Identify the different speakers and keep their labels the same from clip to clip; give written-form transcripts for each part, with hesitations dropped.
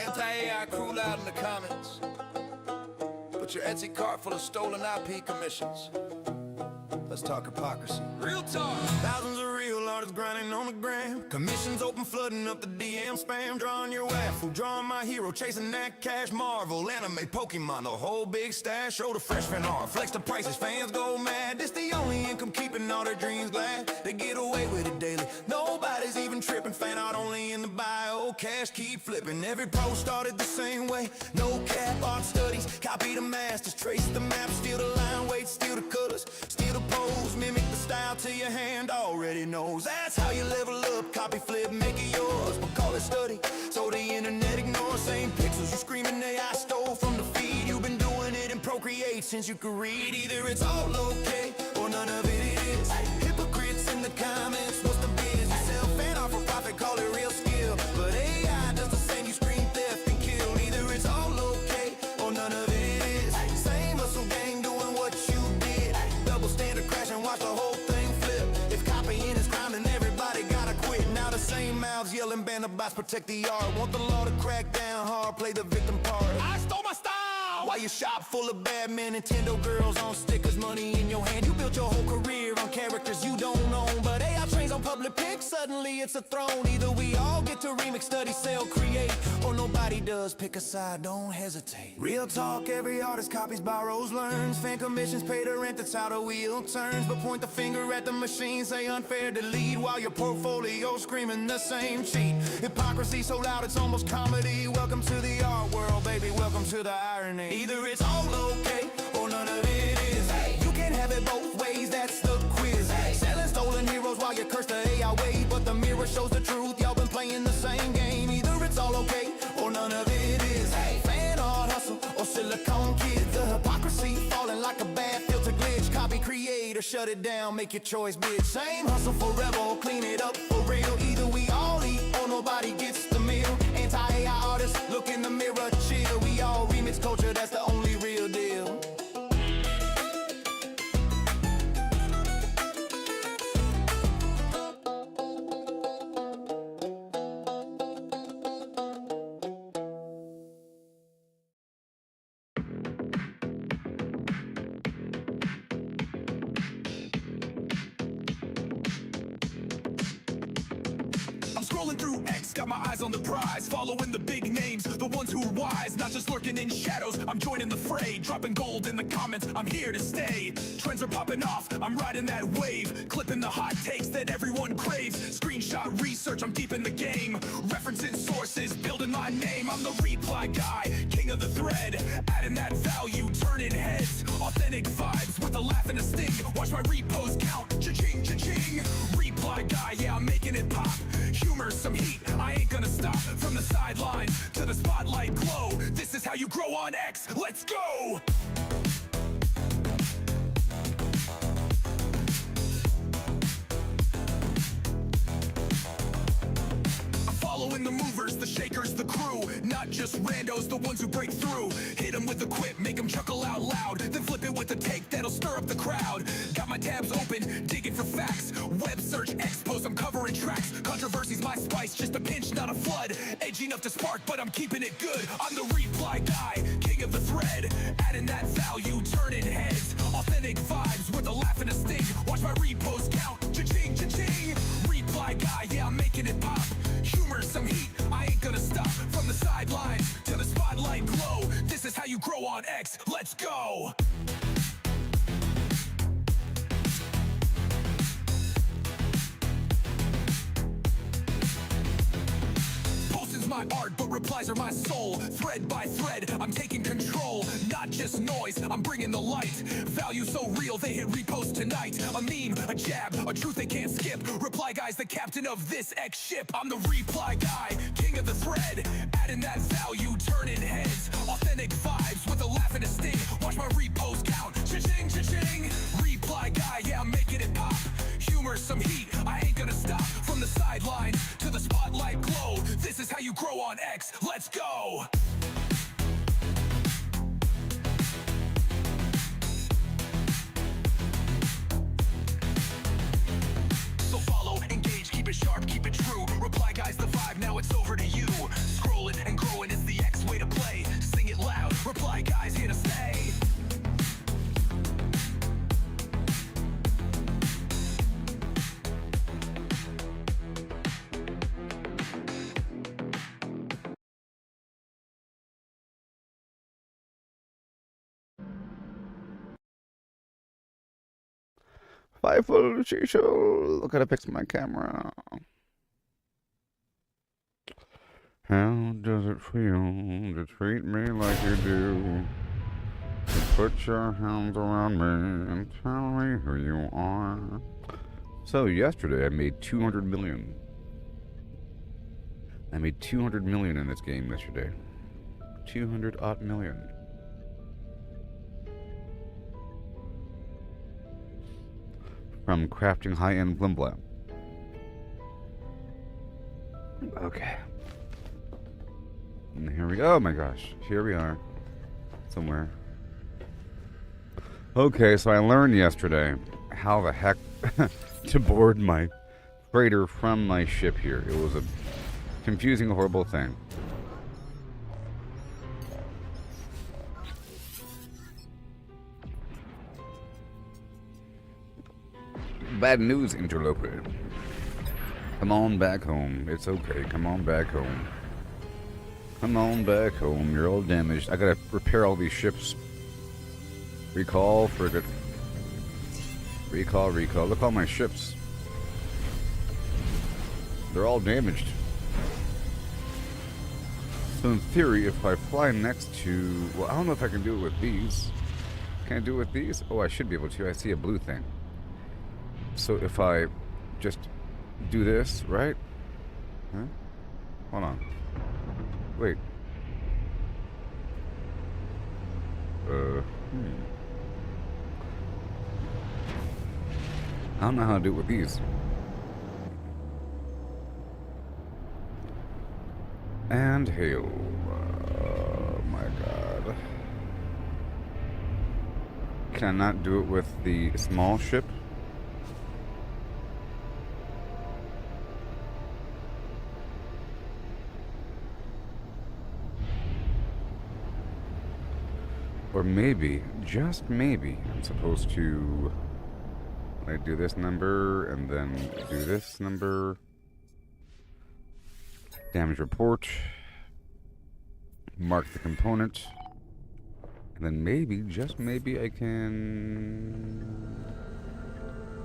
Speaker 1: Anti-AI crew loud in the comments. Put your Etsy cart full of stolen IP commissions. Let's talk hypocrisy. Real talk. Thousands of real artists grinding on the gram. Commissions open, flooding up the DM spam. Drawing your waffle, drawing my hero, chasing that cash. Marvel, anime, Pokemon, the whole big stash. Show the fresh fan art, flex the prices, fans go mad. This the only income keeping all their dreams glad. They get away with it daily, nobody's even tripping. Fan art only in the bio, cash keep flipping. Every post started the same way, no cap, art studies. Copy the masters, trace the map, steal the line weight, steal the colors, steal the pose, mimic the style till your hand already knows. That's how you level up, copy, flip, make it yours. But call it study, so the internet ignores. Same pixels you screaming AI stole from the feed. You've been doing it in Procreate since you could read. Either it's all okay, or none of it is. Hypocrites in the comments, what's the biz? You sell fan art for profit, call it real skill. But AI does the same, you scream theft and kill. Either it's all okay, or none of it is. Same hustle gang doing what you did. Double standard crash and watch the whole thing flip. If copying is crime, then everybody gotta quit. Now the same mouths yelling, ban the bots, protect the art. Want the law to crack down hard, play the victim part. I stole my style! While your shop full of bad men, Nintendo girls on stickers, money in your hand. You built your whole career on characters you don't own. But AI trains on public pics, suddenly it's a throne. Either we all get to remix, study, sell, create, or nobody does. Pick a side, don't hesitate. Real talk, every artist copies, borrows, learns. Fan commissions pay the rent, that's how the wheel turns. But point the finger at the machine, say unfair to lead, while your portfolio screaming the same cheat. Hypocrisy so loud it's almost comedy. Welcome to the art world, baby, welcome to the irony. Either it's all okay, or none of it is. You can't have it both ways, that's the quiz. Selling stolen heroes while you curse the AI way. But the mirror shows the truth, y'all been playing the same game. Either it's all okay, or none of it is. Fan art hustle, or silicone kids. The hypocrisy falling like a bad filter glitch. Copy, create, or shut it down, make your choice, bitch. Same hustle forever, or clean it up for real. Either we all eat, or nobody gets the meal. Anti-AI artists, look in the mirror, chill. We all remix culture, that's the only real deal.
Speaker 2: Scrolling through X, got my eyes on the prize. Following the big names, the ones who are wise. Not just lurking in shadows, I'm joining the fray. Dropping gold in the comments, I'm here to stay. Trends are popping off, I'm riding that wave. Clipping the hot takes that everyone craves. Screenshot research, I'm deep in the game. Referencing sources, building my name. I'm the reply guy, king of the thread. Adding that value, turning heads. Authentic vibes with a laugh and a sting. Watch my repost count, cha-ching, cha-ching. Reply guy, yeah, I'm making it pop. Humor, some heat, I ain't gonna stop. From the sidelines to the spotlight glow. This is how you grow on X, let's go! Following the movers, the shakers, the crew. Not just randos, the ones who break through. Hit them with a quip, make them chuckle out loud. Then flip it with a take that'll stir up the crowd. Got my tabs open, digging for facts. Web search, X post, I'm covering tracks. Controversy's my spice, just a pinch, not a flood. Edgy enough to spark, but I'm keeping it good. I'm the reply guy, king of the thread. Adding that value, turning heads. Authentic vibes with a laugh and a sting. Watch my repost count, cha-ching, cha-ching. Reply guy, yeah, I'm making it pop. Humor, some heat, I ain't gonna stop. From the sidelines to the spotlight glow. This is how you grow on X, let's go! Posting's my art, but replies are my soul. Thread by thread, I'm taking control. Not just noise, I'm bringing the light. Value so real, they hit repost tonight. A meme, a jab, a truth they can't skip. Reply guy's the captain of this X ship. I'm the reply guy, king of the thread. Adding that value, turning heads. Authentic vibes with a laugh and a sting. Watch my repost count, cha-ching, cha-ching. Reply guy, yeah, I'm making it pop. Humor, some heat, I ain't gonna stop. From the sidelines to the spotlight glow. This is how you grow on X, let's go! So follow, engage, keep it sharp, keep it true. Reply guys, the vibe, now it's over to you. Scrolling and growing is the
Speaker 3: Fightful Shisho. Gotta fix my camera. How does it feel to treat me like you do? To put your hands around me and tell me who you are. So yesterday I made 200 million. I made 200 million in this game yesterday. 200 odd million. From crafting high-end Blimblam. Okay. And here we go. Oh my gosh. Here we are. Somewhere. Okay, so I learned yesterday how the heck to board my freighter from my ship here. It was a confusing, horrible thing. Bad news, interloper. Come on back home. It's okay. Come on back home. Come on back home. You're all damaged. I gotta repair all these ships. Recall, frigate. Recall. Look, all my ships. They're all damaged. So in theory, if I fly next to... Well, I don't know if I can do it with these. Can I do it with these? Oh, I should be able to. I see a blue thing. So if I just do this, right? Huh? Hold on. Wait. I don't know how to do it with these. And hail. Oh my god. Can I not do it with the small ship? Or maybe, just maybe, I'm supposed to like do this number and then do this number. Damage report. Mark the component. And then maybe, just maybe, I can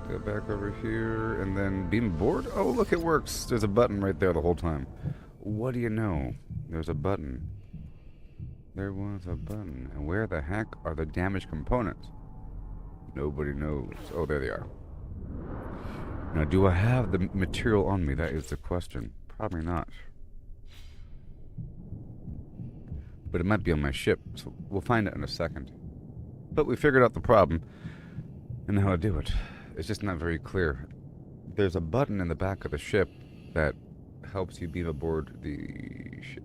Speaker 3: go back over here and then beam aboard. Oh, look, it works. There's a button right there the whole time. What do you know? There's a button. There was a button. And where the heck are the damaged components? Nobody knows. Oh, there they are. Now, do I have the material on me? That is the question. Probably not. But it might be on my ship, so we'll find it in a second. But we figured out the problem and how to do it. It's just not very clear. There's a button in the back of the ship that helps you beam aboard the ship.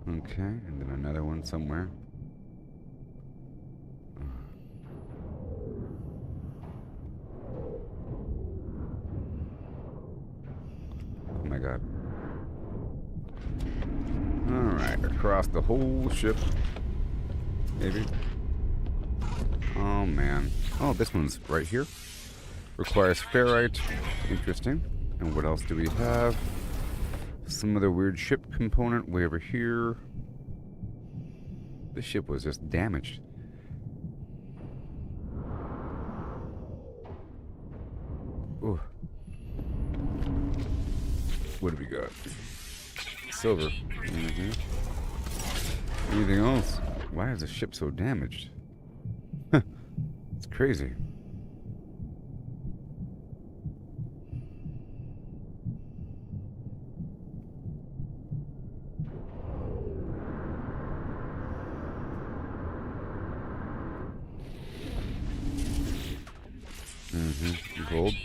Speaker 3: Okay, and then another one somewhere. Oh my god. Alright, across the whole ship. Maybe. Oh man. Oh, this one's right here. Requires ferrite. Interesting. And what else do we have? Some other weird ship component way over here. This ship was just damaged. Ooh. What do we got? Silver. Anything else? Why is the ship so damaged? It's crazy. Gold.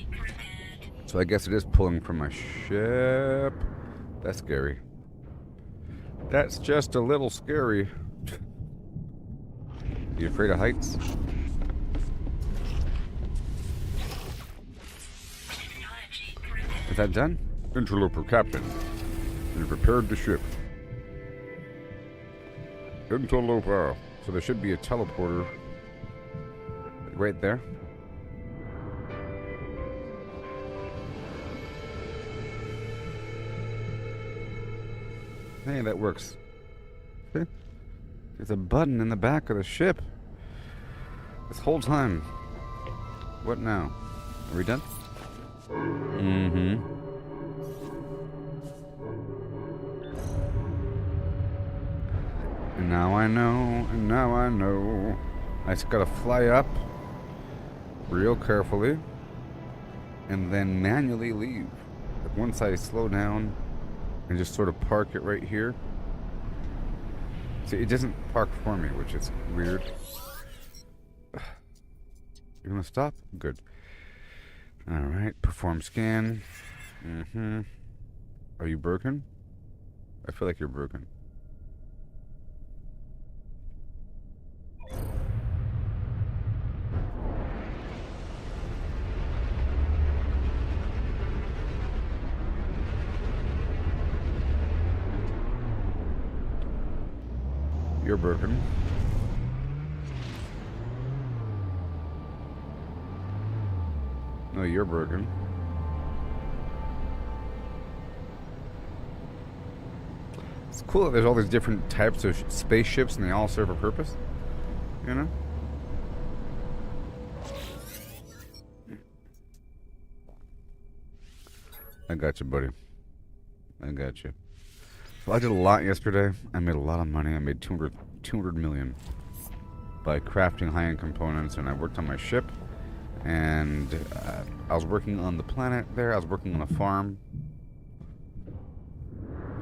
Speaker 3: So I guess it is pulling from my ship. That's scary. That's just a little scary. You afraid of heights? Is that done? Interloper captain. We've repaired the ship. Interloper. So there should be a teleporter right there. Hey, that works. See? There's a button in the back of the ship. This whole time. What now? Are we done? Mm-hmm. And now I know, and now I know. I just gotta fly up real carefully and then manually leave. Like once I slow down and just sort of park it right here. See, it doesn't park for me, which is weird. You gonna stop? Good. Alright, perform scan. Mm-hmm. Are you broken? I feel like you're broken. You're broken. No, you're broken. It's cool that there's all these different types of spaceships and they all serve a purpose. You know? I got you, buddy. I got you. So I did a lot yesterday. I made a lot of money. I made 200 million by crafting high-end components, and I worked on my ship, and I was working on the planet there. I was working on a farm.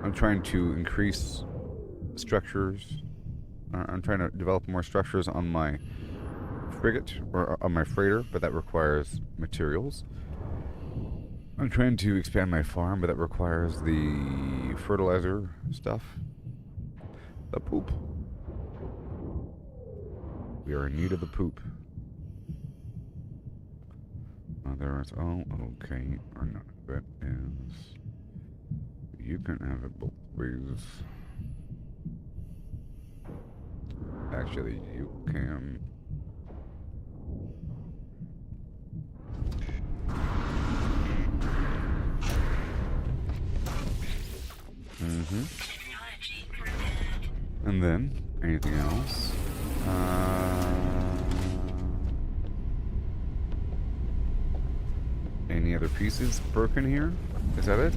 Speaker 3: I'm trying to increase structures. I'm trying to develop more structures on my frigate, or on my freighter, but that requires materials. I'm trying to expand my farm, but that requires the fertilizer stuff. The poop. We are in need of the poop. There is, oh, okay, or none of it is. You can have it both ways. Actually, you can. Mm-hmm. And then, anything else? Any other pieces broken here? Is that it?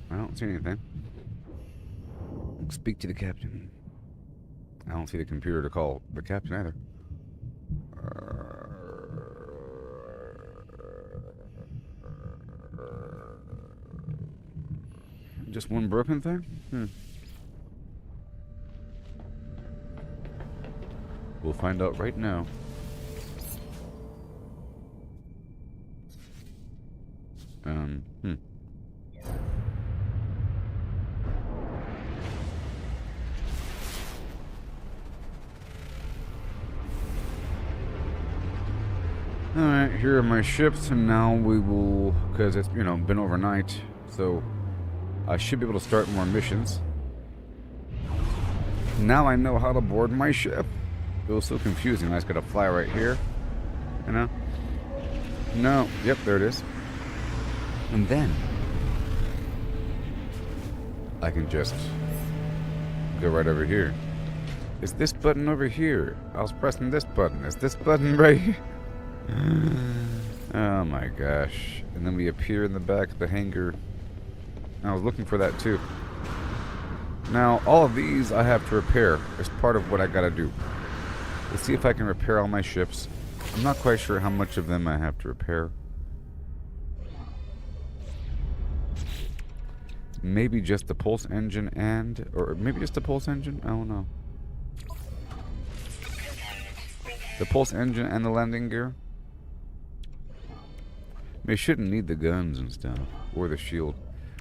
Speaker 3: I don't see anything. Speak to the captain. I don't see the computer to call the captain either. Just one broken thing? We'll find out right now. Alright, here are my ships, and now we will, because it's, you know, been overnight, so I should be able to start more missions. Now I know how to board my ship. It was so confusing. I just gotta fly right here, you know? No, yep, there it is. And then I can just go right over here. It's this button over here. I was pressing this button. It's this button right here. Oh my gosh. And then we appear in the back of the hangar. I was looking for that too. Now, all of these I have to repair as part of what I gotta do. Let's see if I can repair all my ships. I'm not quite sure how much of them I have to repair. Maybe just the pulse engine and... or maybe just the pulse engine? I don't know. The pulse engine and the landing gear. We shouldn't need the guns and stuff. Or the shield.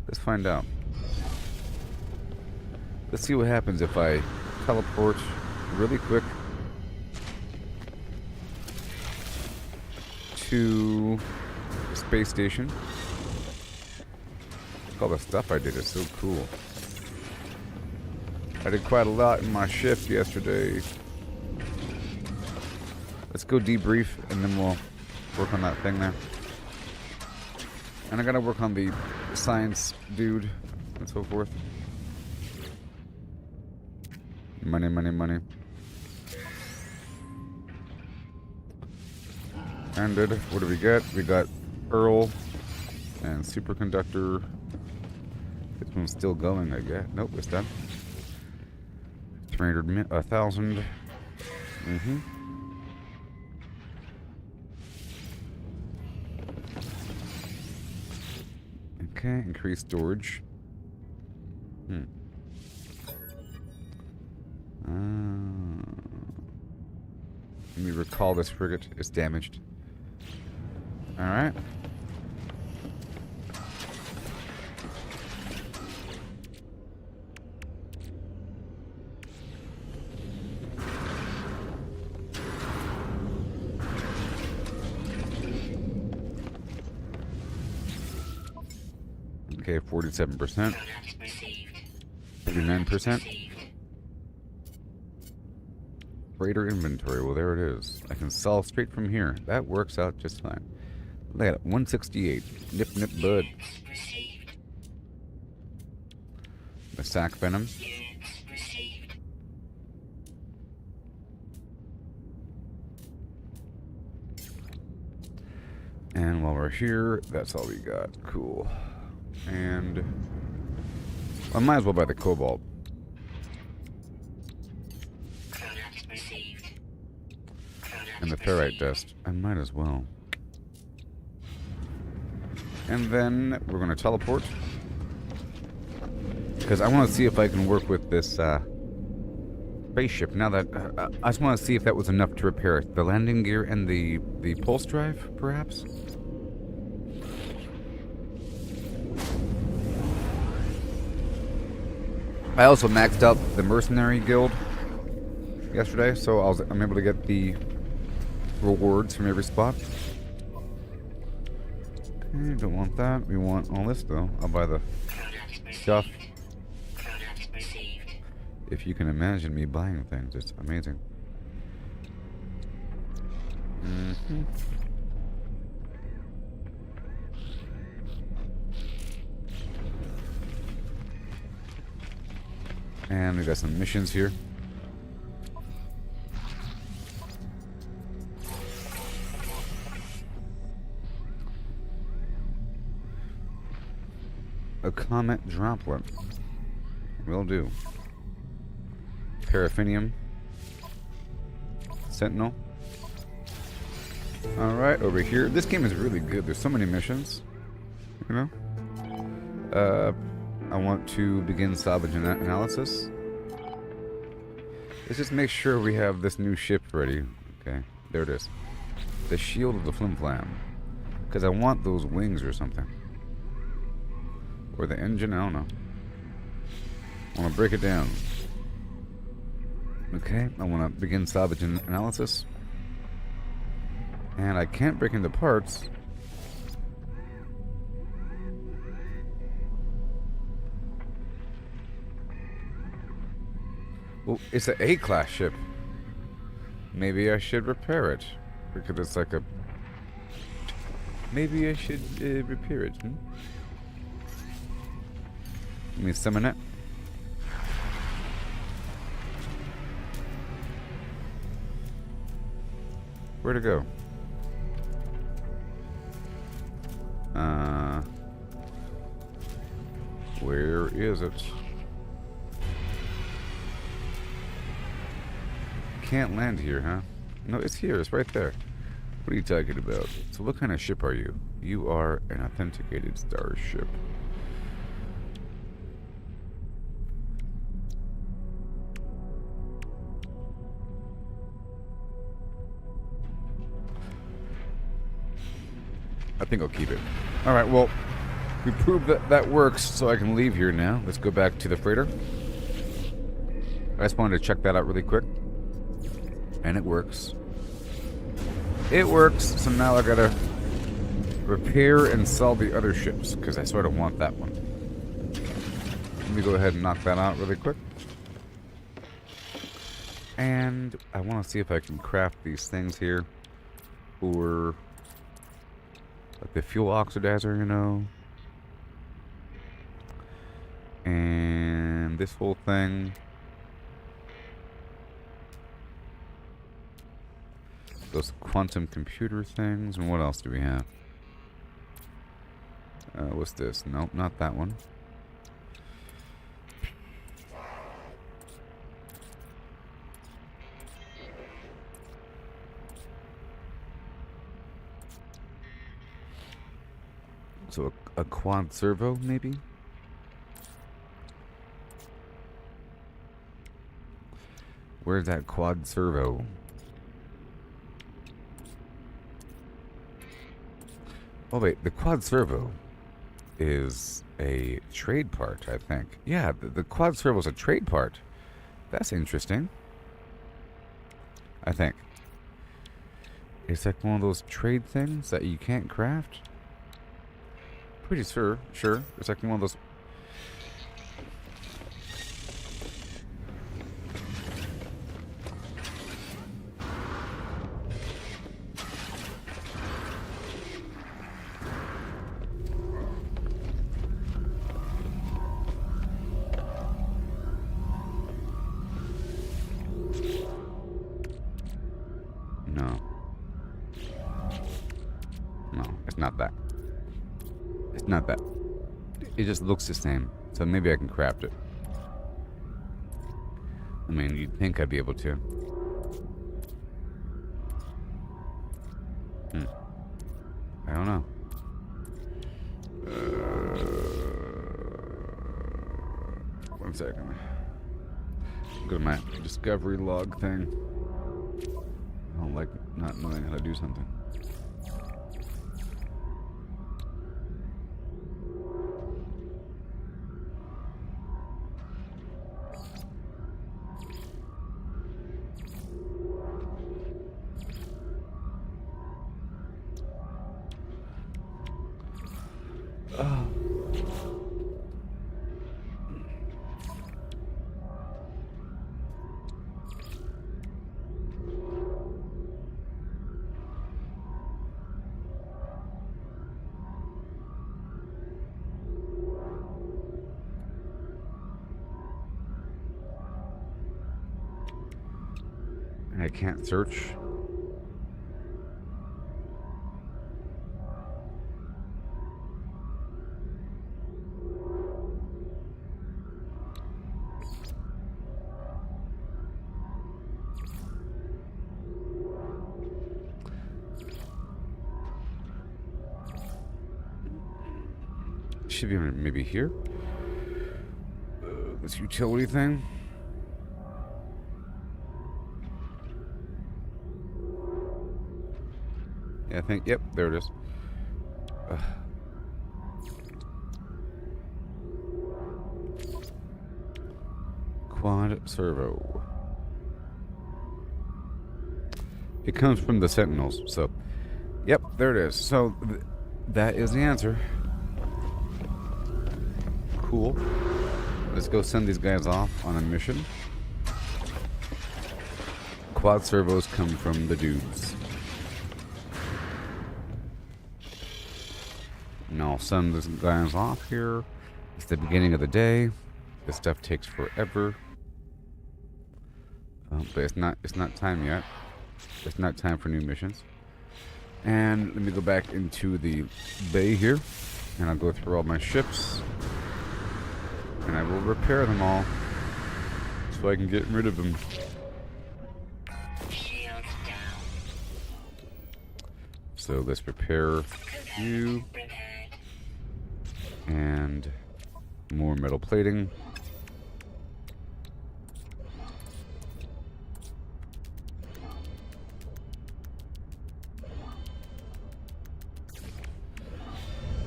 Speaker 3: Let's find out. Let's see what happens if I teleport really quick to the space station. All the stuff I did is so cool. I did quite a lot in my shift yesterday. Let's go debrief and then we'll work on that thing there. And I gotta work on the science dude and so forth. Money, money, money. Ended. What do we get? We got Earl and superconductor. This one's still going, I guess. Nope, it's done. 1,000. Okay, increase storage. Let me recall this frigate. It's damaged. Alright. Okay, 47%. 39%. Freighter inventory. Well, there it is. I can sell straight from here. That works out just fine. Look at it. 168. Nip, nip, bud. The sack venom. And while we're here, that's all we got. Cool. And I might as well buy the cobalt. And the ferrite dust. I might as well. And then we're going to teleport. Because I want to see if I can work with this spaceship. Now that I just want to see if that was enough to repair it. The landing gear and the pulse drive, perhaps? I also maxed out the mercenary guild yesterday, so I'm able to get the rewards from every spot. Okay, don't want that. We want all this though. I'll buy the stuff. If you can imagine me buying things, it's amazing. And we got some missions here. A comet droplet. Will do. Paraffinium. Sentinel. Alright, over here. This game is really good. There's so many missions. You know? I want to begin salvage analysis. Let's just make sure we have this new ship ready. Okay, there it is. The shield of the flim flam. Because I want those wings or something. Or the engine, I don't know. I want to break it down. Okay, I want to begin salvage analysis. And I can't break into parts. Well, it's an A-class ship. Maybe I should repair it. Because it's like a... Maybe I should repair it, Let me summon it. Where'd it go? Where is it? Can't land here, huh? No, it's here. It's right there. What are you talking about? So what kind of ship are you? You are an authenticated starship. think I'll keep it. All right, well, we proved that that works, so I can leave here now. Let's go back to the freighter. I just wanted to check that out really quick. And it works. It works, so now I gotta repair and sell the other ships, because I sort of want that one. Let me go ahead and knock that out really quick. And I want to see if I can craft these things here for like the fuel oxidizer, you know. And this whole thing. Those quantum computer things. And what else do we have? What's this? Nope, not that one. So a quad servo, maybe? Where's that quad servo? Oh wait, the quad servo is a trade part, I think. Yeah, the quad servo is a trade part. That's interesting. I think. It's like one of those trade things that you can't craft. Pretty sure. It's like one of those. No. No, it's not that. It's not that. It just looks the same. So maybe I can craft it. I mean, you'd think I'd be able to. I don't know. One second. Go to my discovery log thing. I don't like not knowing how to do something. I can't search. Should be maybe here. This utility thing. Yeah, I think, yep, there it is. Quad servo. It comes from the Sentinels, so, yep, there it is. So, that is the answer. Cool. Let's go send these guys off on a mission. Quad servos come from the dudes. And I'll send these guys off here. It's the beginning of the day. This stuff takes forever. But it's not time yet. It's not time for new missions. And let me go back into the bay here. And I'll go through all my ships. And I will repair them all. So I can get rid of them. So let's repair you. And more metal plating.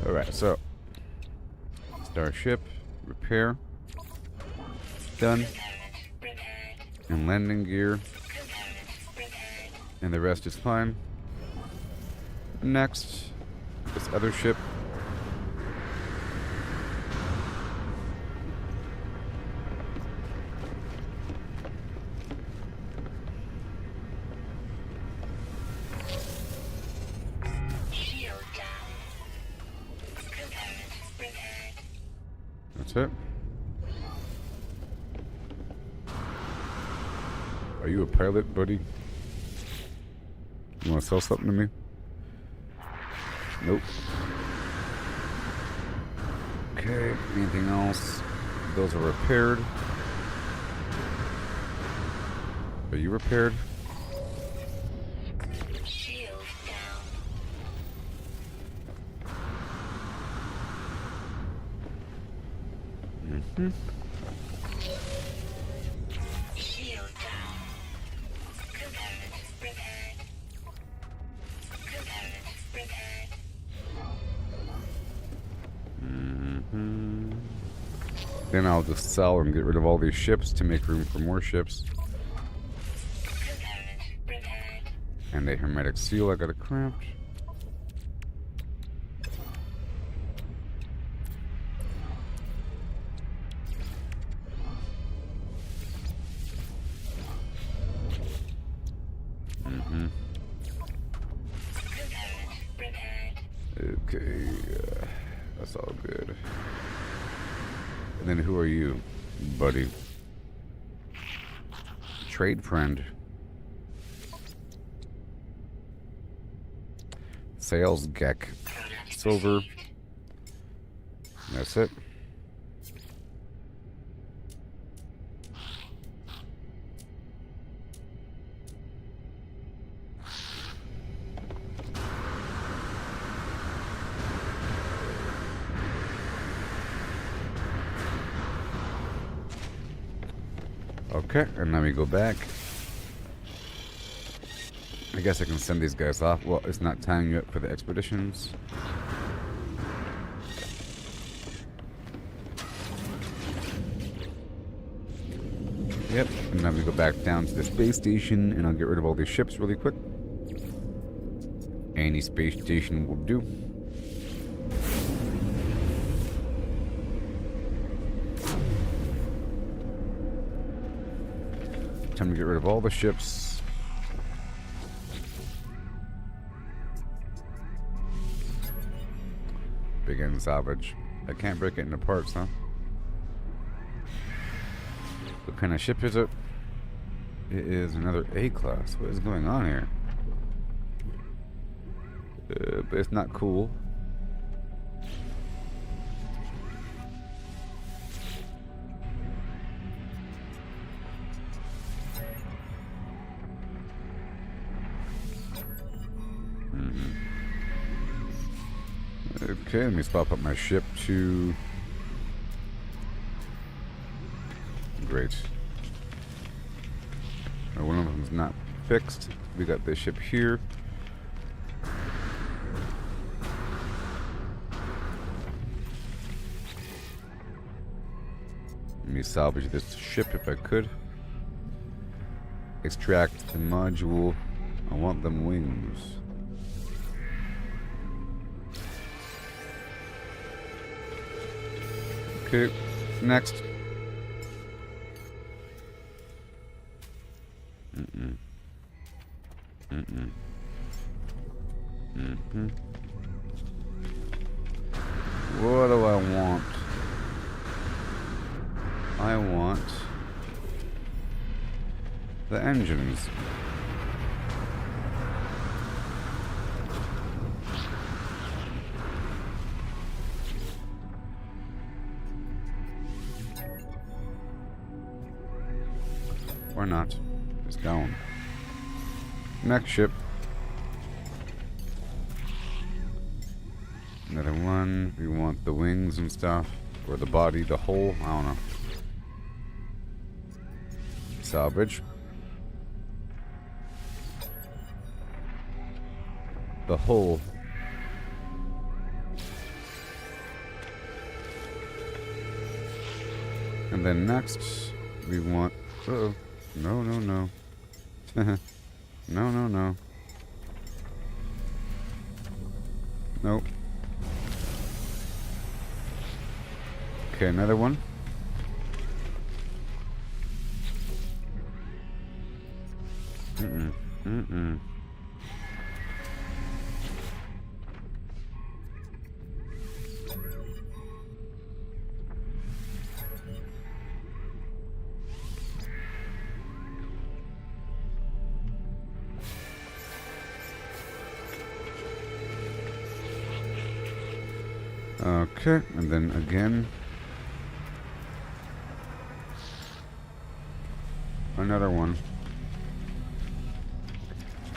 Speaker 3: Alright, so starship, repair, done, and landing gear, and the rest is fine. Next, this other ship. That's it. Are you a pilot, buddy? You want to sell something to me? Nope. Okay, anything else? Those are repaired. Are you repaired? Mm-hmm. Then I'll just sell and get rid of all these ships to make room for more ships. And a hermetic seal I gotta craft. Okay, that's all good. And then who are you, buddy? Trade friend. Sales geck. Silver. That's it. Okay, and then we go back. I guess I can send these guys off. Well, it's not tying you up for the expeditions. Yep, and then we go back down to the space station, and I'll get rid of all these ships really quick. Any space station will do. Time to get rid of all the ships. Begin salvage. I can't break it into parts, huh? What kind of ship is it? It is another A-class. What is going on here? But it's not cool. Okay, let me swap up my ship to... Great. Now, one of them's not fixed. We got this ship here. Let me salvage this ship if I could. Extract the module. I want them wings. Okay, next. What do I want? I want the engines. Or not. It's down. Next ship. Another one. We want the wings and stuff. Or the body, the hull. I don't know. Salvage. The hull. And then next, we want... Uh-oh. No, no, no. No, no, no. Nope. Okay, another one. Mm-mm. Mm-mm. Okay, and then again. Another one.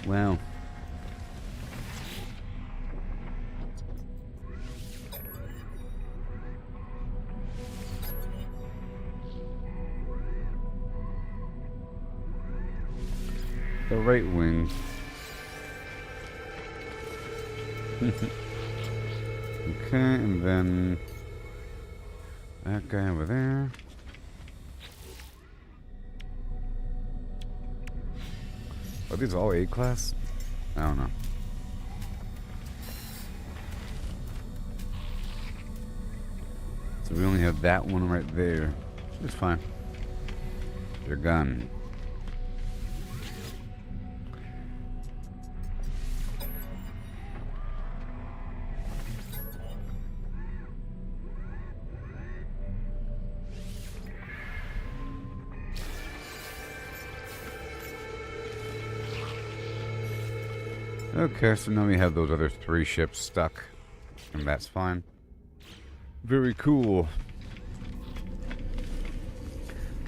Speaker 3: Wow. The right wing. Okay, and then that guy over there. Are these all A class? I don't know. So we only have that one right there. It's fine. Your gun. Okay, so now we have those other 3 ships stuck, and that's fine. Very cool.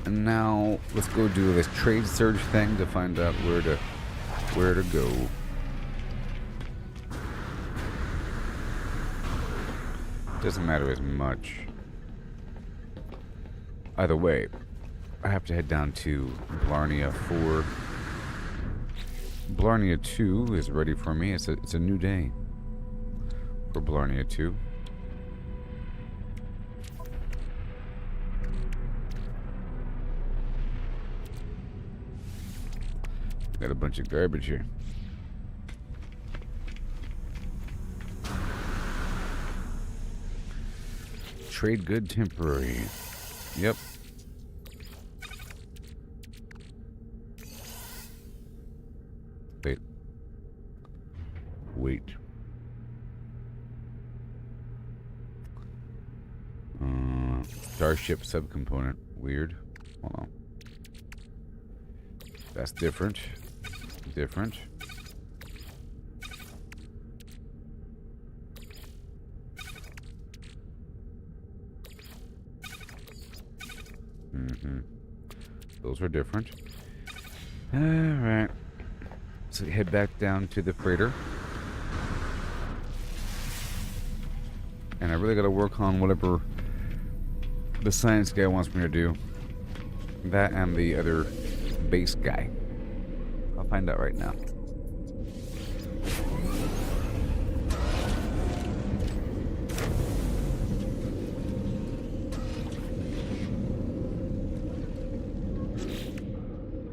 Speaker 3: And now let's go do this trade surge thing to find out where to go. Doesn't matter as much. Either way, I have to head down to Blarnea 4. Blarnea 2 is ready for me. It's a new day for Blarnea 2. Got a bunch of garbage here. Trade good temporary. Yep. Wait. Starship subcomponent. Weird. Hold on. That's different. Different. Those are different. Alright. So head back down to the freighter. And I really gotta work on whatever the science guy wants me to do. That and the other base guy. I'll find out right now.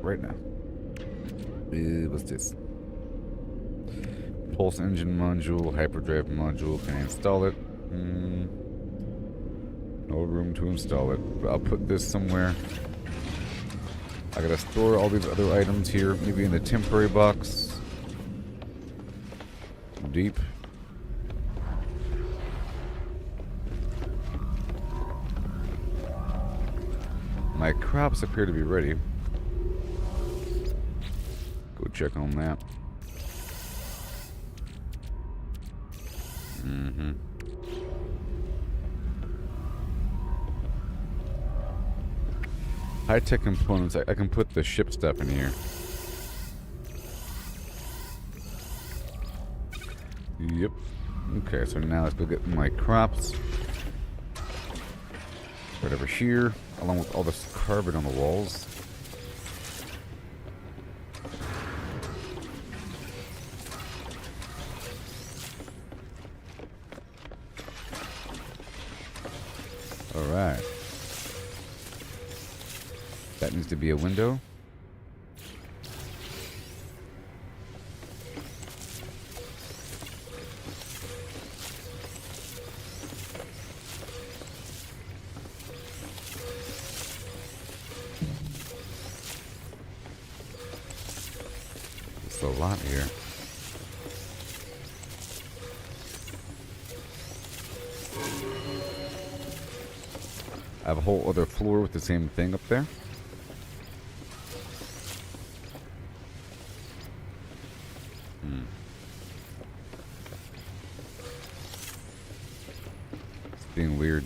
Speaker 3: Right now. What's this? Pulse engine module, hyperdrive module. Can I install it? No room to install it. But I'll put this somewhere. I gotta store all these other items here, maybe in the temporary box. Deep. My crops appear to be ready. Go check on that. High-tech components. I can put the ship stuff in here. Yep. Okay, so now let's go get my crops. Right over here, along with all this carbon on the walls. Alright. That needs to be a window. There's a lot here. I have a whole other floor with the same thing up there. It's being weird.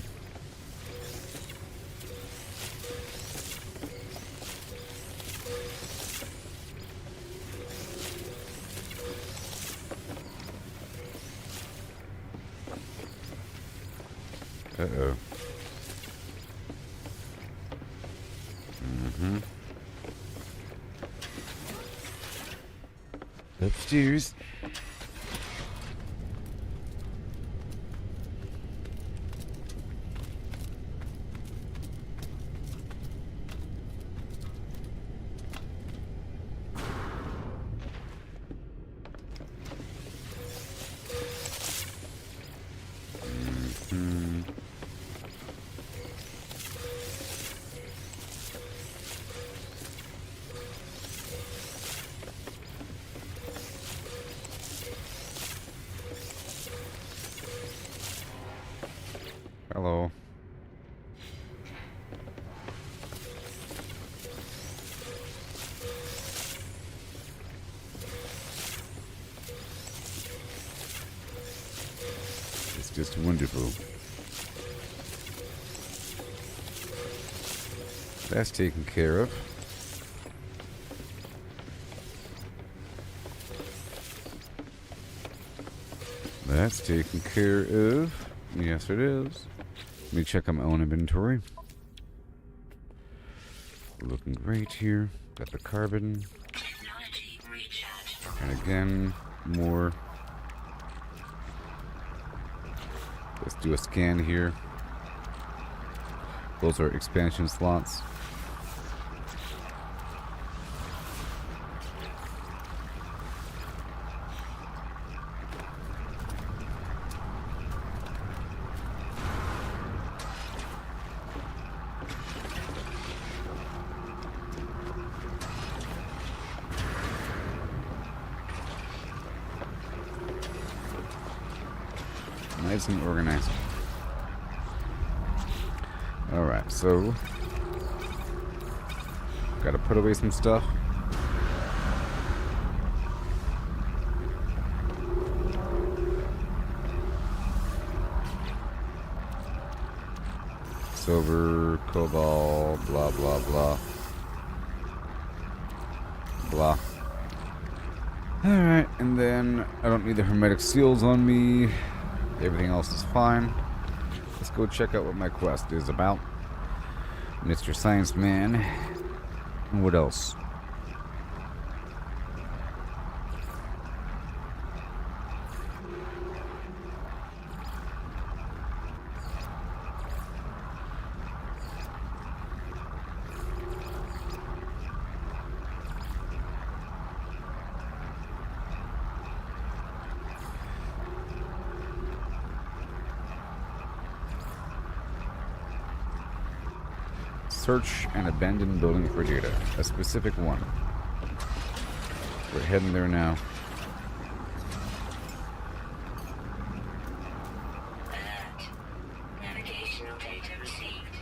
Speaker 3: Uh-oh. Upstairs. Hello. It's just wonderful. That's taken care of. That's taken care of. Yes, it is. Let me check on my own inventory. Looking great here. Got the carbon. And again, more. Let's do a scan here. Those are expansion slots. Nice and organized. Alright, so gotta put away some stuff. Silver, cobalt, blah blah blah. Blah. Alright, and then I don't need the hermetic seals on me. Everything else is fine. Let's go check out what my quest is about. Mr. Science Man. And what else? Search an abandoned building for data. A specific one. We're heading there now.
Speaker 4: Navigational data received.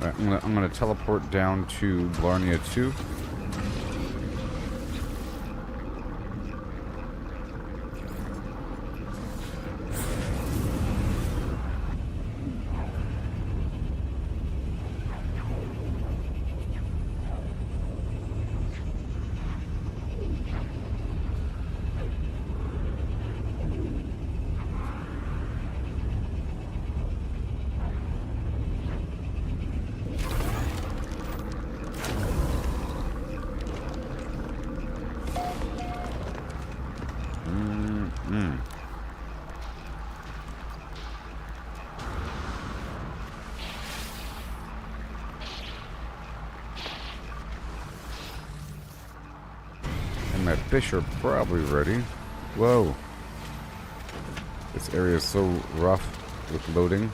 Speaker 3: Alright, I'm gonna teleport down to Blarnea 2. my fish are probably ready. Whoa. This area is so rough with loading.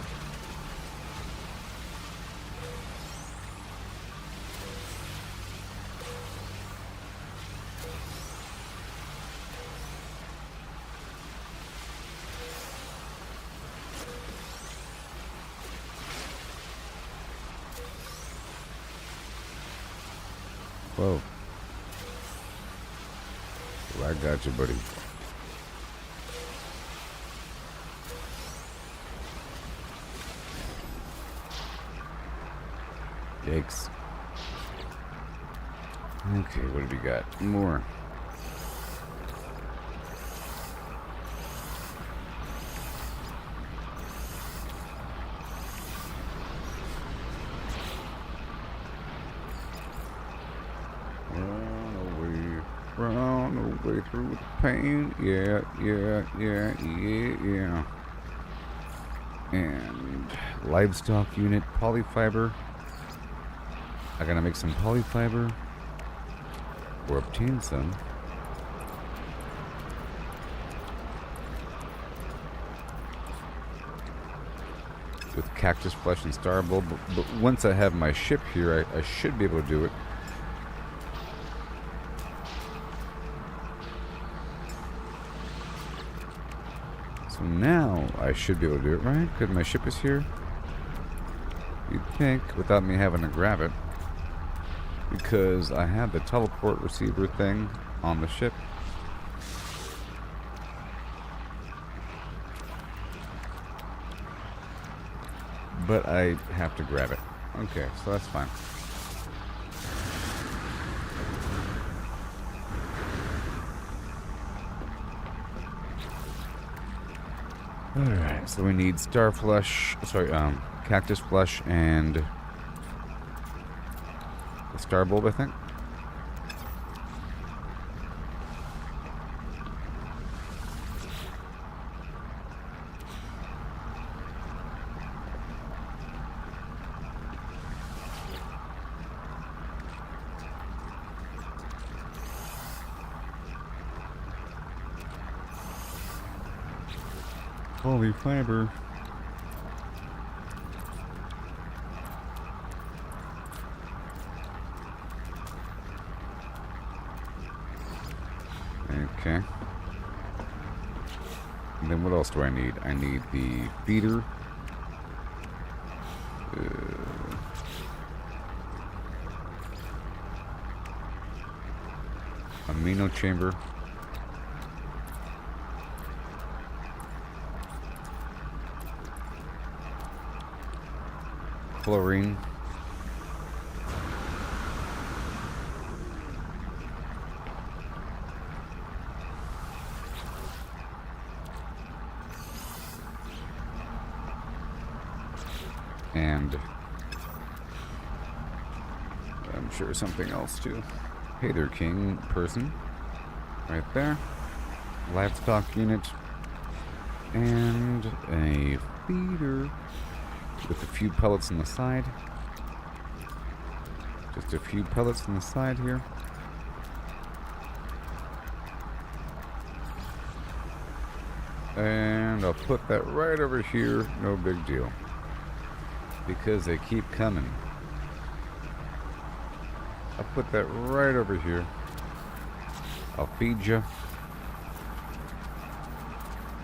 Speaker 3: Whoa. Well, I got you, buddy. Yikes. Okay, what have we got? More. Run away through the pain. Yeah. And livestock unit polyfiber. I gotta make some polyfiber or obtain some. With cactus flesh and star bulb, but once I have my ship here, I should be able to do it. So now I should be able to do it, right? Because my ship is here. You'd think, without me having to grab it. Because I have the teleport receiver thing on the ship. But I have to grab it. Okay, so that's fine. Alright, so we need cactus flesh and the star bulb, I think. Holy fiber. Okay. And then what else do I need? I need the feeder. Amino chamber. Chlorine. And I'm sure something else too. Hey there, king person. Right there. Livestock unit. And a feeder with a few pellets on the side. Just a few pellets on the side here. And I'll put that right over here. No big deal. Because they keep coming. I'll put that right over here. I'll feed you.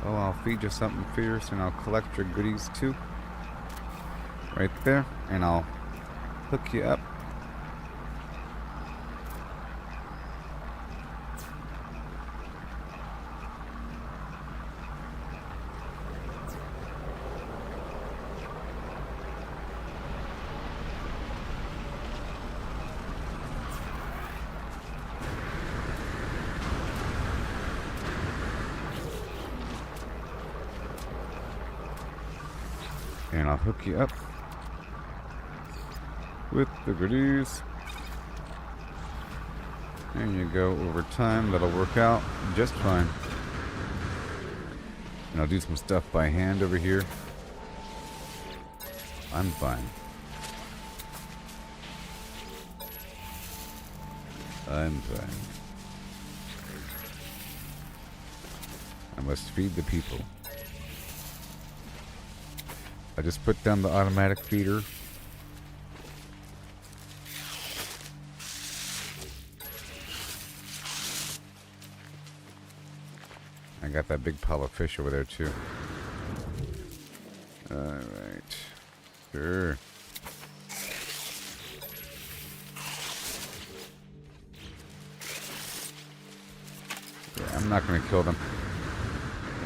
Speaker 3: Oh, I'll feed you something fierce, and I'll collect your goodies too. Right there. And I'll hook you up. And I'll hook you up with the goodies. There you go. Over time, that'll work out just fine. And I'll do some stuff by hand over here. I'm fine. I'm fine. must feed the people. I just put down the automatic feeder. I got that big pile of fish over there too. Alright. Sure. Yeah, I'm not gonna kill them.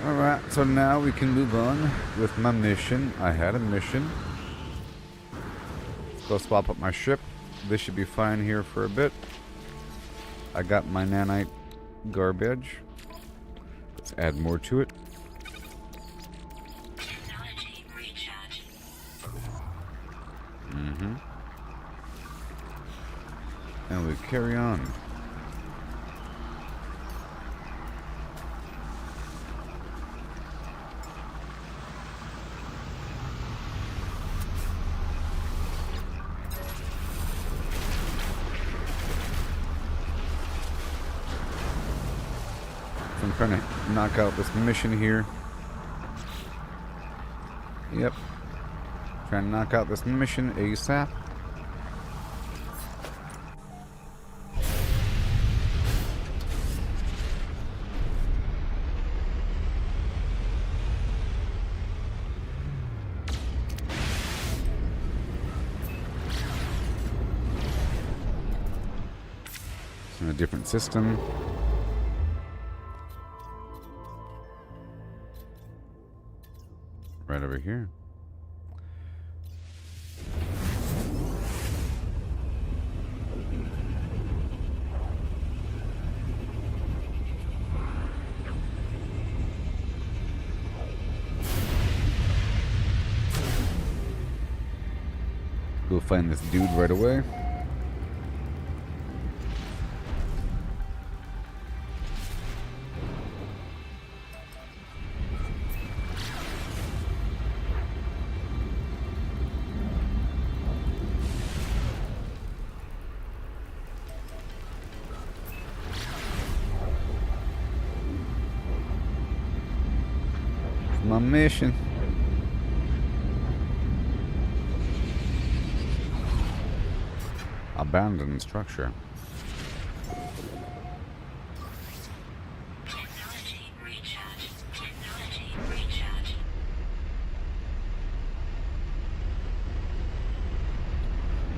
Speaker 3: Alright, so now we can move on with my mission. I had a mission. Let's go swap up my ship. This should be fine here for a bit. I got my nanite garbage. Let's add more to it.
Speaker 4: Technology recharge.
Speaker 3: And we carry on. So I'm trying to knock out this mission here. Yep. Trying to knock out this mission ASAP. It's in a different system. Right over here. Go find this dude right away. My mission. Abandoned structure.
Speaker 4: Technology recharge. Technology recharge.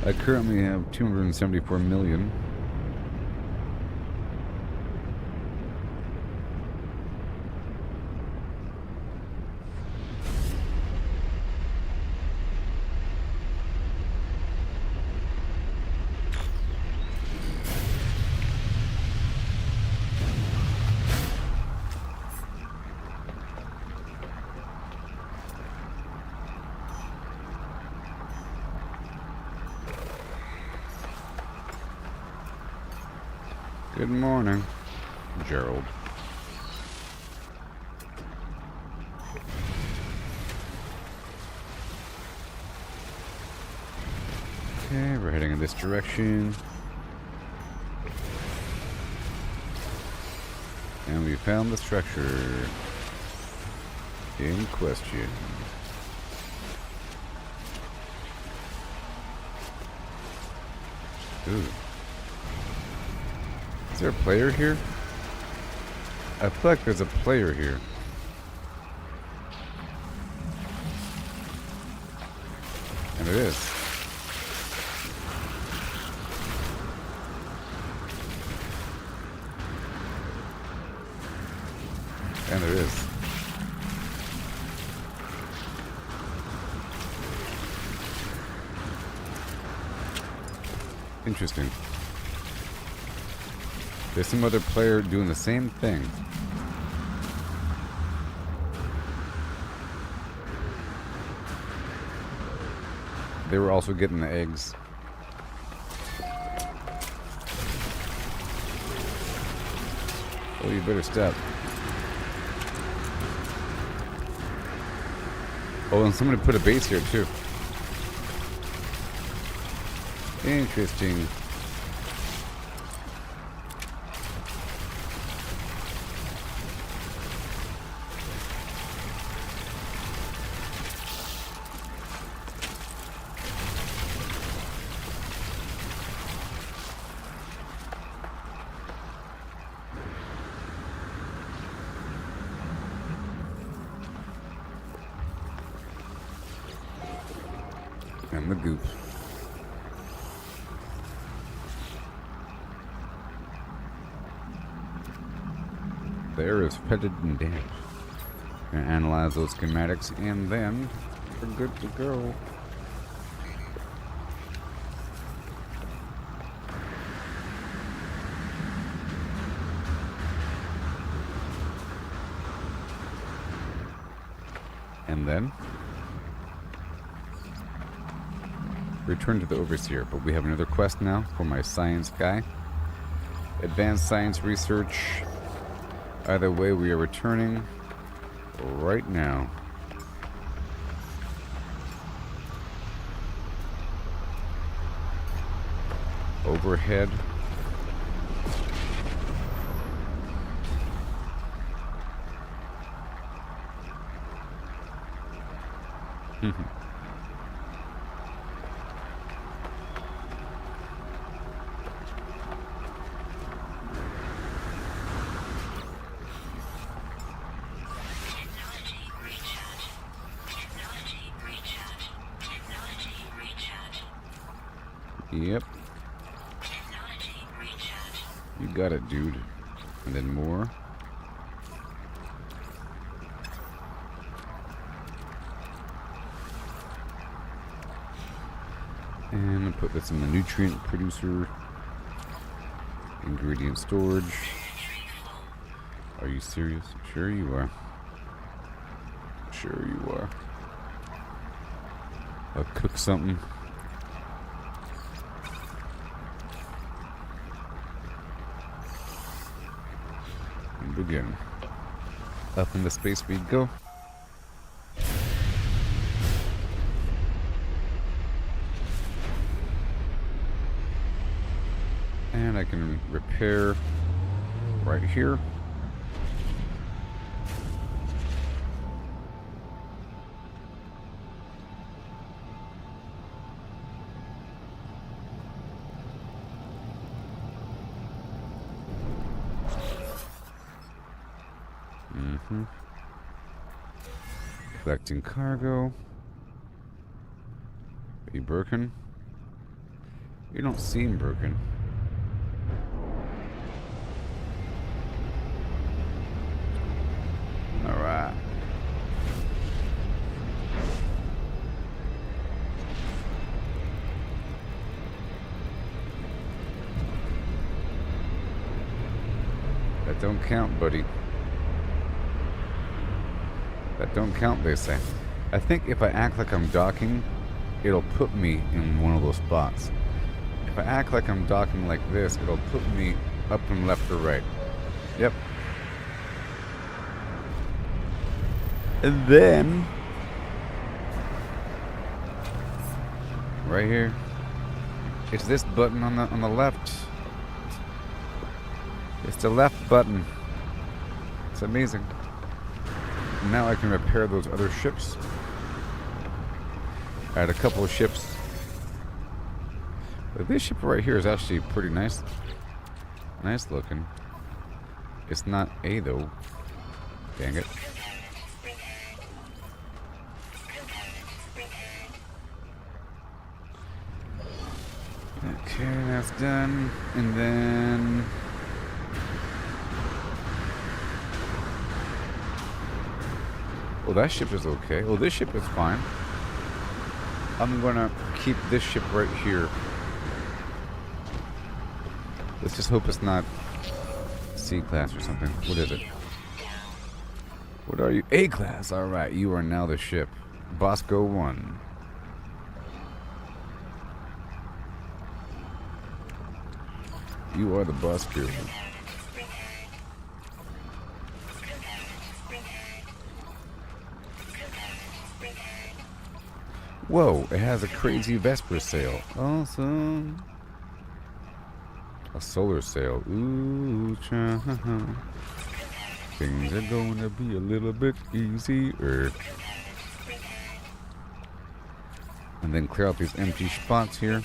Speaker 3: I currently have 274 million. Good morning, Gerald. Okay, we're heading in this direction. And we found the structure in question. Ooh. Is there a player here? I feel like there's a player here. And it is. And there is. Interesting. There's some other player doing the same thing. They were also getting the eggs. Oh, you better step. Oh, and somebody put a base here too. Interesting. And the goop. There is petted and damaged. Gonna analyze those schematics and then we're good to go. And then return to the Overseer, but we have another quest now for my science guy. Advanced science research. Either way, we are returning right now. Overhead. Yep. You got it, dude. And then more. And I'll put this in the nutrient producer. Ingredient storage. Are you serious? Sure you are. Sure you are. I'll cook something. And begin. Up in the space we go. And I can repair right here. Collecting cargo. Are you broken? You don't seem broken. Alright. That don't count, buddy. That don't count, they say. I think if I act like I'm docking, it'll put me in one of those spots. If I act like I'm docking like this, it'll put me up and left or right. Yep. And then right here, it's this button on the left. It's the left button. It's amazing. Now I can repair those other ships. I had a couple of ships. But this ship right here is actually pretty nice. Nice looking. It's not A though. Dang it. Okay, that's done. And then well, that ship is okay. Well, this ship is fine. I'm gonna keep this ship right here. Let's just hope it's not C-class or something. What is it? What are you? A-class. Alright, you are now the ship. Bosco 1. You are the Bosco. Whoa, it has a crazy Vesper sail. Awesome. A solar sail. Ooh, things are going to be a little bit easier. And then clear out these empty spots here.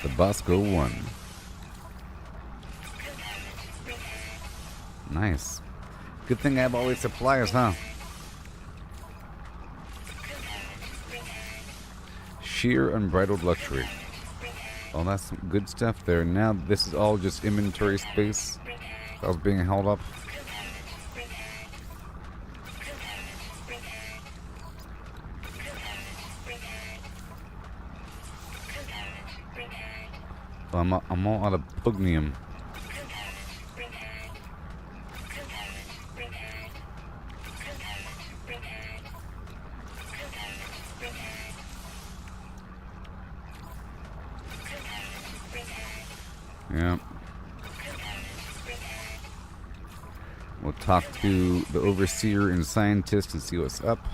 Speaker 3: The Bosco 1. Nice. Good thing I have all these supplies, huh? Sheer unbridled luxury. Well, that's some good stuff there. Now this is all just inventory space that was being held up. Well, I'm all out of pugnium. Yeah. We'll talk to the overseer and scientist and see what's up.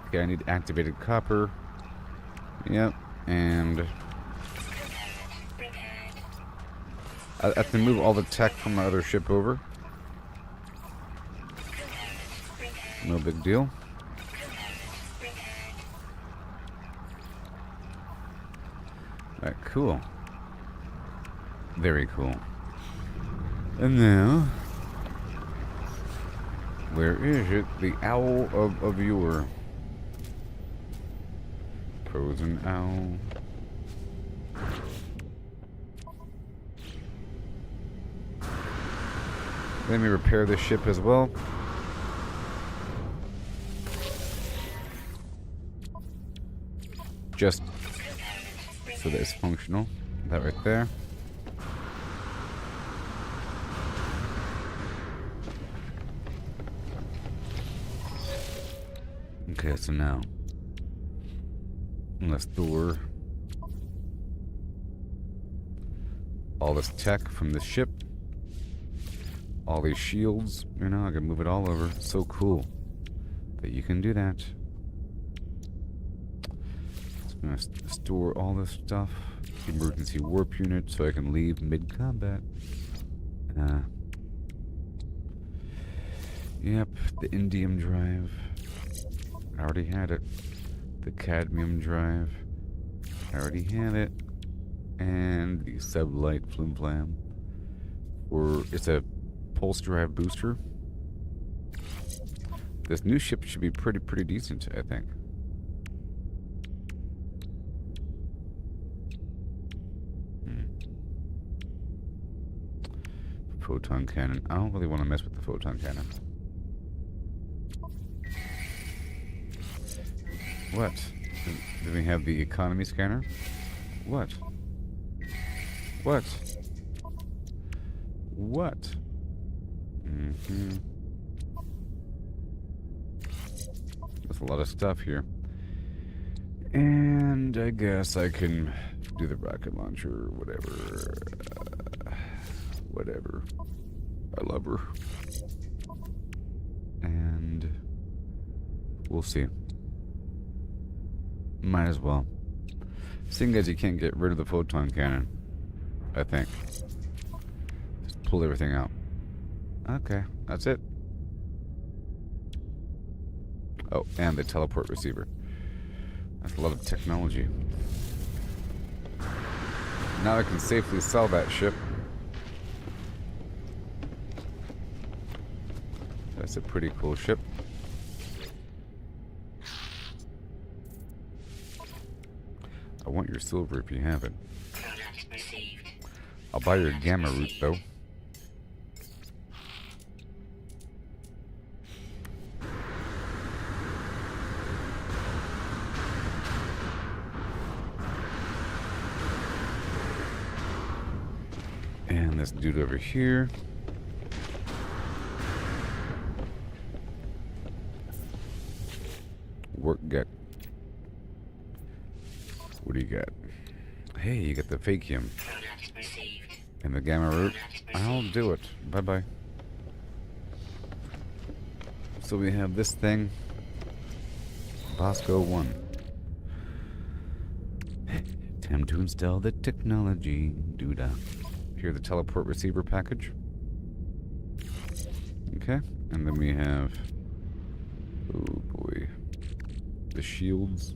Speaker 3: Okay, I need activated copper. Yep, and I have to move all the tech from my other ship over. No big deal. Alright, cool. Very cool. And now, where is it? The owl of yore. Frozen owl. Let me repair this ship as well. Just so that it's functional. That right there. Okay, so now let's store all this tech from the ship. All these shields, you know, I can move it all over. It's so cool that you can do that. Just gonna store all this stuff. Emergency warp unit so I can leave mid-combat. Yep, the indium drive. I already had it. The cadmium drive. I already had it. And the sublight flim flam. Or it's a pulse drive booster. This new ship should be pretty decent, I think. Photon cannon. I don't really want to mess with the photon cannon. What? Do we have the economy scanner? What? What? What? There's a lot of stuff here. And I guess I can do the rocket launcher, whatever. Whatever. I love her. And we'll see. Might as well. Seeing as you can't get rid of the photon cannon, I think. Just pull everything out. Okay, that's it. Oh, and the teleport receiver. That's a lot of technology. Now I can safely sell that ship. That's a pretty cool ship. I want your silver if you have it. I'll buy your gamma root though. And this dude over here. Work get. What do you got? Hey, you got the fakium. And the gamma root. I'll do it. Bye-bye. So we have this thing. Bosco 1. Time to install the technology. Doodah. Here, the teleport receiver package. Okay. And then we have... oh boy. The shields.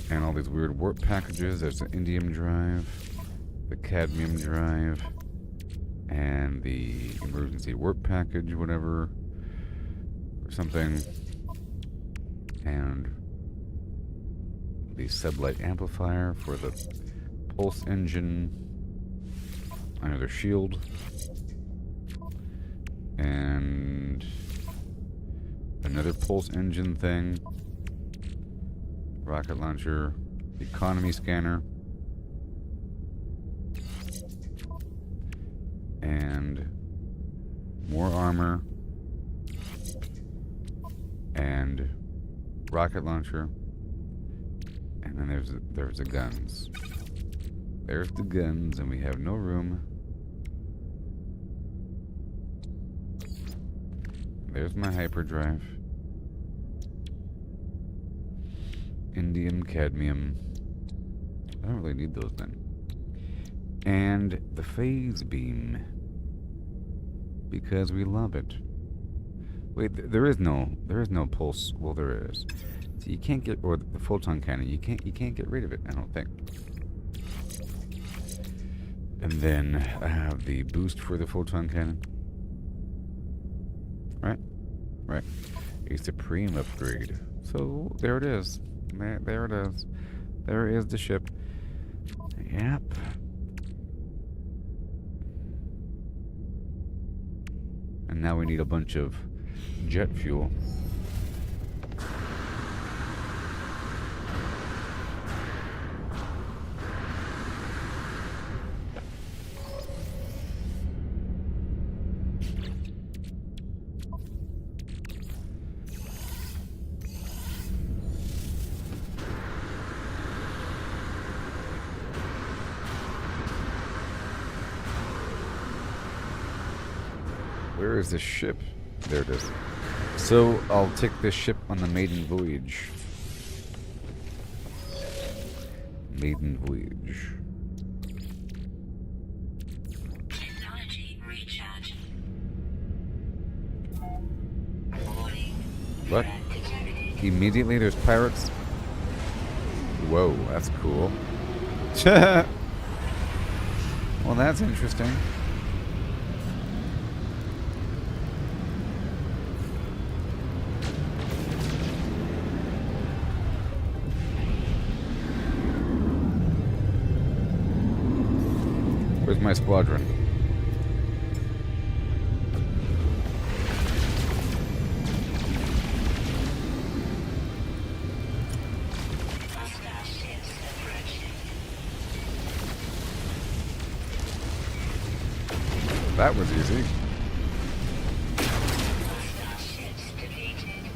Speaker 3: And all these weird warp packages. There's the indium drive, the cadmium drive, and the emergency warp package, whatever, or something. And the sublight amplifier for the pulse engine. Another shield. And another pulse engine thing. Rocket launcher. Economy scanner. And more armor. And rocket launcher. And then there's the guns. There's the guns, and we have no room. There's my hyperdrive. Indium, cadmium. I don't really need those then. And the phase beam. Because we love it. Wait, there is no pulse. Well, there is. So you can't get, or the photon cannon. You can't get rid of it. I don't think. And then I have the boost for the photon cannon. Right. A supreme upgrade. So there it is. There it is. There is the ship. Yep. And now we need a bunch of jet fuel. Where is this ship? There it is. So I'll take this ship on the maiden voyage. Maiden voyage.
Speaker 4: Technology recharge. Warning.
Speaker 3: What?
Speaker 4: Threat detected.
Speaker 3: Immediately there's pirates? Whoa, that's cool. Well, that's interesting. Where's my squadron?
Speaker 4: Hostile ships approaching.
Speaker 3: That was easy.
Speaker 4: Hostile ships defeated.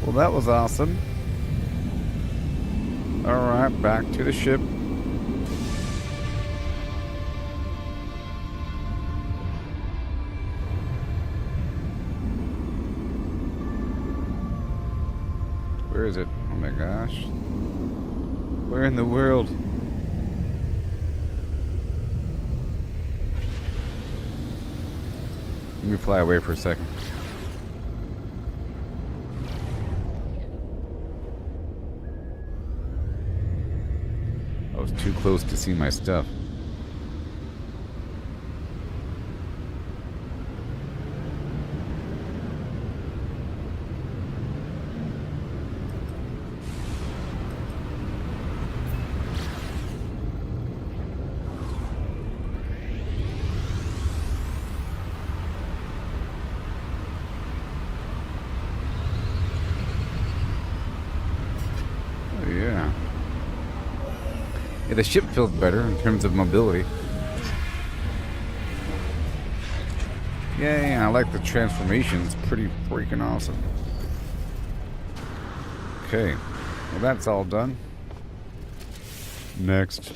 Speaker 3: Well, that was awesome. Alright, back to the ship. Where is it? Oh my gosh. Where in the world? Let me fly away for a second. I was too close to see my stuff. Oh yeah. Yeah, the ship feels better in terms of mobility. Yeah, I like the transformation. It's pretty freaking awesome. Okay, well that's all done. Next.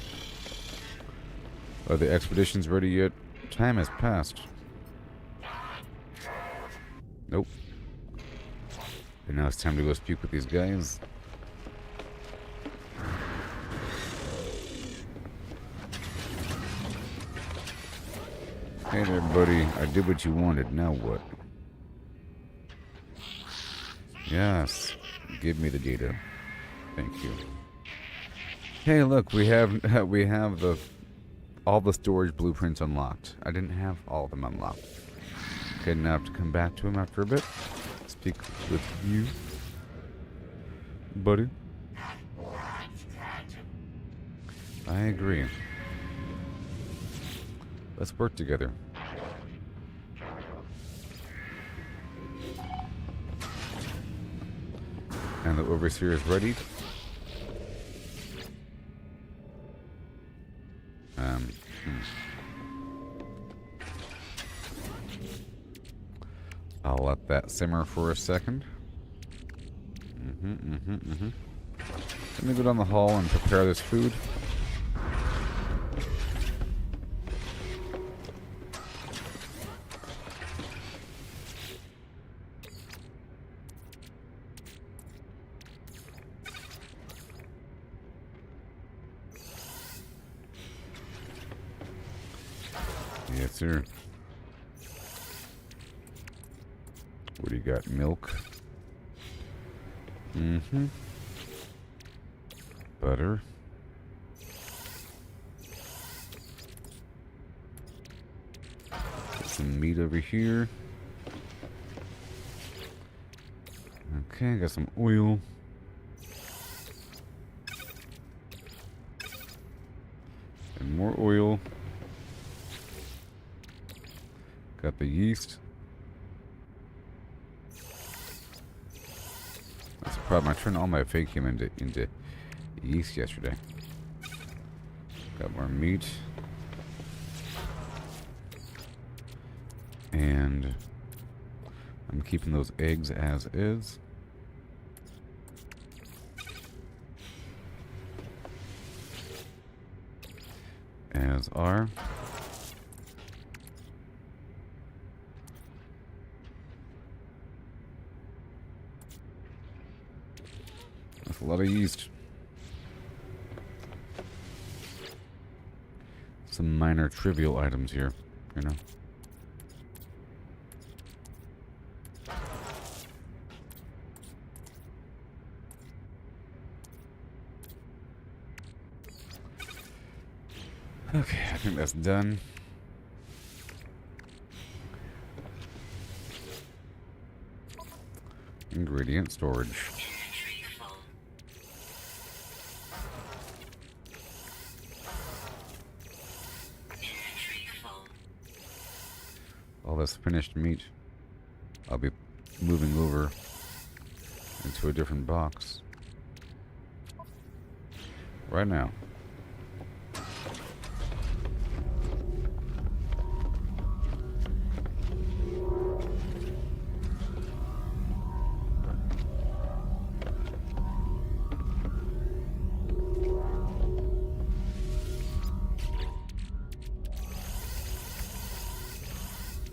Speaker 3: Are the expeditions ready yet? Time has passed. Nope. And now it's time to go speak with these guys. Hey there, buddy. I did what you wanted. Now what? Yes. Give me the data. Thank you. Hey, look, we have we have all the storage blueprints unlocked. I didn't have all of them unlocked. Okay, now I have to come back to him after a bit. Speak with you, buddy. I agree. Let's work together. And the overseer is ready. I'll let that simmer for a second. Let me go down the hall and prepare this food. Yes, sir. What do you got? Milk? Butter. Get some meat over here. Okay, got some oil. And more oil. Got the yeast. That's the problem. I turned all my vacuum into yeast yesterday. Got more meat. And I'm keeping those eggs as is. As are. That's a lot of yeast. Some minor trivial items here, you know. Okay, I think that's done. Ingredient storage.
Speaker 4: Inventory full. Inventory full.
Speaker 3: All this finished meat, I'll be moving over into a different box right now.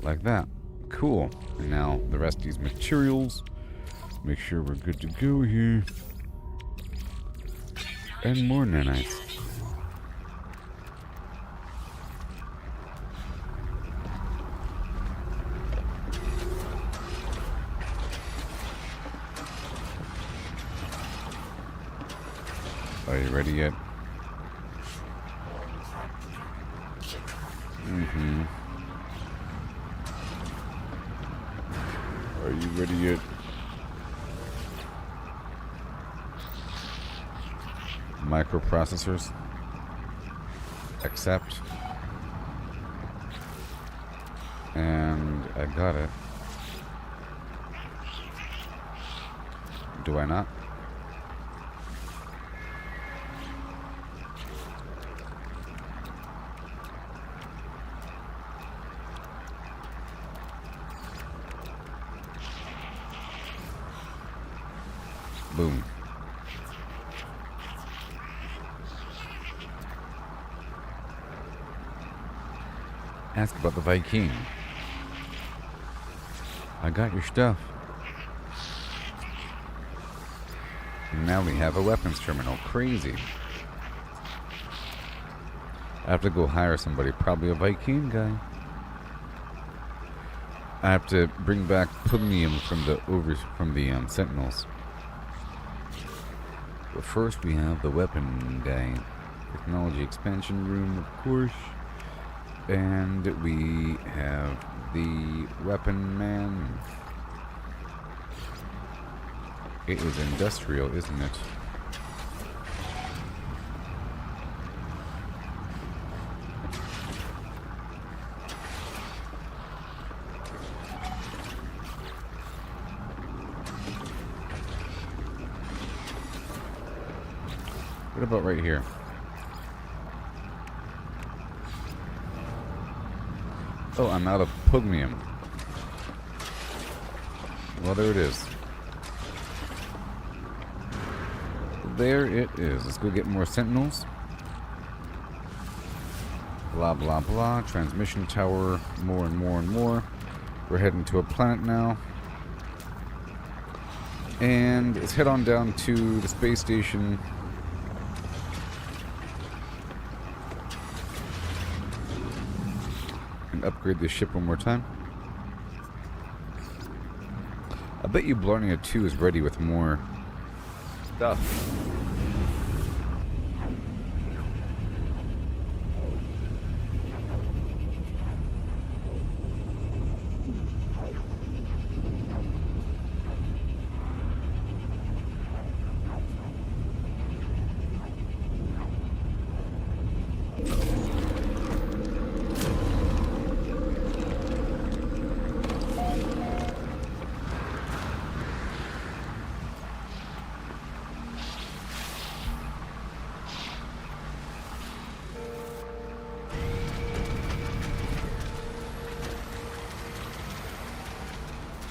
Speaker 3: Like that. Cool. And now the rest of these materials. Make sure we're good to go here. And more nanites. Are you ready yet? Are you ready yet? Microprocessors. Accept. And I got it. Do I not? Boom. Ask about the Viking. I got your stuff. And now we have a weapons terminal. Crazy. I have to go hire somebody, probably a Viking guy. I have to bring back Pugnium from the Sentinels. But first we have the weapon guy. Technology expansion room, of course. And we have the weapon man. It is industrial, isn't it? What about right here? Oh, I'm out of Pugnium. Well, there it is. There it is. Let's go get more sentinels. Blah, blah, blah. Transmission tower. More and more and more. We're heading to a planet now. And let's head on down to the space station. And upgrade this ship one more time. I bet you Blarnea 2 is ready with more stuff.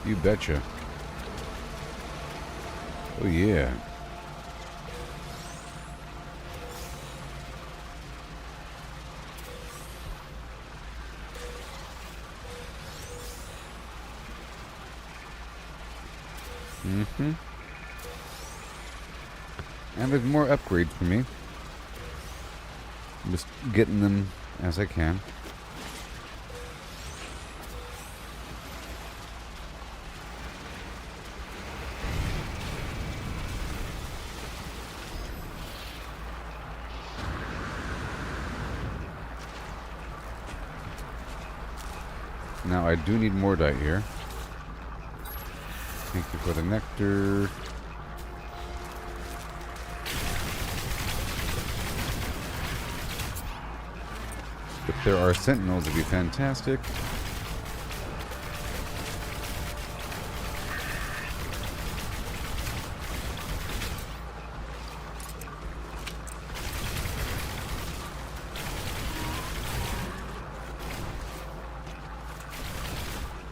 Speaker 3: You betcha. Oh yeah. And there's more upgrades for me. I'm just getting them as I can. Now I do need more dye here. Thank you for the nectar. If there are sentinels, it'd be fantastic.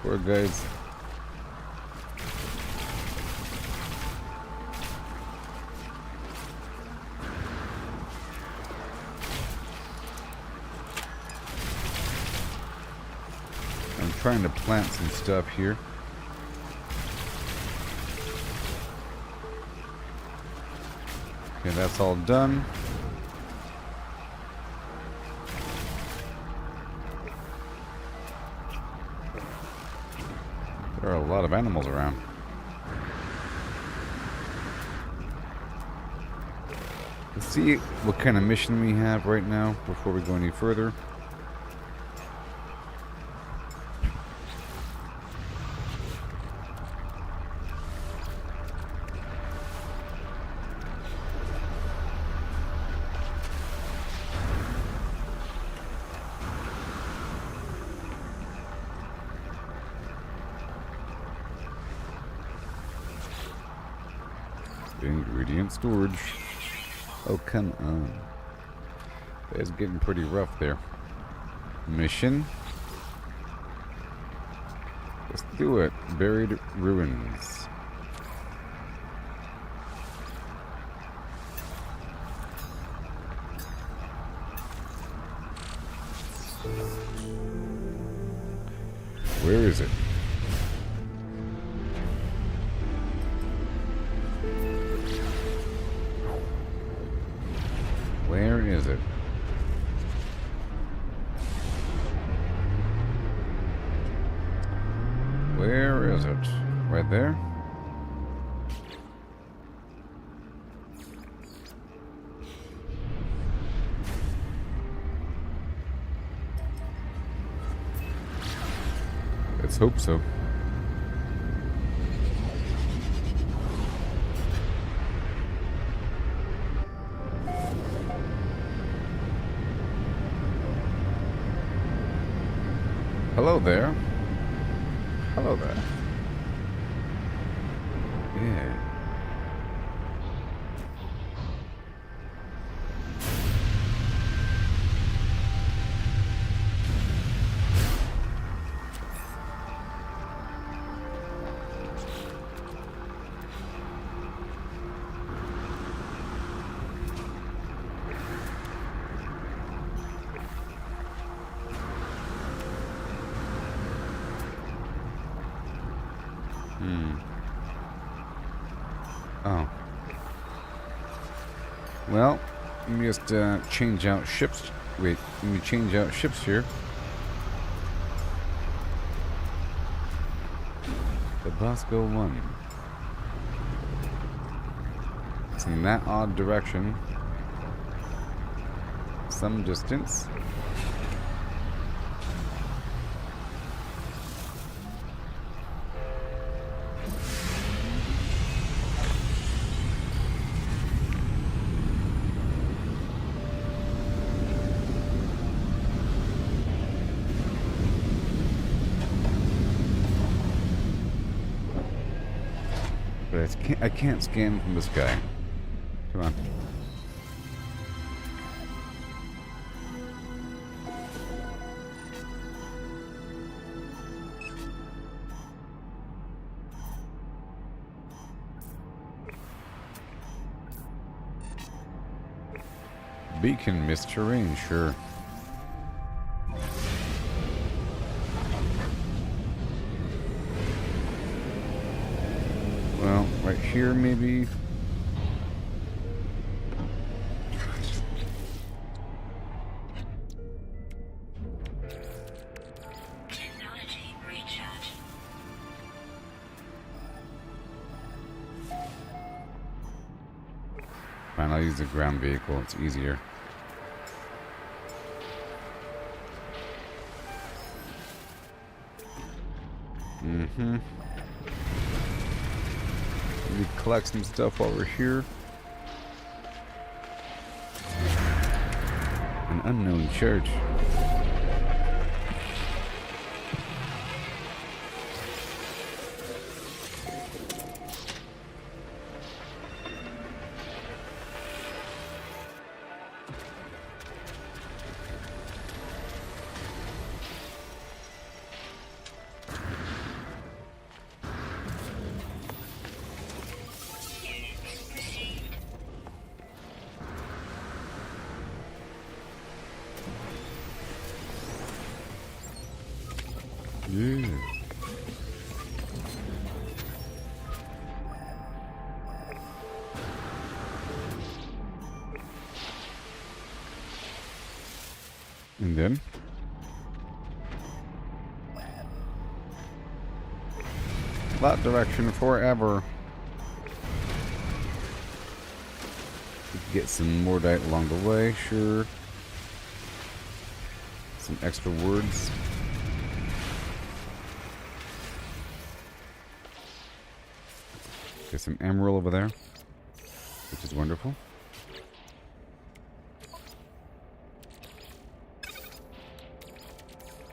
Speaker 3: Poor guys. I'm trying to plant some stuff here. Okay, that's all done. There are a lot of animals around. Let's see what kind of mission we have right now before we go any further. Ingredient storage. Oh, come on. It's getting pretty rough there. Mission. Let's do it. Buried ruins. Where is it? Where is it? there. Let's hope so. Hello there. Hello there. Yeah. Oh. Well, let me just change out ships. Wait, let me change out ships here. The Bosco 1. It's in that odd direction. Some distance. But I can't scan from the sky. Come on. Beacon missed terrain, sure. Well, right here maybe.
Speaker 4: Technology recharge.
Speaker 3: Fine, I'll use the ground vehicle, it's easier. Mm-hmm. Let me collect some stuff while we're here. An unknown church. Yeah. And then that direction forever. Get some mordite along the way, sure. Some extra words. There's some emerald over there, which is wonderful.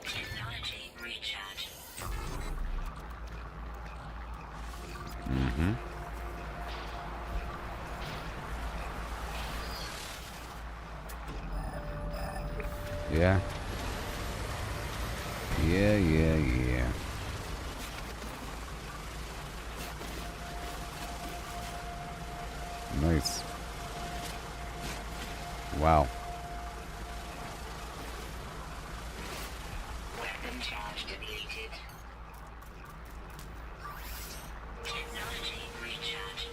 Speaker 4: Technology recharge.
Speaker 3: Mm-hmm. Yeah. Yeah. Nice. Wow.
Speaker 4: Weapon charge depleted. Technology recharge.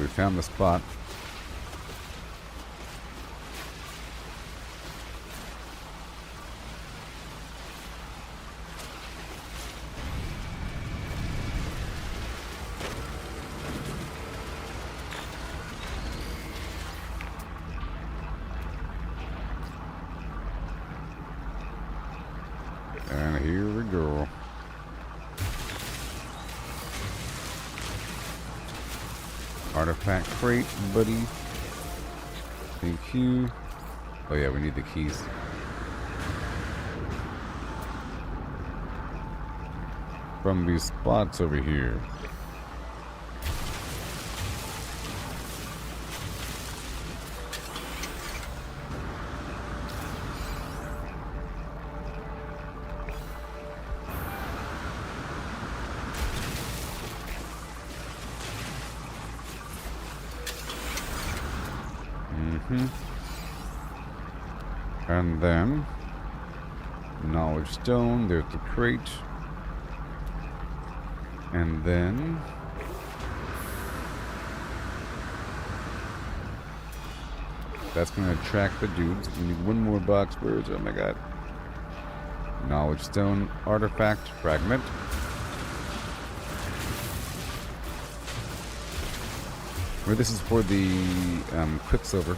Speaker 3: we found the spot. And here we go. Artifact crate, buddy. Thank you. Oh yeah, we need the keys. From these spots over here. And then knowledge stone, there's the crate. And then that's gonna attract the dudes. We need one more box. Where is it? Oh my god. Knowledge stone, artifact, fragment. Or this is for the quicksilver.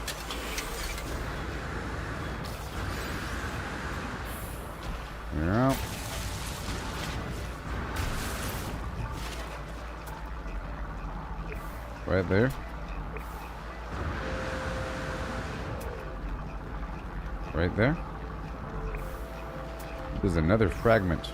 Speaker 3: Yeah. Right there. Right there. There's another fragment.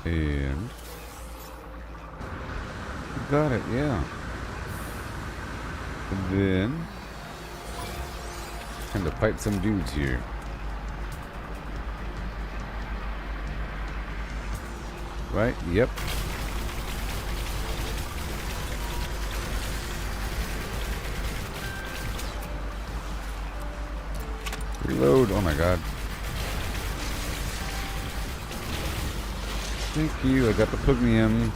Speaker 3: And got it, yeah. And then time to fight some dudes here. Right? Yep. Reload. Oh my god. Thank you. I got the Pugnium.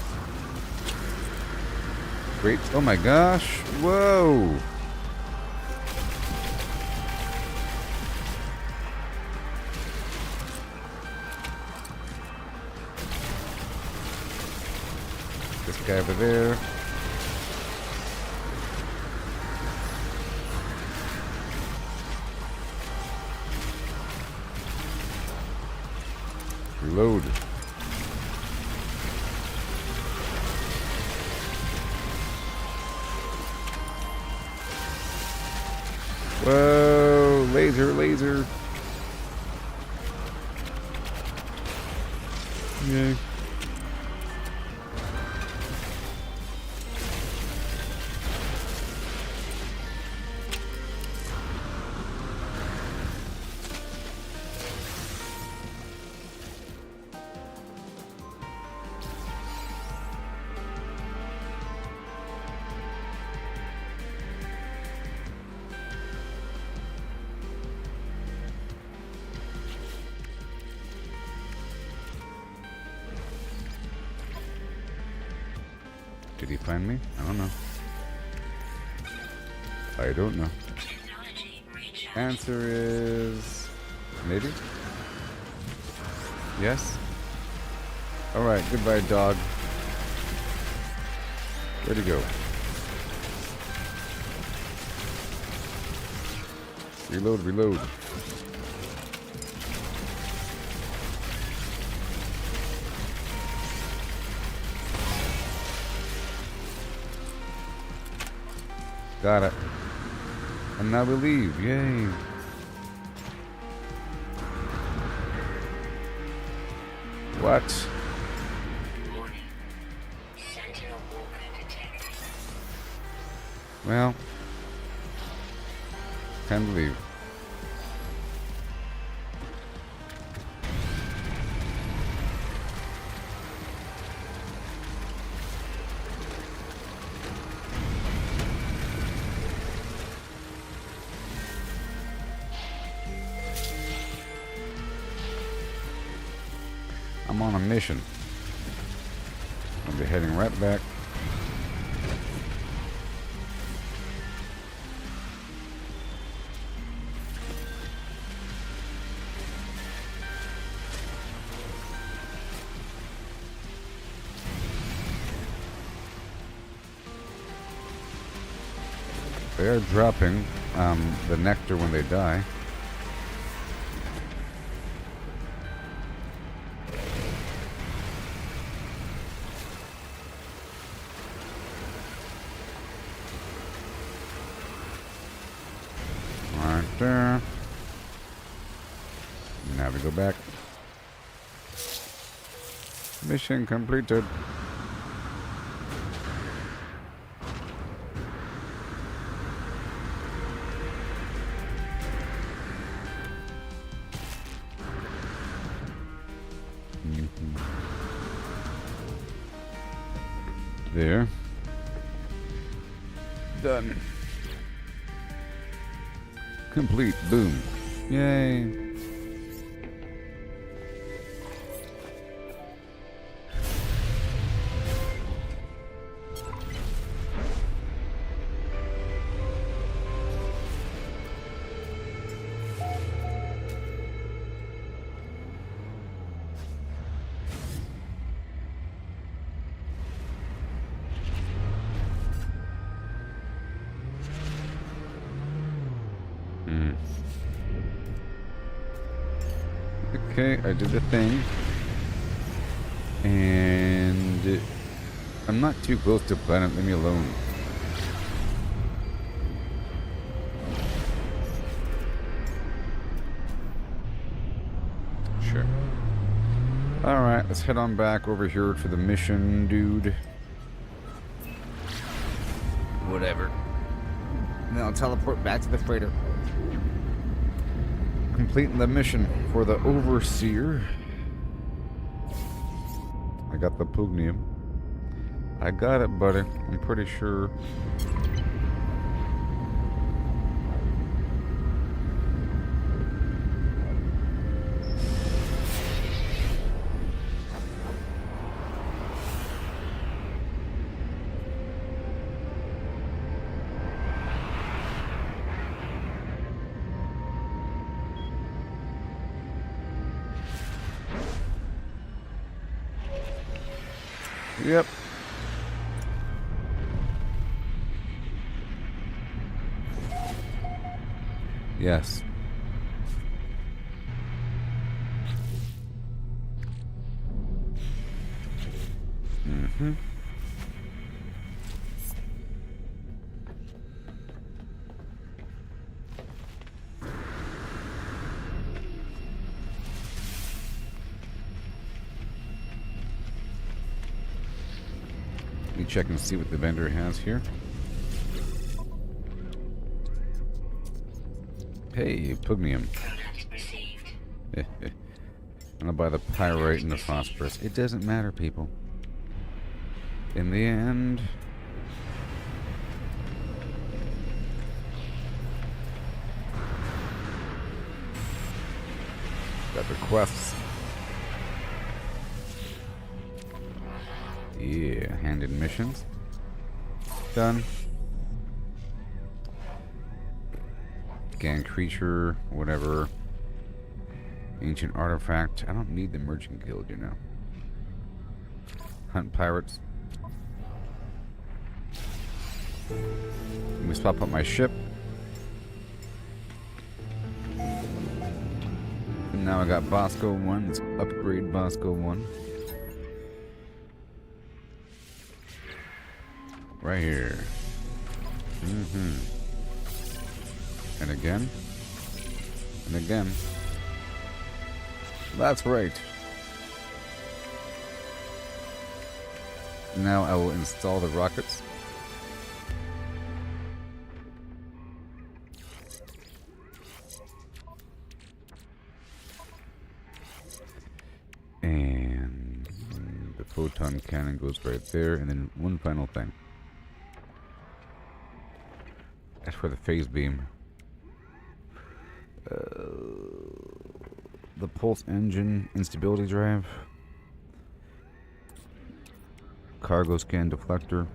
Speaker 3: Great. Oh my gosh. Whoa. This guy over there. Reload. Whoa, laser, laser. Yay. Did he find me? I don't know. I don't know. Answer is maybe? Yes? Alright, goodbye dog. Where'd he go? Reload, reload. Got it. And now we leave. Yay. What?
Speaker 4: Warning. Sentinel walker detected.
Speaker 3: Well, time to leave. I'm on a mission. I'll be heading right back. They are dropping the nectar when they die. Right there. Now we go back. Mission completed. There. Done. Complete. Boom. Yay. Okay, I did the thing. And I'm not too close to planet, leave me alone. Sure. Alright, let's head on back over here to the mission, dude. Whatever. And then I'll teleport back to the freighter. Completing the mission for the Overseer. I got the Pugnium. I got it, buddy. I'm pretty sure. Yep. Yes. Mm-hmm. Let me check and see what the vendor has here. Hey, Pugnium.
Speaker 4: Product received.
Speaker 3: I'm gonna buy the pyrite and the phosphorus. It doesn't matter, people. In the end... got requests. Yeah, handed missions. Done. Scan creature, whatever. Ancient artifact. I don't need the merchant guild, you know. Hunt pirates. Let me swap up my ship. And now I got Bosco 1. Let's upgrade Bosco 1. Right here. Mm-hmm. And again. And again. That's right. Now I will install the rockets. And the photon cannon goes right there. And then one final thing. That's for the phase beam. The pulse engine instability drive. cargo scan deflector.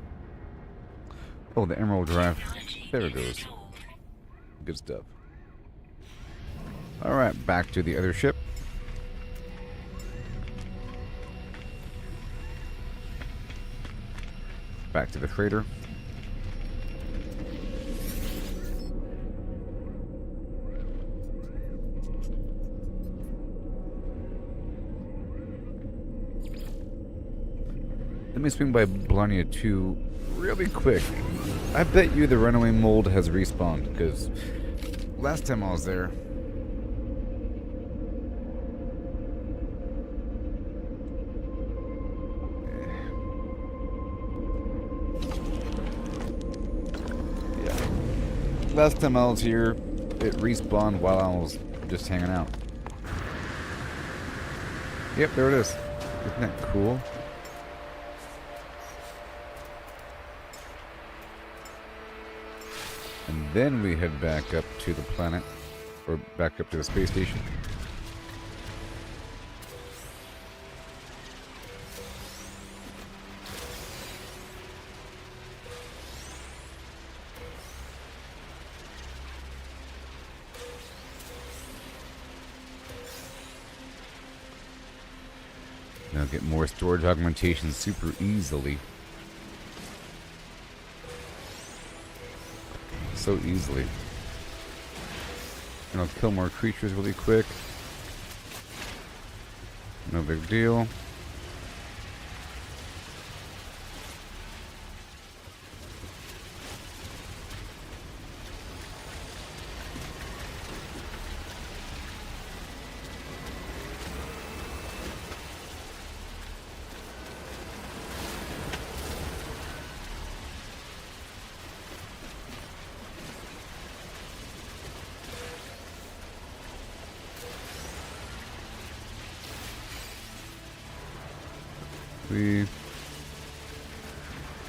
Speaker 3: Oh, the emerald draft. There it goes.
Speaker 4: Installed.
Speaker 3: Good stuff. Alright, back to the other ship. Back to the freighter. Let me swing by Blarney 2 really quick. I bet you the runaway mold has respawned, because last time I was there, last time I was here, it respawned while I was just hanging out. Yep, there it is. Isn't that cool? And then we head back up to the planet, or back up to the space station. Now get more storage augmentation super easily. So easily. And I'll kill more creatures really quick. No big deal.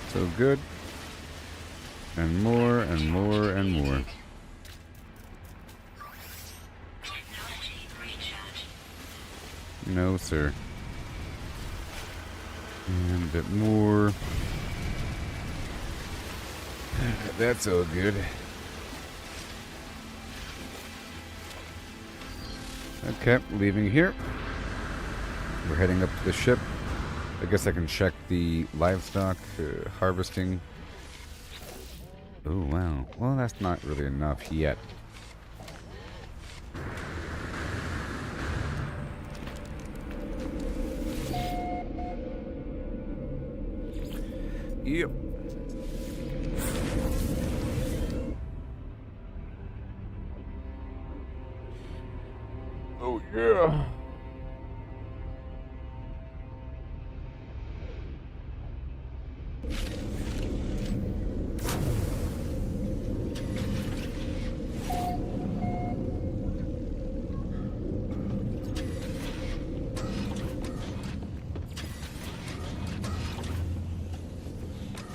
Speaker 3: So good. And more and more and more.
Speaker 4: Technology recharge.
Speaker 3: No, sir. And a bit more. That's all good. Okay, leaving here. We're heading up to the ship. I guess I can check the livestock harvesting. Oh, wow. Well, that's not really enough yet. Yep. Oh, yeah.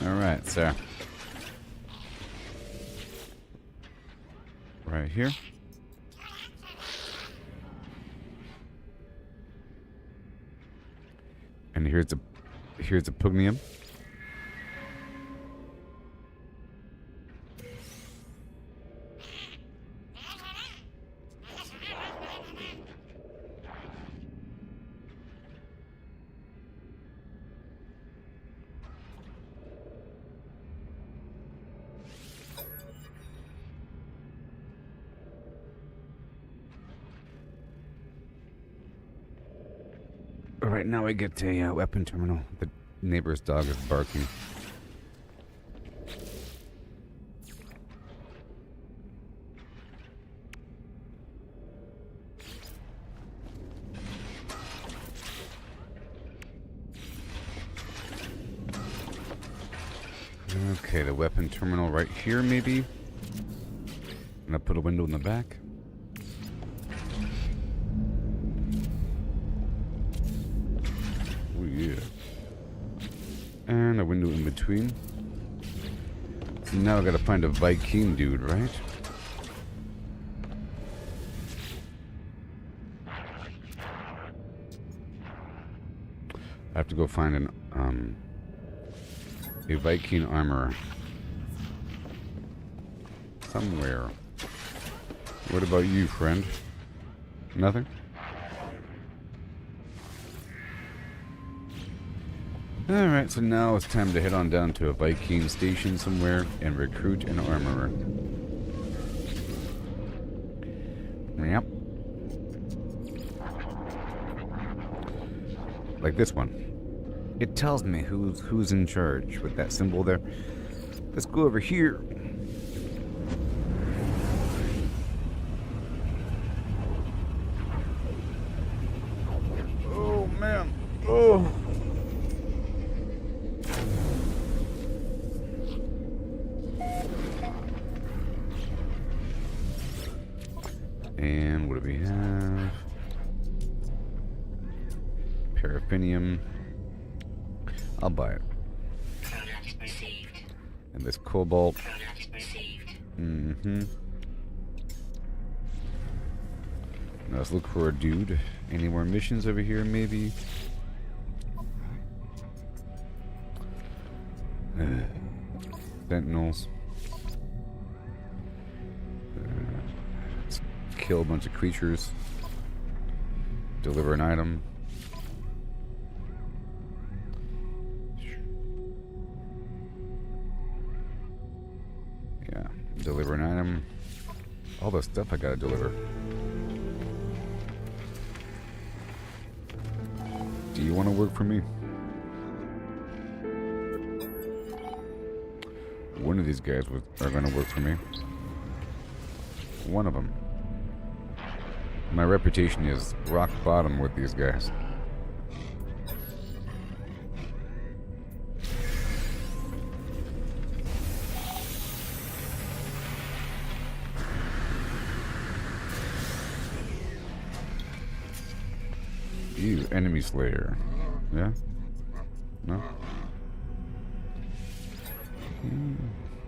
Speaker 3: Alright, so right here. And here's a pugnium. Right now I get a weapon terminal. The neighbor's dog is barking. Okay, the weapon terminal right here maybe. And I'll put a window in the back. Oh yeah. And a window in between. So now I gotta find a Viking dude, right? I have to go find an A Viking armor. Somewhere. What about you, friend? Nothing? Alright, so now it's time to head on down to a Viking station somewhere and recruit an armorer. Yep. Like this one. It tells me who's in charge with that symbol there. Let's go over here. Oh man. Oh. And what do we have? Paraffinium. I'll buy it.
Speaker 4: Product received.
Speaker 3: And this cobalt.
Speaker 4: Product received.
Speaker 3: Mm-hmm. Now let's look for a dude. Any more missions over here, maybe? Sentinels. Let's kill a bunch of creatures. Deliver an item. Yeah, deliver an item. All the stuff I gotta deliver. Do you want to work for me? One of these guys are gonna work for me. One of them. My reputation is rock bottom with these guys. You enemy slayer. Yeah? No?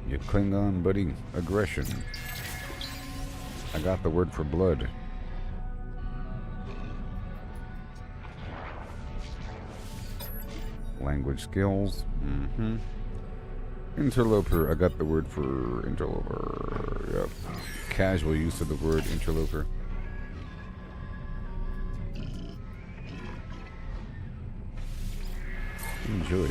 Speaker 3: You Klingon, buddy. Aggression. I got the word for blood. Language skills. Mm-hmm. Interloper. I got the word for interloper. Yep. Casual use of the word interloper. Enjoy.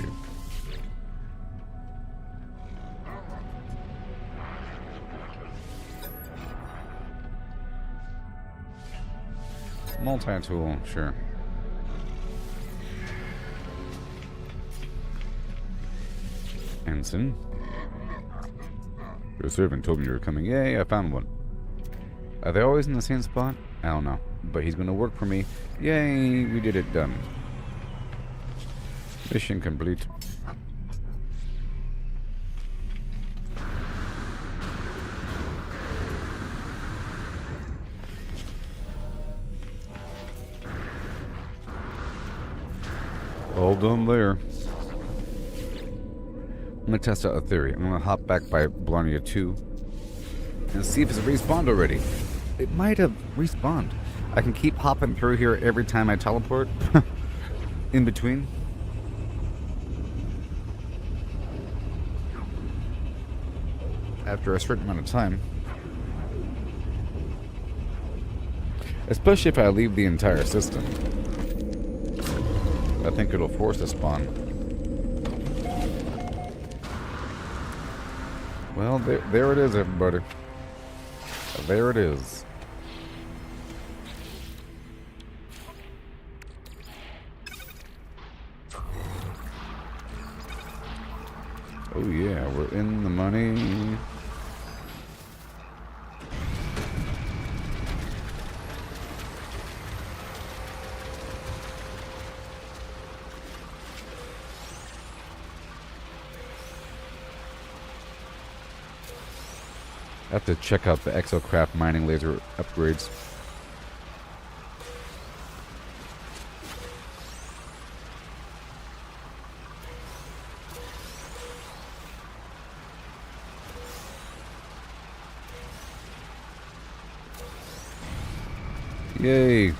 Speaker 3: Multi-tool, sure. Ensign. Your servant told me you were coming. Yay, I found one. Are they always in the same spot? I don't know. But he's gonna work for me. Yay, we did it. Done. Mission complete. All done there. I'm gonna test out a theory. I'm gonna hop back by Blarney 2 and see if it's respawned already. It might have respawned. I can keep hopping through here every time I teleport. In between. After a certain amount of time. Especially if I leave the entire system. I think it'll force a spawn. Well, there it is, everybody. There it is. Oh yeah, we're in the money. I have to check out the exocraft mining laser upgrades. Yay!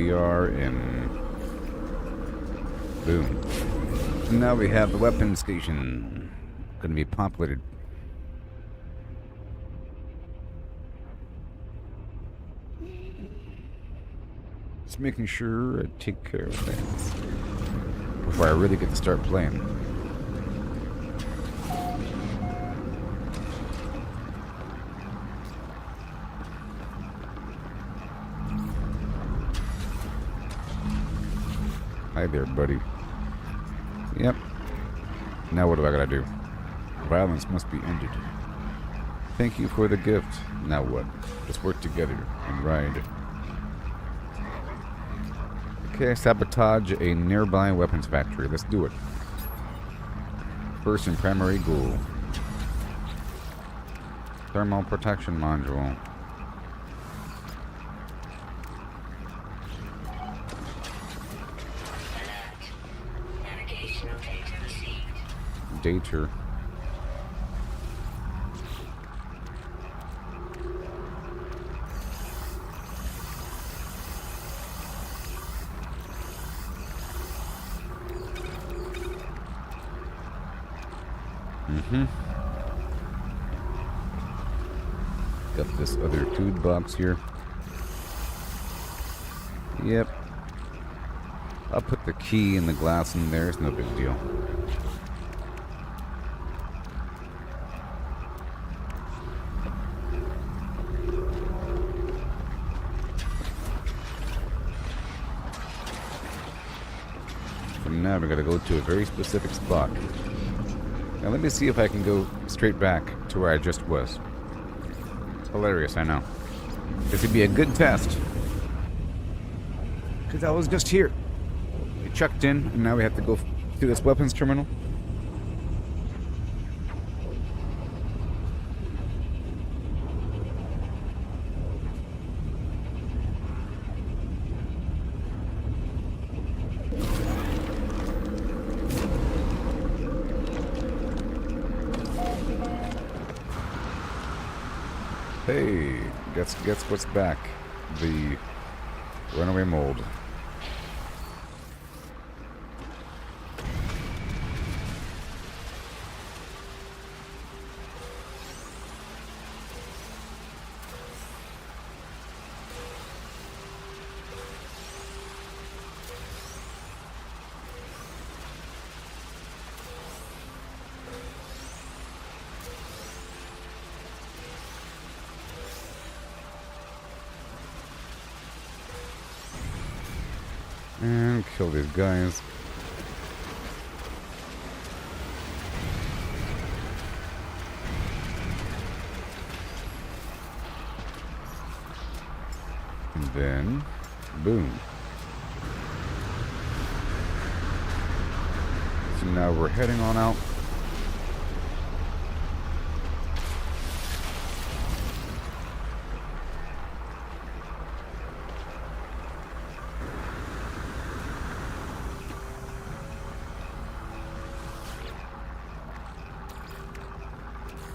Speaker 3: we are in. Boom. And now we have the weapon station. Gonna be populated. Just making sure I take care of things before I really get to start playing. Hi there, buddy. Yep. Now what do I gotta do? Violence must be ended. Thank you for the gift. Now what? Let's work together and ride. Okay, sabotage a nearby weapons factory. Let's do it. First and primary goal. Thermal protection module.
Speaker 4: Navigational data received.
Speaker 3: Data. Got this other food box here. Yep. I'll put the key and the glass in there. It's no big deal. From now, we gotta go to a very specific spot. Now let me see if I can go straight back to where I just was. Hilarious, I know. This would be a good test. Because I was just here. We chucked in, and now we have to go to this weapons terminal. Hey, guess what's back? The runaway mold. And kill these guys. And then, boom. So now we're heading on out.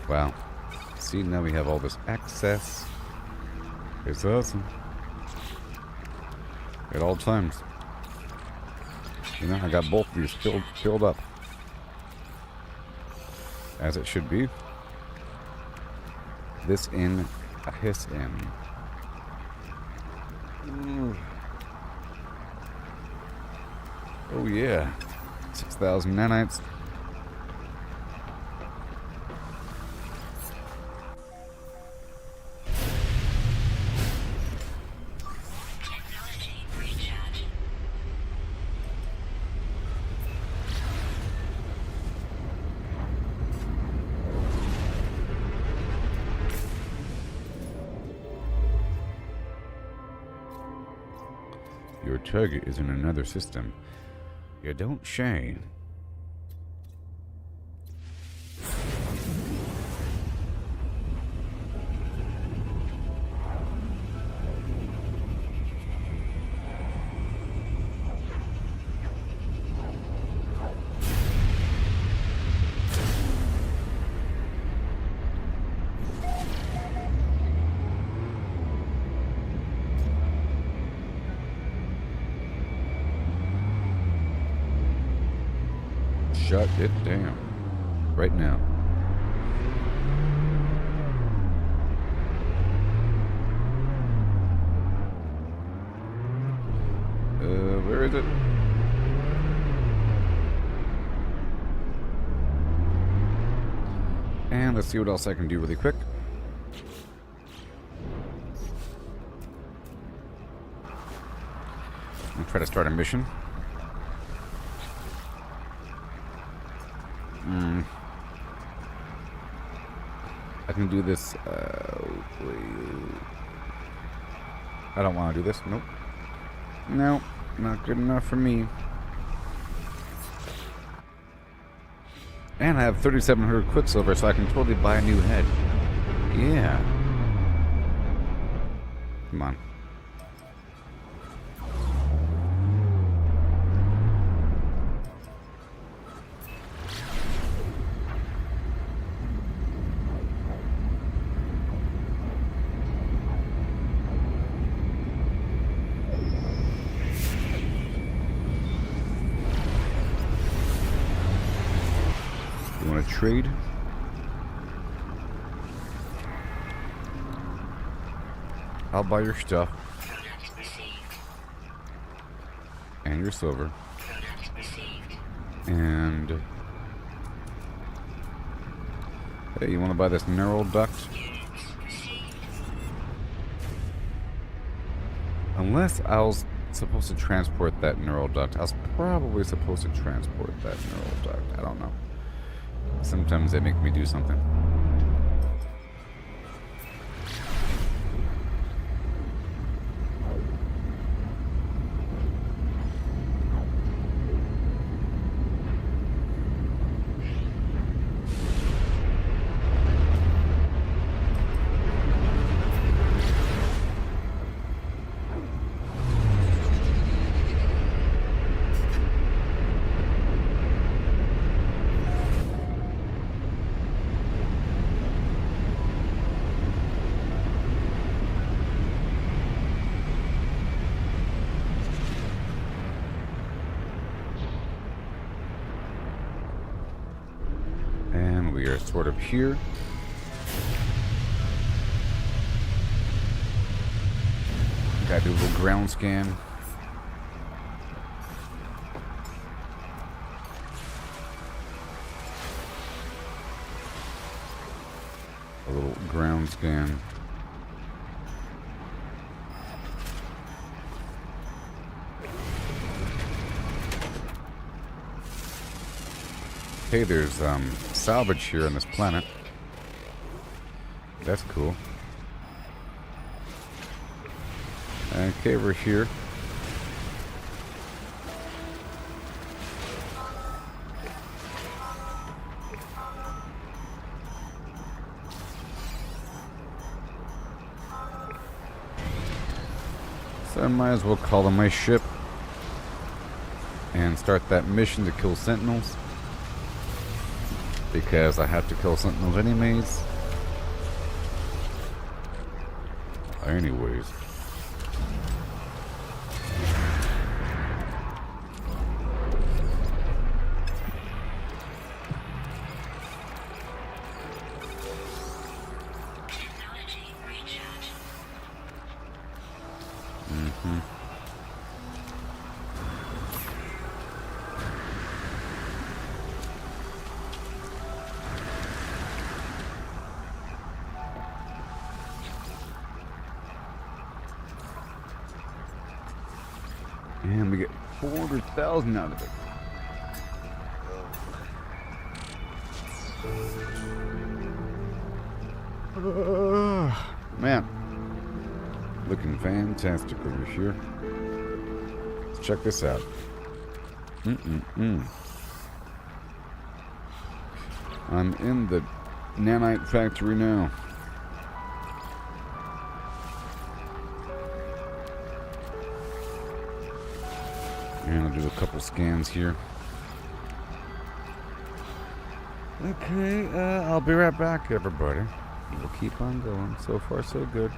Speaker 3: Wow. See, now we have all this access. It's awesome. At all times. You know, I got both of these filled up. As it should be. This in, a hiss in. Ooh. Oh yeah. 6,000 nanites. Your target is in another system. You don't say. Shut it down. Right now. Where is it? And let's see what else I can do really quick. I'll try to start a mission. I can do this. I don't want to do this. Nope. No, not good enough for me. And I have 3,700 Quicksilver, so I can totally buy a new head. Yeah. Come on. Trade. I'll buy your stuff.
Speaker 4: Product received.
Speaker 3: And your silver.
Speaker 4: Product received.
Speaker 3: And hey, you want to buy this neural duct?
Speaker 4: Units received.
Speaker 3: Unless I was supposed to transport that neural duct. I was probably supposed to transport that neural duct. I don't know. Sometimes they make me do something. We are sort of here. Gotta do a little ground scan. A little ground scan. Hey, there's salvage here on this planet. That's cool. Okay, we're here. So I might as well call on my ship and start that mission to kill sentinels. Because I have to kill sentinels anyways.
Speaker 4: Technology recharge.
Speaker 3: And we get 400,000 out of it. Man, looking fantastic over here. Let's check this out. I'm in the nanite factory now. And I'll do a couple scans here. Okay, I'll be right back, everybody. We'll keep on going. So far, so good.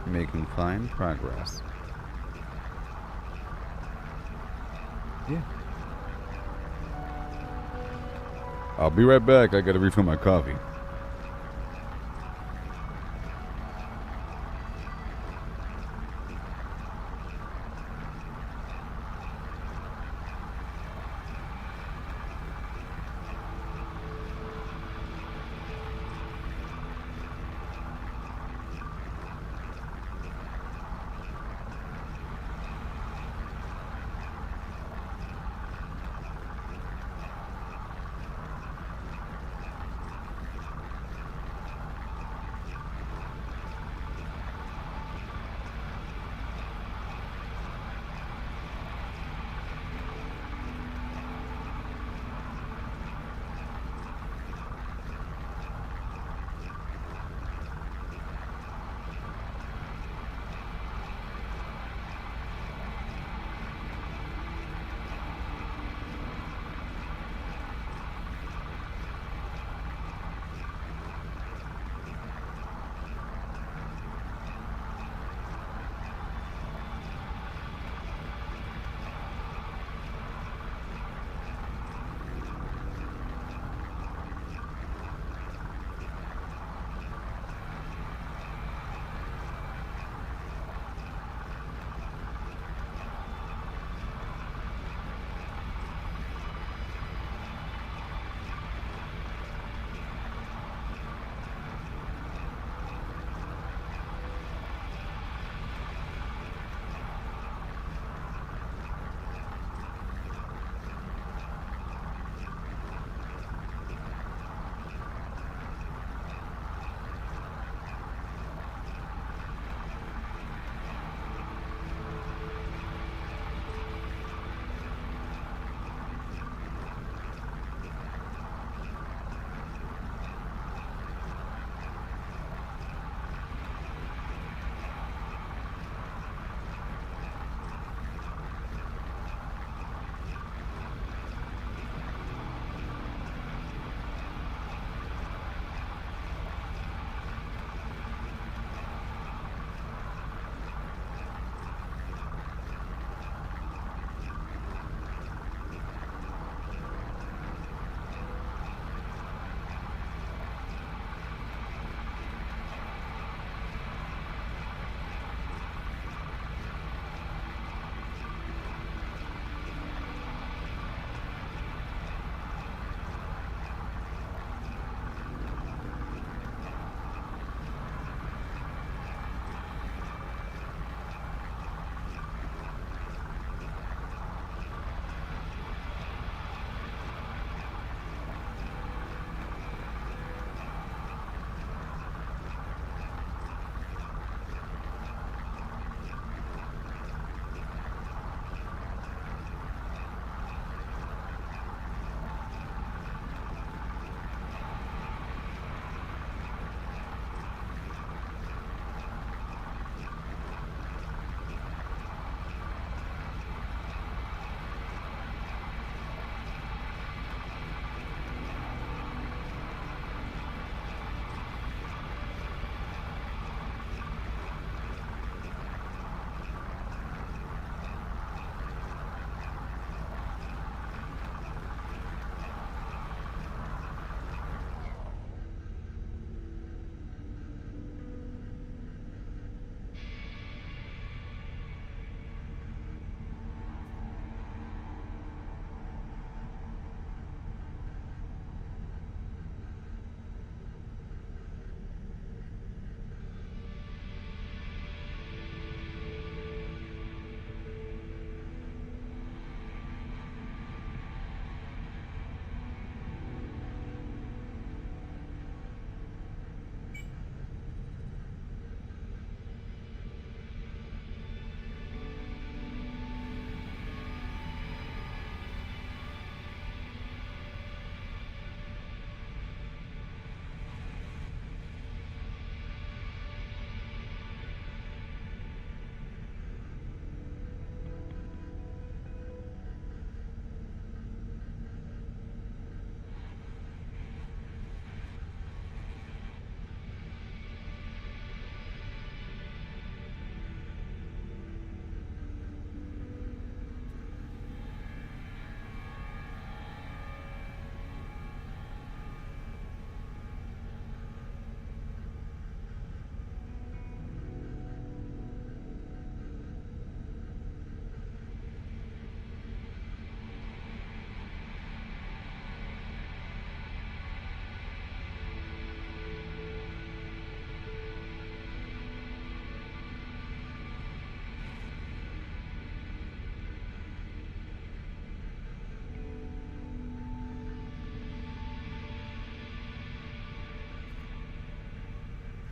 Speaker 3: Making fine progress. Yeah. I'll be right back. I gotta refill my coffee.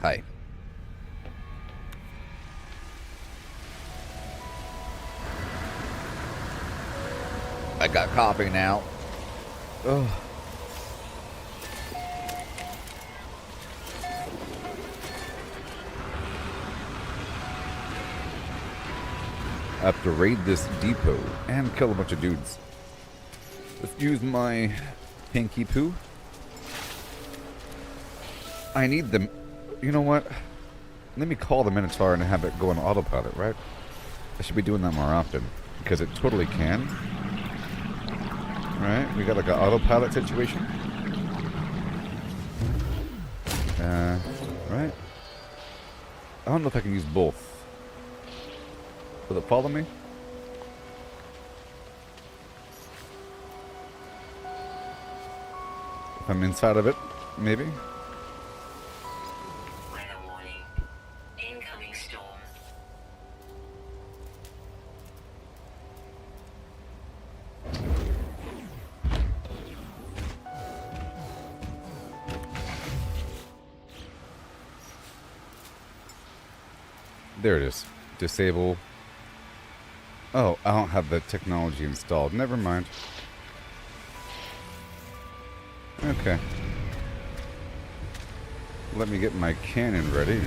Speaker 3: Hi. I got coffee now. Oh. I have to raid this depot and kill a bunch of dudes. Let's use my pinky poo. I need them. You know what? Let me call the Minotaur and have it go on autopilot, right? I should be doing that more often because it totally can. Right? We got like an autopilot situation. Right? I don't know if I can use both. Will it follow me? If I'm inside of it, maybe?
Speaker 4: Weather warning. Incoming storm.
Speaker 3: There it is. Disable. Oh, I don't have the technology installed. Never mind. Okay. Let me get my cannon ready.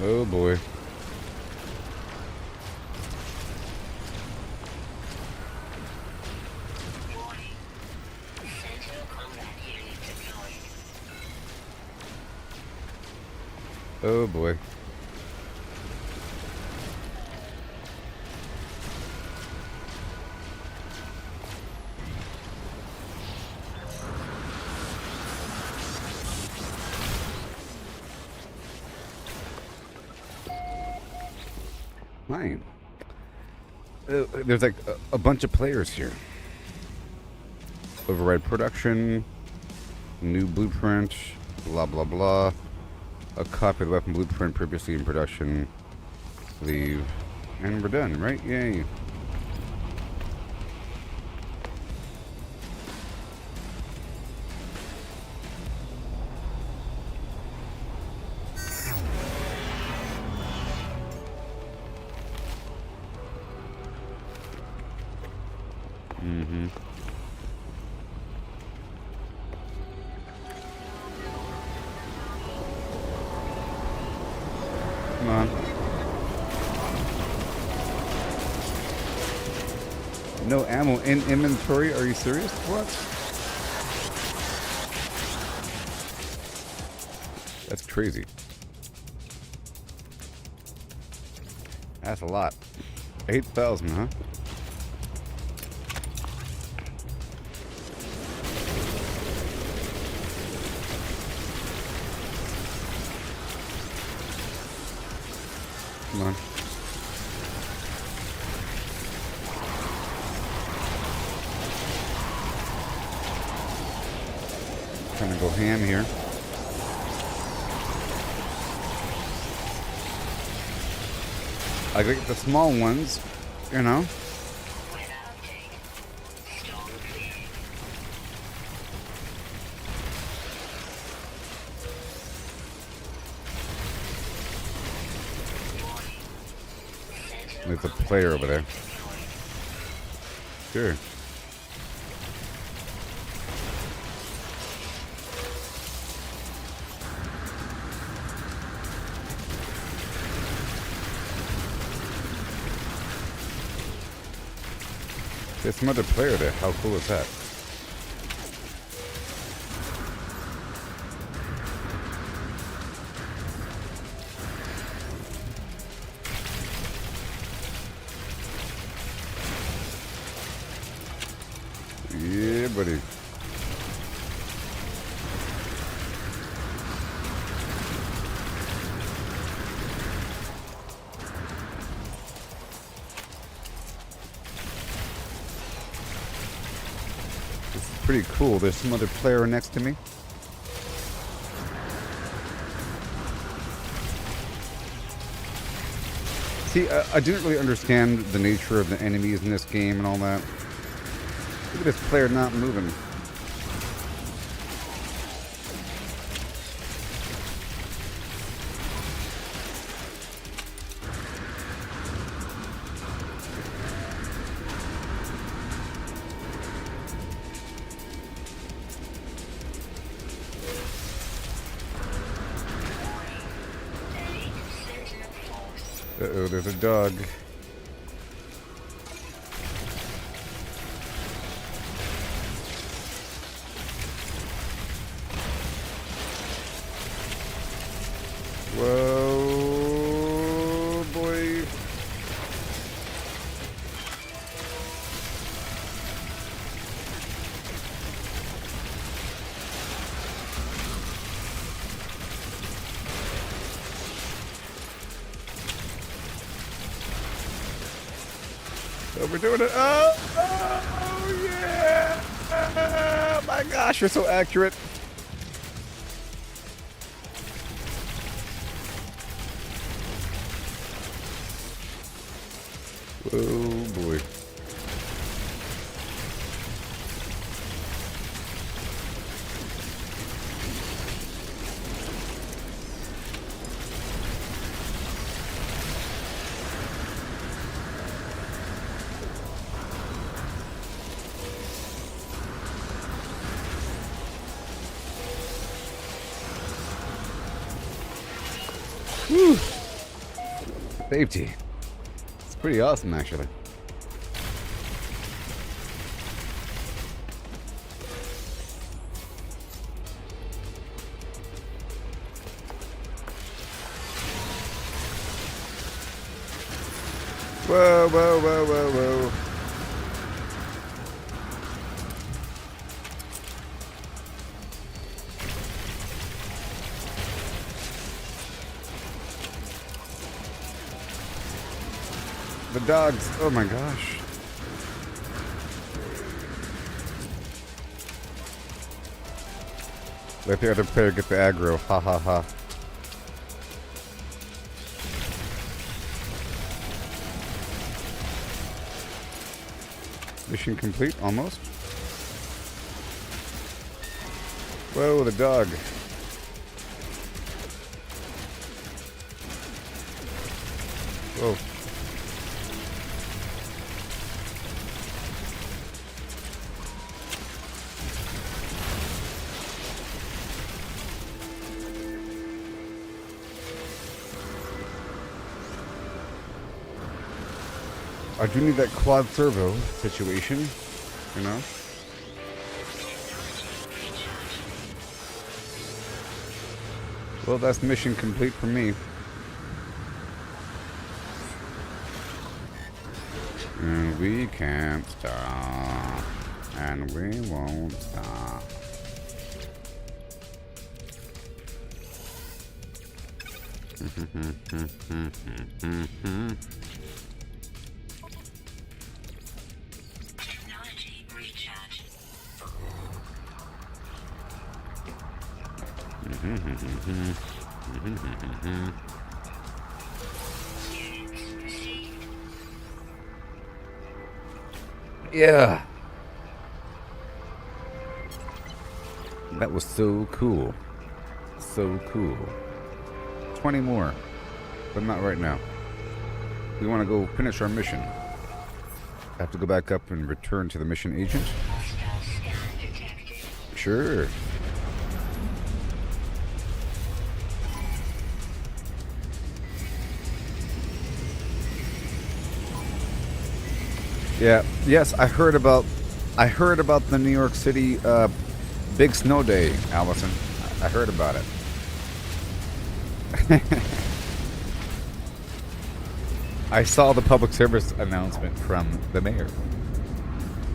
Speaker 3: Oh boy.
Speaker 4: Warning. Sentinel combat unit deployed.
Speaker 3: Oh boy. Fine. There's like a bunch of players here. Override production, new blueprint, blah blah blah. A copy of the weapon blueprint previously in production. Leave. And we're done, right? Yay. Mm-hmm. Come on. No ammo in inventory? Are you serious? What? That's crazy. That's a lot. 8,000, huh? Come on. Trying to go ham here. I get the small ones, you know.
Speaker 4: Weather update. Storm clearing. Warning. Sentinel
Speaker 3: There's a
Speaker 4: combat
Speaker 3: player over there.
Speaker 4: unit deployed.
Speaker 3: Sure. There's some other player there. How cool is that? Yeah, buddy. pretty cool. There's some other player next to me. See, I didn't really understand the nature of the enemies in this game and all that. Look at this player not moving. Uh-oh, there's a dog. Whoa, boy. Oh, we're doing it. Oh, yeah. Oh, my gosh, you're so accurate. Oh, boy. Whew. Safety. It's pretty awesome, actually. Whoa, whoa, whoa, whoa, whoa. The dogs. Oh my gosh. Let the other player get the aggro. Ha ha ha. Mission complete, almost. Whoa, the dog. Whoa. I do need that quad servo situation, you know? Well, that's mission complete for me. And we can't stop. And we won't stop.
Speaker 4: Technology recharge.
Speaker 3: Yeah. That was so cool. So cool. 20 more. But not right now. We want to go finish our mission. I have to go back up and return to the mission agent.
Speaker 4: Hostile scan detected.
Speaker 3: Sure. Yeah. Yes, I heard about the New York City big snow day, Allison. I heard about it. I saw the public service announcement from the mayor.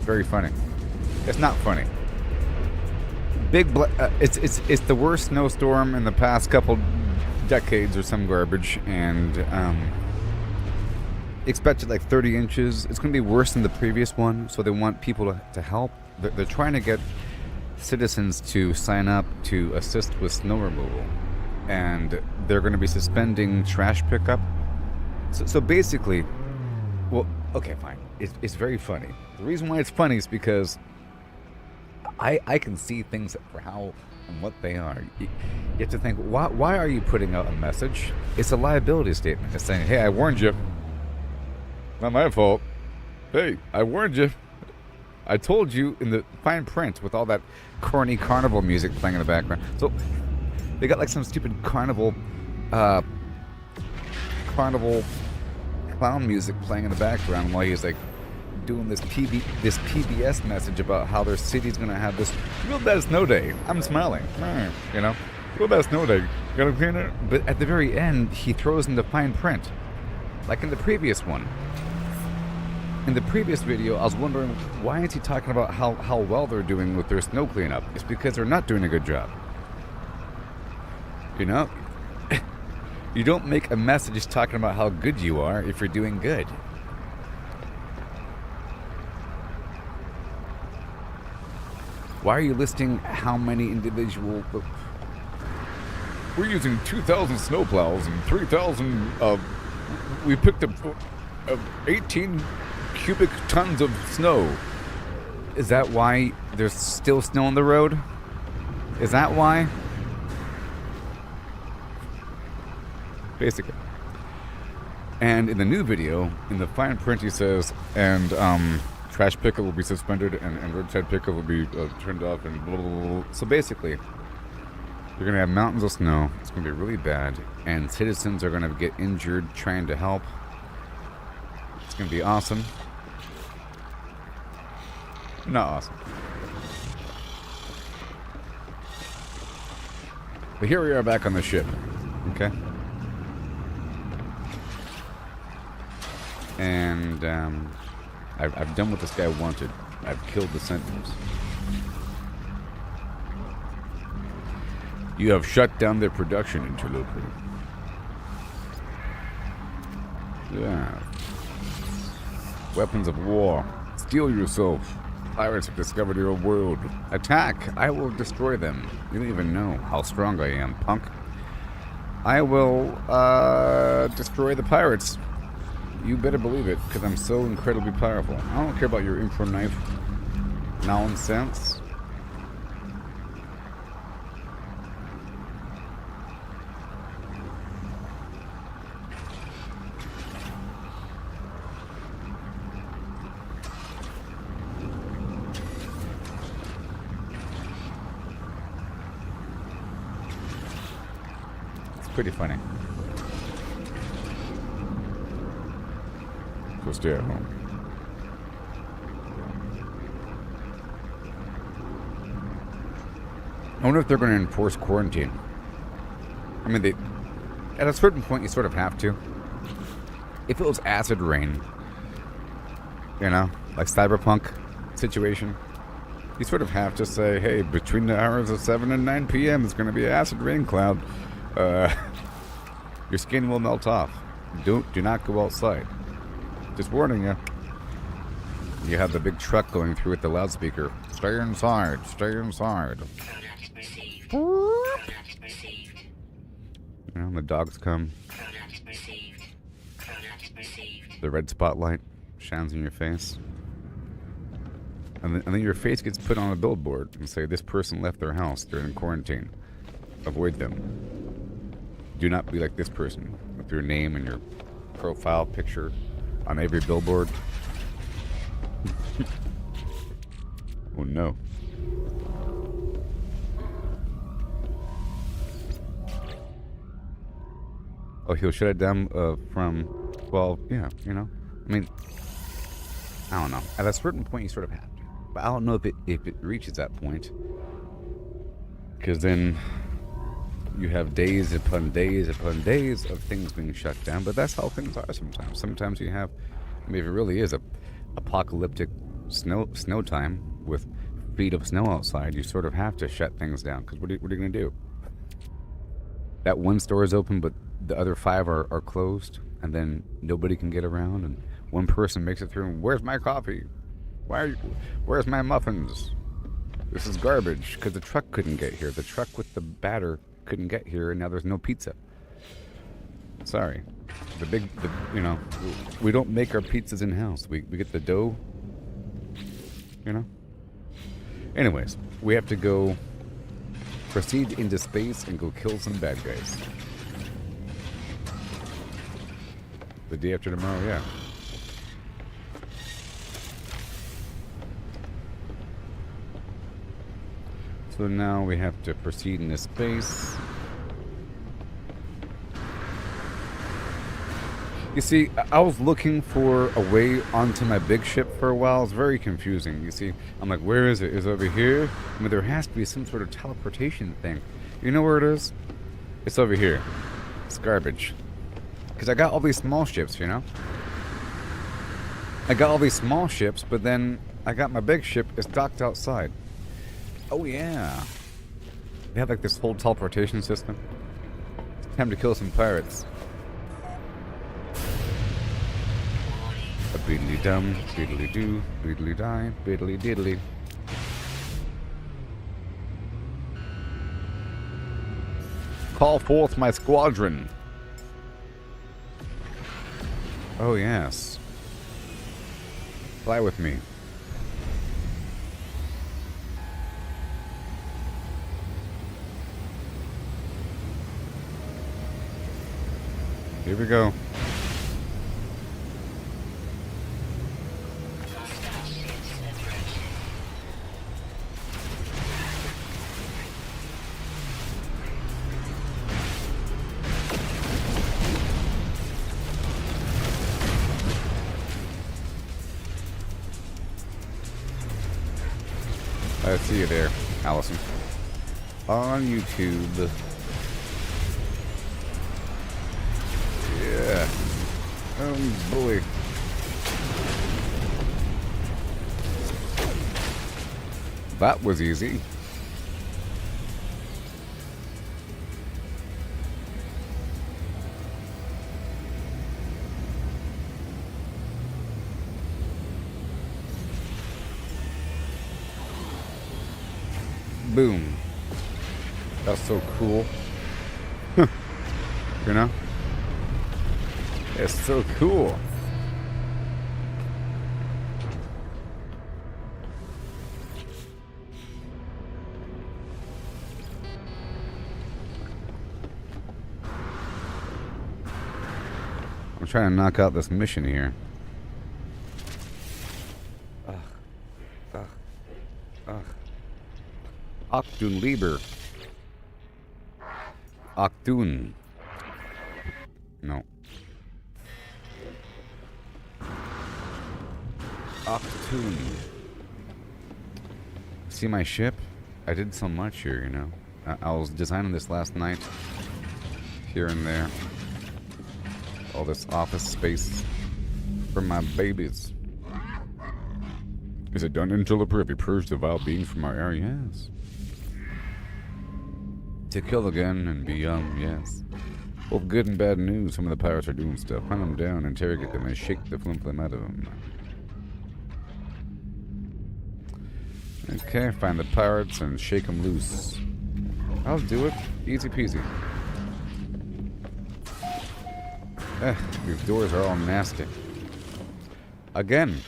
Speaker 3: Very funny. It's not funny. It's the worst snowstorm in the past couple decades or some garbage, and expected like 30 inches. It's going to be worse than the previous one, so they want people to help they're trying to get citizens to sign up to assist with snow removal, and they're going to be suspending trash pickup. So basically, well, okay, fine. It's very funny. The reason why it's funny is because I can see things for how and what they are. You have to think, why are you putting out a message? It's a liability statement. It's saying, hey, I warned you. Not my fault. Hey, I warned you. I told you in the fine print with all that corny carnival music playing in the background. So they got like some stupid carnival clown music playing in the background while he's like doing this PBS message about how their city's gonna have this real bad snow day. I'm smiling, you know, real bad snow day. Gotta clean it. But at the very end, he throws in the fine print, like in the previous one. In the previous video, I was wondering why is he talking about how well they're doing with their snow cleanup? It's because they're not doing a good job. You know, you don't make a message talking about how good you are if you're doing good. Why are you listing how many individual... We're using 2,000 snowplows and 3,000... we picked up 18 cubic tons of snow. Is that why there's still snow on the road? Is that why? Basically. And in the new video, in the fine print, he says, and trash pickup will be suspended, and roadside pickup will be turned off, and blah, blah, blah. So basically, you're going to have mountains of snow. It's going to be really bad, and citizens are going to get injured trying to help. It's going to be awesome. Not awesome. But here we are back on the ship. Okay? And I've done what this guy wanted. I've killed the Sentinels. You have shut down their production, interloper. Yeah. Weapons of war. Steel yourself. Pirates have discovered your world. Attack! I will destroy them. You don't even know how strong I am, punk. I will destroy the pirates. You better believe it, because I'm so incredibly powerful. I don't care about your info knife nonsense. It's pretty funny. So stay at home. I wonder if they're going to enforce quarantine. I mean, they, at a certain point, you sort of have to. If it was acid rain, you know, like cyberpunk situation, you sort of have to say, hey, between the hours of 7 and 9 p.m., it's going to be an acid rain cloud. Your skin will melt off. Do not go outside. Just warning you. You have the big truck going through with the loudspeaker. Stay inside. Stay inside.
Speaker 4: Product received. Product received.
Speaker 3: You know, the dogs come.
Speaker 4: Product received. Product received.
Speaker 3: The red spotlight shines in your face. And then your face gets put on a billboard and say, this person left their house. They're in quarantine. Avoid them. Do not be like this person with your name and your profile picture on every billboard. Oh no. Oh, he'll shut it down from 12. Yeah, you know. I mean, I don't know. At a certain point, you sort of have to. But I don't know if it reaches that point. Because then you have days upon days upon days of things being shut down. But that's how things are sometimes. Sometimes you have, I mean, if it really is a apocalyptic snow time with feet of snow outside, you sort of have to shut things down. Because what are you going to do? That one store is open, but the other 5 are closed. And then nobody can get around. And one person makes it through and, where's my coffee? Where's my muffins? This is garbage, because the truck couldn't get here. The truck with the batter couldn't get here, and now there's no pizza. Sorry. You know, we don't make our pizzas in-house. We get the dough, you know? Anyways, we have to go proceed into space and go kill some bad guys. The day after tomorrow, yeah. So now we have to proceed into space. You see, I was looking for a way onto my big ship for a while. It's very confusing. You see, I'm like, where is it? Is it over here? I mean, there has to be some sort of teleportation thing. You know where it is? It's over here. It's garbage. Because I got all these small ships, you know? I got all these small ships, but then I got my big ship. It's docked outside. Oh, yeah. They have like this whole teleportation system. It's time to kill some pirates. A beedly dum, beedly do, beedly die, beedly diddly. Call forth my squadron. Oh, yes. Fly with me. Here we go. I see you there, Allison. On YouTube. Yeah. Oh boy. That was easy. Boom. That's so cool. You know? It's so cool. I'm trying to knock out this mission here. Ugh. Ugh. Ugh. Octun Lieber. Octun. No. Octun. See my ship? I did so much here, you know. I was designing this last night. Here and there. All this office space for my babies. Is it done, Interloper? Have you purged the vile beings from our area? Yes. To kill again and be young, yes. Both good and bad news. Some of the pirates are doing stuff. Hunt them down, interrogate them, and shake the flim-flam out of them. Okay, find the pirates and shake them loose. I'll do it. Easy peasy. These doors are all nasty. Again.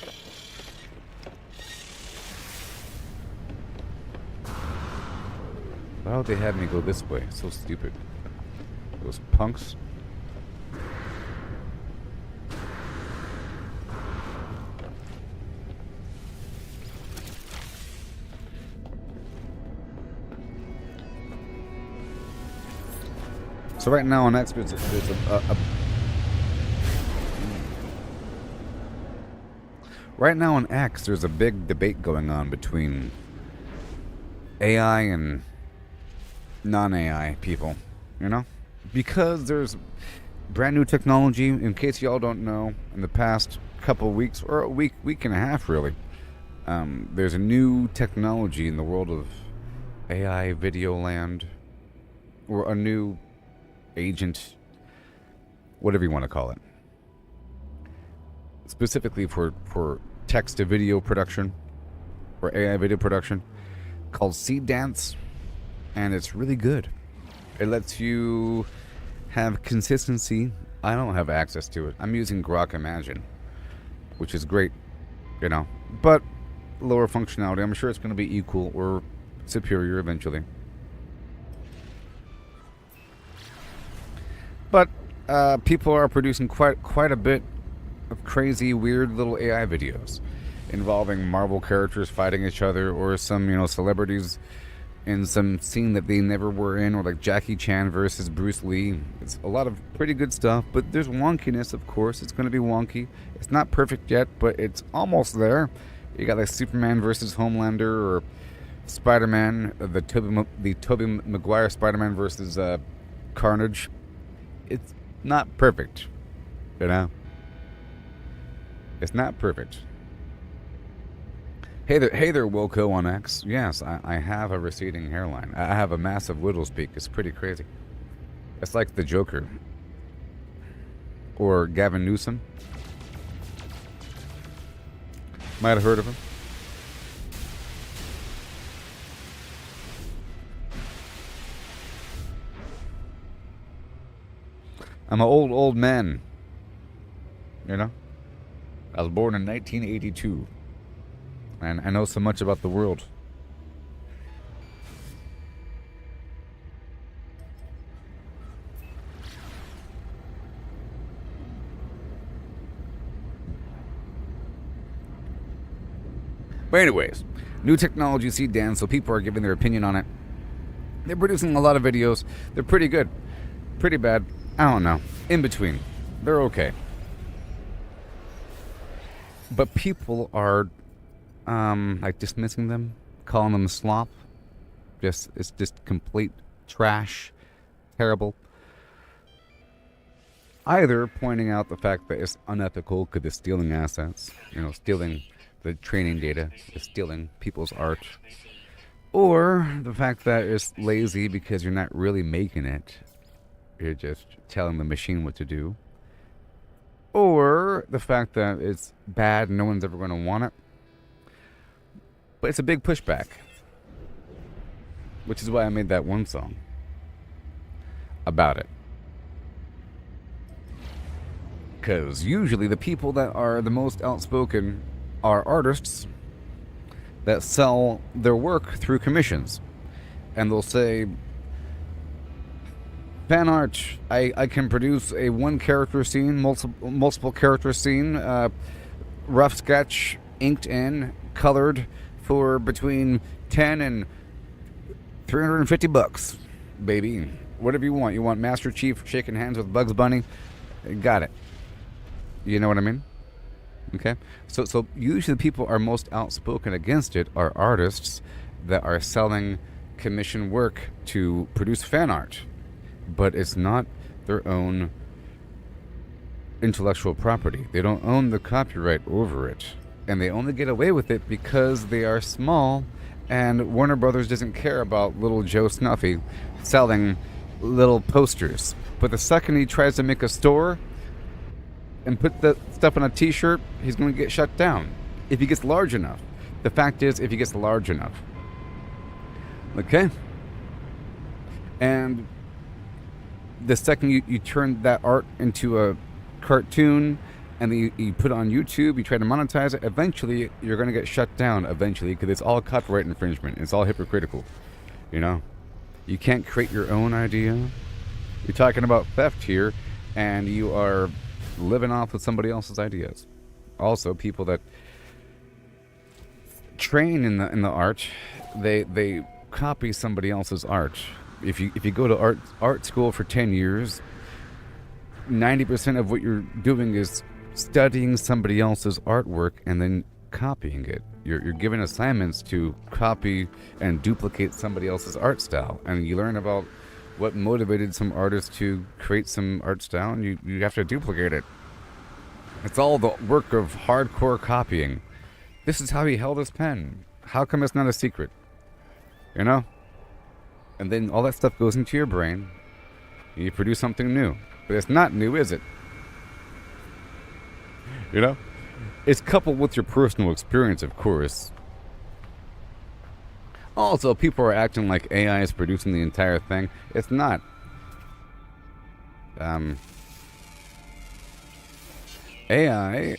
Speaker 3: Why would they have me go this way? So stupid. Those punks. So right now on X, there's right now on X, there's a big debate going on between AI and non-AI people, you know? Because there's brand new technology, in case y'all don't know, in the past couple weeks, or a week and a half really, there's a new technology in the world of AI video land, or a new agent, whatever you want to call it. Specifically for text to video production or AI video production called Seed Dance, and it's really good. It lets you have consistency. I don't have access to it. I'm using Grok Imagine, which is great, you know, but lower functionality. I'm sure it's going to be equal or superior eventually. But people are producing quite a bit of crazy, weird little AI videos involving Marvel characters fighting each other, or some, you know, celebrities in some scene that they never were in, or like Jackie Chan versus Bruce Lee. It's a lot of pretty good stuff, but there's wonkiness, of course. It's going to be wonky. It's not perfect yet, but it's almost there. You got like Superman versus Homelander, or Spider-Man, the Tobey Maguire Spider-Man versus Carnage. It's not perfect, you know? It's not perfect. Hey there, Wilco on X. Yes, I have a receding hairline. I have a massive widow's peak. It's pretty crazy. It's like the Joker. Or Gavin Newsom. Might have heard of him. I'm an old man. You know? I was born in 1982. And I know so much about the world. But anyways, new technology, Seed Dance, so people are giving their opinion on it. They're producing a lot of videos. They're pretty good. Pretty bad. I don't know. In between. They're okay. But people are like dismissing them, calling them slop. It's just complete trash. Terrible. Either pointing out the fact that it's unethical because it's stealing assets, you know, stealing the training data, it's stealing people's art, or the fact that it's lazy because you're not really making it, you're just telling the machine what to do, or the fact that it's bad and no one's ever going to want it. But it's a big pushback, which is why I made that one song about it. Because usually the people that are the most outspoken are artists that sell their work through commissions. And they'll say, fan art, I can produce a one character scene, multiple character scene, rough sketch, inked in, colored, for between 10 and 350 bucks, baby. Whatever you want. You want Master Chief shaking hands with Bugs Bunny? Got it. You know what I mean? Okay? So usually the people are most outspoken against it are artists that are selling commission work to produce fan art. But it's not their own intellectual property. They don't own the copyright over it. And they only get away with it because they are small, and Warner Brothers doesn't care about little Joe Snuffy selling little posters. But the second he tries to make a store and put the stuff on a t-shirt, he's going to get shut down. If he gets large enough. The fact is, if he gets large enough. Okay? And the second you turn that art into a cartoon, and then you put it on YouTube, you try to monetize it, eventually you're going to get shut down eventually, because it's all copyright infringement. It's all hypocritical. You know? You can't create your own idea. You're talking about theft here, and you are living off with somebody else's ideas. Also, people that train in the art, they copy somebody else's art. If you go to art school for 10 years, 90% of what you're doing is studying somebody else's artwork and then copying it. You're given assignments to copy and duplicate somebody else's art style, and you learn about what motivated some artists to create some art style, and you have to duplicate it. It's all the work of hardcore copying. This is how he held his pen. How come it's not a secret? You know? And then all that stuff goes into your brain, and you produce something new. But it's not new, is it? You know? It's coupled with your personal experience, of course. Also, people are acting like AI is producing the entire thing. It's not. AI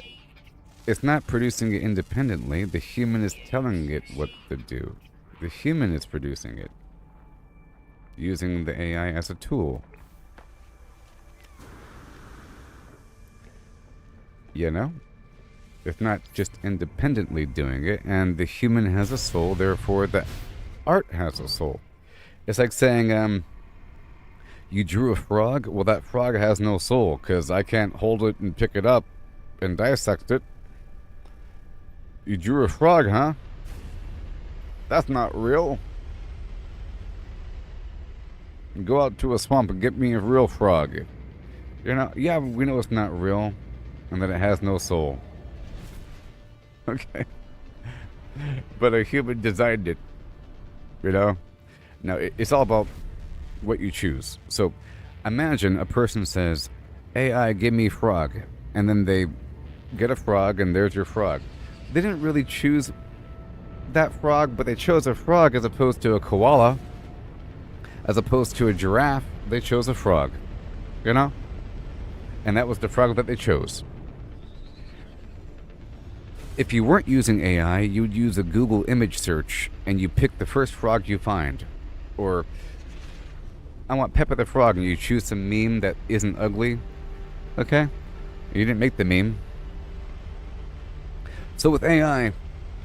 Speaker 3: is not producing it independently. The human is telling it what to do. The human is producing it, using the AI as a tool. You know? It's not just independently doing it, and the human has a soul, therefore the art has a soul. It's like saying, you drew a frog? Well, that frog has no soul, because I can't hold it and pick it up and dissect it. You drew a frog, huh? That's not real. Go out to a swamp and get me a real frog. You know, yeah, we know it's not real, and that it has no soul. Okay. But a human designed it. You know? Now, it's all about what you choose. So, imagine a person says, AI, give me frog. And then they get a frog, and there's your frog. They didn't really choose that frog, but they chose a frog as opposed to a koala. As opposed to a giraffe, they chose a frog. You know? And that was the frog that they chose. If you weren't using AI, you'd use a Google image search and you pick the first frog you find. Or, I want Pepper the Frog, and you choose some meme that isn't ugly. Okay? You didn't make the meme. So with AI,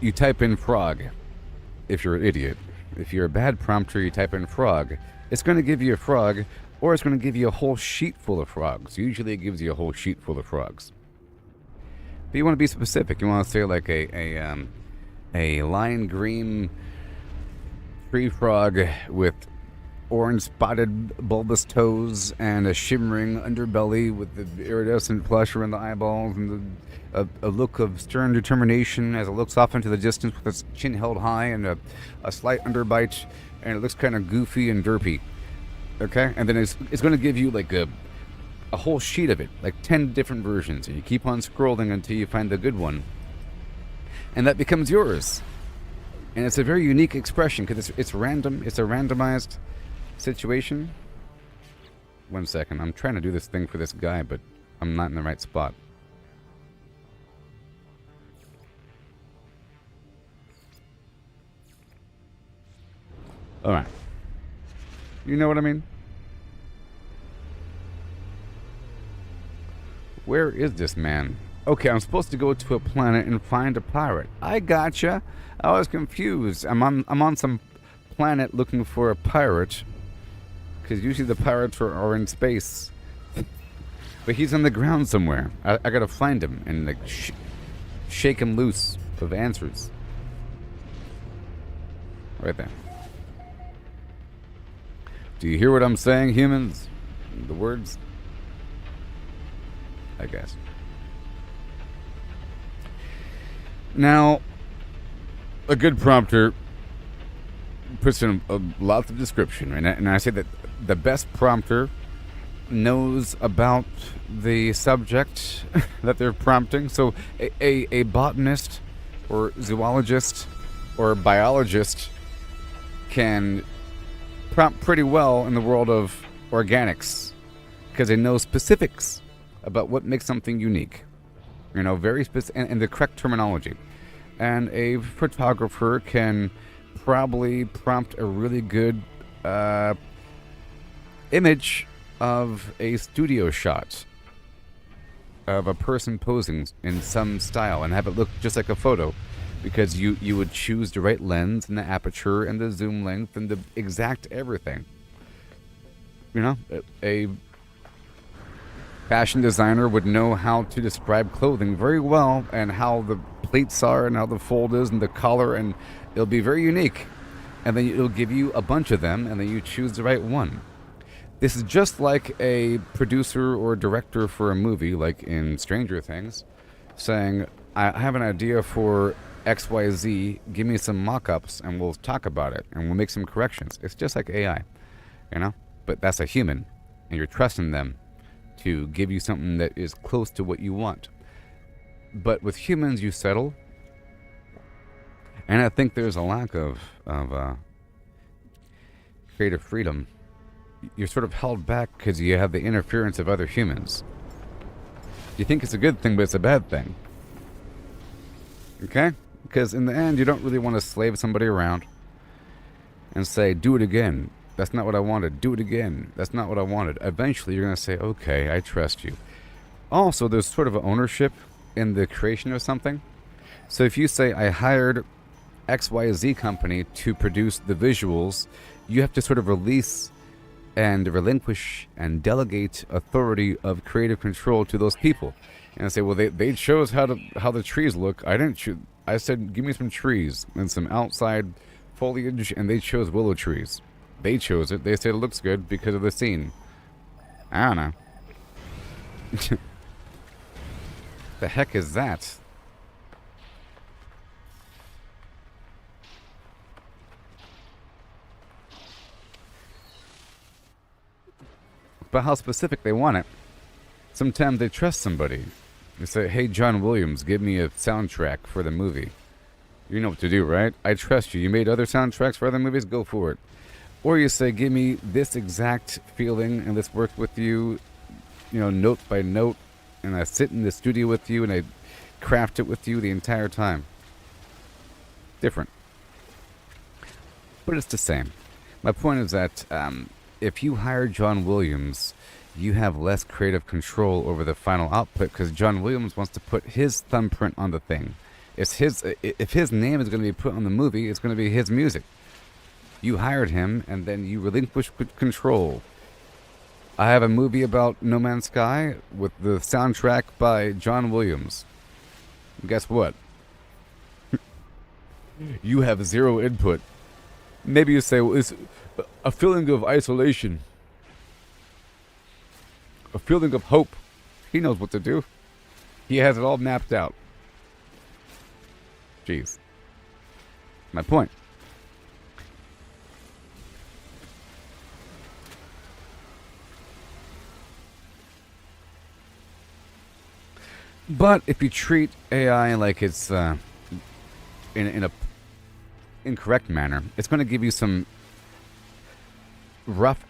Speaker 3: you type in frog if you're an idiot. If you're a bad prompter, you type in frog. It's going to give you a frog, or it's going to give you a whole sheet full of frogs. Usually it gives you a whole sheet full of frogs. But you want to be specific. You want to say like a lime green tree frog with orange spotted bulbous toes and a shimmering underbelly with the iridescent flesh around the eyeballs and a look of stern determination as it looks off into the distance with its chin held high and a slight underbite, and it looks kind of goofy and derpy. Okay? And then it's going to give you like a whole sheet of it, like 10 different versions, and you keep on scrolling until you find the good one, and that becomes yours. And it's a very unique expression because it's random. It's a randomized situation. 1 second, I'm trying to do this thing for this guy, but I'm not in the right spot. All right, you know what I mean? Where is this man? Okay, I'm supposed to go to a planet and find a pirate. I gotcha. I was confused. I'm on some planet looking for a pirate, because usually the pirates are in space. But he's on the ground somewhere. I gotta find him and like shake him loose of answers. Right there. Do you hear what I'm saying, humans? The words? I guess. Now, a good prompter puts in a lot of description, and I say that the best prompter knows about the subject that they're prompting. So a botanist or zoologist or biologist can prompt pretty well in the world of organics because they know specifics about what makes something unique, you know, very specific, and the correct terminology. And a photographer can probably prompt a really good image of a studio shot of a person posing in some style and have it look just like a photo, because you would choose the right lens and the aperture and the zoom length and the exact everything. You know, a fashion designer would know how to describe clothing very well and how the pleats are and how the fold is and the collar, and it'll be very unique. And then it'll give you a bunch of them, and then you choose the right one. This is just like a producer or director for a movie, like in Stranger Things, saying, I have an idea for XYZ, give me some mock-ups and we'll talk about it and we'll make some corrections. It's just like AI, you know? But that's a human, and you're trusting them to give you something that is close to what you want. But with humans, you settle. And I think there's a lack of creative freedom. You're sort of held back because you have the interference of other humans. You think it's a good thing, but it's a bad thing. Okay? Because in the end, you don't really want to slave somebody around and say, do it again. That's not what I wanted. Do it again. That's not what I wanted. Eventually, you're going to say, okay, I trust you. Also, there's sort of an ownership in the creation of something. So if you say, I hired XYZ company to produce the visuals, you have to sort of release and relinquish and delegate authority of creative control to those people. And I say, well, they chose how the trees look. I didn't choose. I said, give me some trees and some outside foliage, and they chose willow trees. They chose it. They said it looks good because of the scene. I don't know. The heck is that? But how specific they want it. Sometimes they trust somebody. They say, hey, John Williams, give me a soundtrack for the movie. You know what to do, right? I trust you. You made other soundtracks for other movies? Go for it. Or you say, give me this exact feeling, and let's work with you, note by note, and I sit in the studio with you, and I craft it with you the entire time. Different. But it's the same. My point is that if you hire John Williams, you have less creative control over the final output because John Williams wants to put his thumbprint on the thing. If his name is going to be put on the movie, it's going to be his music. You hired him, and then you relinquish control. I have a movie about No Man's Sky with the soundtrack by John Williams. Guess what? You have zero input. Maybe you say, well, it's a feeling of isolation. A feeling of hope. He knows what to do. He has it all mapped out. Jeez. My point. But if you treat AI like it's in a incorrect manner, it's going to give you some rough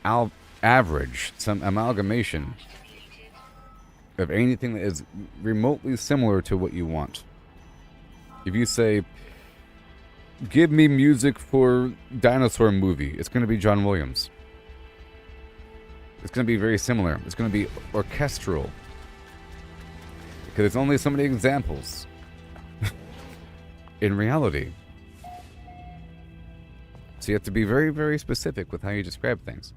Speaker 3: average, some amalgamation of anything that is remotely similar to what you want. If you say, give me music for dinosaur movie, it's going to be John Williams. It's going to be very similar. It's going to be orchestral. Because there's only so many examples in reality. So you have to be very, very specific with how you describe things.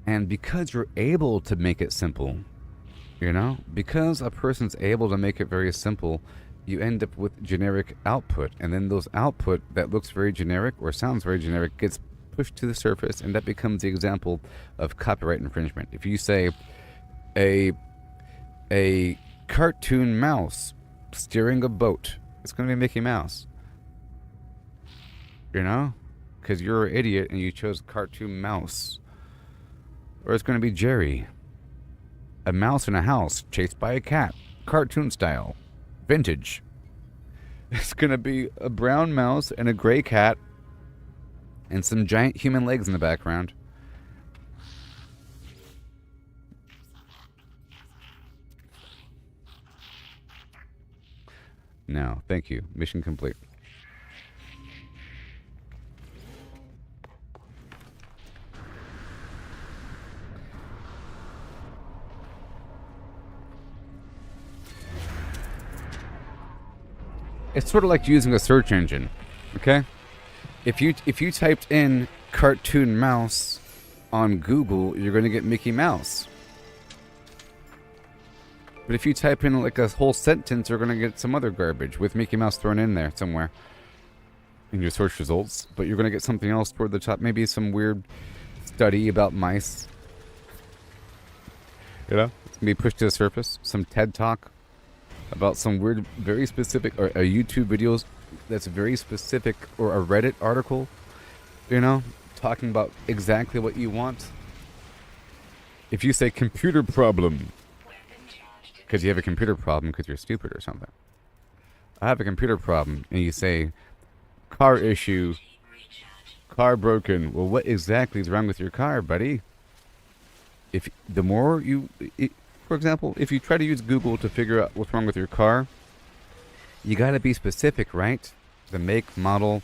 Speaker 3: And because you're able to make it simple, because a person's able to make it very simple, you end up with generic output. And then those output that looks very generic or sounds very generic gets pushed to the surface, and that becomes the example of copyright infringement. If you say a cartoon mouse steering a boat, it's going to be Mickey Mouse. Because you're an idiot and you chose cartoon mouse. Or it's going to be Jerry. A mouse in a house chased by a cat. Cartoon style. Vintage. It's going to be a brown mouse and a gray cat and some giant human legs in the background. No, thank you. Mission complete. It's sort of like using a search engine, okay? If you typed in cartoon mouse on Google, you're going to get Mickey Mouse. But if you type in like a whole sentence, you're going to get some other garbage with Mickey Mouse thrown in there somewhere in your search results. But you're going to get something else toward the top, maybe some weird study about mice. It's going to be pushed to the surface. Some TED Talk about some weird, very specific, or a YouTube videos that's very specific, or a Reddit article, talking about exactly what you want. If you say computer problem, because you have a computer problem because you're stupid or something. I have a computer problem, and you say, car issue, car broken. Well, what exactly is wrong with your car, buddy? If the more you, for example, if you try to use Google to figure out what's wrong with your car, you got to be specific, right? The make, model,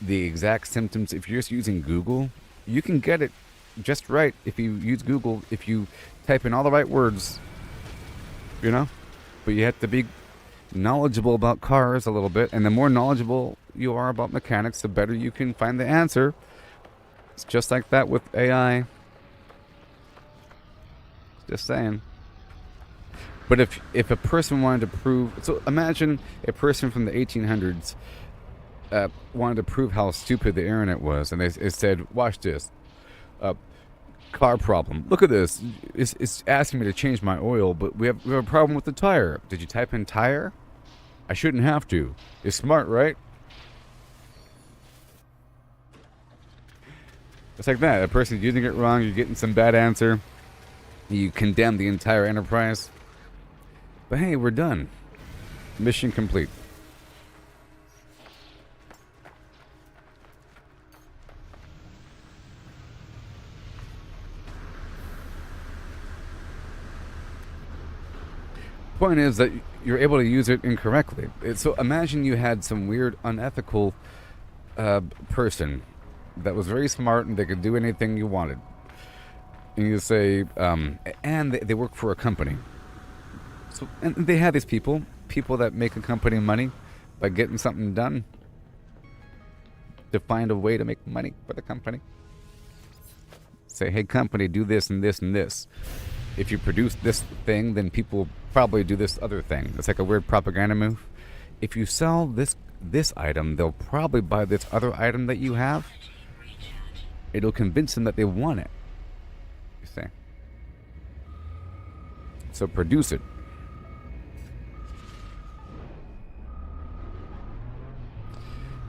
Speaker 3: the exact symptoms. If you're just using Google, you can get it just right if you use Google, if you type in all the right words, you know? But you have to be knowledgeable about cars a little bit, and the more knowledgeable you are about mechanics, the better you can find the answer. It's just like that with AI. Just saying. But if a person wanted to prove, so imagine a person from the 1800s wanted to prove how stupid the internet was, and they said, watch this, car problem. Look at this. It's asking me to change my oil, but we have a problem with the tire. Did you type in tire? I shouldn't have to. It's smart, right? It's like that. A person's using it wrong. You're getting some bad answer. You condemn the entire enterprise. But hey, we're done. Mission complete. Point is that you're able to use it incorrectly. So imagine you had some weird, unethical person that was very smart and they could do anything you wanted. And you say, and they work for a company. So, and they have these people that make a company money by getting something done to find a way to make money for the company. Say, hey, company, do this and this and this. If you produce this thing, then people will probably do this other thing. It's like a weird propaganda move. If you sell this item, they'll probably buy this other item that you have. It'll convince them that they want it. You see? So produce it.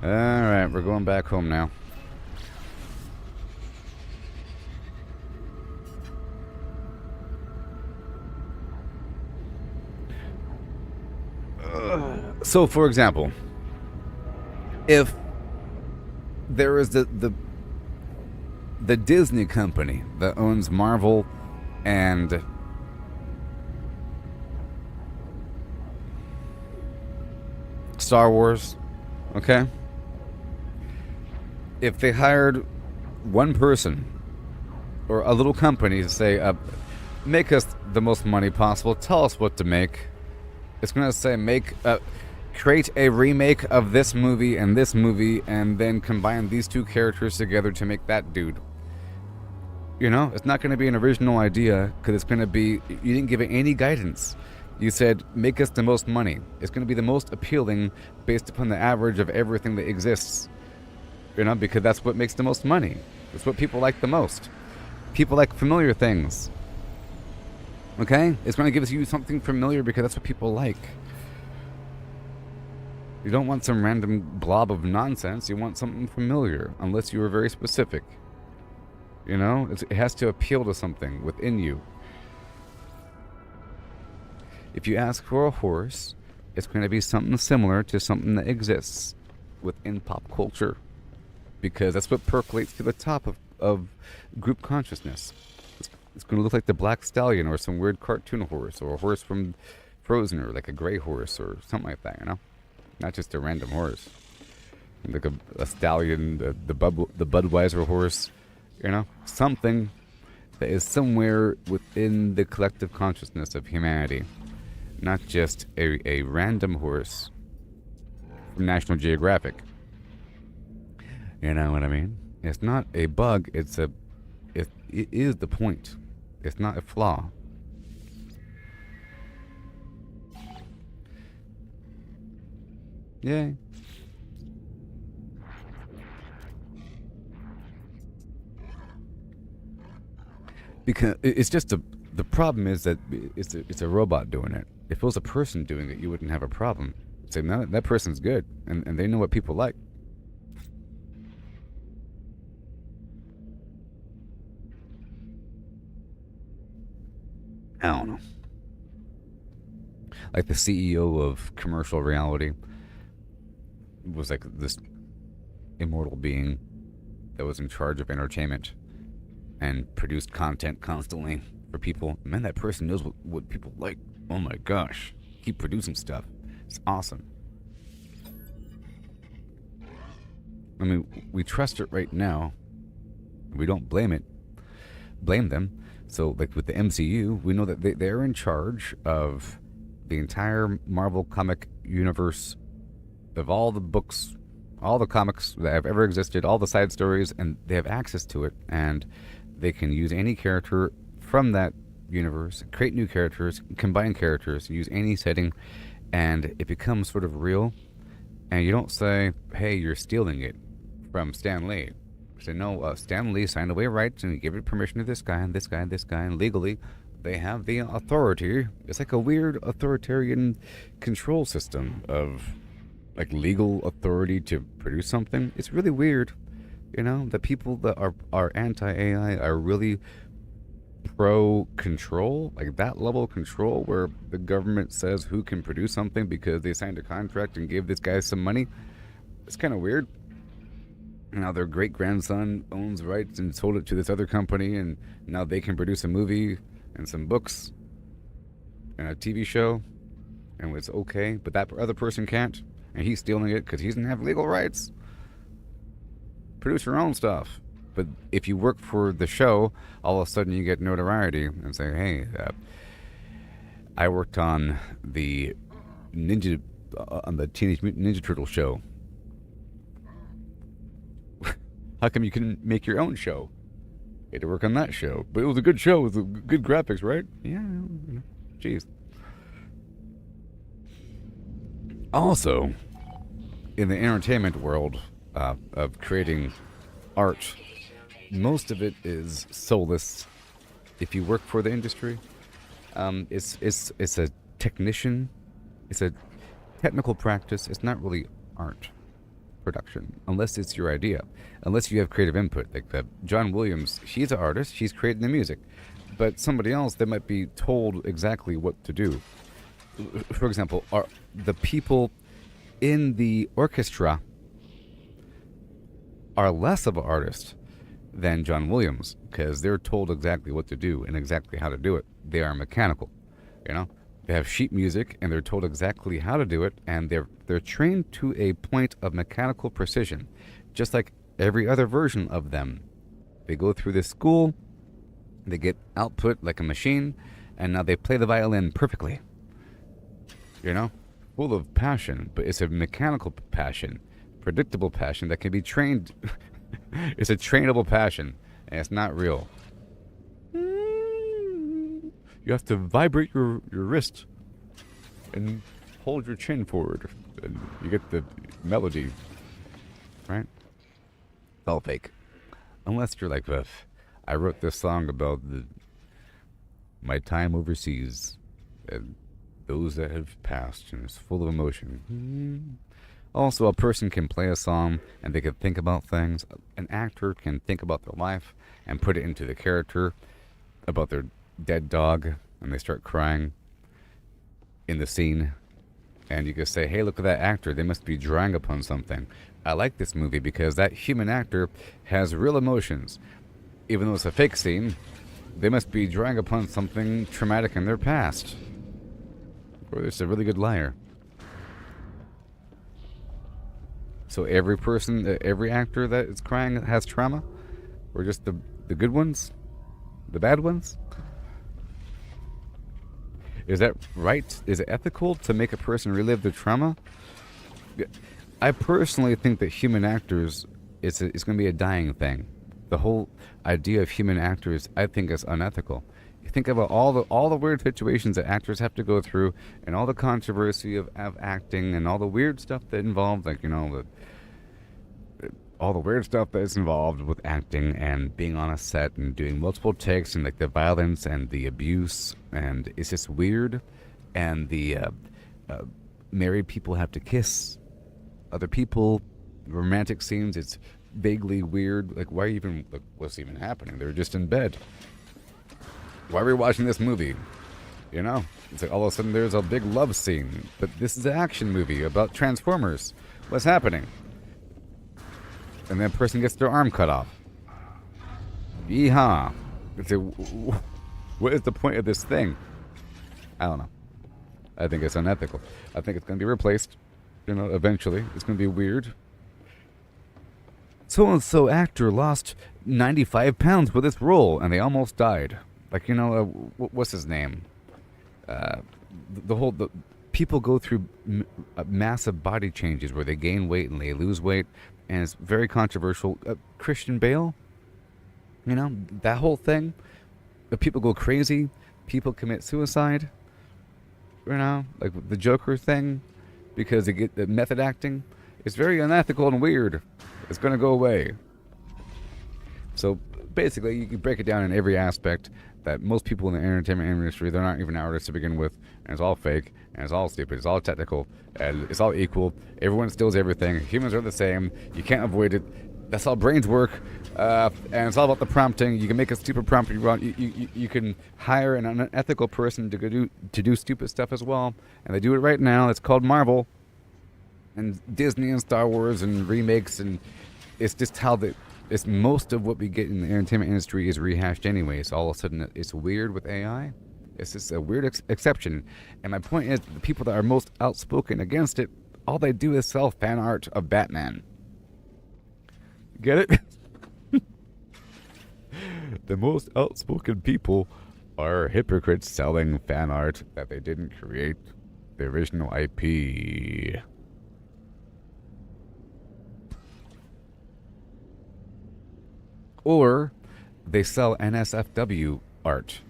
Speaker 3: Alright, we're going back home now. So, for example, if there is the Disney company that owns Marvel and Star Wars, okay? If they hired one person or a little company to say, make us the most money possible, tell us what to make. It's going to say, create a remake of this movie, and then combine these two characters together to make that dude. You know, it's not going to be an original idea, because it's going to be, you didn't give it any guidance. You said, make us the most money. It's going to be the most appealing based upon the average of everything that exists. You know, because that's what makes the most money. It's what people like the most. People like familiar things. Okay? It's going to give you something familiar because that's what people like. You don't want some random blob of nonsense. You want something familiar, unless you are very specific. You know? It has to appeal to something within you. If you ask for a horse, it's going to be something similar to something that exists within pop culture. Because that's what percolates to the top of group consciousness. It's going to look like the Black Stallion or some weird cartoon horse, or a horse from Frozen, or like a gray horse or something like that, you know? Not just a random horse. Like a stallion, the Budweiser horse, you know? Something that is somewhere within the collective consciousness of humanity. Not just a random horse from National Geographic. You know what I mean? It's not a bug, it is the point. It's not a flaw. Yay. Because it's just the problem is that it's a robot doing it. If it was a person doing it, you wouldn't have a problem. Say, no, that person's good, and they know what people like. I don't know. Like the CEO of commercial reality was like this immortal being that was in charge of entertainment and produced content constantly for people. Man, that person knows what people like. Oh my gosh. Keep producing stuff. It's awesome. I mean, we trust it right now. We don't blame them. So, like with the MCU, we know that they're in charge of the entire Marvel comic universe, of all the books, all the comics that have ever existed, all the side stories, and they have access to it, and they can use any character from that universe, create new characters, combine characters, use any setting, and it becomes sort of real. And you don't say, hey, you're stealing it from Stan Lee. You say, no, Stan Lee signed away rights and he gave it permission to this guy and this guy and this guy, and legally they have the authority. It's like a weird authoritarian control system of like legal authority to produce something. It's really weird, you know, the people that are anti-AI are really pro-control, like that level of control where the government says who can produce something because they signed a contract and gave this guy some money. It's kind of weird. Now their great-grandson owns rights and sold it to this other company, and now they can produce a movie and some books and a TV show, and it's okay, but that other person can't, and he's stealing it because he doesn't have legal rights. Produce your own stuff. But if you work for the show, all of a sudden you get notoriety and say, hey, I worked on the Teenage Mutant Ninja Turtle show. How come you couldn't make your own show? You had to work on that show. But it was a good show with good graphics, right? Yeah, jeez. Also, in the entertainment world of creating art, most of it is soulless. If you work for the industry, it's a technician. It's a technical practice. It's not really art production, unless it's your idea, unless you have creative input. Like John Williams, she's an artist. She's creating the music, but somebody else, they might be told exactly what to do. For example, are the people in the orchestra are less of an artist than John Williams because they're told exactly what to do and exactly how to do it. They are mechanical, you know. They have sheet music and they're told exactly how to do it, and they're trained to a point of mechanical precision, just like every other version of them. They go through this school, they get output like a machine, and now they play the violin perfectly. You know, full of passion, but it's a mechanical passion, predictable passion that can be trained. It's a trainable passion, and it's not real. You have to vibrate your wrist and hold your chin forward, and you get the melody, right? It's all fake. Unless you're like, I wrote this song about my time overseas and those that have passed, and it's full of emotion. Also, a person can play a song and they can think about things. An actor can think about their life and put it into the character about their dead dog, and they start crying in the scene. And you can say, hey, look at that actor. They must be drawing upon something. I like this movie because that human actor has real emotions. Even though it's a fake scene, they must be drawing upon something traumatic in their past. Or it's a really good liar. So every person, every actor that is crying has trauma? Or just the good ones? The bad ones? Is that right? Is it ethical to make a person relive their trauma? I personally think that human actors, it's going to be a dying thing. The whole idea of human actors, I think, is unethical. You think about all the weird situations that actors have to go through, and all the controversy of acting, and all the weird stuff that involved, like, you know, all the weird stuff that is involved with acting and being on a set and doing multiple takes, and like the violence and the abuse, and it's just weird. And the married people have to kiss other people, romantic scenes, it's vaguely weird. Like, why even, like, what's even happening? They're just in bed. Why are we watching this movie? You know, it's like all of a sudden there's a big love scene, but this is an action movie about Transformers. What's happening? And then a person gets their arm cut off. Yeehaw. It's a, what is the point of this thing? I don't know. I think it's unethical. I think it's going to be replaced, you know, eventually. It's going to be weird. So-and-so actor lost 95 pounds with this role, and they almost died. Like, you know, what's his name? The people go through massive body changes where they gain weight and they lose weight, and it's very controversial. Christian Bale, you know, that whole thing. People go crazy. People commit suicide. You know, like the Joker thing, because they get the method acting. It's very unethical and weird. It's going to go away. So basically, you can break it down in every aspect that most people in the entertainment industry, they're not even artists to begin with, and it's all fake, and it's all stupid, it's all technical, and it's all equal. Everyone steals everything. Humans are the same. You can't avoid it. That's how brains work, and it's all about the prompting. You can make a stupid prompt you want. You can hire an unethical person to do stupid stuff as well, and they do it right now. It's called Marvel, and Disney and Star Wars and remakes, and it's just how it's most of what we get in the entertainment industry is rehashed anyway. So all of a sudden it's weird with AI. It's just a weird exception. And my point is, the people that are most outspoken against it, all they do is sell fan art of Batman. Get it? The most outspoken people are hypocrites selling fan art that they didn't create the original IP. Or they sell NSFW art.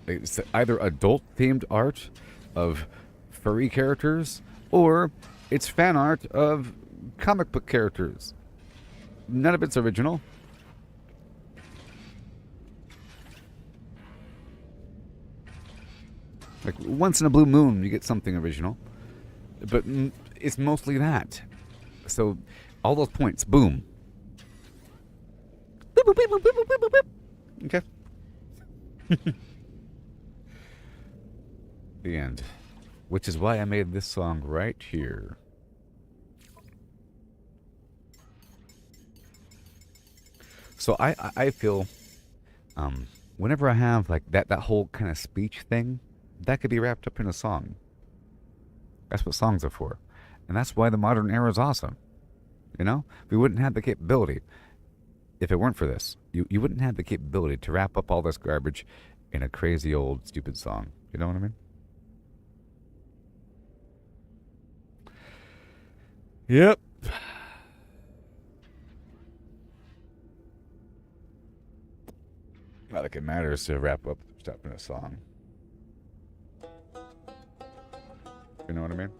Speaker 3: It's either adult-themed art of furry characters, or it's fan art of comic book characters. None of it's original. Like, once in a blue moon, you get something original. But it's mostly that. So, all those points, boom. Okay. The end. Which is why I made this song right here. So I feel whenever I have like that whole kind of speech thing, that could be wrapped up in a song. That's what songs are for. And that's why the modern era is awesome. You know? We wouldn't have the capability. If it weren't for this, you wouldn't have the capability to wrap up all this garbage in a crazy old stupid song. You know what I mean? Yep. Not like it matters to wrap up stuff in a song. You know what I mean?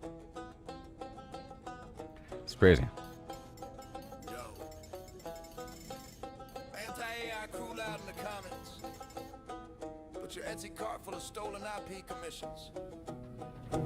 Speaker 3: It's crazy.
Speaker 1: Your Etsy cart full of stolen IP commissions.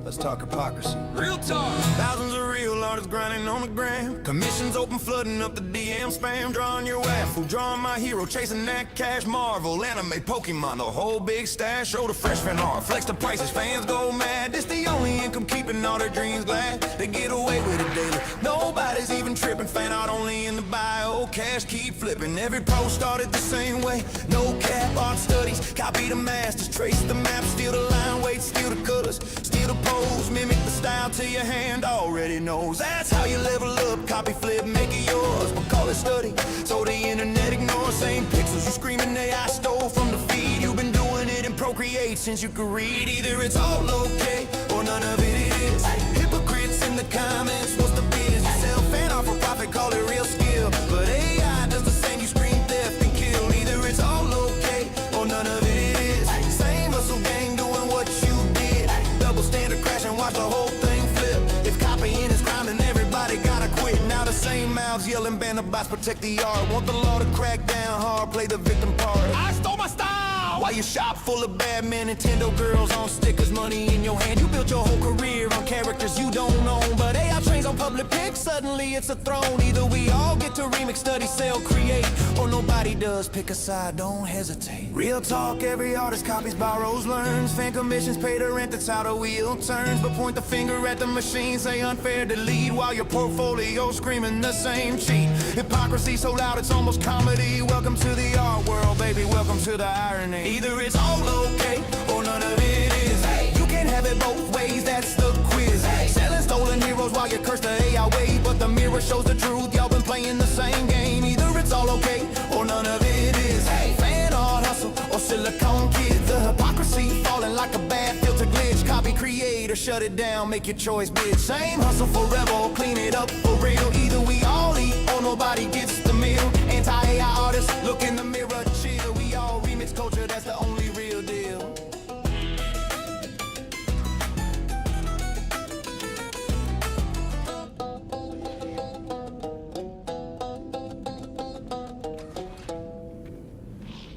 Speaker 1: Let's talk hypocrisy. Real talk. Thousands of real artists grinding on the gram. Commissions open, flooding up the DM spam. Drawing your waffle, drawing my hero, chasing that cash. Marvel, anime, Pokemon, the whole big stash. Show the fresh fan art, flex the prices, fans go mad. This the only income keeping all their dreams glad. They get away with it daily. Nobody's even tripping. Fan art only in the bio. Cash keep flipping. Every post started the same way. No cap, art studies. Copy the masters, trace the map, steal the line, weight, steal the colors, steal the pose, mimic the style till your hand already knows. That's how you level up, copy, flip, make it yours. But call it study, so the internet ignores. Same pixels you screaming AI stole from the feed. You've been doing it in Procreate since you could read. Either it's all okay, or none of it is. Hypocrites in the comments, what's the biz? You sell fan art for profit, call it real skill. But AI does the same, you scream theft and kill. Either it's all okay, or none of it is. Same hustle gang doing what you did. Double standard crash and watch the whole thing flip. If copying is crime, then everybody gotta quit. Now the same mouths yelling, ban the bots, protect the art. Want the law to crack down hard, play the victim part. I stole my style! While your shop full of bad men, Nintendo girls on stickers, money in your hand. You built your whole career on characters you don't own. But AI trains on public pics, suddenly it's a throne. Either we all get to remix, study, sell, create, or nobody does. Pick a side, don't hesitate. Real talk, every artist copies, borrows, learns. Fan commissions pay the rent, that's how the wheel turns. But point the finger at the machine, say unfair to lead, while your portfolio screaming the same cheat. Hypocrisy so loud it's almost comedy. Welcome to the art world, baby, welcome to the irony. Either it's all okay, or none of it is. You can't have it both ways, that's the quiz. Selling stolen heroes while you curse the AI way, but the mirror shows the truth, y'all been playing the same game. Either it's all okay, or none of it is. Fan art hustle, or silicone kids. The hypocrisy falling like a bad filter glitch. Copy, create, or shut it down, make your choice, bitch. Same hustle forever, or clean it up for real. Either we all eat, or nobody gets the meal. Anti-AI artists, look in the mirror, chill. We all remix culture, that's the only real deal.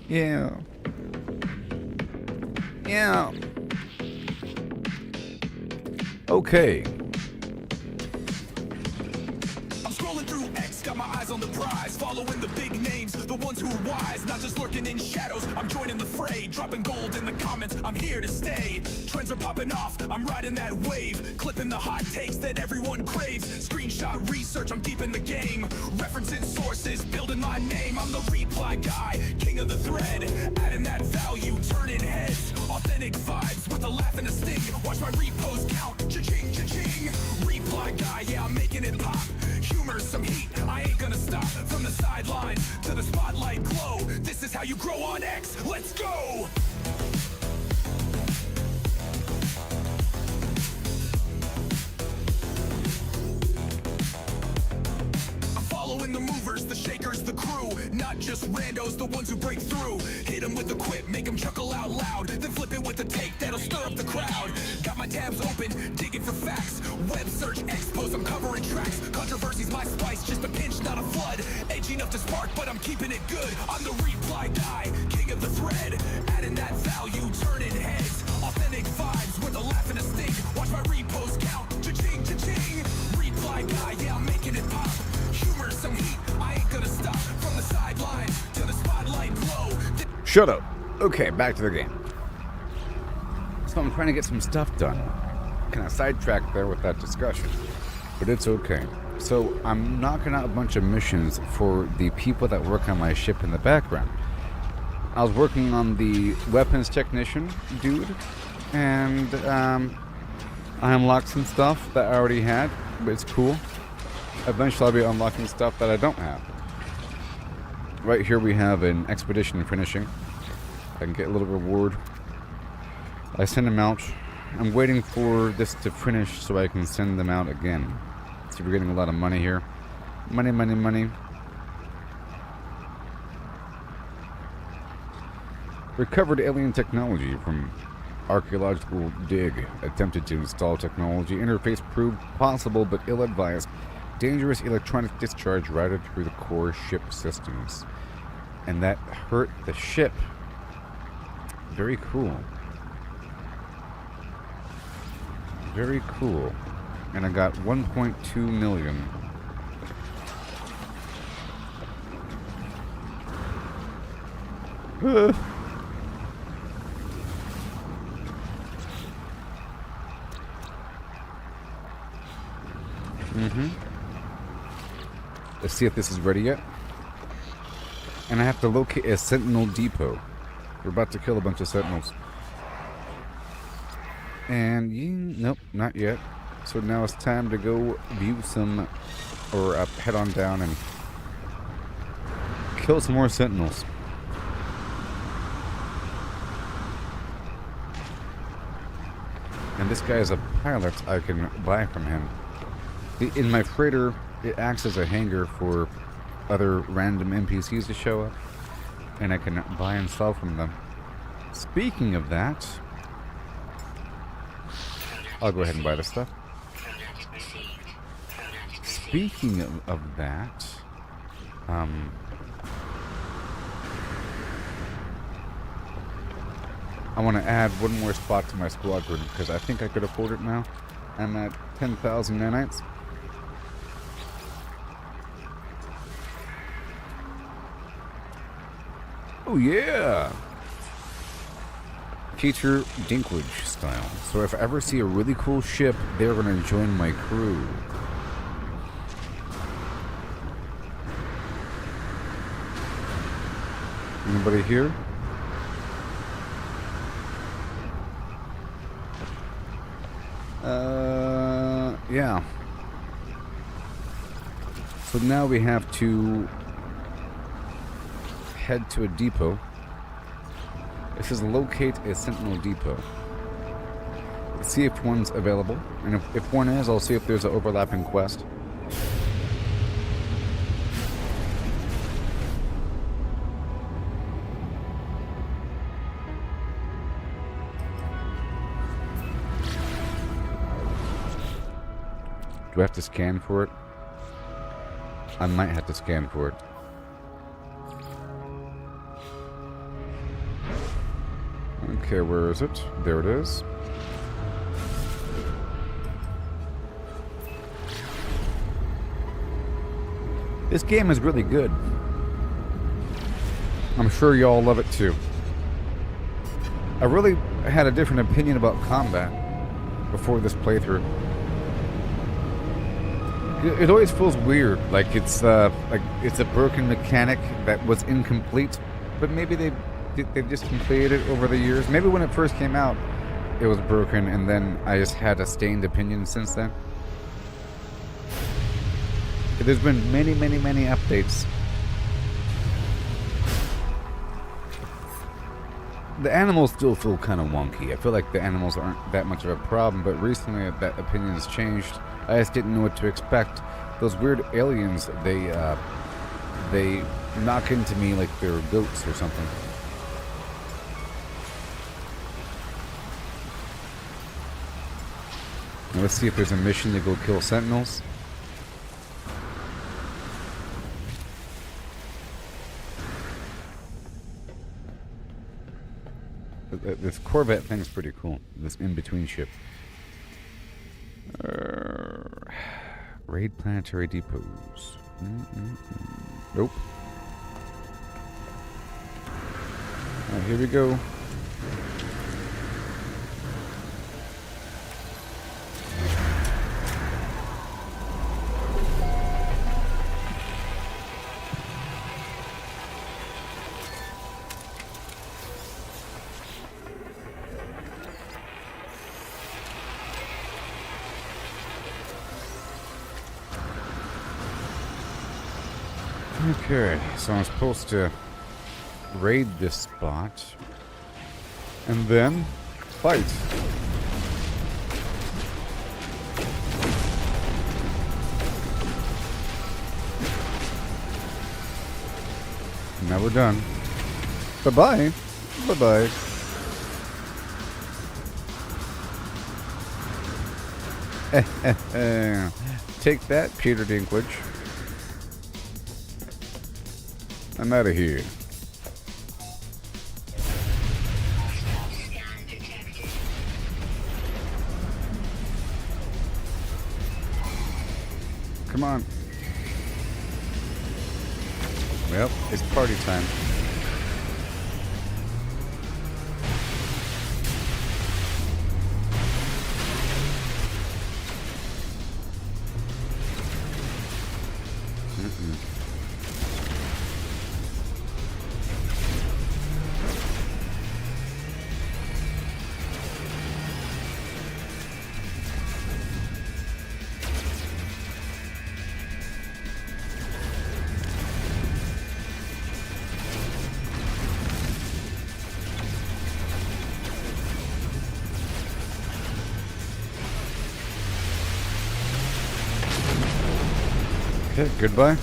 Speaker 3: Yeah. Yeah. Okay.
Speaker 2: I'm scrolling through X, got my eyes on the prize, following the big names, the ones who are wise, not just lurking in shadows. I'm joining the fray, dropping gold in the comments. I'm here to stay. Trends are popping off, I'm riding that wave, clipping the hot takes that everyone craves. Screenshot research, I'm deep in the game, referencing sources, building my name. I'm the reply guy, king of the thread, adding that value, turning heads. Authentic vibes with a laugh and a sting. Watch my repost count, cha-ching, cha-ching. Reply guy, yeah, I'm making it pop. Humor, some heat, I ain't gonna stop. From the sideline to the spotlight glow. This is how you grow on X, let's go! Following the movers, the shakers, the crew. Not just randos, the ones who break through. Hit them with a quip, make them chuckle out loud. Then flip it with a take that'll stir up the crowd. Got my tabs open, digging for facts. Web search, expose, I'm covering tracks. Controversy's my spice, just a pinch, not a flood. Edgy enough to spark, but I'm keeping it good. I'm the reply guy, king of the thread. Adding that value, turning heads. Authentic vibes with a laugh and a sting. Watch my repost count, cha-ching, cha-ching. Reply guy, yeah, I'm making it pop. Humor, some heat, I ain't gonna stop. From the sideline to the spotlight glow.
Speaker 3: Shut up. Okay, back to the game. So I'm trying to get some stuff done. Kind of sidetracked there with that discussion, but it's okay. So I'm knocking out a bunch of missions for the people that work on my ship in the background. I was working on the weapons technician dude, and I unlocked some stuff that I already had, but it's cool. Eventually I'll be unlocking stuff that I don't have. Right here we have an expedition finishing. I can get a little reward. I send them out. I'm waiting for this to finish so I can send them out again. See, we're getting a lot of money here. Money, money, money. Recovered alien technology from archaeological dig. Attempted to install technology. Interface proved possible but ill-advised. Dangerous electronic discharge routed through the core ship systems. And that hurt the ship. Very cool. Very cool. And I got 1.2 million. Let's see if this is ready yet. And I have to locate a sentinel depot. We're about to kill a bunch of sentinels. And nope, not yet. So now it's time to go view some, or head on down and kill some more sentinels. And this guy is a pilot I can buy from him. In my freighter, it acts as a hangar for other random NPCs to show up, and I can buy and sell from them. Speaking of that, I'll go ahead and buy the stuff. Speaking of that, I want to add one more spot to my squadron because I think I could afford it now. I'm at 10,000 nanites. Oh yeah! Teacher Dinklage style. So if I ever see a really cool ship, they're gonna join my crew. Anybody here? Yeah. So now we have to head to a depot. It says locate a sentinel depot. Let's see if one's available. And if one is, I'll see if there's an overlapping quest. Do I have to scan for it? I might have to scan for it. Okay, where is it? There it is. This game is really good. I'm sure y'all love it too. I really had a different opinion about combat before this playthrough. It always feels weird, like it's a broken mechanic that was incomplete, but maybe they've just completed it over the years. Maybe when it first came out, it was broken, and then I just had a stained opinion since then. There's been many, many, many updates. The animals still feel kind of wonky. I feel like the animals aren't that much of a problem, but recently that opinion has changed. I just didn't know what to expect. Those weird aliens, they knock into me like they're goats or something. Now let's see if there's a mission to go kill sentinels. This Corvette thing's pretty cool. This in-between ship. Raid planetary depots. Nope. Alright, here we go. Okay, so I'm supposed to raid this spot and then fight. Now we're done. Bye-bye. Bye-bye. Take that, Peter Dinklage. I'm out of here. Come on. Well, it's party time. Okay, goodbye.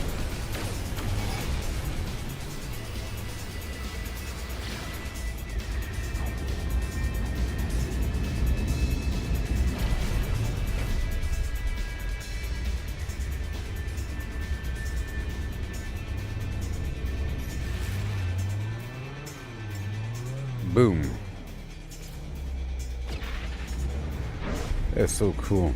Speaker 3: Boom. That's so cool.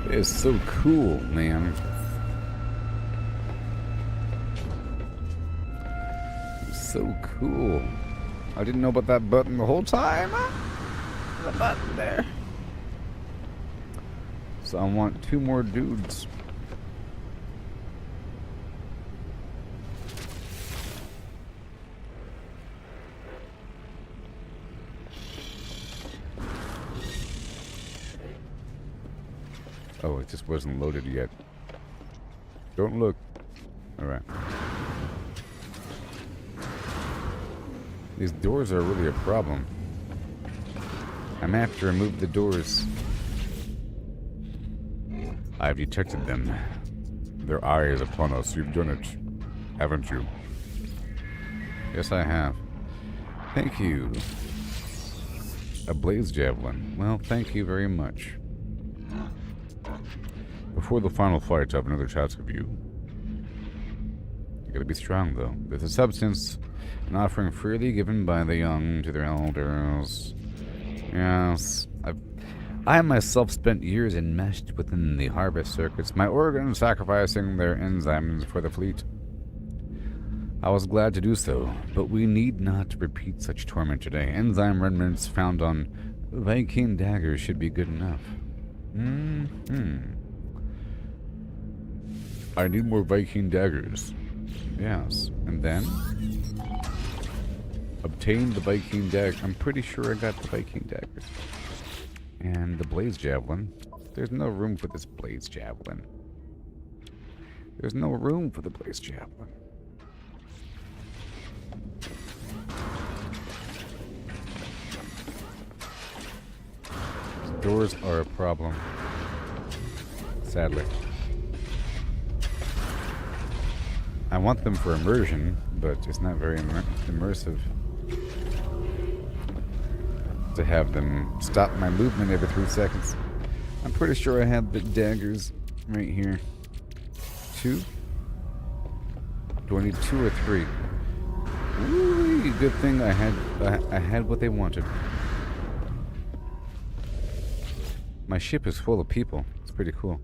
Speaker 3: It is so cool, man. It's so cool. I didn't know about that button the whole time. The button there. So I want 2 more dudes. Oh, it just wasn't loaded yet. Don't look. Alright. These doors are really a problem. I'm gonna have to remove the doors. I've detected them. Their eye is upon us. You've done it, haven't you? Yes, I have. Thank you. A blaze javelin. Well, thank you very much. Before the final fight, I have another task of you. You gotta be strong, though. There's a substance, an offering freely given by the young to their elders. Yes, I myself spent years enmeshed within the harvest circuits, my organs sacrificing their enzymes for the fleet. I was glad to do so, but we need not repeat such torment today. Enzyme remnants found on Viking daggers should be good enough. I need more Viking daggers. Yes, and then obtain the Viking dagger. I'm pretty sure I got the Viking daggers. And the blaze javelin. There's no room for this blaze javelin. There's no room for the blaze javelin. Doors are a problem. Sadly. I want them for immersion, but it's not very immersive to have them stop my movement every 3 seconds. I'm pretty sure I had the daggers right here. 2? Do I need 2 or 3? Ooh, good thing I had what they wanted. My ship is full of people. It's pretty cool.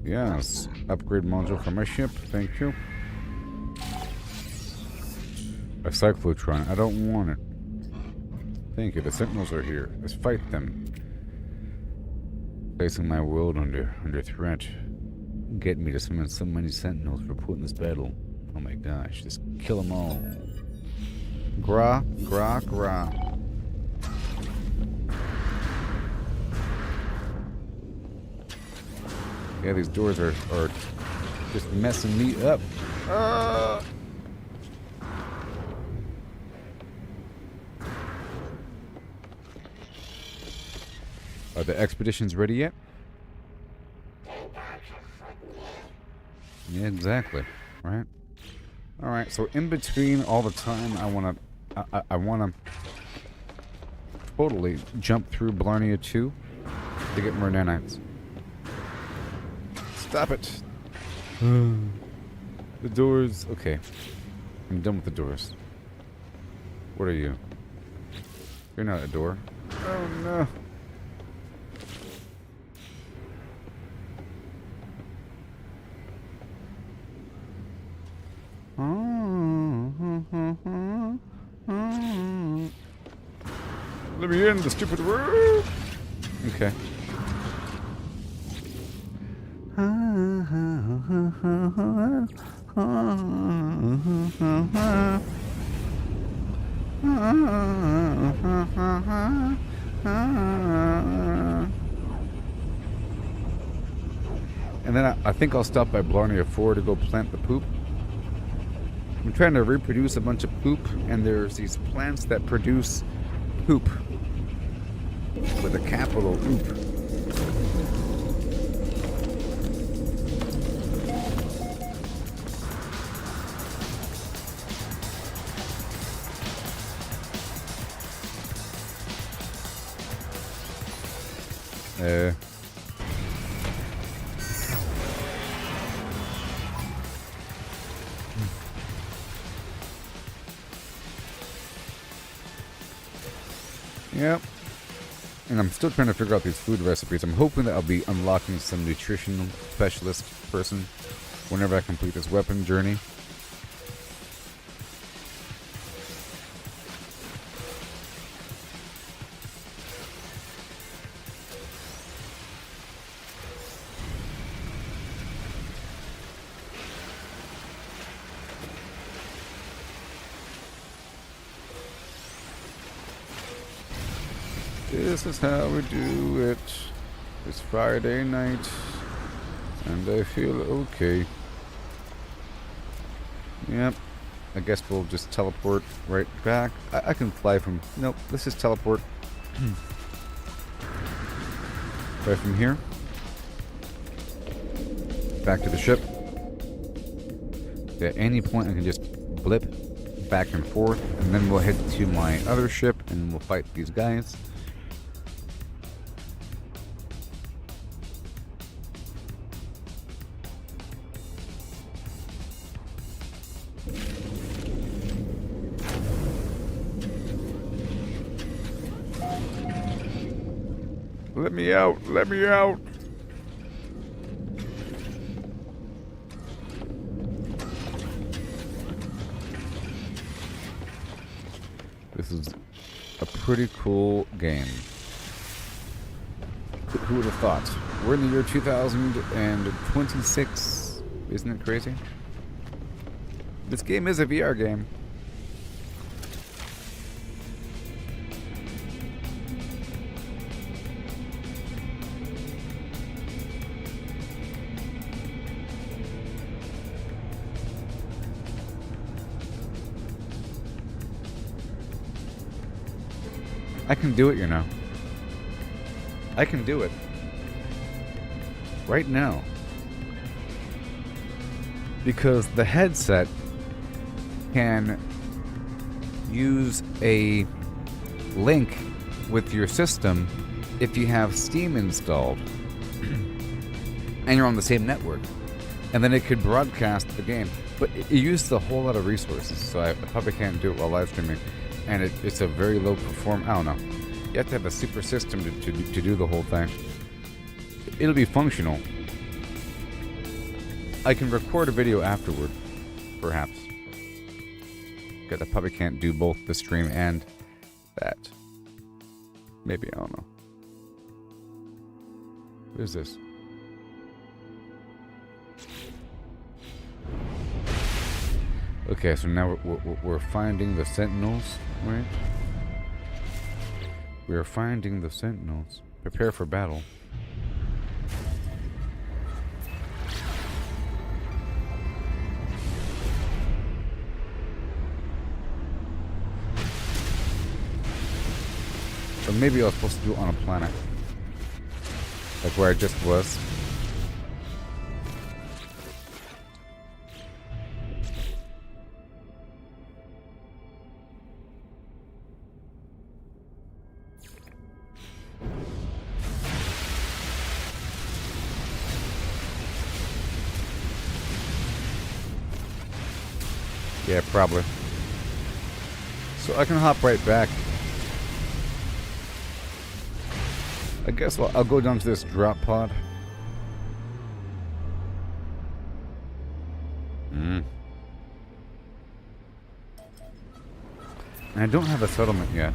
Speaker 3: Yes, upgrade module for my ship, thank you. A cyclotron, I don't want it. Thank you, the sentinels are here. Let's fight them. Placing my world under threat. Get me to summon so many sentinels for putting this battle. Oh my gosh, just kill them all. Gra, gra, gra. Yeah, these doors are just messing me up. Are the expeditions ready yet? Yeah, exactly. Right. All right. So in between all the time, I wanna totally jump through Blarney 2 to get more nanites. Stop it. The doors. Okay. I'm done with the doors. What are you? You're not a door. Oh no. Let me in, the stupid word. Okay. And then I think I'll stop by Blarney 4 to go plant the poop. I'm trying to reproduce a bunch of poop, and there's these plants that produce poop with a capital oop. Yep. And I'm still trying to figure out these food recipes. I'm hoping that I'll be unlocking some nutritional specialist person whenever I complete this weapon journey. This is how we do it. It's Friday night, and I feel okay. Yep. I guess we'll just teleport right back. I can fly from... Nope, let's just teleport. Right from here. Back to the ship. At any point I can just blip back and forth, and then we'll head to my other ship and we'll fight these guys. Let me out! Let me out! This is a pretty cool game. Who would have thought? We're in the year 2026. Isn't it crazy? This game is a VR game. I can do it, you know. I can do it. Right now. Because the headset can use a link with your system if you have Steam installed and you're on the same network. And then it could broadcast the game. But it uses a whole lot of resources, so I probably can't do it while live streaming. And it's a very low perform. I don't know. You have to have a super system to do the whole thing. It'll be functional. I can record a video afterward, perhaps. Because I probably can't do both the stream and that. Maybe, I don't know. What is this? Okay, so now we're finding the sentinels, right? We are finding the sentinels. Prepare for battle. Or maybe I was supposed to do it on a planet. Like where I just was. Yeah, probably. So I can hop right back. I guess I'll go down to this drop pod. And I don't have a settlement yet.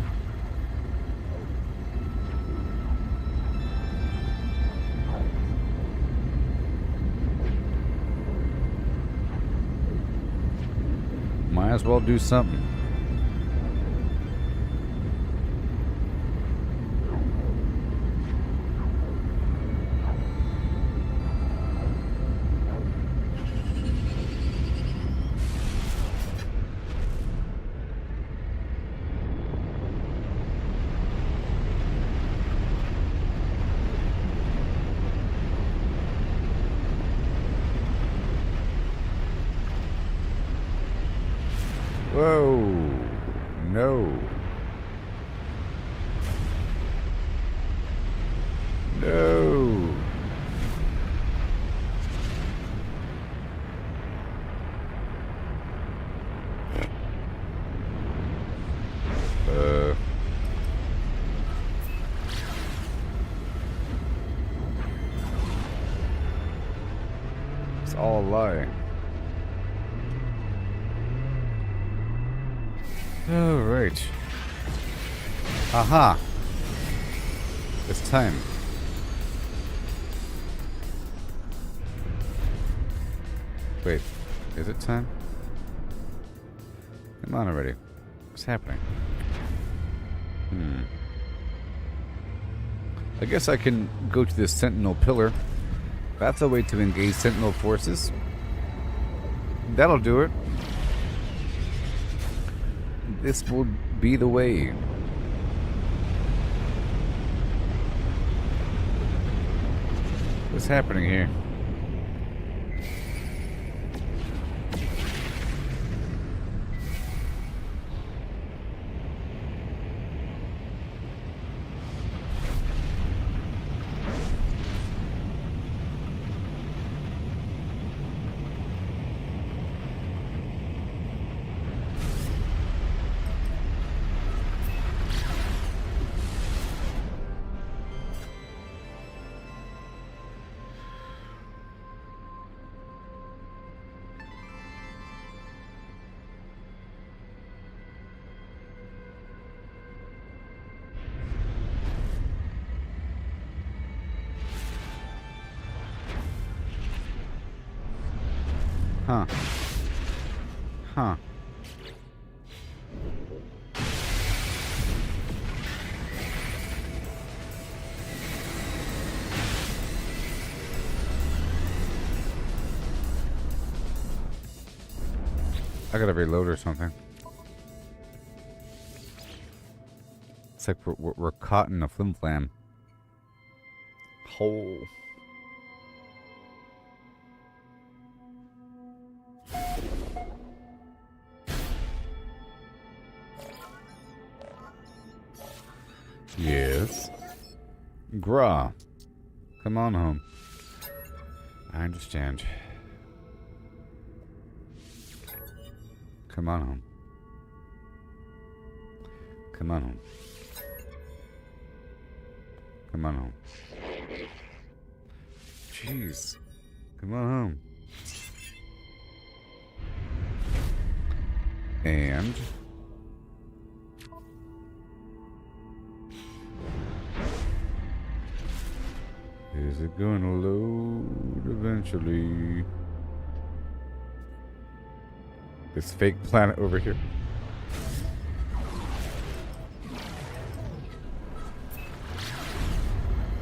Speaker 3: Might as well do something. Whoa, no. No. It's all a lie. Alright. Aha! It's time. Wait, is it time? Come on already. What's happening? I guess I can go to this Sentinel pillar. That's a way to engage Sentinel forces. That'll do it. This will be the way. What's happening here? Huh. Huh. I gotta reload or something. It's like we're caught in a flim-flam hole. Yes. Gra. Come on home. I understand. Come on home. Come on home. Come on home. Jeez. Come on home. And... is it going to load eventually? This fake planet over here.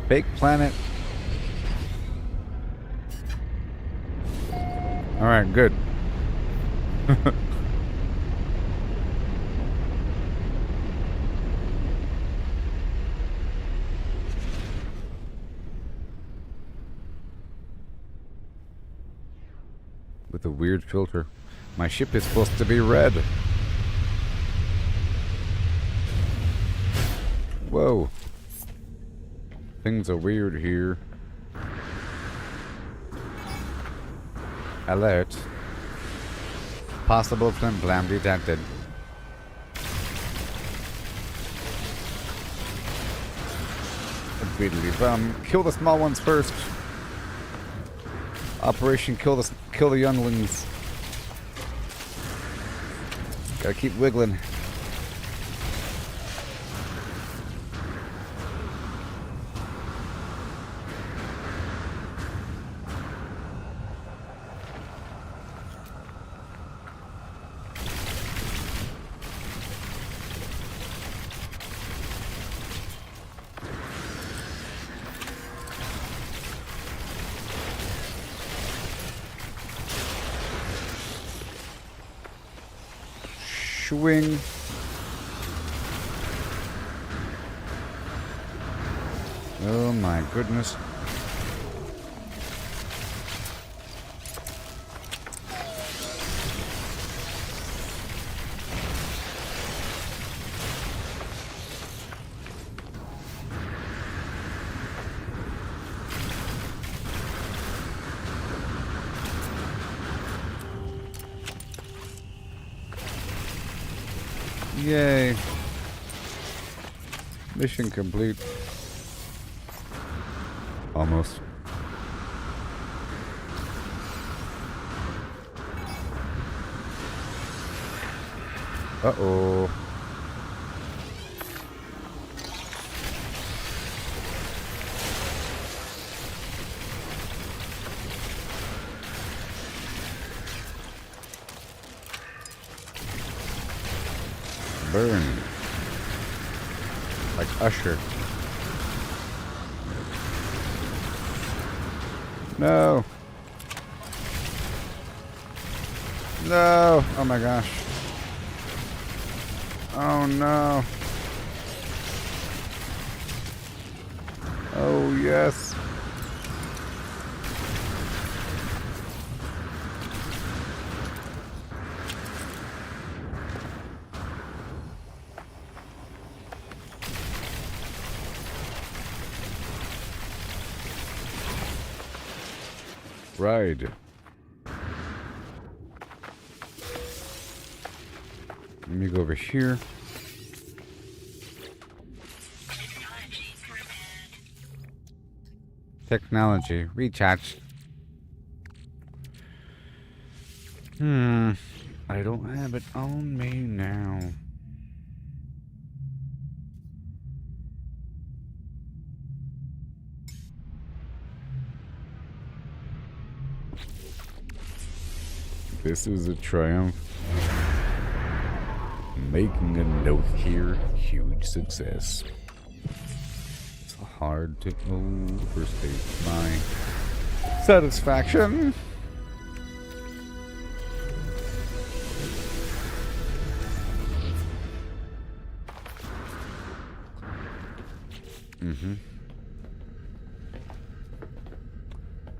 Speaker 3: Fake planet. Alright, good. With a weird filter. My ship is supposed to be red. Whoa. Things are weird here. Alert. Possible flim-flam detected. Kill the small ones first. Operation kill the younglings. Gotta keep wiggling. Swing. Oh my goodness. Yay. Mission complete. Almost. Uh-oh. Burn. Like Usher. No. No. Oh my gosh. Oh no. Oh yes. Ride. Let me go over here. Technology. Recharge. I don't have it on me now. This is a triumph. Making a note here, huge success. It's hard to overstate my satisfaction.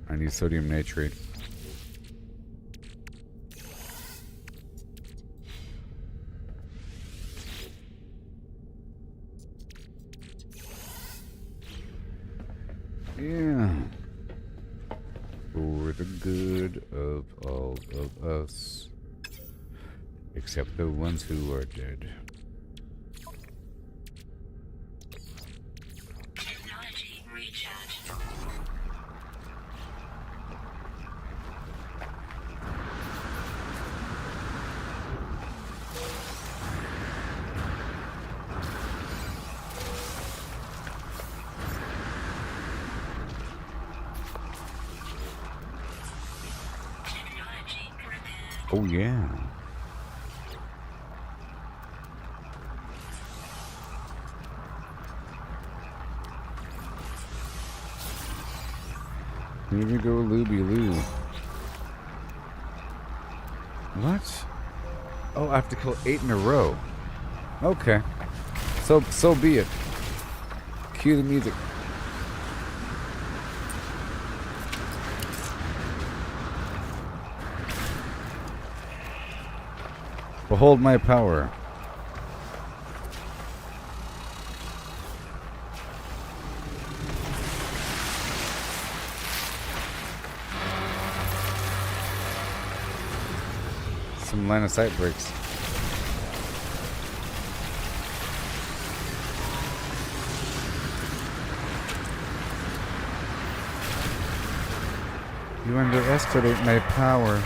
Speaker 3: I need sodium nitrate. Yeah. For the good of all of us. Except the ones who are dead.
Speaker 4: Technology recharged. Technology repaired.
Speaker 3: Oh yeah. Here we go, Looby Loo. What? Oh, I have to kill 8 in a row. Okay. So be it. Cue the music. Behold my power. Some line of sight breaks. You underestimate my power.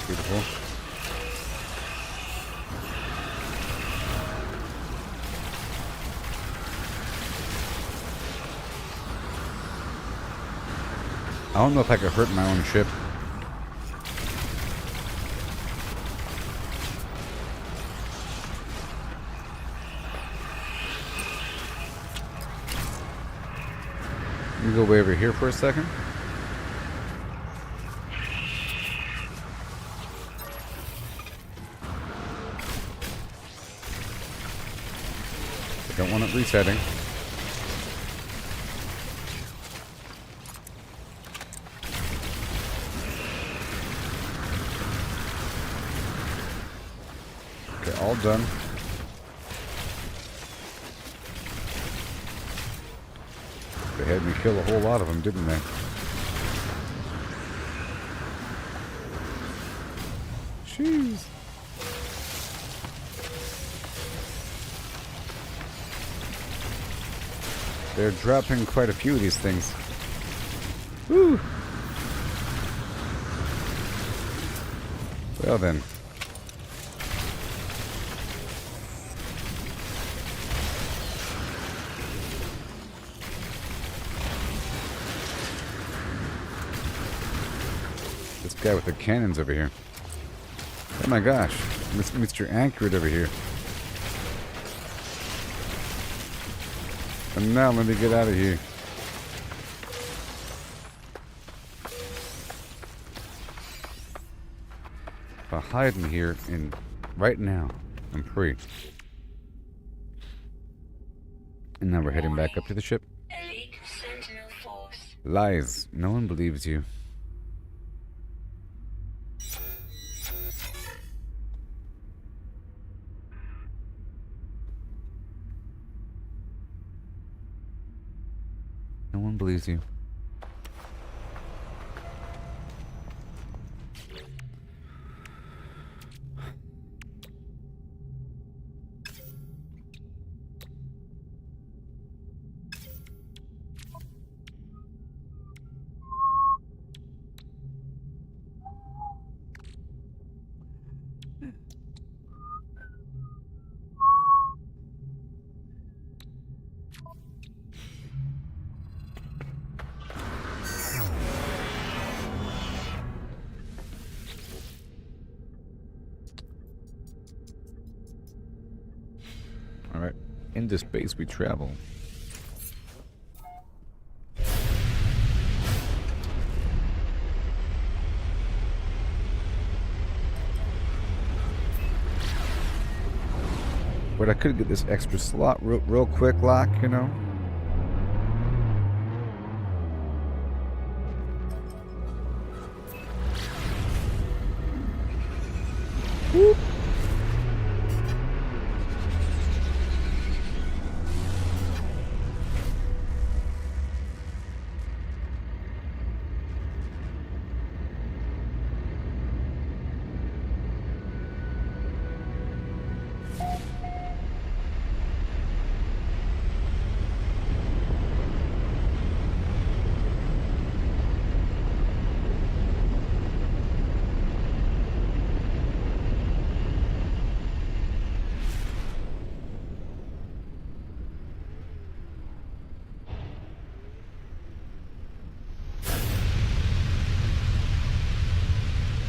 Speaker 3: Beautiful. I don't know if I could hurt my own ship. Let me go way over here for a second. Don't want it resetting. All done. They had me kill a whole lot of them, didn't they? Jeez. They're dropping quite a few of these things. Woo! Well then. This guy with the cannons over here. Oh my gosh. Mr. Accurate over here. And now let me get out of here. If I hide in here and right now, I'm free. And now we're heading back up to the ship.
Speaker 4: Elite Sentinel Force.
Speaker 3: Lies. No one believes you. No one believes you. Alright, into space we travel. But I could get this extra slot real quick, lock, you know? Whoop.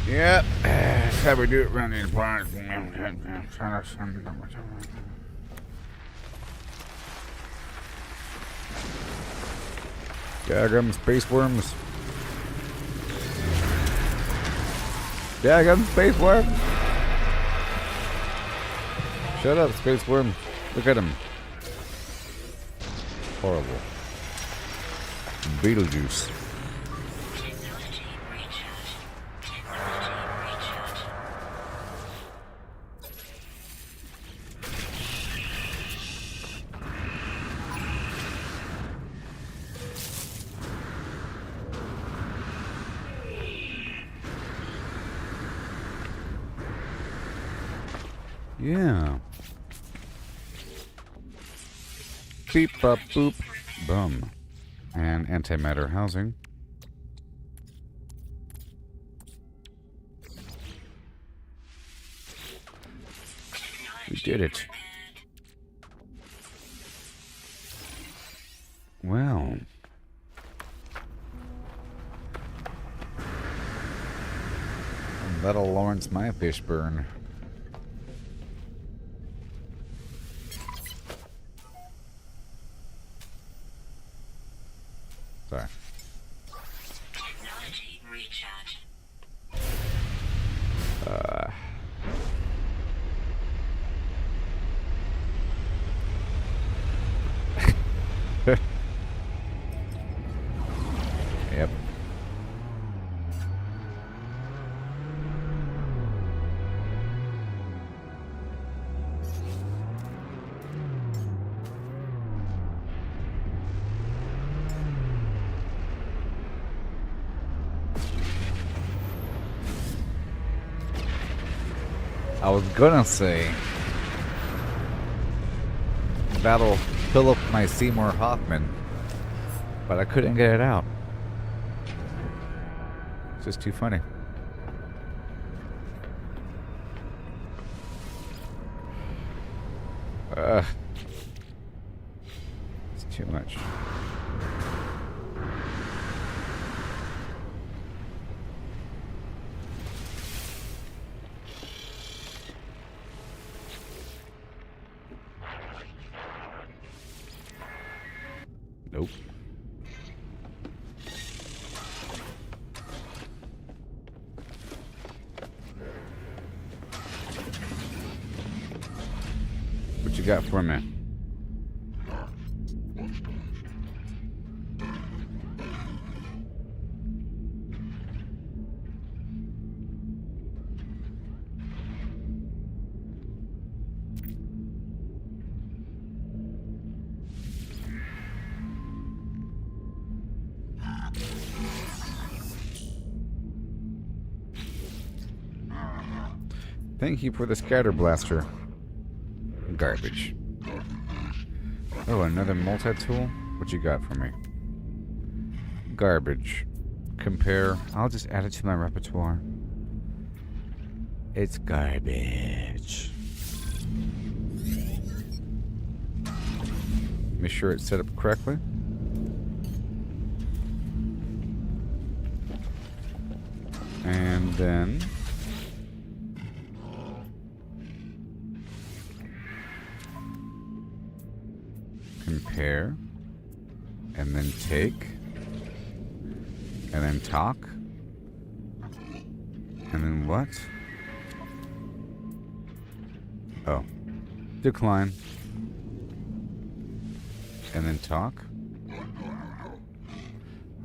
Speaker 3: Yep, that's how we do it around these parts. Daggum space worms. Daggum space worm. Shut up, space worm. Look at him. Horrible. Beetlejuice.
Speaker 4: Technology recharge. Technology recharge.
Speaker 3: Yeah. Beep, bop, boop, bum. And antimatter housing. We did it. Well. That'll Lawrence my fish burn. Sorry.
Speaker 4: Technology recharge.
Speaker 3: Yep. I was gonna say that'll fill up my Seymour Hoffman, but I couldn't get it out. It's just too funny. It's too much. Nope. What you got for me? Thank you for the scatter blaster. Garbage. Oh, another multi-tool? What you got for me? Garbage. Compare. I'll just add it to my repertoire. It's garbage. Make sure it's set up correctly. And then compare, and then take, and then talk, and then what? Oh, decline, and then talk.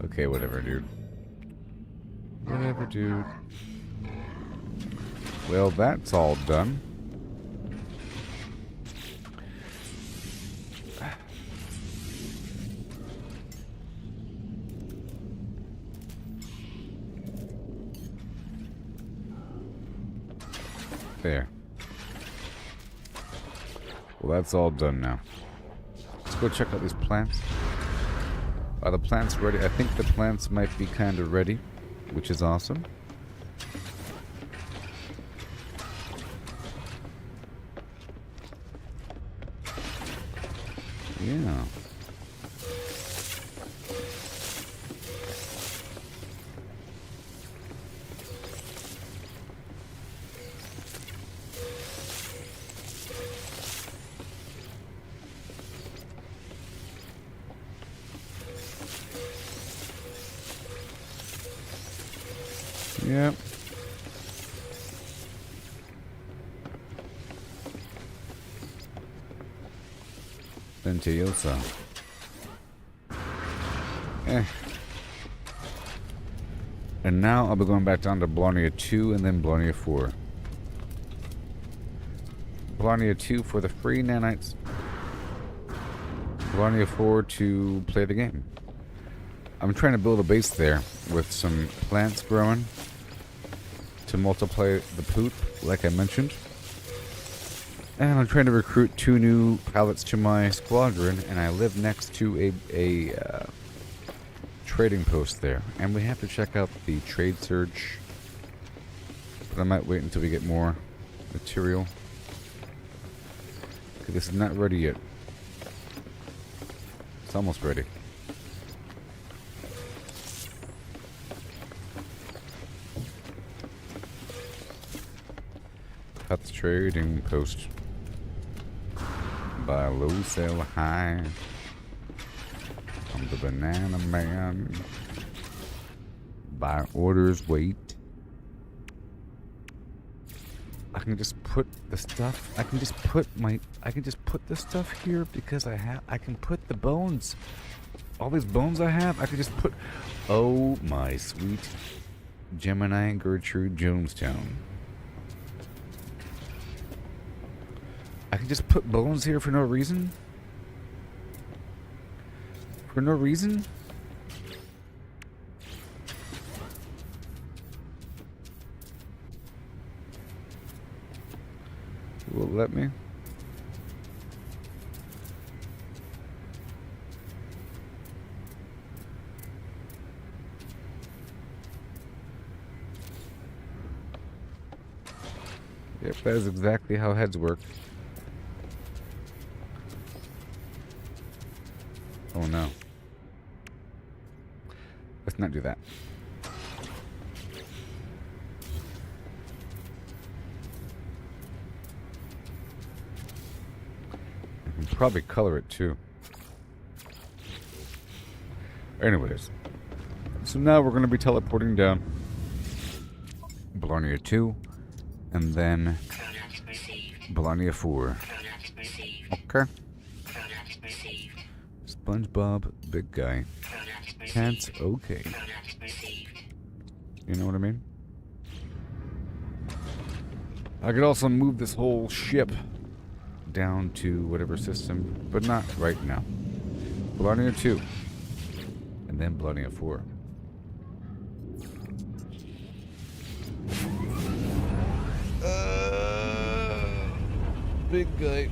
Speaker 3: Okay, whatever, dude. Whatever, dude. Well, that's all done. There. Well, that's all done now. Let's go check out these plants. Are the plants ready? I think the plants might be kind of ready, which is awesome. Yeah. Yep. Ventiosa. And now I'll be going back down to Blarnea 2 and then Blarnea 4. Blarnea 2 for the free nanites. Blarnea 4 to play the game. I'm trying to build a base there with some plants growing to multiply the poop, like I mentioned. And I'm trying to recruit 2 new pilots to my squadron, and I live next to a trading post there. And we have to check out the trade surge. But I might wait until we get more material. Okay, this is not ready yet. It's almost ready. Cut the trading post. Buy low, sell high. I'm the banana man. Buy orders, wait. I can just put the stuff. I can just put the stuff here because I can put the bones. All these bones I have, I can just put. Oh my sweet Gemini Gertrude Jonestown. I can just put bones here for no reason? For no reason? let me? Yep, that is exactly how heads work. Oh no. Let's not do that. I can probably color it too. Anyways. So now we're going to be teleporting down Blarney 2 and then
Speaker 4: Product received.
Speaker 3: Blarney 4.
Speaker 4: Product received.
Speaker 3: Okay.
Speaker 4: Product received.
Speaker 3: SpongeBob, big guy.
Speaker 4: Product received.
Speaker 3: Cats, okay.
Speaker 4: Product received.
Speaker 3: You know what I mean? I could also move this whole ship down to whatever system, but not right now. Blarney 2. And then Blarney 4. Big guy.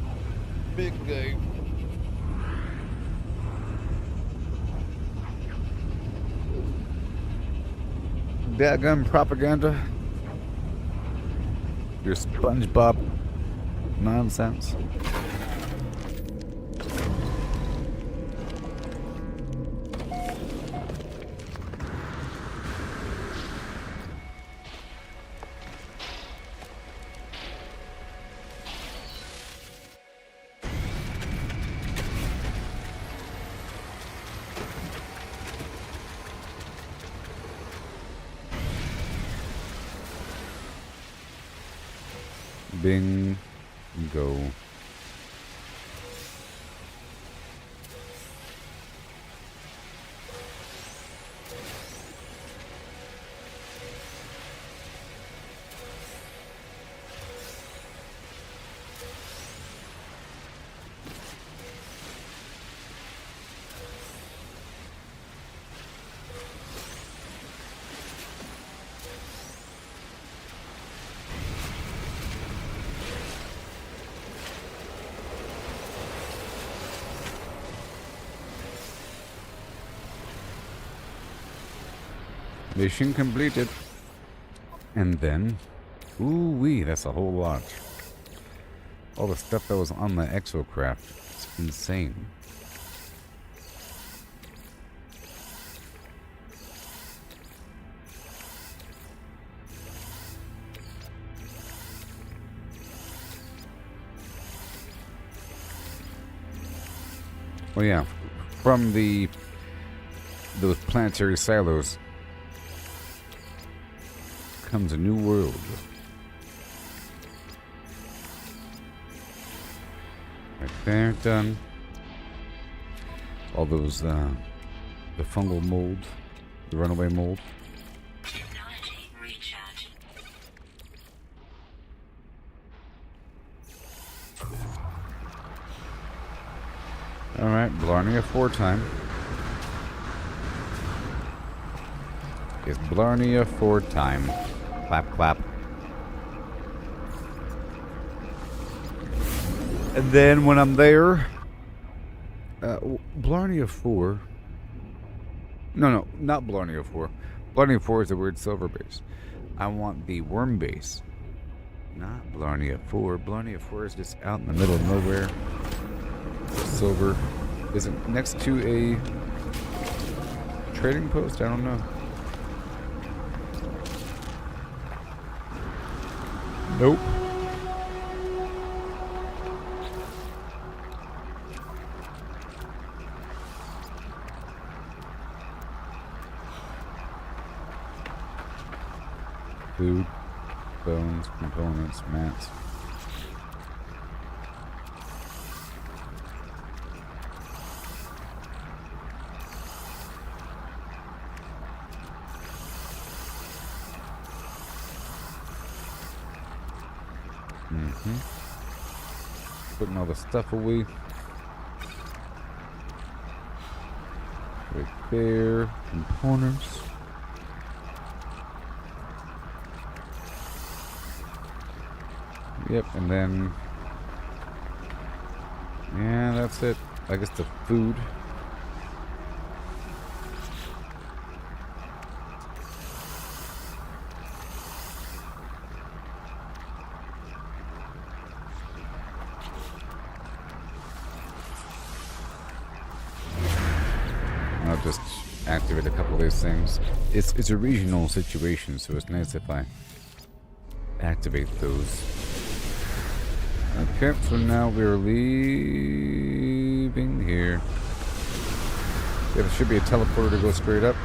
Speaker 3: Big guy. Daggum propaganda. Your SpongeBob nonsense. Bing, go. Mission completed. And then, ooh-wee, that's a whole lot. All the stuff that was on the exocraft. It's insane. Oh yeah, from those planetary silos comes a new world. Right there, done. All those, the fungal mold, the runaway mold.
Speaker 4: Technology recharge.
Speaker 3: Alright, Blarney 4 time. It's Blarney 4 time. Clap, clap. And then when I'm there, Blarney 4. No, not Blarney 4. Blarney 4 is the weird silver base. I want the worm base. Not Blarney 4. Blarney 4 is just out in the middle of nowhere. Silver. Is it next to a trading post? I don't know. Nope. Food, bones, components, mats. Putting all the stuff away. Right there. Components. Yep, and then Yeah, that's it. I guess the food. I'll just activate a couple of these things. It's a regional situation, so it's nice if I activate those. Okay, so now we're leaving here. There should be a teleporter to go straight up.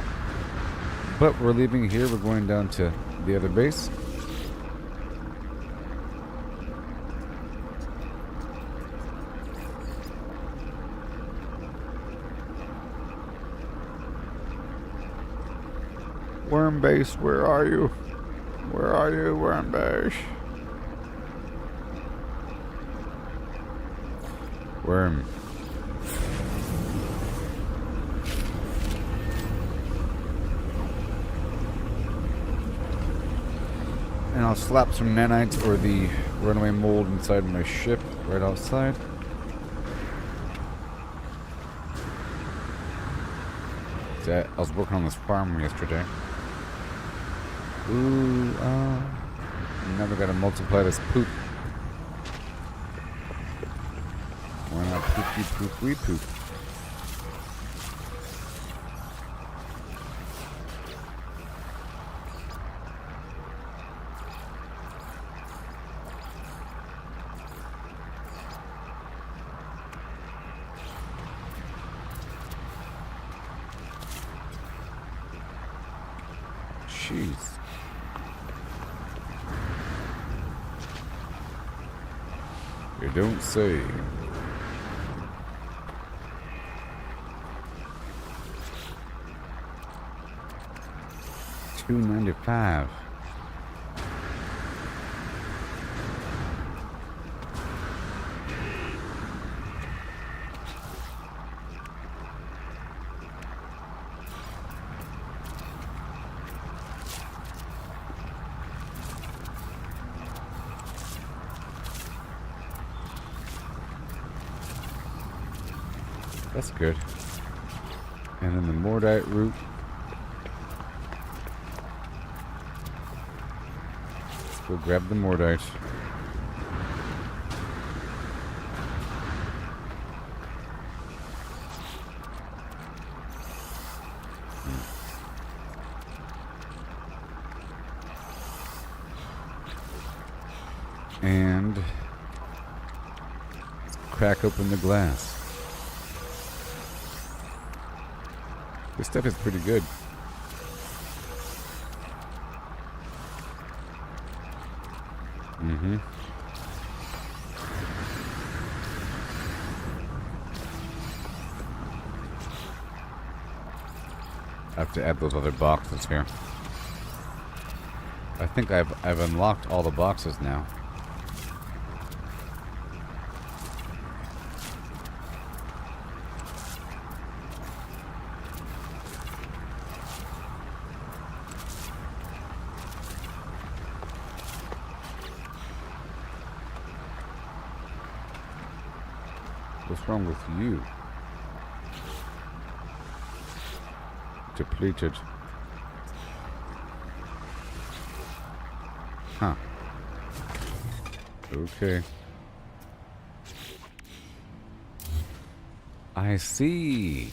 Speaker 3: But we're leaving here. We're going down to the other base. Worm base, where are you? Where are you, worm base? Worm. And I'll slap some nanites for the runaway mold inside my ship right outside. I was working on this farm yesterday. Ooh, now we gotta multiply this poop. Why not poopy poop we poop? Jeez. You don't say. $2.95. That's good. And then the Mordite root. Let's go grab the Mordite. And let's crack open the glass. This stuff is pretty good. Mm-hmm. I have to add those other boxes here. I think I've unlocked all the boxes now. What's wrong with you? Depleted. Huh. Okay. I see.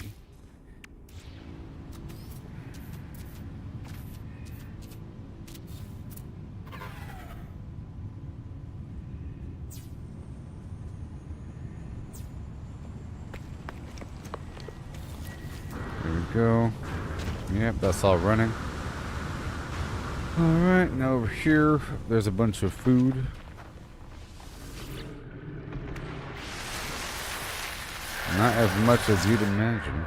Speaker 3: There we go. Yep, that's all running. Alright, now over here, there's a bunch of food. Not as much as you'd imagine.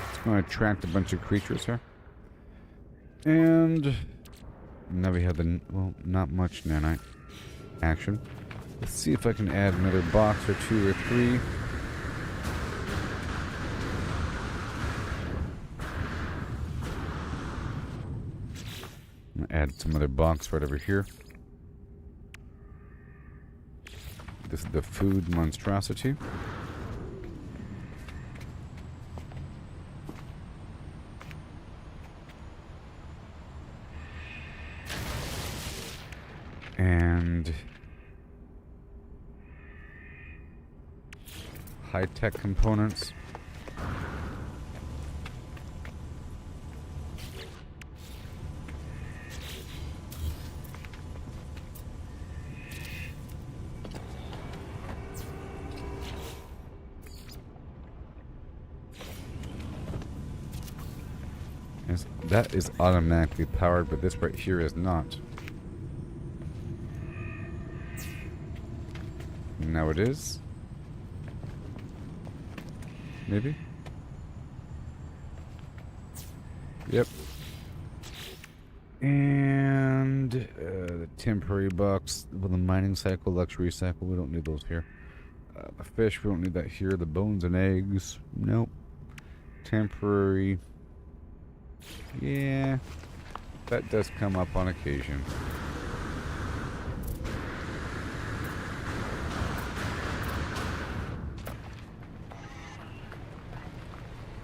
Speaker 3: It's going to attract a bunch of creatures here. And now we have the, well, not much nanite action. Let's see if I can add another box or two or three. I'm gonna add some other box right over here. This is the food monstrosity. And high-tech components. That is automatically powered, but this right here is not. Now it is. Maybe? Yep. And the temporary box. Well, the mining cycle, luxury cycle, we don't need those here. The fish, we don't need that here. The bones and eggs, nope. Temporary. Yeah, that does come up on occasion.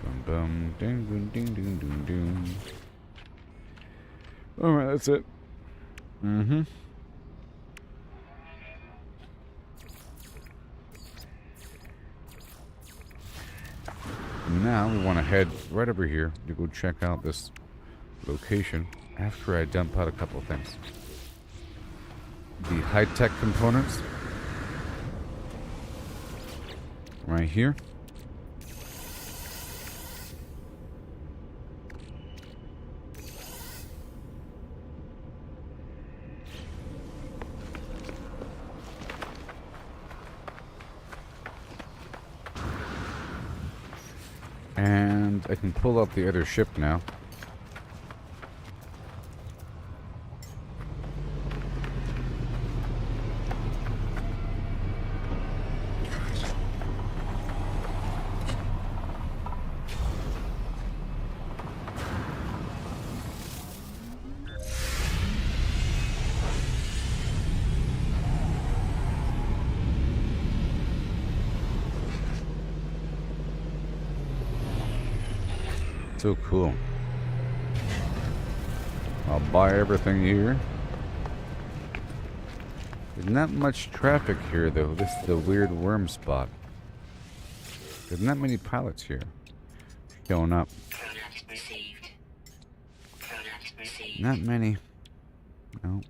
Speaker 3: Bum bum ding ding ding ding ding ding. Alright, that's it. Mm-hmm. Now we want to head right over here to go check out this location after I dump out a couple of things. The high-tech components right here. And I can pull out the other ship now. So cool. I'll buy everything here. There's not much traffic here though. This is the weird worm spot. There's not many pilots here showing up.
Speaker 4: Product received. Product received.
Speaker 3: Not many. No.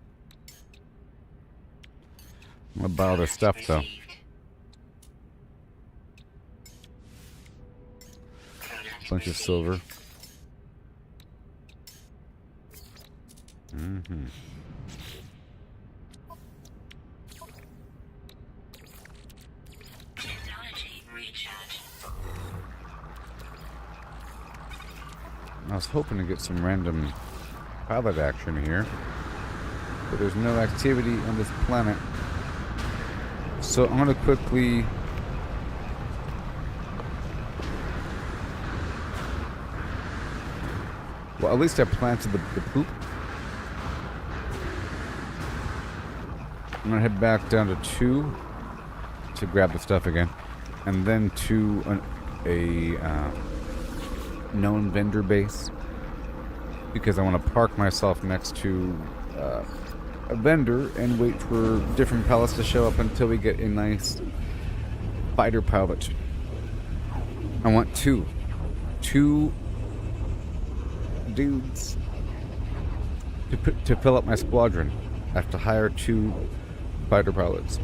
Speaker 3: I'm gonna buy all this stuff though. Bunch of silver. Mm-hmm.
Speaker 4: Technology recharge.
Speaker 3: I was hoping to get some random pilot action here, but there's no activity on this planet. So I'm gonna quickly well, at least I planted the poop. I'm gonna head back down to 2 to grab the stuff again, and then to a known vendor base because I want to park myself next to a vendor and wait for different pallets to show up until we get a nice fighter pilot. I want two dudes to fill up my squadron. I have to hire 2 fighter pilots.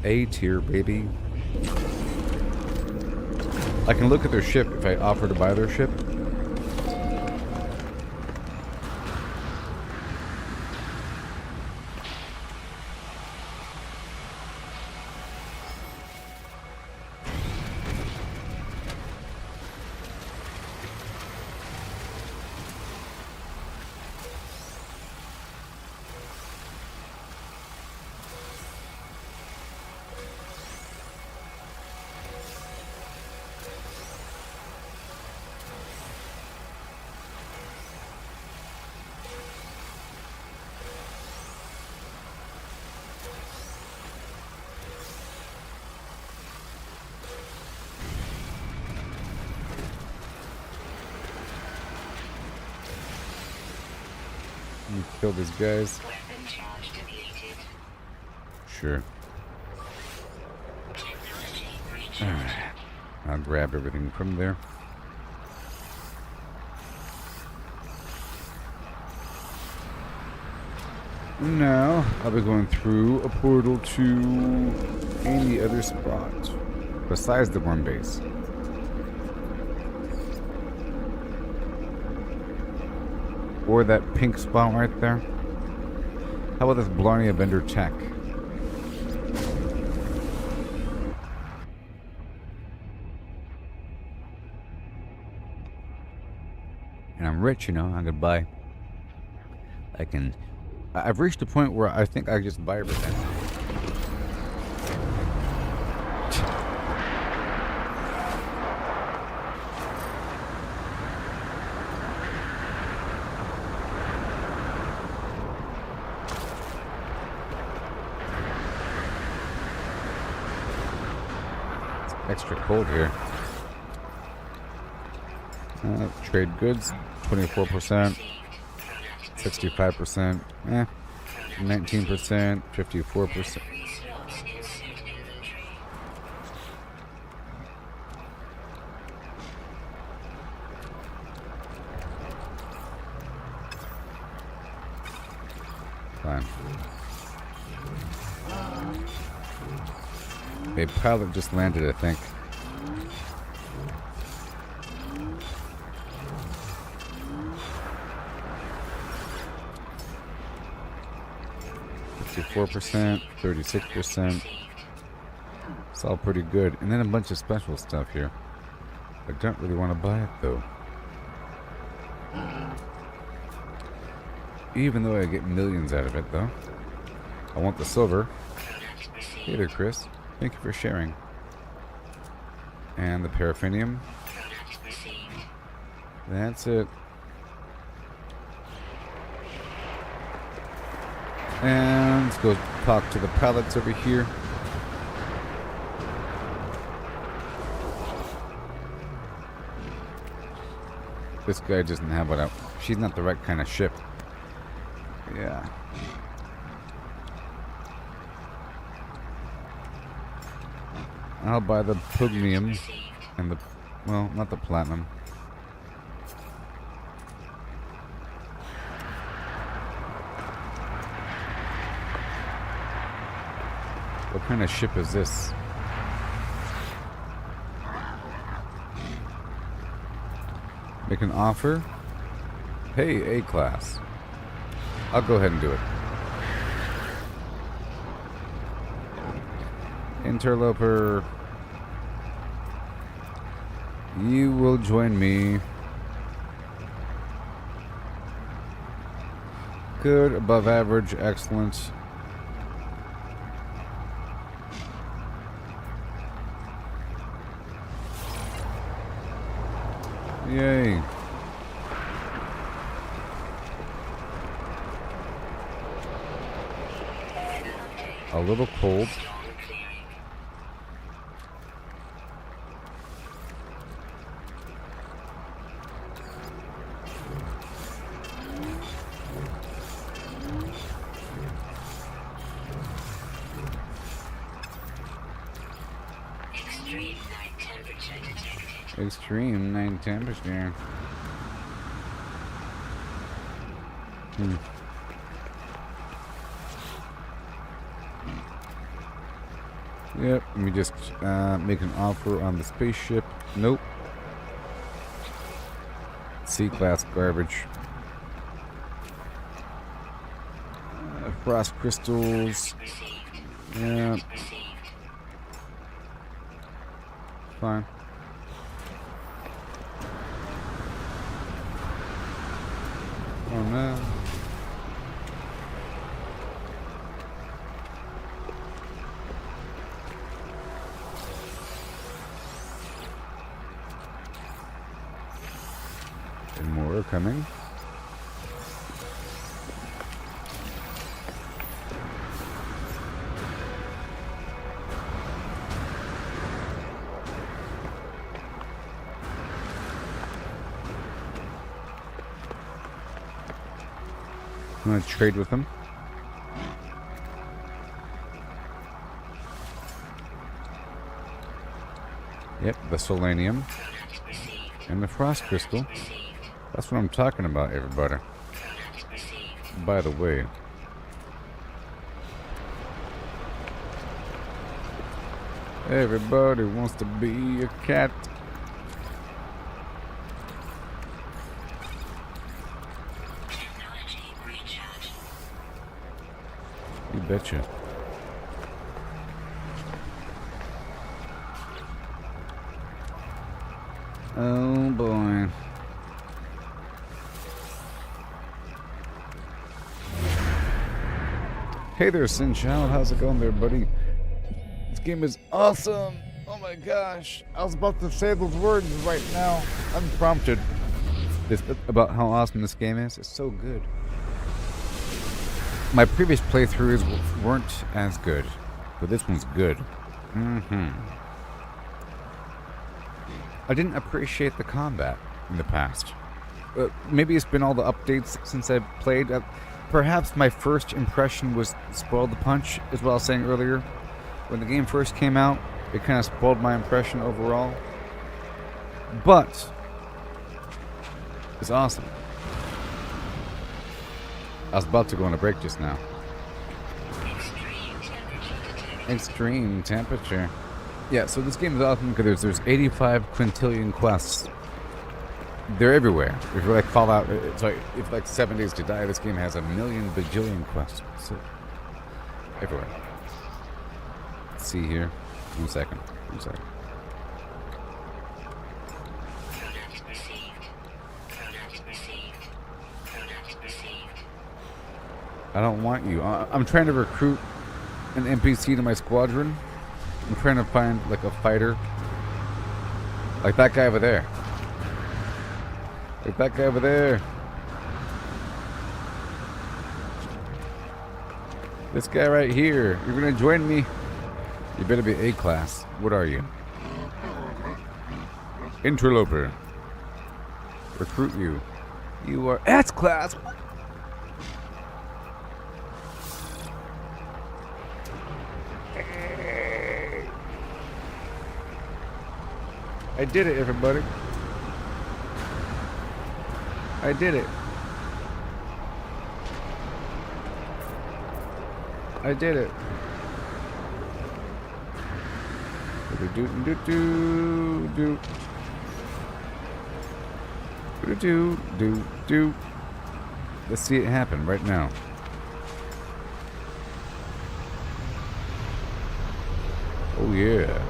Speaker 3: A tier, baby. I can look at their ship if I offer to buy their ship. Let me kill these guys.
Speaker 4: Weapon charge depleted.
Speaker 3: Sure.
Speaker 4: Technology recharged.
Speaker 3: Alright. I'll grab everything from there. Now, I'll be going through a portal to any other spot besides the one base. Or that pink spot right there. How about this Blarney Vendor Tech? And I'm rich, you know, I could buy. I've reached a point where I think I just buy everything. It's extra cold here. Trade goods, 24%. 65%, 19%, 54%. Fine. A pilot just landed, I think. %, 36%. It's all pretty good. And then a bunch of special stuff here. I don't really want to buy it though. Even though I get millions out of it though. I want the silver. Hey there, Chris. Thank you for sharing. And the paraffinium. That's it. And let's go talk to the pallets over here. This guy doesn't have what I... She's not the right kind of ship. Yeah. I'll buy the pugnium and the... Well, not the platinum. What kind of ship is this? Make an offer? Hey, A-class. I'll go ahead and do it. Interloper. You will join me. Good, above average, excellent. Yay. A little cold. Extreme night temperature. Yep, let me just make an offer on the spaceship. Nope. C-class garbage. Frost crystals. Yeah. Fine. Oh no. And more are coming. I'm gonna trade with him. Yep, the Solanium. And the Frost Crystal. That's what I'm talking about, everybody. By the way. Everybody wants to be a cat. You betcha. Oh boy. Hey there, Sin Child. How's it going there, buddy? This game is awesome. Oh my gosh. I was about to say those words right now. Unprompted. This about how awesome this game is. It's so good. My previous playthroughs weren't as good, but this one's good. I didn't appreciate the combat in the past. Maybe it's been all the updates since I've played. Perhaps my first impression was spoiled the punch, as what I was saying earlier. When the game first came out, it kind of spoiled my impression overall. But it's awesome. I was about to go on a break just now. Extreme temperature. Yeah, so this game is awesome because there's 85 quintillion quests. They're everywhere. If you're like Fallout, it's like if like 7 days to die, this game has a million bajillion quests. So everywhere. Let's see here. 1 second. 1 second. I don't want you. I'm trying to recruit an NPC to my squadron. I'm trying to find like a fighter. Like that guy over there. Like that guy over there. This guy right here. You're gonna join me? You better be A-class. What are you? Interloper. Recruit you. You are S-class. I did it, everybody. I did it. I did it. Do do do do do do do do. Let's see it happen right now. Oh yeah.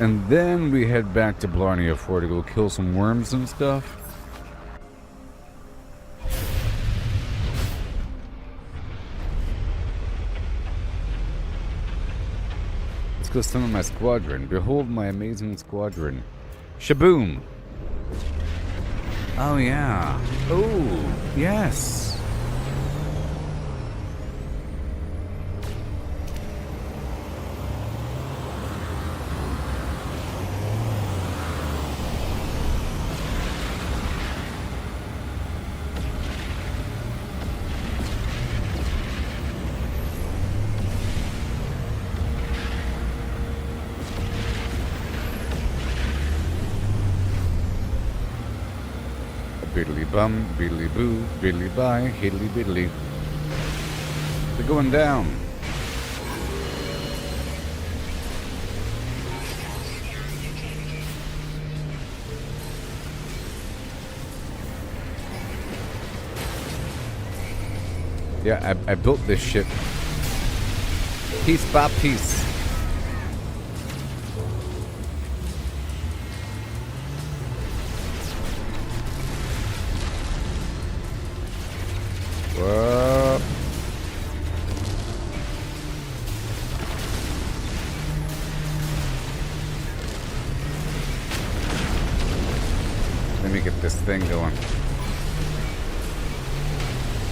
Speaker 3: And then we head back to Blarney 4 to go kill some worms and stuff. Let's go summon my squadron. Behold my amazing squadron. Shaboom! Oh yeah. Oh, yes. Biddly bum, biddly boo, biddly bye, hiddly biddly. They're going down. Yeah, I built this ship piece by piece. Whoa. Let me get this thing going.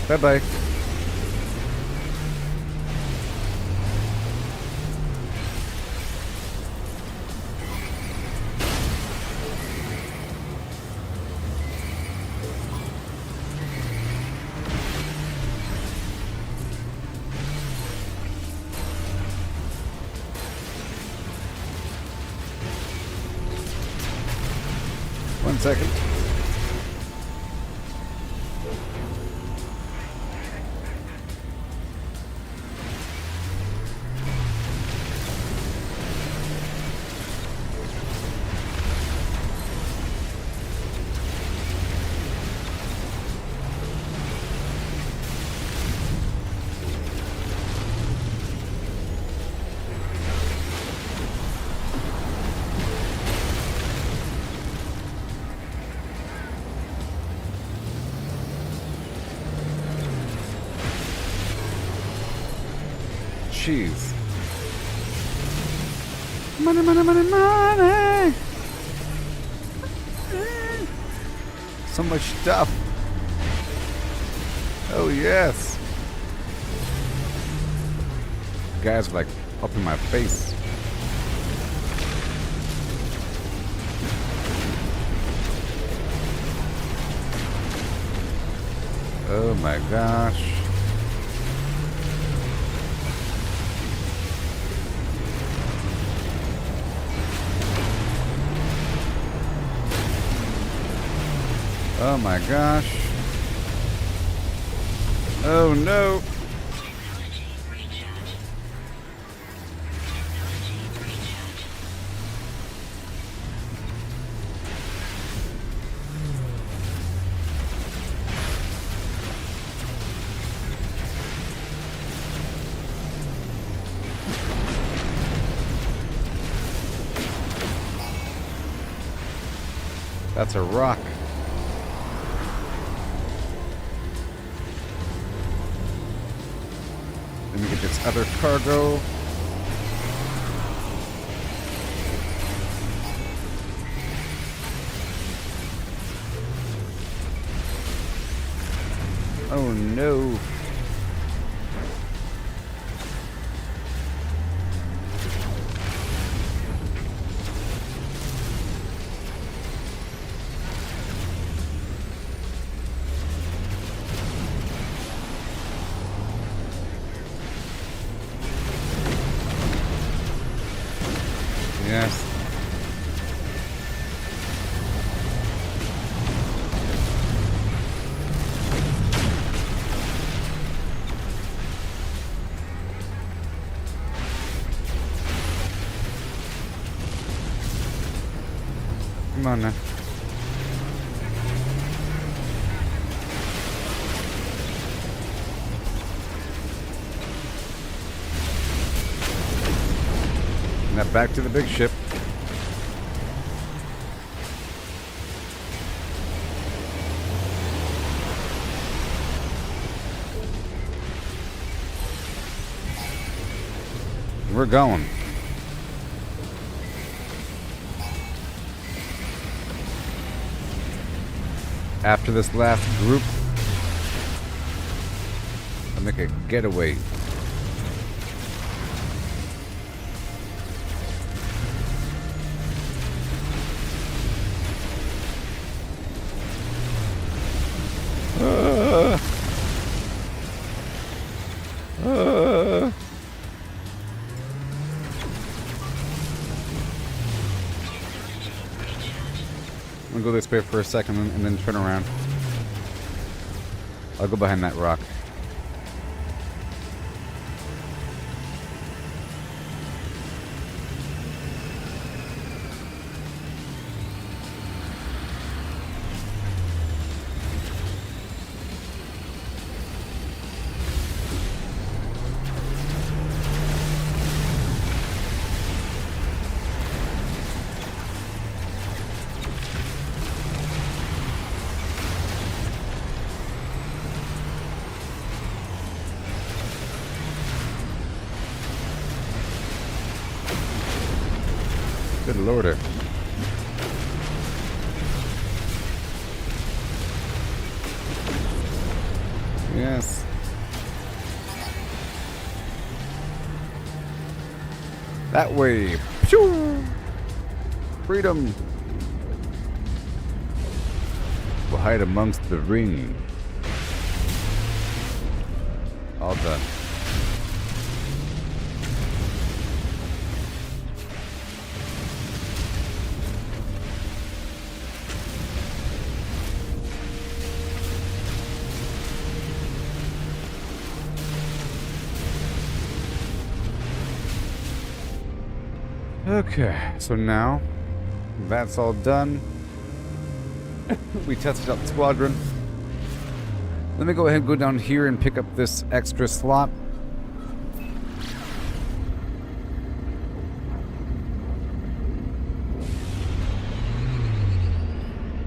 Speaker 3: Bye-bye. 1 second. Jeez. Money, money, money, money. So much stuff. Oh, yes. Guys, like, up in my face. Oh my gosh. Oh my gosh. Oh no.
Speaker 4: Technology recharge. Technology recharge.
Speaker 3: That's a rock. Let me get this other cargo. Oh no. Yes. Come on now. Now back to the big ship. We're going. After this last group, I'll make a getaway. I'm gonna go this way for a second and then turn around. I'll go behind that rock. Good lordy. Yes. That way. Pew! Freedom. We'll hide amongst the ring. All done. Okay, so now that's all done. We tested out the squadron. Let me go ahead and go down here and pick up this extra slot.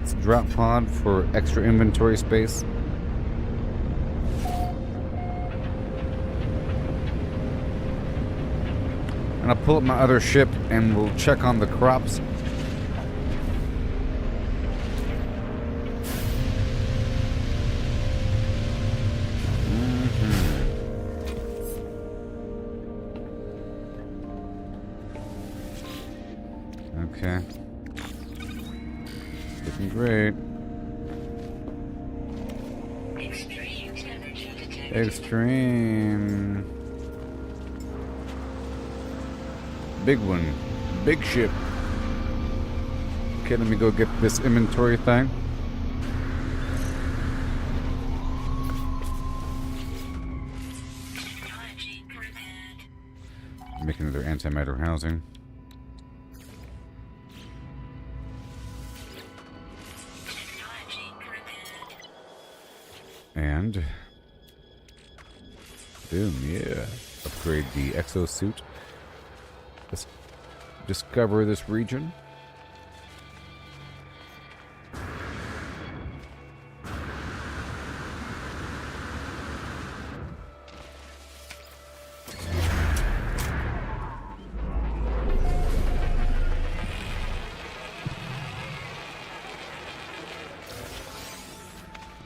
Speaker 3: It's a drop pod for extra inventory space. And I'll pull up my other ship and we'll check on the crops. Okay. Looking great.
Speaker 4: Extreme temperature detected.
Speaker 3: Extreme. Big one. Big ship. Okay, let me go get this inventory thing.
Speaker 4: Technology prepared.
Speaker 3: Make another antimatter housing.
Speaker 4: Technology prepared.
Speaker 3: And boom, yeah. Upgrade the exosuit. Let's discover this region.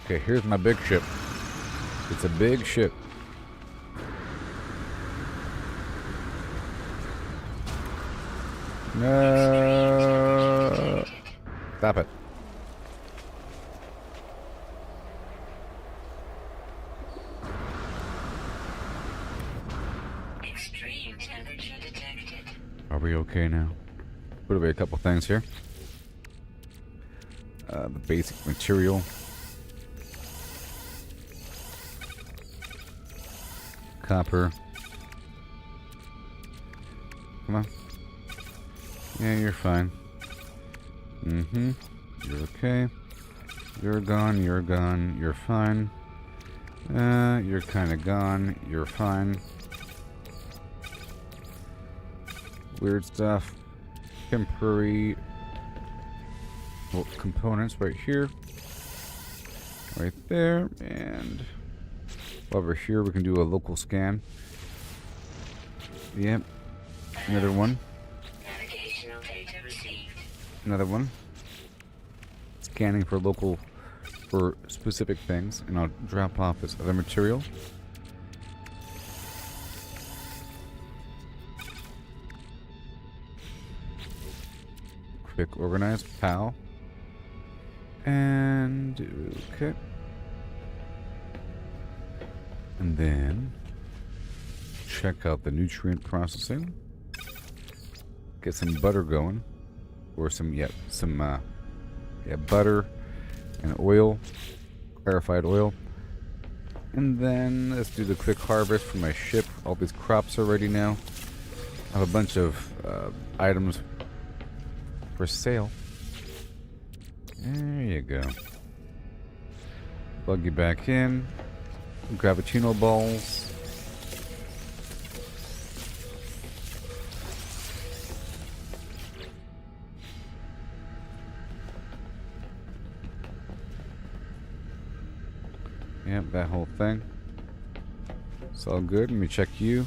Speaker 3: Okay, here's my big ship. It's a big ship. No. Stop it.
Speaker 4: Extreme temperature detected.
Speaker 3: Are we okay now? Put away a couple things here. The basic material. Copper. Come on. Yeah, you're fine. Mm-hmm. You're okay. You're gone, you're gone, you're fine. You're kinda gone, you're fine. Weird stuff. Temporary components right here. Right there. And over here we can do a local scan. Yep. Another one.
Speaker 4: Navigational data received.
Speaker 3: Another one. Scanning for local, for specific things. And I'll drop off this other material. Quick organize, PAL. And, okay. And then, check out the nutrient processing. Get some butter going. Or some butter and oil. Clarified oil. And then, let's do the quick harvest for my ship. All these crops are ready now. I have a bunch of items for sale. There you go. Plug you back in. Gravitino balls. Yep, that whole thing. It's all good. Let me check you.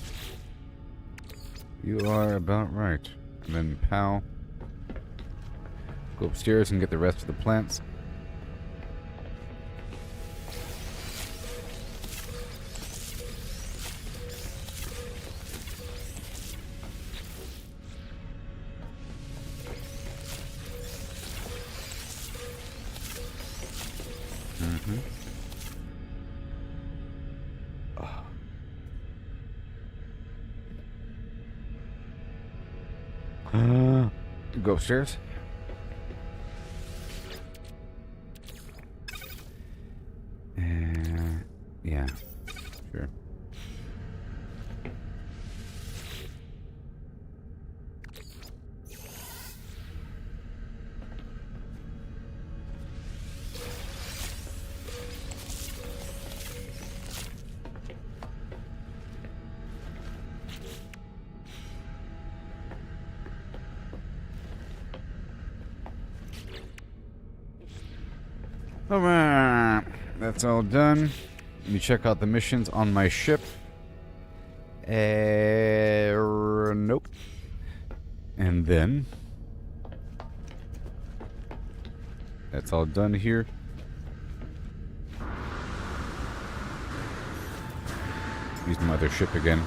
Speaker 3: You are about right. And then POW. Go upstairs and get the rest of the plants. Go upstairs. Yeah, sure. Alright, that's all done. Let me check out the missions on my ship. Nope. And then that's all done here. Use my other ship again.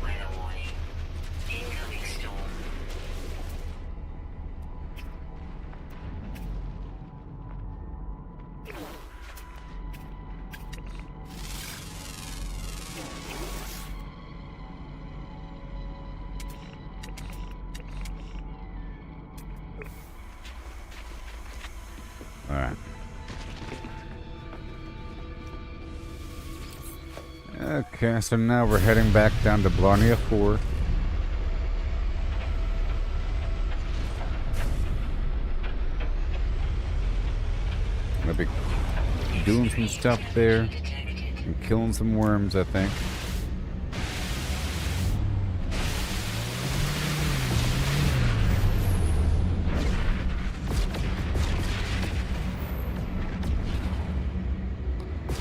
Speaker 4: Weather warning. Incoming storm.
Speaker 3: Alright. Okay, so now we're heading back down to Blarney 4. Gonna be doing some stuff there and killing some worms, I think.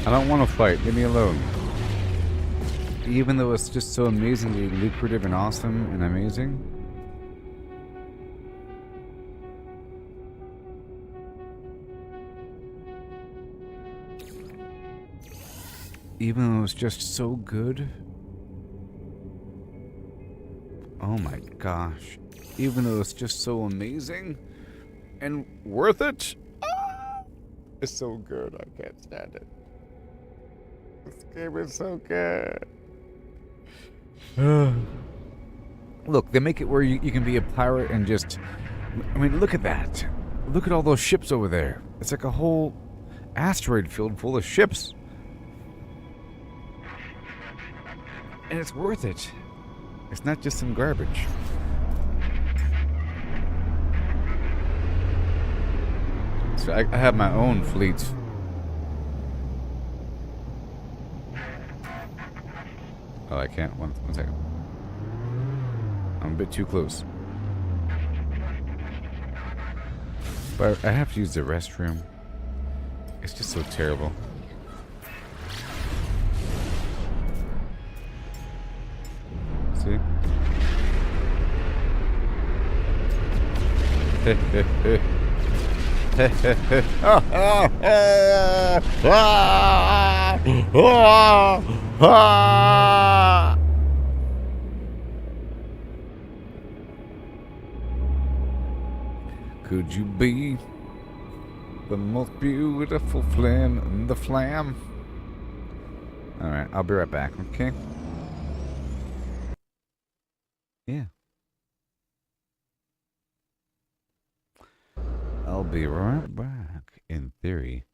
Speaker 3: I don't want to fight. Leave me alone. Even though it's just so amazingly lucrative and awesome and amazing. Even though it's just so good. Oh my gosh. Even though it's just so amazing and worth it. It's so good. I can't stand it. This game is so good. Look, they make it where you can be a pirate and just... I mean, look at that. Look at all those ships over there. It's like a whole asteroid field full of ships. And it's worth it. It's not just some garbage. So I have my own fleet. Oh, I can't. One second. I'm a bit too close. But I have to use the restroom. It's just so terrible. See? Could you be the most beautiful flame in the flam? Alright, I'll be right back, okay? Yeah. I'll be right back, in theory.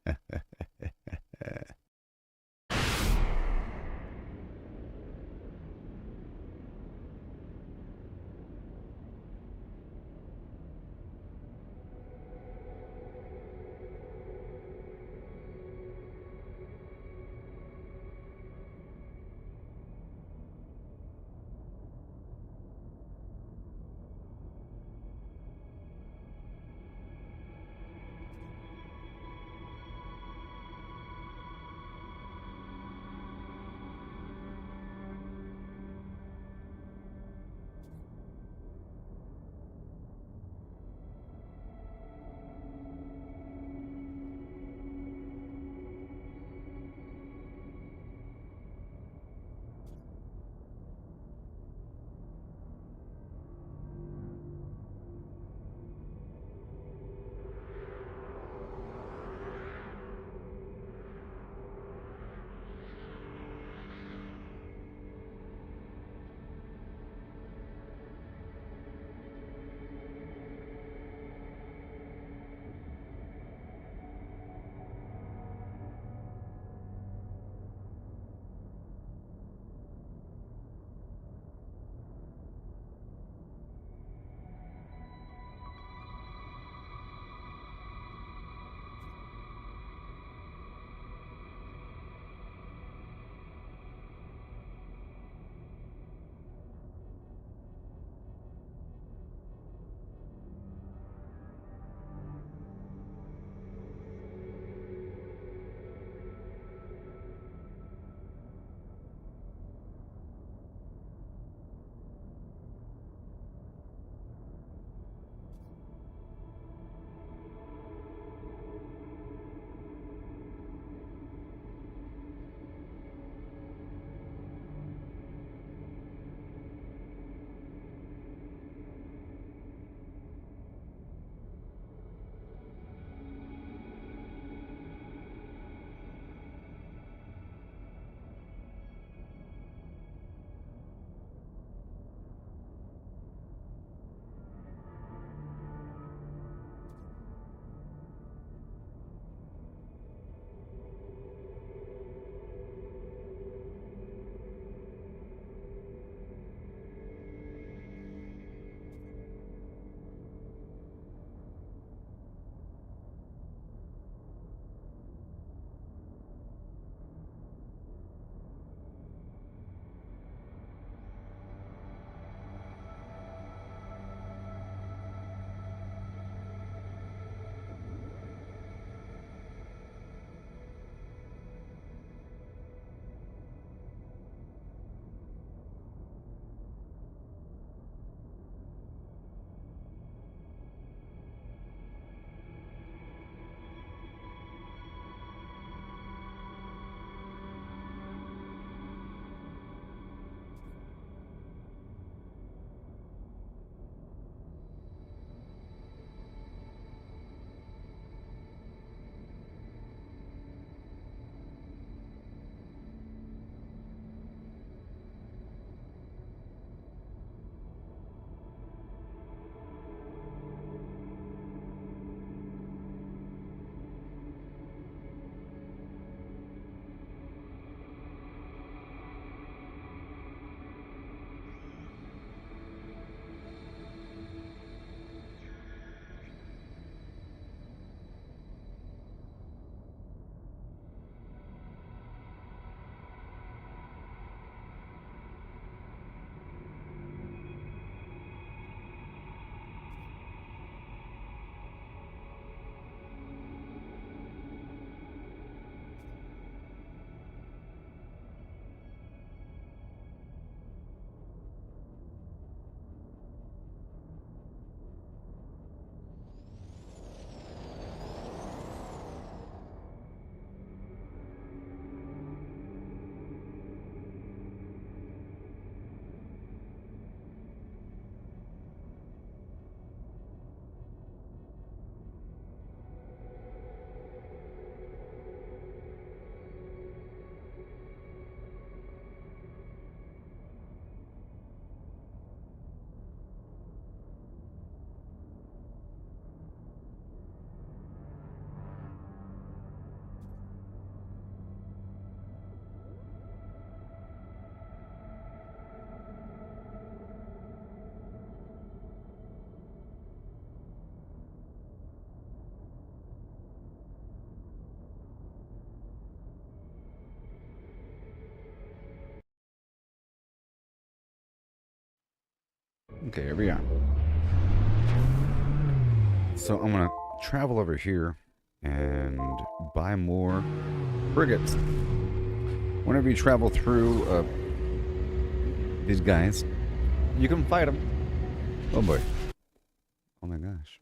Speaker 3: Okay, here we are. So I'm gonna travel over here and buy more frigates. Whenever you travel through these guys, you can fight them. Oh boy. Oh my gosh.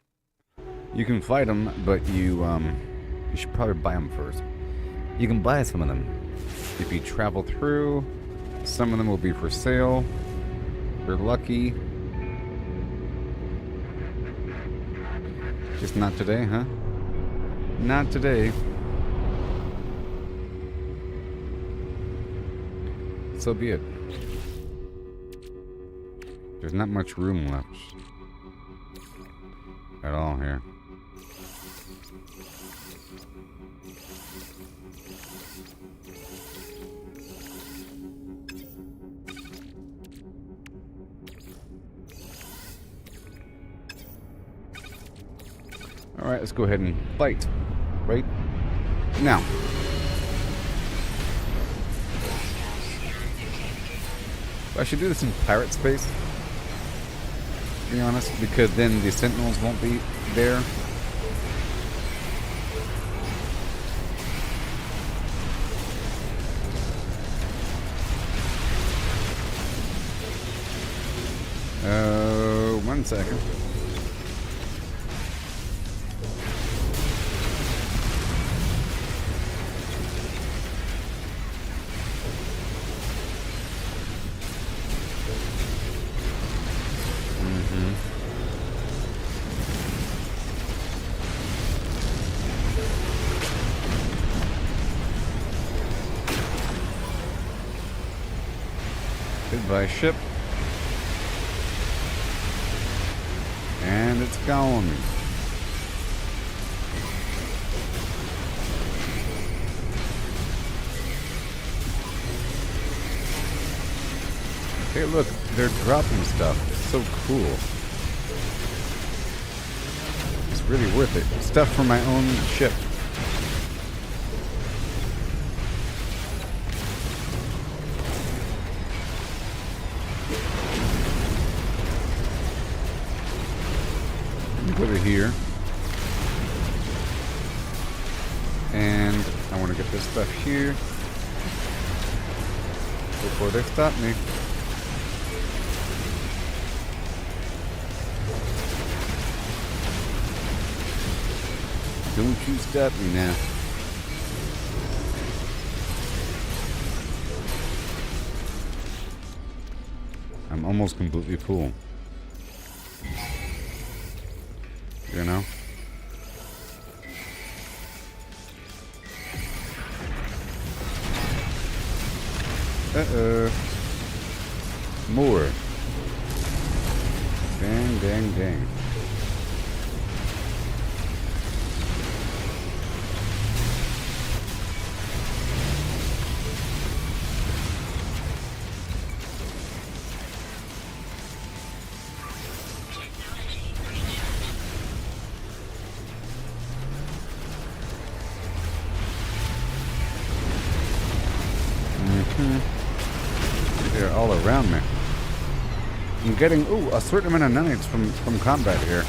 Speaker 3: You can fight them, but you should probably buy them first. You can buy some of them. If you travel through, some of them will be for sale. If you're lucky. Just not today, huh? Not today. So be it. There's not much room left at all here. Alright, let's go ahead and fight. Right now. I should do this in pirate space, to be honest, because then the sentinels won't be there. One second. Goodbye, ship. And it's gone. Hey, look, they're dropping stuff. It's so cool. It's really worth it. Stuff for my own ship. Put it here. And I want to get this stuff here before they stop me. Don't you stop me now. I'm almost completely full. You know? Uh-oh. More. Dang, dang, dang. They're all around me. I'm getting, a certain amount of nanites from combat here.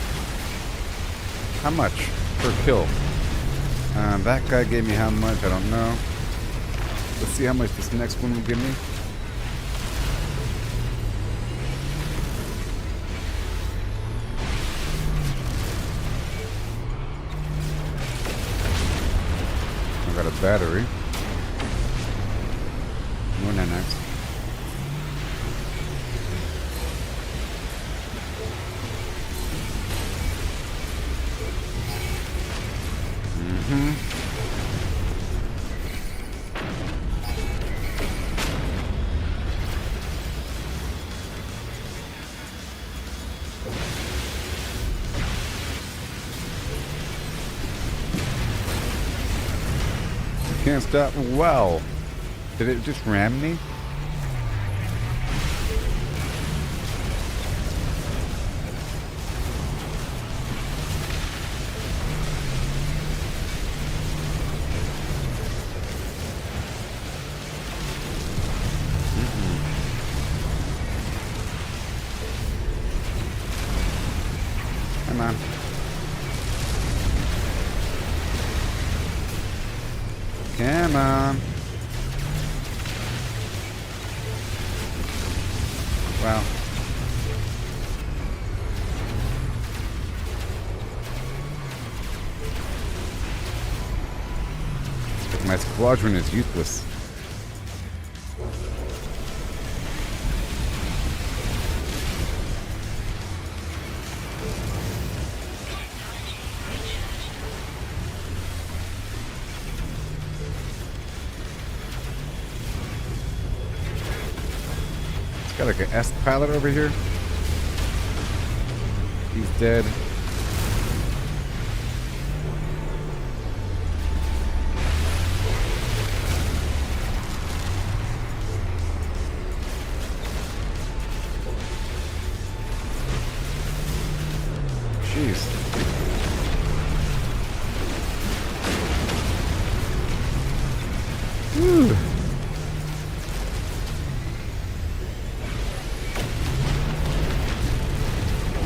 Speaker 3: How much per kill? That guy gave me how much? I don't know. Let's see how much this next one will give me. I got a battery. More nanites. Can't stop. Wow. Did it just ram me? Come on. Wow. My squadron is useless. It's got like an S pilot over here. He's dead. Jeez. Whew.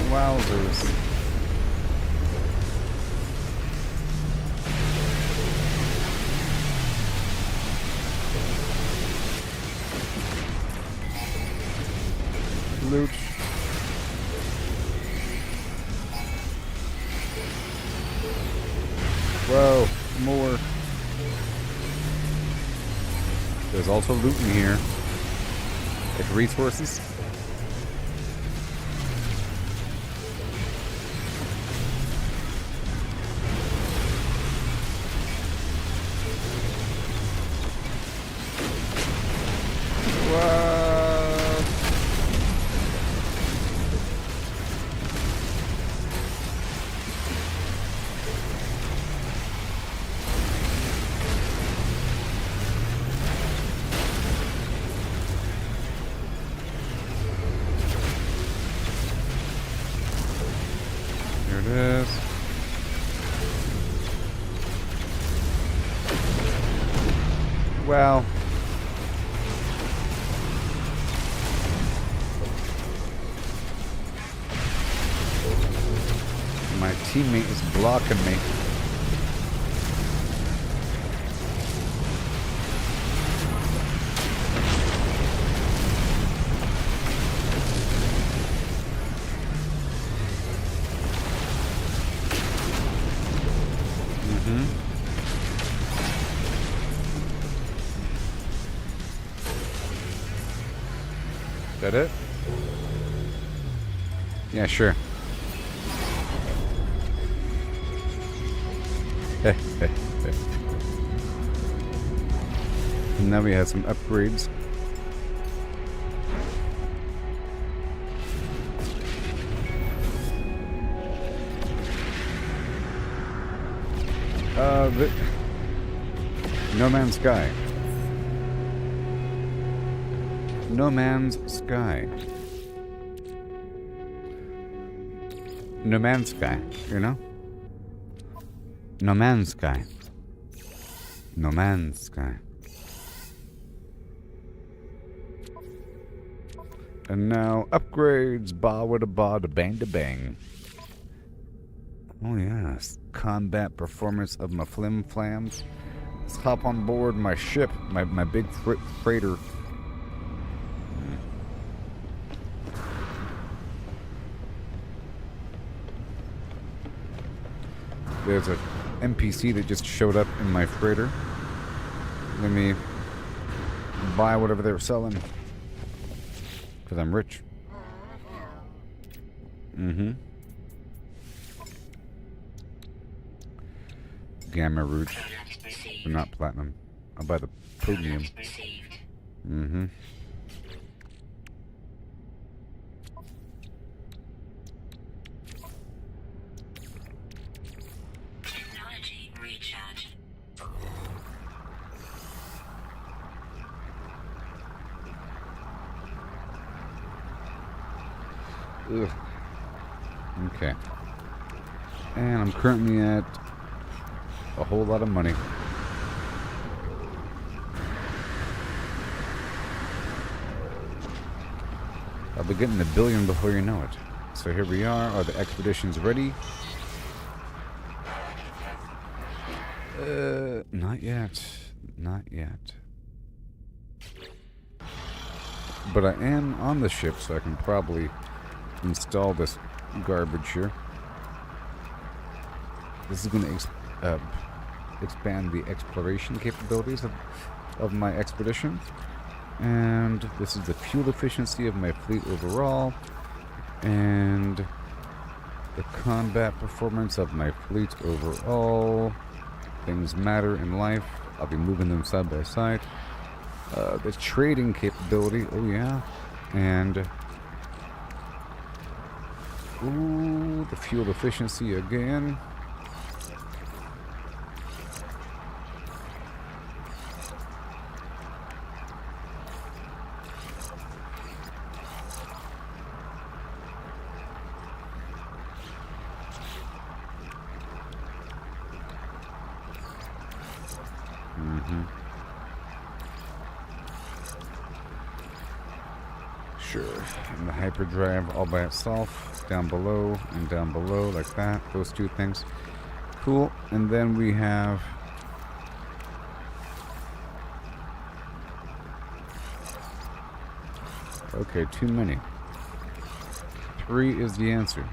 Speaker 3: Wowzers. Loot. Whoa, more. There's also loot in here. Like resources. Whoa. Here it is. Well. My teammate is blocking me. Is that it? Yeah, sure. And now we have some upgrades. No Man's Sky. No Man's Sky. No Man's Sky, you know? No Man's Sky. No Man's Sky. And now upgrades, ba wada ba da bang da bang. Oh yes, combat performance of my flim flams. Let's hop on board my ship, my big freighter. There's a NPC that just showed up in my freighter. Let me buy whatever they're selling. Because I'm rich. Mm-hmm. Gamma root. But not platinum. I'll buy the podium. Mm-hmm.
Speaker 4: Technology recharge.
Speaker 3: Ugh. Okay. And I'm currently at a whole lot of money. I'll be getting $1 billion before you know it. So here we are. Are the expeditions ready? Not yet. Not yet. But I am on the ship, so I can probably install this garbage here. This is going to expand the exploration capabilities of my expedition. And this is the fuel efficiency of my fleet overall. And the combat performance of my fleet overall. Things matter in life. I'll be moving them side by side. The trading capability, oh yeah. And ooh, the fuel efficiency again. Sure. And the hyperdrive all by itself, down below and down below, like that. Those two things. Cool. And then we have okay, too many. 3 is the answer.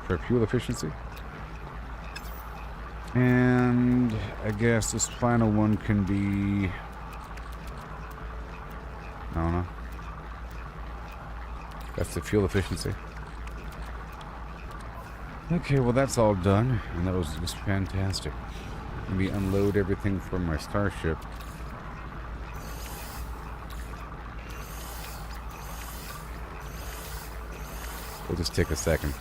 Speaker 3: For fuel efficiency. And I guess this final one can be, I don't know. That's the fuel efficiency. Okay, well that's all done, and that was just fantastic. Let me unload everything from my starship. It'll just take a second.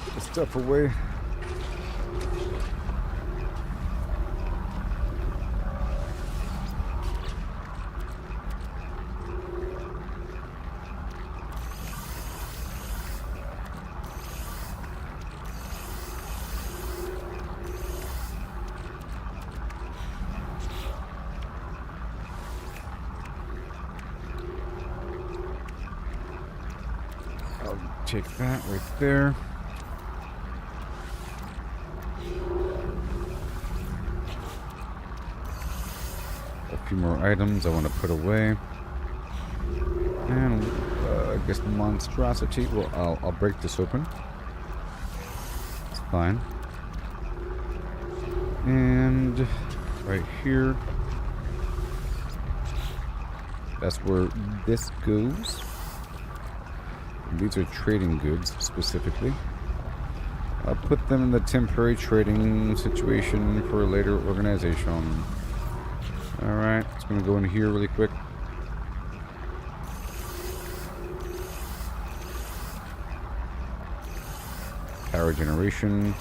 Speaker 3: Put the stuff away. I'll take that right there. A few more items I want to put away. And I guess the monstrosity. Well, I'll break this open. It's fine. And right here. That's where this goes. These are trading goods, specifically. I'll put them in the temporary trading situation for a later organization. Alright, it's going to go in here really quick. Power generation.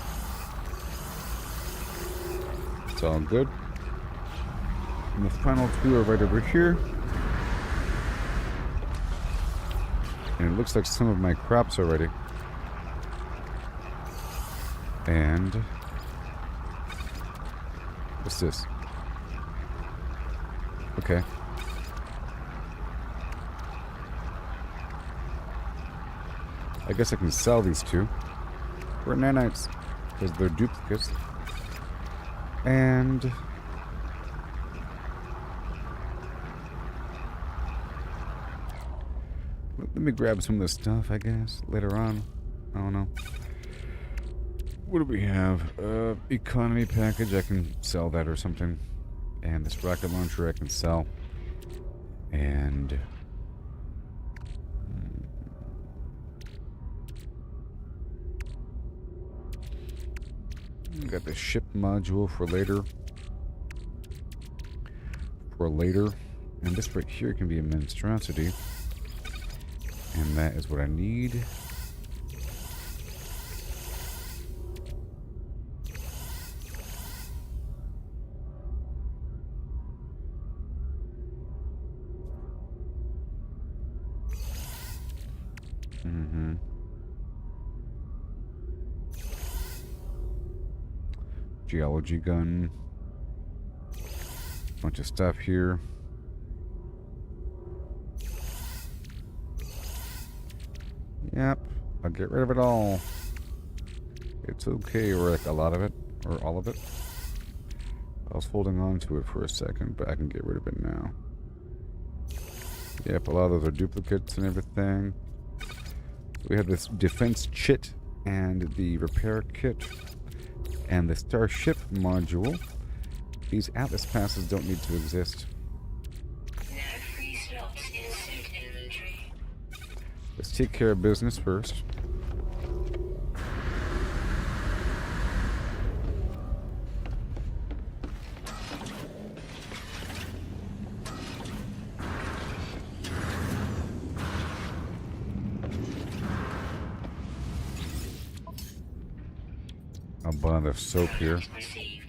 Speaker 3: It's all good. And the final 2 are right over here. And it looks like some of my crops already. And what's this? Okay. I guess I can sell these 2 for nanites because they're duplicates. And let me grab some of this stuff, I guess, later on. I don't know. What do we have? Economy package, I can sell that or something. And this rocket launcher I can sell. And got the ship module for later. And this right here can be a monstrosity. And that is what I need. Geology gun. Bunch of stuff here. Yep, I'll get rid of it all. It's okay, or like a lot of it, or all of it. I was holding on to it for a second, but I can get rid of it now. Yep, a lot of those are duplicates and everything. So we have this defense chit and the repair kit and the starship module. These Atlas passes don't need to exist.
Speaker 4: No free slots in suit inventory.
Speaker 3: Let's take care of business first. I'll buy the soap here.
Speaker 4: Received.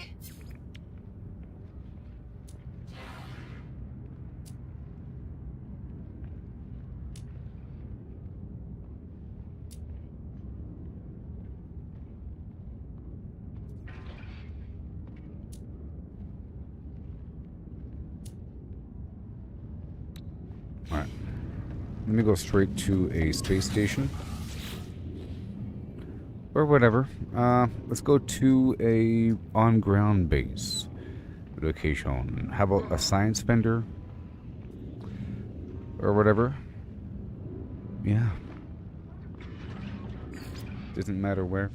Speaker 3: Alright. Let me go straight to a space station. Or whatever. Let's go to a on-ground base location. How about a science vendor? Or whatever. Yeah. Doesn't matter where.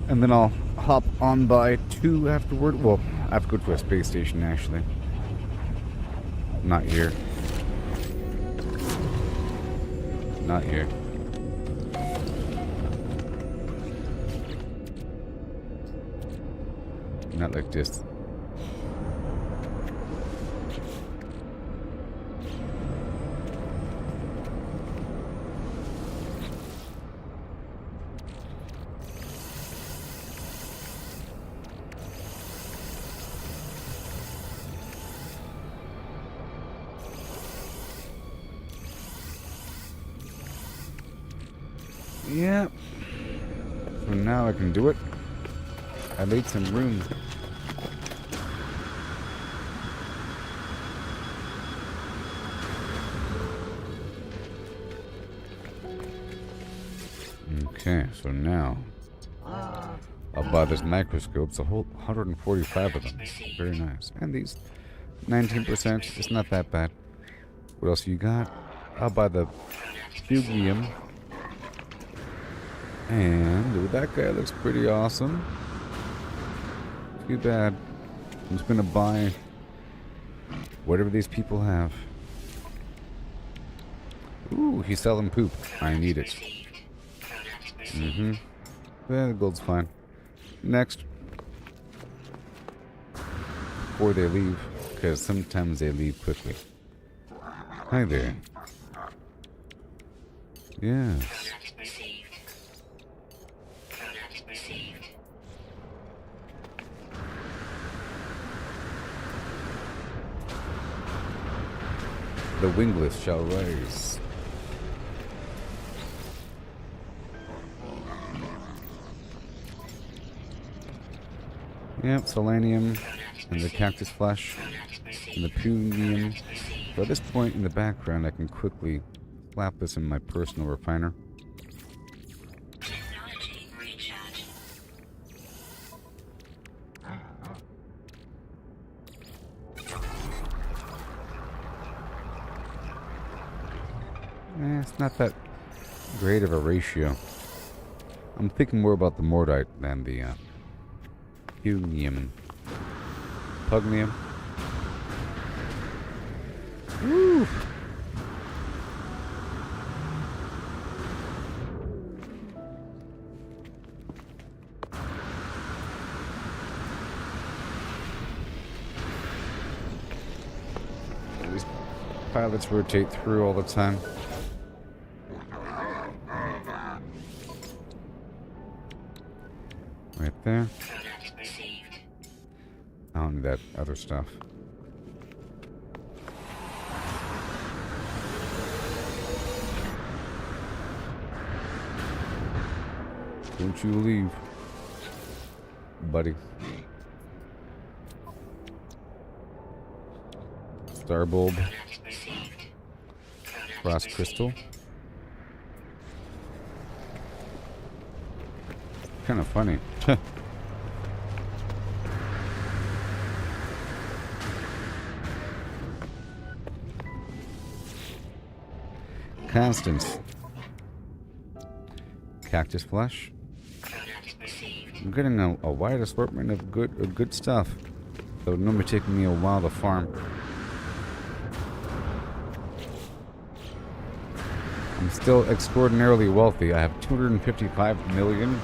Speaker 3: And then I'll hop on by 2 afterward. Well, I have to go to a space station actually. Not here. Not here. Not like this. Yeah. So now I can do it. I made some room. Okay, so now I'll buy this microscopes, a whole 145 of them. Very nice. And these 19%, it's not that bad. What else you got? I'll buy the fugium. And ooh, that guy looks pretty awesome. Too bad. I'm just gonna buy whatever these people have. Ooh, he's selling poop. I need it. Mm-hmm. Yeah, the gold's fine. Next. Before they leave, because sometimes they leave quickly. Hi there. Yes. The wingless shall rise. Yep, selenium and the cactus flesh and the punium. So at this point in the background, I can quickly slap this in my personal refiner.
Speaker 4: Technology recharge.
Speaker 3: It's not that great of a ratio. I'm thinking more about the mordite than the hunium and pugnium. Woo! Pilots rotate through all the time. Right there.
Speaker 4: Product received.
Speaker 3: I don't need that other stuff. Don't you leave, buddy. Star bulb.
Speaker 4: Product received. Product
Speaker 3: Frost
Speaker 4: received.
Speaker 3: crystal. Kind of funny. Constance. Cactus flesh.
Speaker 4: Product received.
Speaker 3: I'm getting a wide assortment of good stuff. That would normally take me a while to farm. I'm still extraordinarily wealthy. I have 255 million.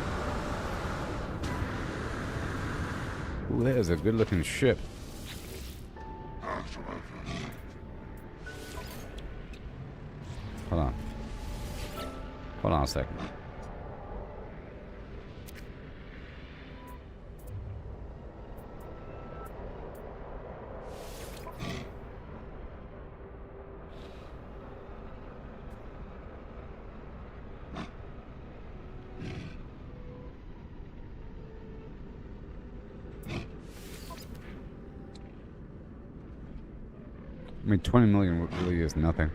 Speaker 3: Ooh, that is a good looking ship. Hold on. Hold on a second. I mean, 20 million really is nothing.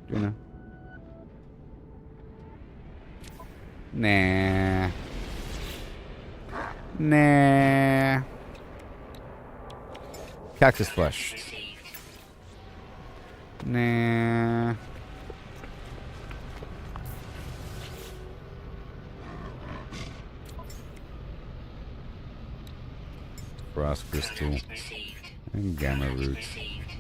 Speaker 3: You know? Nah. Nah. Cactus flesh.
Speaker 4: Received.
Speaker 3: Nah. Frost crystal
Speaker 4: Product received.
Speaker 3: and gamma
Speaker 4: Product
Speaker 3: root.
Speaker 4: received.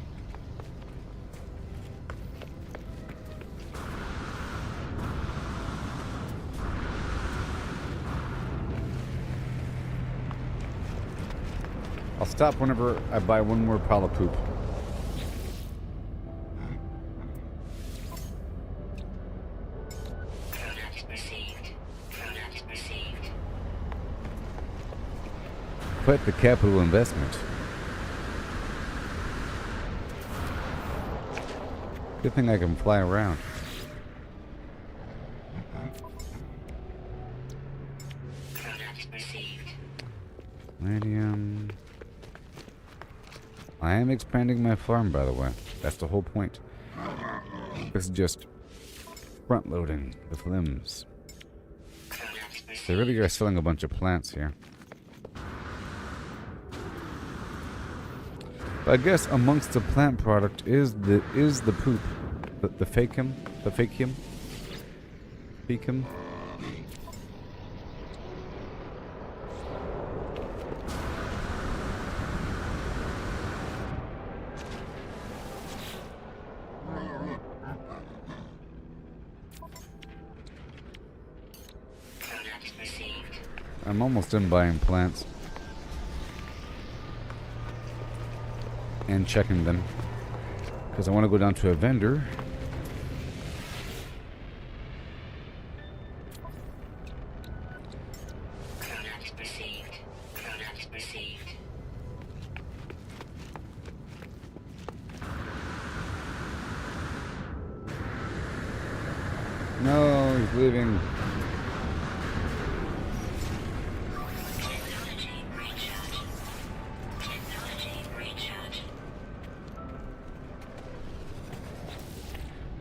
Speaker 3: I'll stop whenever I buy one more pile of poop.
Speaker 4: Product received. Product received.
Speaker 3: Quite the capital investment. Good thing I can fly around.
Speaker 4: Product received.
Speaker 3: Palladium. I am expanding my farm, by the way. That's the whole point. This is just front loading with limbs.
Speaker 4: Product received.
Speaker 3: They really are selling a bunch of plants here. But I guess amongst the plant product is the poop, the fakeum, fecum.
Speaker 4: Product received.
Speaker 3: I'm almost done buying plants and checking them because I want to go down to a vendor.
Speaker 4: Product received. Product received.
Speaker 3: No, he's leaving.
Speaker 4: Technology recharge. Technology recharge.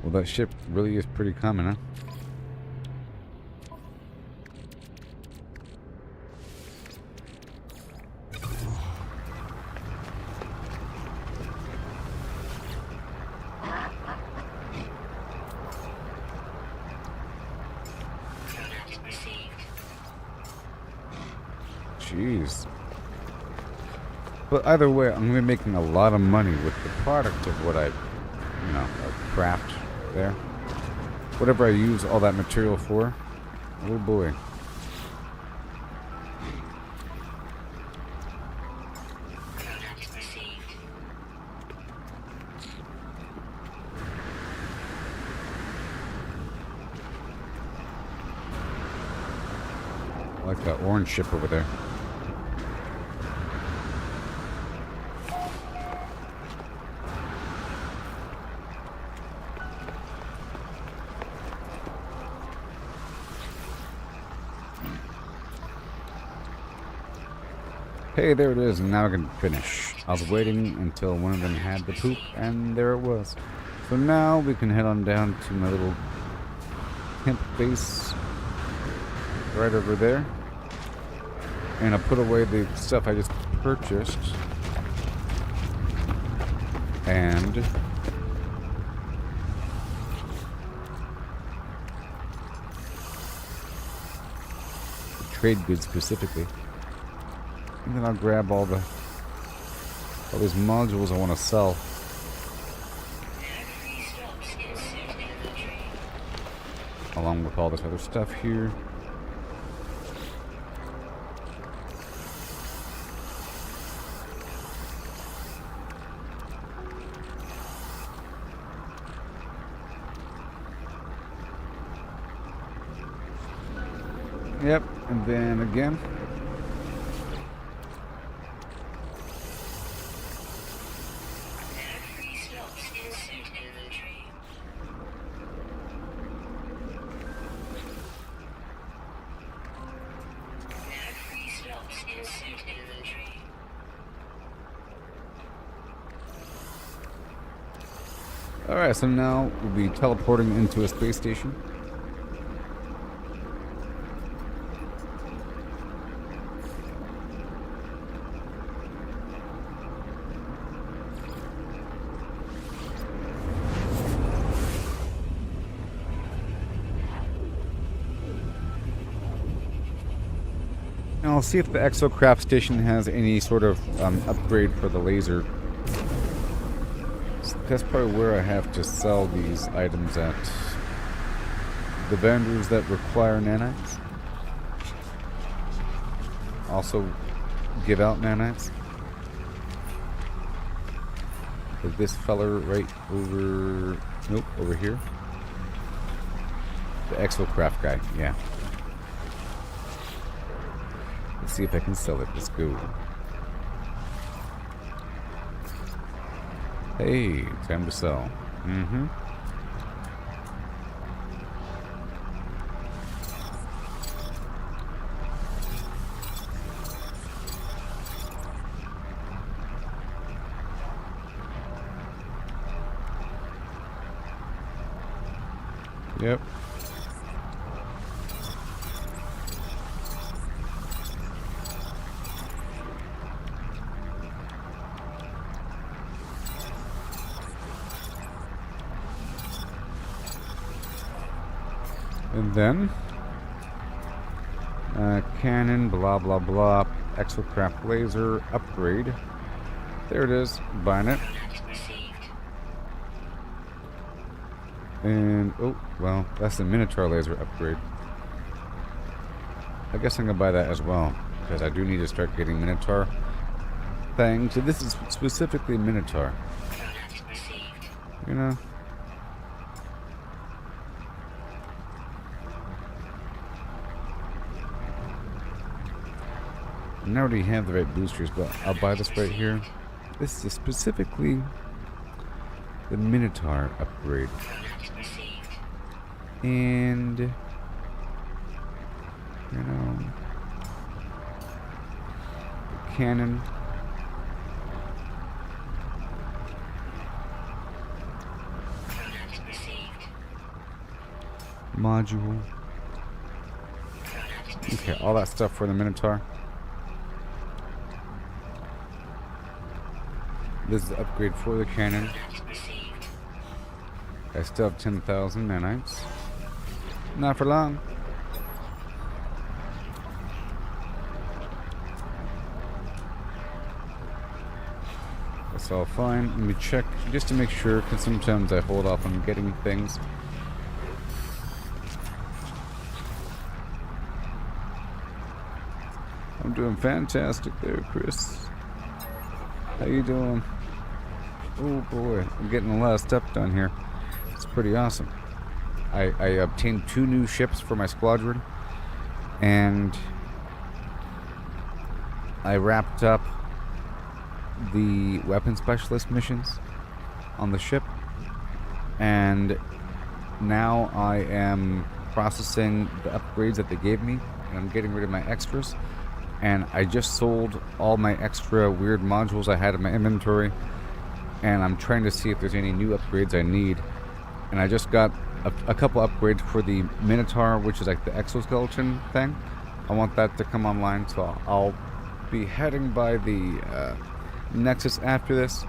Speaker 3: Well, that ship really is pretty common, huh?
Speaker 4: Product received.
Speaker 3: Jeez. But either way, I'm going to be making a lot of money with the product of what I craft there. Whatever I use all that material for. Oh boy. like that orange ship over there. Hey, there it is, and now I can finish. I was waiting until one of them had the poop, and there it was. So now we can head on down to my little hemp base right over there. And I'll put away the stuff I just purchased. And trade goods specifically. And then I'll grab all these modules I want to sell. Along with all this other stuff here. Yep, and then again. Alright, so now we'll be teleporting into a space station. And I'll see if the exocraft station has any sort of upgrade for the laser. That's probably where I have to sell these items at. The vendors that require nanites. Also give out nanites. Is this feller right over... Nope, over here. The exocraft guy, yeah. Let's see if I can sell it. Let's go. Hey, time to sell. Mm-hmm. Yep. And then cannon, blah blah blah, exocraft laser upgrade. There it is, buying it. And oh well, that's the Minotaur laser upgrade. I guess I'm gonna buy that as well because I do need to start getting Minotaur things. So this is specifically Minotaur. You know. I already have the right boosters, but I'll buy this right here. This is specifically the Minotaur upgrade. And, you know, the cannon. Module. Okay, all that stuff for the Minotaur. This is the upgrade for the cannon. I still have 10,000 nanites. Not for long. That's all fine. Let me check just to make sure, because sometimes I hold off on getting things. I'm doing fantastic there, Chris. How you doing? Oh boy, I'm getting a lot of stuff done here. It's pretty awesome. I obtained 2 new ships for my squadron, and I wrapped up the weapon specialist missions on the ship, and now I am processing the upgrades that they gave me, and I'm getting rid of my extras. And I just sold all my extra weird modules I had in my inventory, and I'm trying to see if there's any new upgrades I need. And I just got a couple upgrades for the Minotaur, which is like the exoskeleton thing. I want that to come online, so I'll be heading by the Nexus after this.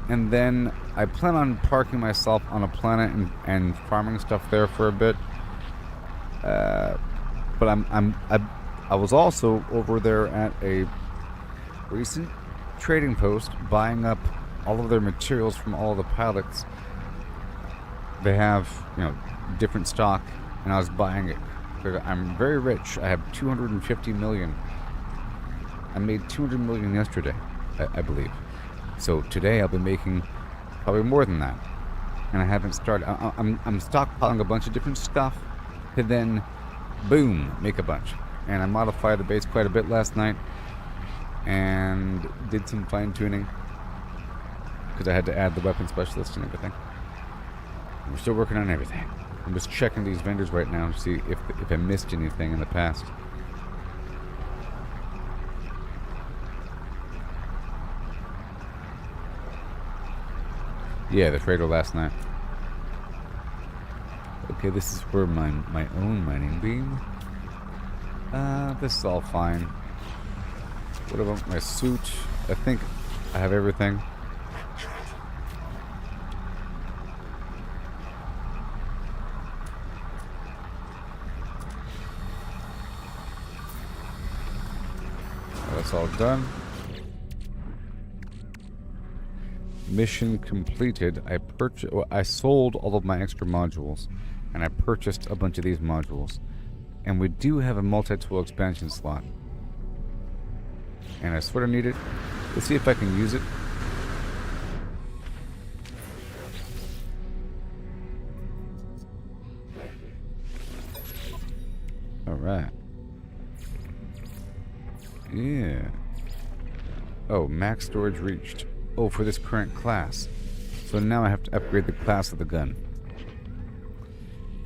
Speaker 3: And then I plan on parking myself on a planet and farming stuff there for a bit. But I was also over there at a recent trading post buying up all of their materials from all of the pilots. They have, different stock, and I was buying it. I'm very rich. I have 250 million. I made 200 million yesterday, I believe. So today I'll be making probably more than that. And I haven't started. I'm stockpiling a bunch of different stuff to then, boom, make a bunch. And I modified the base quite a bit last night and did some fine tuning because I had to add the weapon specialist and everything. And we're still working on everything. I'm just checking these vendors right now to see if I missed anything in the past. Yeah, the trader last night. Okay, this is for my own mining beam. This is all fine. What about my suit? I think I have everything. That's all done. Mission completed. I sold all of my extra modules, and I purchased a bunch of these modules. And we do have a multi-tool expansion slot. And I sort of need it. Let's see if I can use it. Alright. Yeah. Oh, max storage reached. Oh, for this current class. So now I have to upgrade the class of the gun.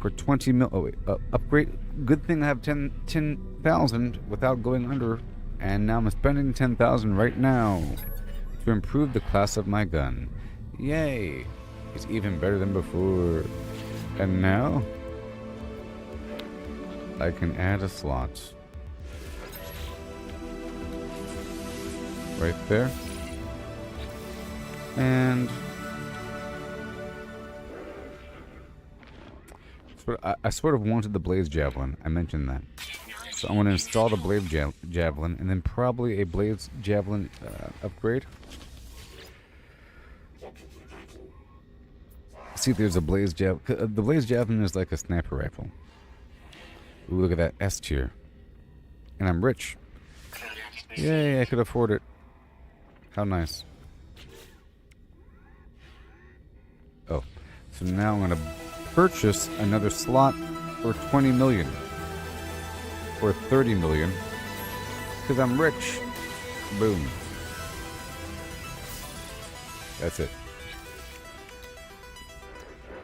Speaker 3: For 20 mil... Oh, wait. Upgrade... Good thing I have 10,000 without going under. And now I'm spending 10,000 right now to improve the class of my gun. Yay! It's even better than before. And now... I can add a slot. Right there. And... I sort of wanted the Blaze Javelin. I mentioned that. So I'm going to install the Blaze Javelin and then probably a Blaze Javelin upgrade. See if there's a Blaze Javelin. The Blaze Javelin is like a sniper rifle. Ooh, look at that S tier. And I'm rich. Yay, I could afford it. How nice. Oh, so now I'm going to purchase another slot for 20 million. Or 30 million. Because I'm rich. Boom. That's it.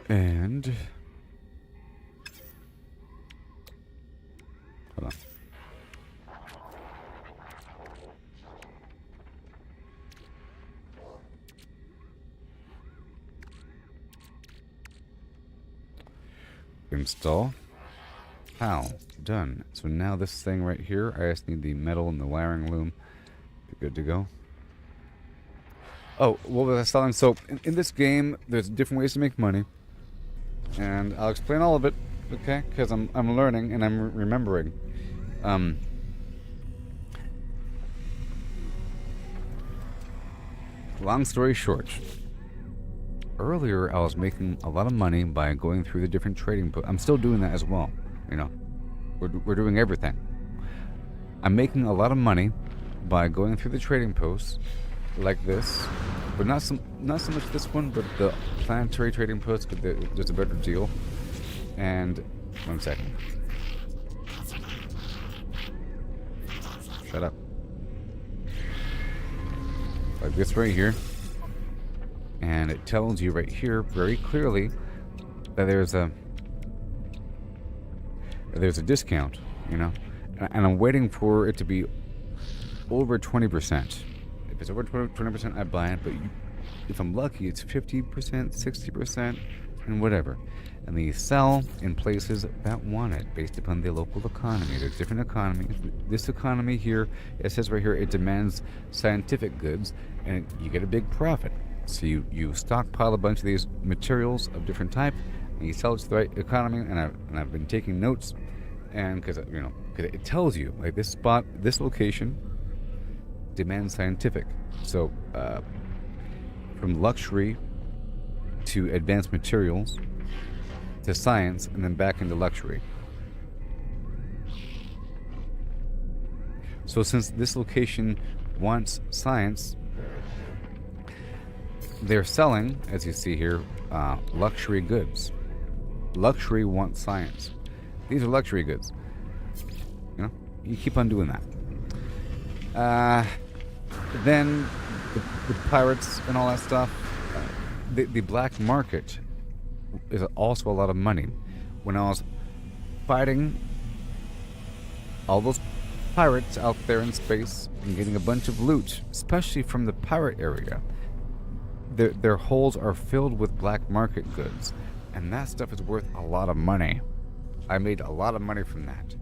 Speaker 3: And... hold on. Install. How? Done. So now this thing right here, I just need the metal and the wiring loom. Good to go. Oh, what was I selling? So, in this game, there's different ways to make money. And I'll explain all of it, okay? Because I'm learning and I'm remembering. Long story short. Earlier, I was making a lot of money by going through the different trading posts. I'm still doing that as well. You know, we're doing everything. I'm making a lot of money by going through the trading posts like this, but not so much this one, but the planetary trading posts, because there's a better deal. And 1 second. Shut up. like this right here. And it tells you right here very clearly that there's a discount, you know. And I'm waiting for it to be over 20%. If it's over 20%, I buy it. But if I'm lucky, it's 50%, 60%, and whatever. And they sell in places that want it based upon the local economy. There's different economies. This economy here, it says right here, it demands scientific goods, and you get a big profit. So you stockpile a bunch of these materials of different type, and you sell it to the right economy. And I've been taking notes, and because it tells you like this spot, this location demands scientific. So from luxury to advanced materials to science, and then back into luxury. So since this location wants science, they're selling, as you see here, luxury goods. Luxury wants science. These are luxury goods. You know, you keep on doing that. Then the pirates and all that stuff. The black market is also a lot of money. When I was fighting all those pirates out there in space and getting a bunch of loot, especially from the pirate area, their holds are filled with black market goods, and that stuff is worth a lot of money. I made a lot of money from that,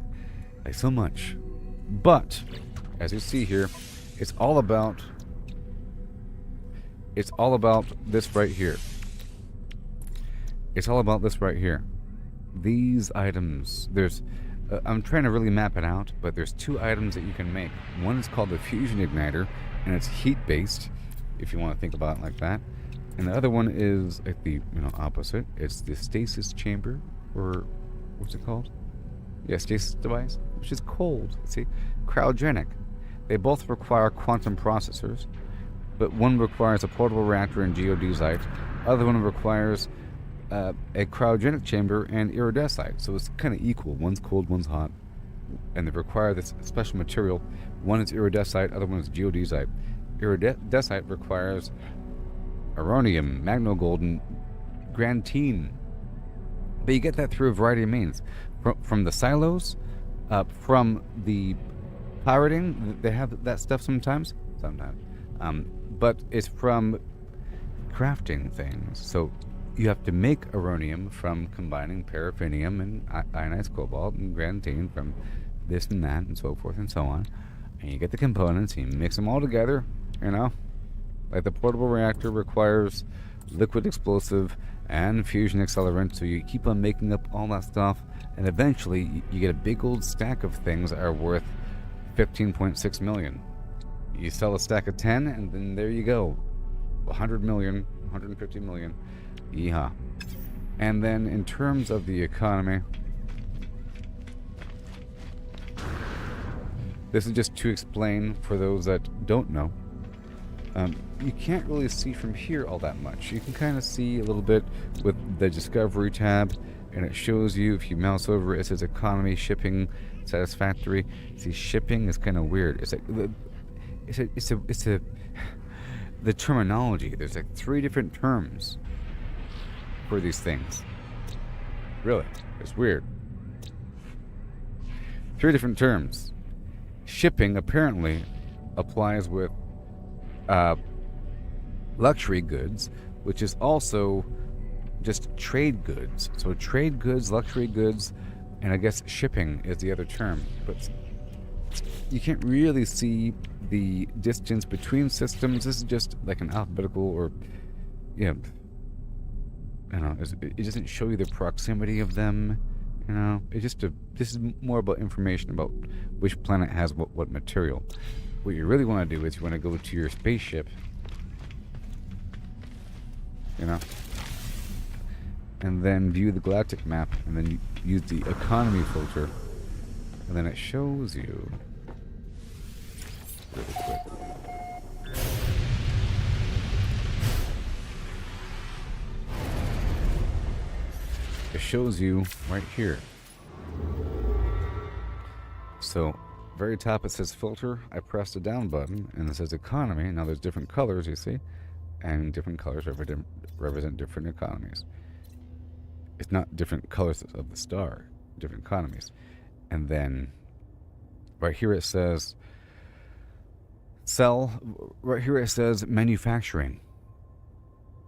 Speaker 3: like so much. But as you see here, it's all about this right here. It's all about this right here. These items, I'm trying to really map it out, but there's two items that you can make. One is called the fusion igniter, and it's heat based, if you want to think about it like that. And the other one is like the opposite. It's the stasis chamber, or what's it called? Yeah, stasis device, which is cold. See, cryogenic. They both require quantum processors, but one requires a portable reactor and geodesite. Other one requires a cryogenic chamber and iridesite. So it's kind of equal. One's cold, one's hot, and they require this special material. One is iridesite, other one is geodesite. Iridesite requires uranium, magnogold, and grantine. But you get that through a variety of means. From the silos, from the pirating, they have that stuff sometimes. But it's from crafting things. So you have to make uranium from combining paraffinium and ionized cobalt and grantine from this and that and so forth and so on. And you get the components, you mix them all together, Like the portable reactor requires liquid explosive and fusion accelerant, so you keep on making up all that stuff, and eventually you get a big old stack of things that are worth 15.6 million. You sell a stack of 10, and then there you go. 100 million, 150 million. Yeehaw. And then in terms of the economy, this is just to explain for those that don't know. You can't really see from here all that much. You can kind of see a little bit with the Discovery tab, and it shows you, if you mouse over, it says economy, shipping, satisfactory. See, shipping is kind of weird. It's the terminology. There's like 3 different terms for these things. Really, it's weird. 3 different terms. Shipping apparently applies with luxury goods, which is also just trade goods. So trade goods, luxury goods, and I guess shipping is the other term. But you can't really see the distance between systems. This is just like an alphabetical, or I don't know. It doesn't show you the proximity of them. This is more about information about which planet has what material. What you really want to do is you want to go to your spaceship, and then view the galactic map, and then you use the economy filter, and then it shows you really quick. It shows you right here. So very top it says filter. I press the down button and it says economy. Now there's different colors, you see, and different colors represent different economies. It's not different colors of the star, different economies. And then right here it says sell. Right here it says manufacturing.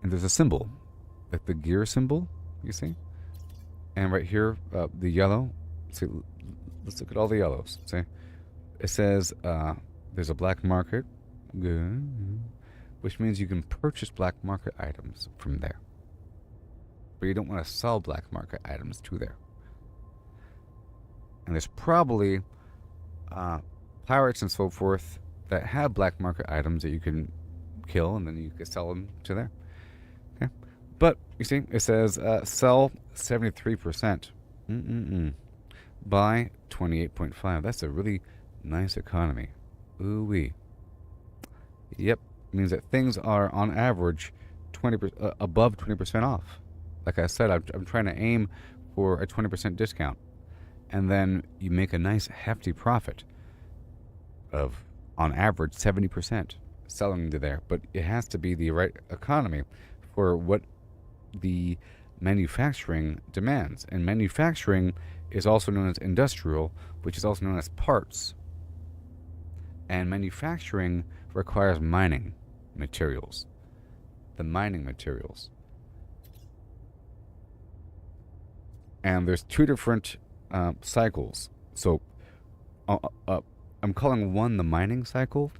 Speaker 3: And there's a symbol, like the gear symbol, you see? And right here, the yellow. See, let's look at all the yellows. See? It says there's a black market, good, which means you can purchase black market items from there. But you don't want to sell black market items to there. And there's probably pirates and so forth that have black market items that you can kill and then you can sell them to there. Okay? But you see, it says sell 73%. Buy 28.5. That's a really nice economy. Ooh-wee. Yep. It means that things are on average 20% above 20% off. Like I said, I'm trying to aim for a 20% discount. And then you make a nice hefty profit of, on average, 70% selling to there. But it has to be the right economy for what the manufacturing demands. And manufacturing is also known as industrial, which is also known as parts. And manufacturing requires mining materials. The mining materials. And there's two different cycles. So I'm calling one the mining cycle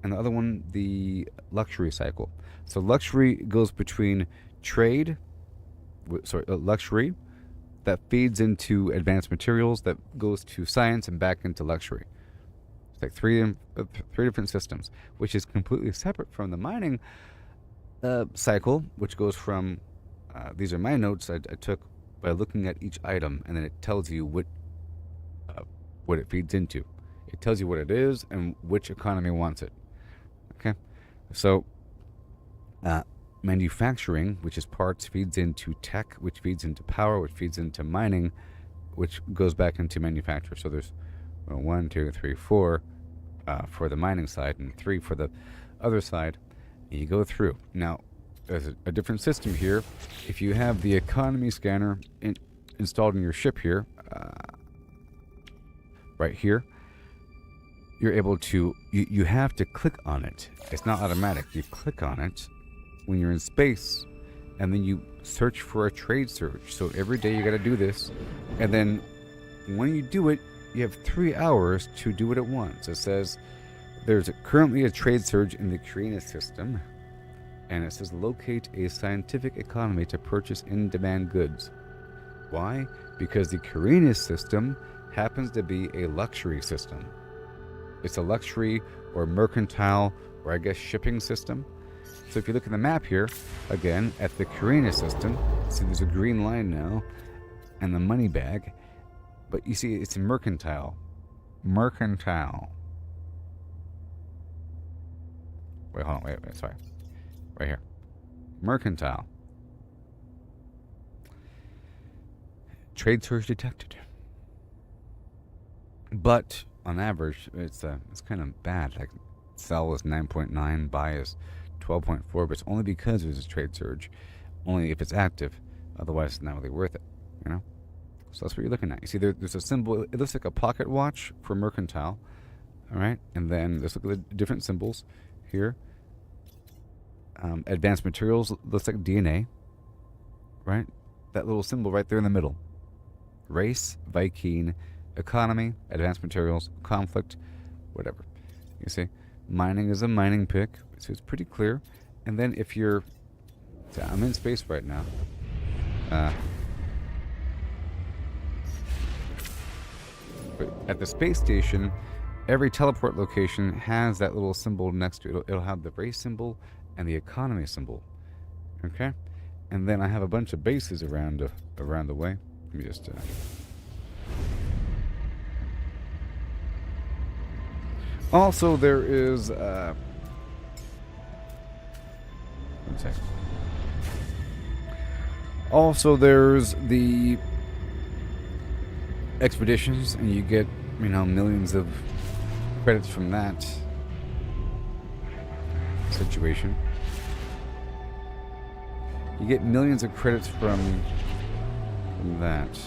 Speaker 3: and the other one the luxury cycle. So luxury goes between luxury that feeds into advanced materials that goes to science and back into luxury. It's like three different systems, which is completely separate from the mining cycle, which goes from these are my notes I took by looking at each item, and then it tells you what it feeds into. It tells you what it is and which economy wants it. Okay, so manufacturing, which is parts, feeds into tech, which feeds into power, which feeds into mining, which goes back into manufacture. So there's 1, 2, 3, 4 for the mining side and 3 for the other side. And you go through. Now, there's a different system here. If you have the economy scanner installed in your ship here, right here, you're able to, you have to click on it. It's not automatic. You click on it when you're in space, and then you search for a trade surge. So every day you got to do this, and then when you do it, you have 3 hours to do it at once. It says there's currently a trade surge in the Carina system, and it says locate a scientific economy to purchase in-demand goods. Why? Because the Carina system happens to be a luxury system. It's a luxury or mercantile or I guess shipping system. So if you look at the map here, again, at the Carina system, see there's a green line now and the money bag. But you see it's a mercantile. Mercantile. Wait, hold on, wait, sorry. Right here. Mercantile. Trade surge detected. But on average, it's kind of bad. Like sell is 9.9, buy is 12.4, but it's only because there's a trade surge. Only if it's active. Otherwise, it's not really worth it. You know. So that's what you're looking at. You see, there's a symbol. It looks like a pocket watch for mercantile. All right, and then let's look at the different symbols here. Advanced materials looks like DNA, right? That little symbol right there in the middle. Race, Viking, economy, advanced materials, conflict, whatever. You see, mining is a mining pick, so it's pretty clear. And then if you're, so I'm in space right now. But at the space station, every teleport location has that little symbol next to it. It'll have the race symbol and the economy symbol. Okay? And then I have a bunch of bases around the way. Let me just also there is one second. Also there's the expeditions, and you get, you know, millions of credits from that situation. You get millions of credits from that.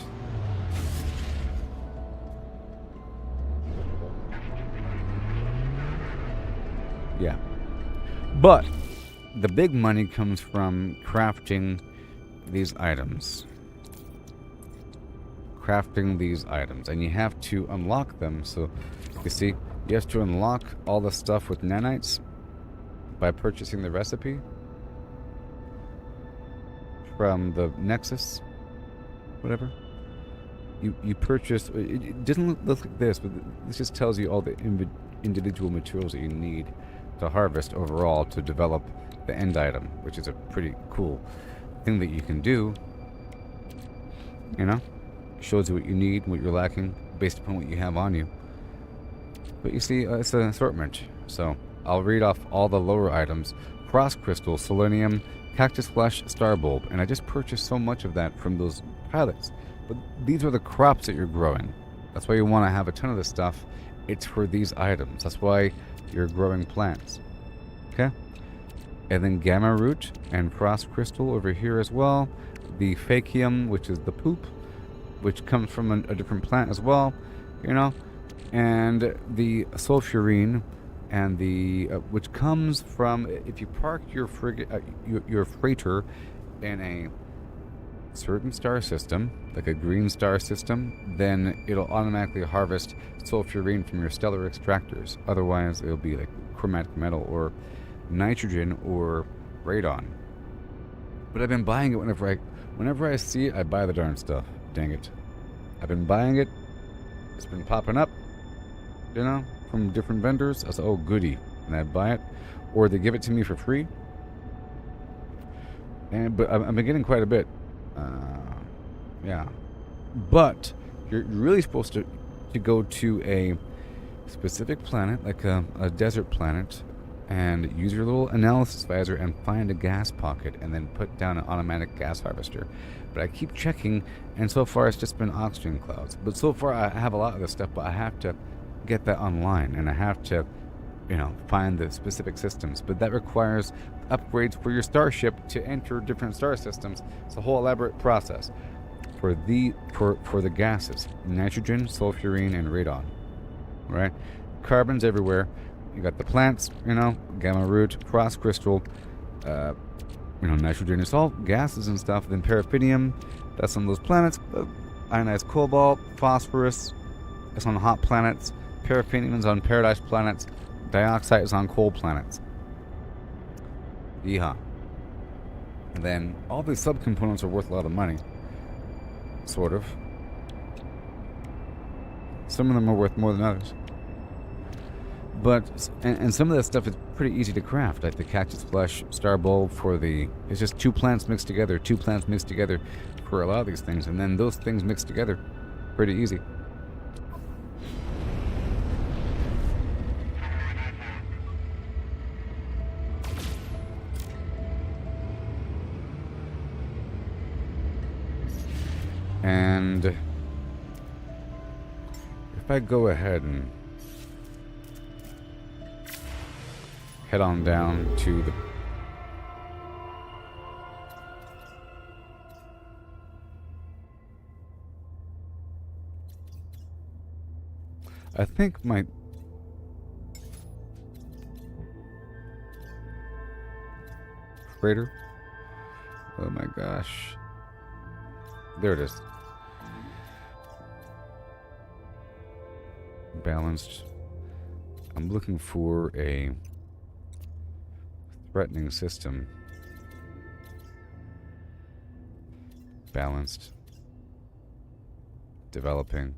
Speaker 3: Yeah. But the big money comes from crafting these items. Crafting these items. And you have to unlock them. So, you see, you have to unlock all the stuff with nanites by purchasing the recipe from the Nexus, whatever. You purchase. It doesn't look like this, but this just tells you all the individual materials that you need to harvest overall to develop the end item, which is a pretty cool thing that you can do. You know, shows you what you need, what you're lacking, based upon what you have on you. But you see, it's an assortment. So I'll read off all the lower items: frost crystal, selenium, cactus flesh, star bulb, and I just purchased so much of that from those pilots. But these are the crops that you're growing. That's why you want to have a ton of this stuff. It's for these items. That's why you're growing plants. Okay? And then gamma root and frost crystal over here as well. The facium, which is the poop, which comes from a different plant as well, you know. And the sulfurine, and the which comes from, if you park your your freighter in a certain star system, like a green star system, then it'll automatically harvest sulfurine from your stellar extractors. Otherwise, it'll be like chromatic metal or nitrogen or radon. But I've been buying it whenever I see it, I buy the darn stuff. Dang it. I've been buying it. It's been popping up, you know, from different vendors. I said, oh, goody. And I buy it. Or they give it to me for free. But I've been getting quite a bit. Yeah. But you're really supposed to go to a specific planet, like a desert planet, and use your little analysis visor and find a gas pocket and then put down an automatic gas harvester. But I keep checking, and so far it's just been oxygen clouds. But so far I have a lot of this stuff, but I have to get that online, and I have to, you know, find the specific systems. But that requires upgrades for your starship to enter different star systems. It's a whole elaborate process for the gases: nitrogen, sulfurine, and radon. Right? Carbon's everywhere. You got the plants, you know, gamma root, frost crystal, you know, nitrogen. It's all gases and stuff. Then paraffinium, that's on those planets. Ionized cobalt, phosphorus, that's on hot planets. Paraffinium is on paradise planets. Dioxide is on cold planets. Yeehaw. And then all these subcomponents are worth a lot of money. Sort of. Some of them are worth more than others. But, and some of that stuff is pretty easy to craft, like the cactus flesh star bulb for it's just two plants mixed together for a lot of these things, and then those things mixed together, pretty easy. And if I go ahead and head on down to the I think my freighter, oh my gosh, there it is. Balanced. I'm looking for a threatening system. Balanced. Developing.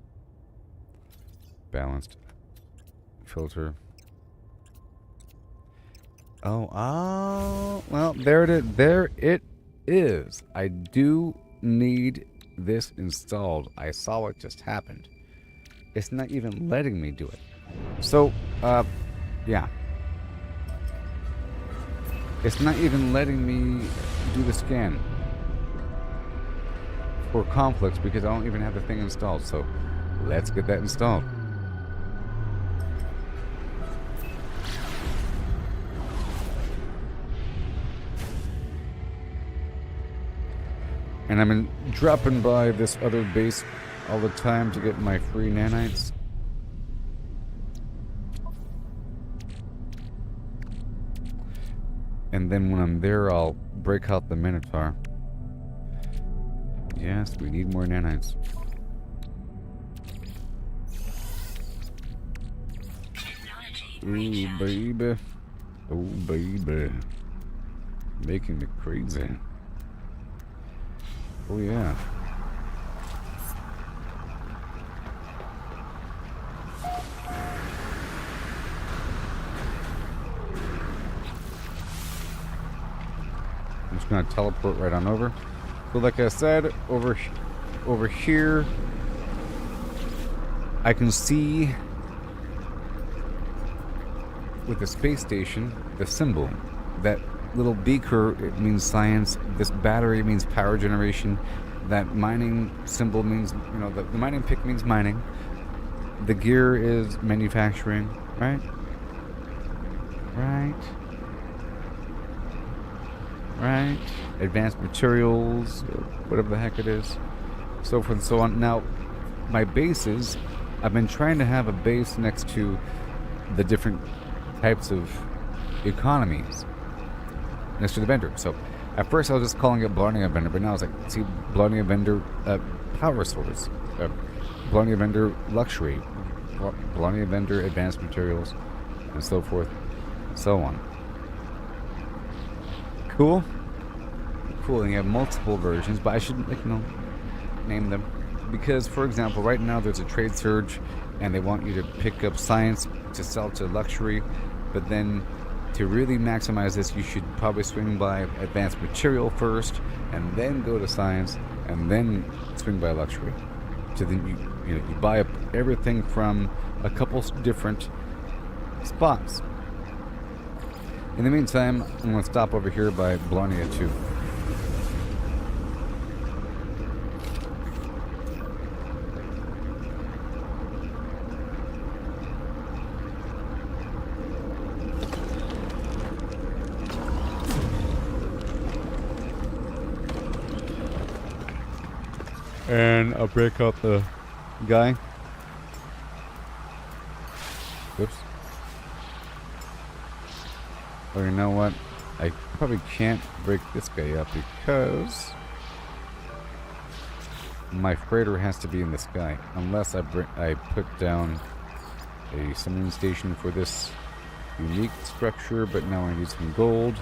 Speaker 3: Balanced. Filter. Oh, well, there it is. I do need this installed. I saw it just happened. It's not even letting me do it. So, yeah. It's not even letting me do the scan for conflicts because I don't even have the thing installed. So, let's get that installed. And I'm dropping by this other base all the time to get my free nanites. And then when I'm there, I'll break out the Minotaur. Yes, we need more nanites. Ooh, baby. Oh, baby. Making me crazy. Oh, yeah. I'm just gonna teleport right on over. So like I said, over here, I can see with the space station, the symbol. That little beaker, it means science. This battery means power generation. That mining symbol means, you know, the mining pick means mining. The gear is manufacturing, right? Right. Right. Advanced materials, whatever the heck it is. So forth and so on. Now, my bases, I've been trying to have a base next to the different types of economies next to the vendor. So at first I was just calling it Blarney Vendor, but now I was like, see, Blarney Vendor power source, Blarney Vendor luxury, Blarney Vendor advanced materials, and so forth, so on. Cool. Cool. And you have multiple versions, but I should, like, you know, name them. Because, for example, right now there's a trade surge and they want you to pick up science to sell to luxury, but then to really maximize this, you should probably swing by advanced material first and then go to science and then swing by luxury. So then you buy up everything from a couple different spots. In the meantime, I'm going to stop over here by Blarney 2. And I'll break out the guy. Whoops. Oh, you know what? I probably can't break this guy up because my freighter has to be in the sky. Unless I put down a summoning station for this unique structure, but now I need some gold.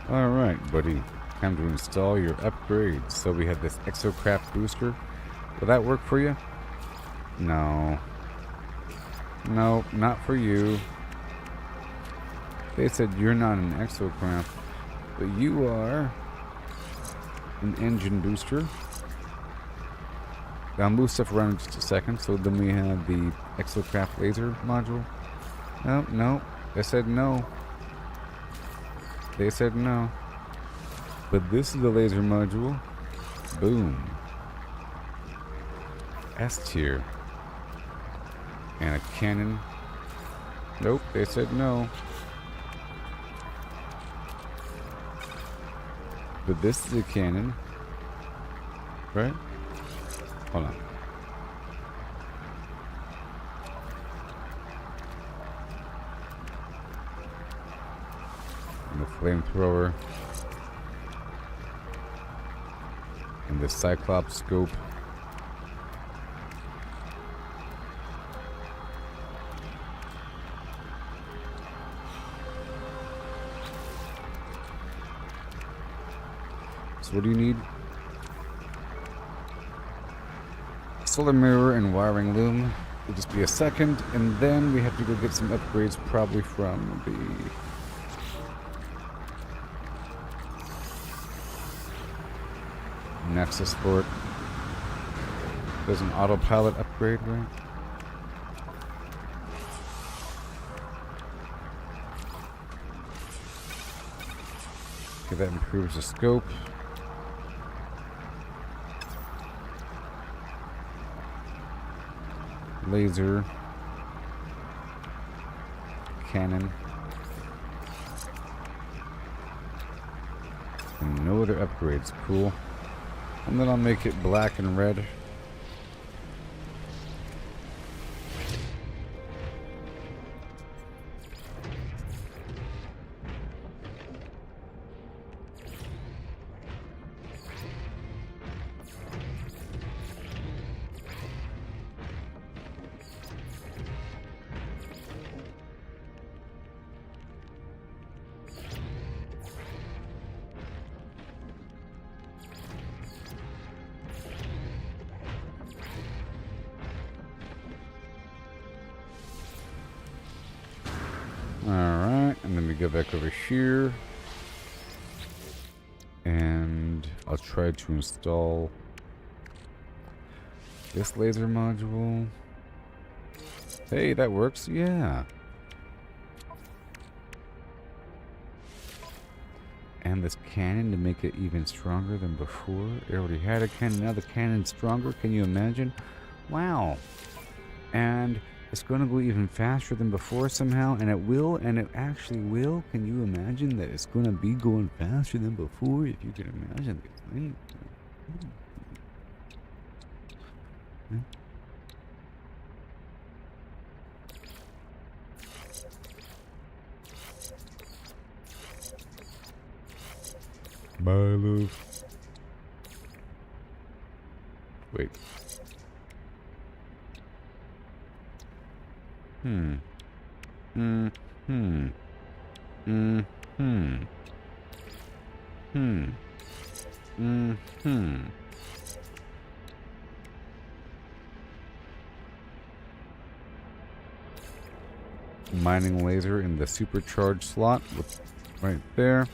Speaker 3: Alright, buddy. Time to install your upgrades. So we have this exocraft booster. Will that work for you? No. No, not for you. They said you're not an exocraft, but you are an engine booster. I'll move stuff around in just a second. So then we have the exocraft laser module. No, no. They said no. They said no. But this is the laser module. Boom. S tier. And a cannon. Nope, they said no. But this is a cannon. Right? Hold on. And the flamethrower. And the Cyclops scope. So what do you need? Solar mirror and wiring loom. It'll just be a second, and then we have to go get some upgrades, probably from Nexus for it. There's an autopilot upgrade, right? Okay, that improves the scope. Laser. Cannon. And no other upgrades. Cool. And then I'll make it black and red. Alright, and then we go back over here. And I'll try to install this laser module. Hey, that works, yeah. And this cannon to make it even stronger than before. It already had a cannon, now the cannon's stronger. Can you imagine? Wow. And it's going to go even faster than before somehow, and it will, and it actually will. Can you imagine that it's going to be going faster than before? If you can imagine the thing. My love. Wait. Mining laser in the supercharged slot with right there.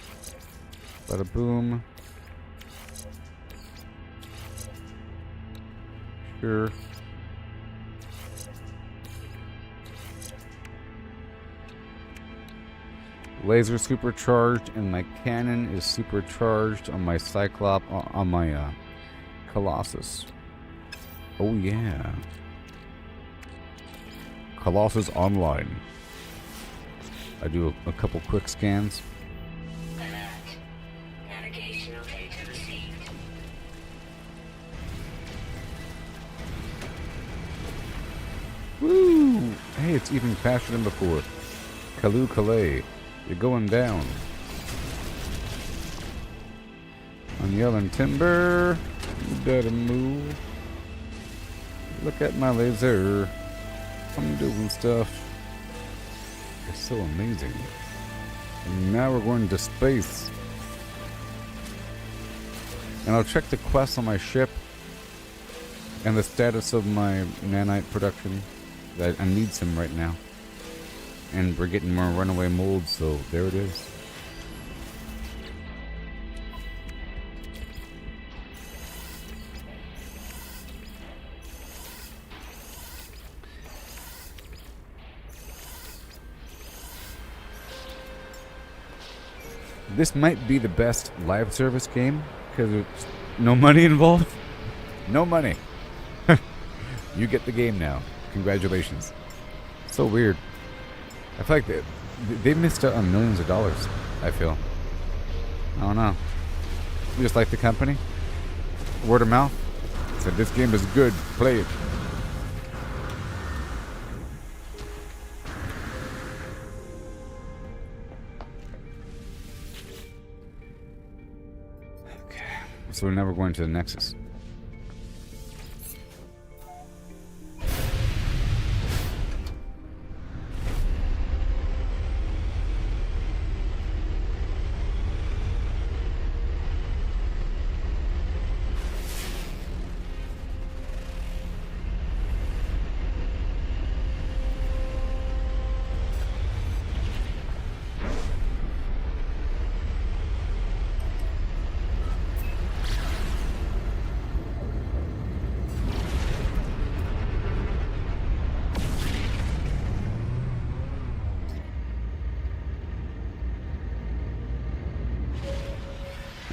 Speaker 3: Bada boom. Sure. Laser supercharged, and my cannon is supercharged on my Cyclop, on my Colossus. Oh yeah. Colossus online. I do a couple quick scans.
Speaker 4: Alert. Navigational data received.
Speaker 3: Woo! Hey, it's even faster than before. Kalu Kalay. You're going down. I'm yelling timber. You better move. Look at my laser. I'm doing stuff. It's so amazing. And now we're going to space. And I'll check the quests on my ship and the status of my nanite production. I need some right now. And we're getting more runaway molds, so there it is. This might be the best live service game because there's no money involved. No money. You get the game now. Congratulations. So weird. I feel like they missed out on millions of dollars, I feel. I don't know. You just like the company? Word of mouth? Said this game is good. Play it. Okay. So now we're going to the Nexus.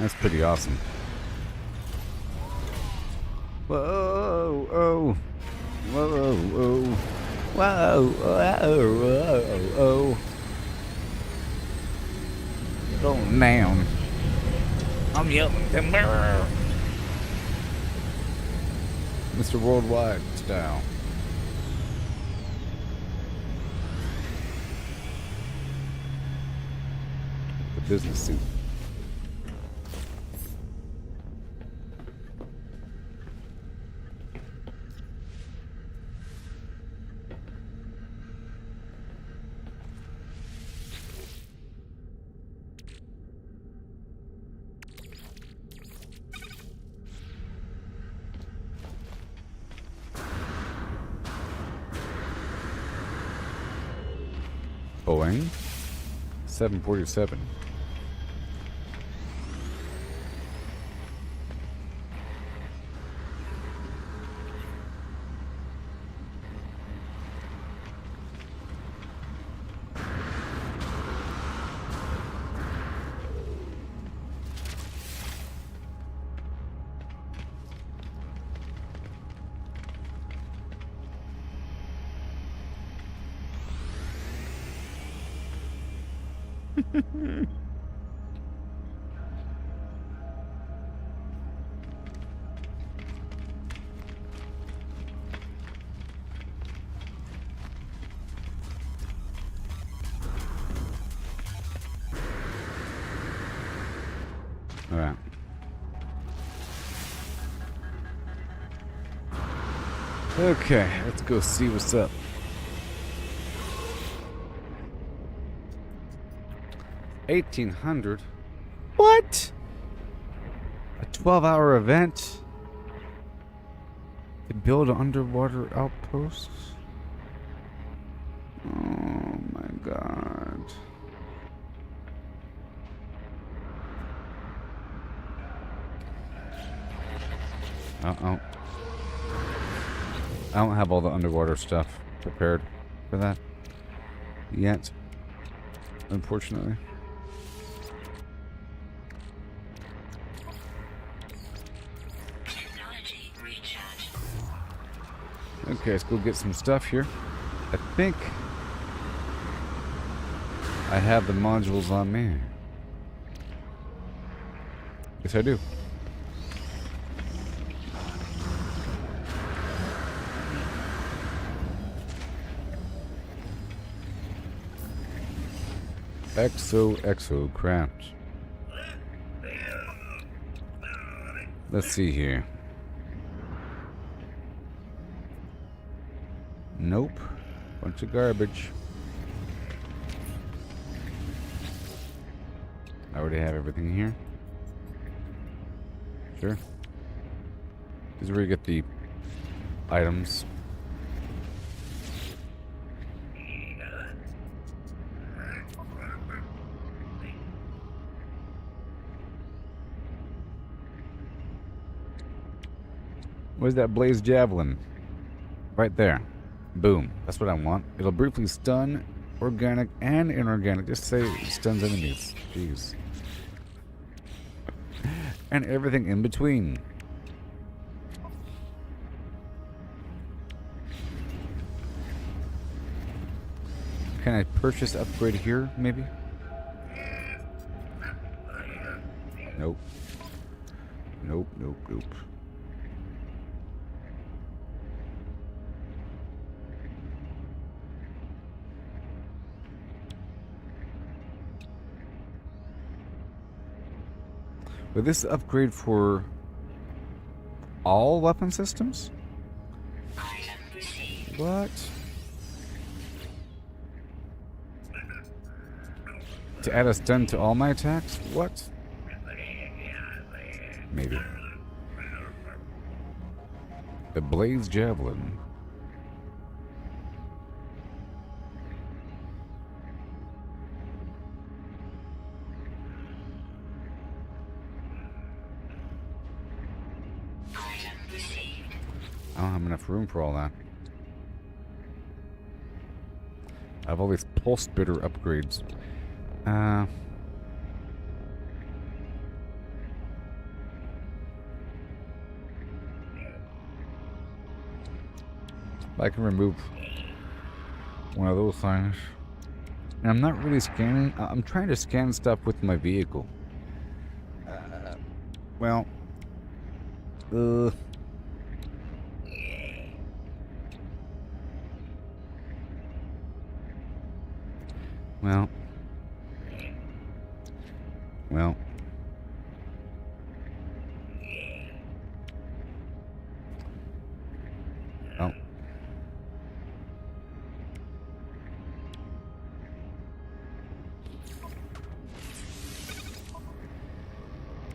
Speaker 3: That's pretty awesome. Whoa, oh. Whoa, oh. Whoa, whoa, oh. Going down. I'm yelling timber. Mr. Worldwide style. The business suit. Boeing 747. All right. Okay, let's go see what's up. 1800? What? A 12-hour event to build an underwater outpost? Oh my god. Uh-oh. I don't have all the underwater stuff prepared for that yet, unfortunately.
Speaker 4: Technology recharge.
Speaker 3: Okay, let's go get some stuff here. I think I have the modules on me. Yes, I do. Exo craft. Let's see here. Nope. Bunch of garbage. I already have everything here. Sure. This is where you get the items. Where's that blaze javelin? Right there. Boom. That's what I want. It'll briefly stun organic and inorganic. Just say it stuns enemies. Jeez. And everything in between. Can I purchase upgrade here, maybe? Nope. Nope, nope, nope. Would this upgrade for all weapon systems?
Speaker 4: Item received.
Speaker 3: What? To add a stun to all my attacks? What? Maybe. The blaze javelin.
Speaker 4: Item received.
Speaker 3: I don't have enough room for all that. I have all these pulse bitter upgrades. I can remove one of those things. And I'm not really scanning. I'm trying to scan stuff with my vehicle. Well. Well. Well. Oh.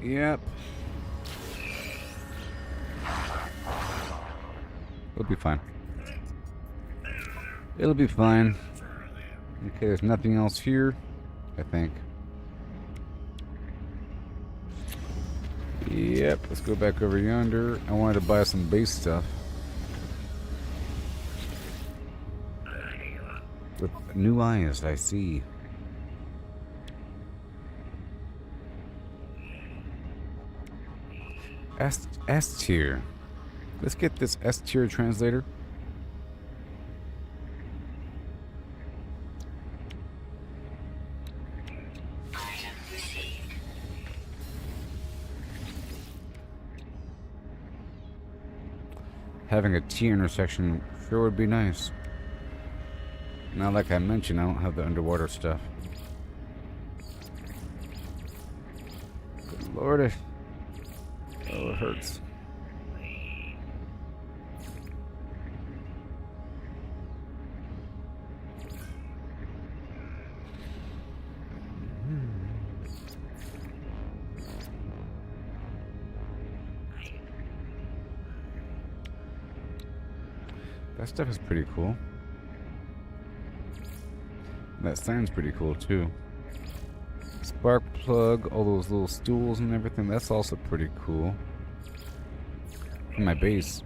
Speaker 3: Yep. It'll be fine. It'll be fine. Okay, there's nothing else here, I think. Yep, let's go back over yonder. I wanted to buy some base stuff. With new eyes, I see. S tier. Let's get this S tier translator. Having a T intersection sure would be nice. Now, like I mentioned, I don't have the underwater stuff. Good lordy. Oh, it hurts. That stuff is pretty cool. That sign's pretty cool too. Spark plug, all those little stools and everything, that's also pretty cool. For my base.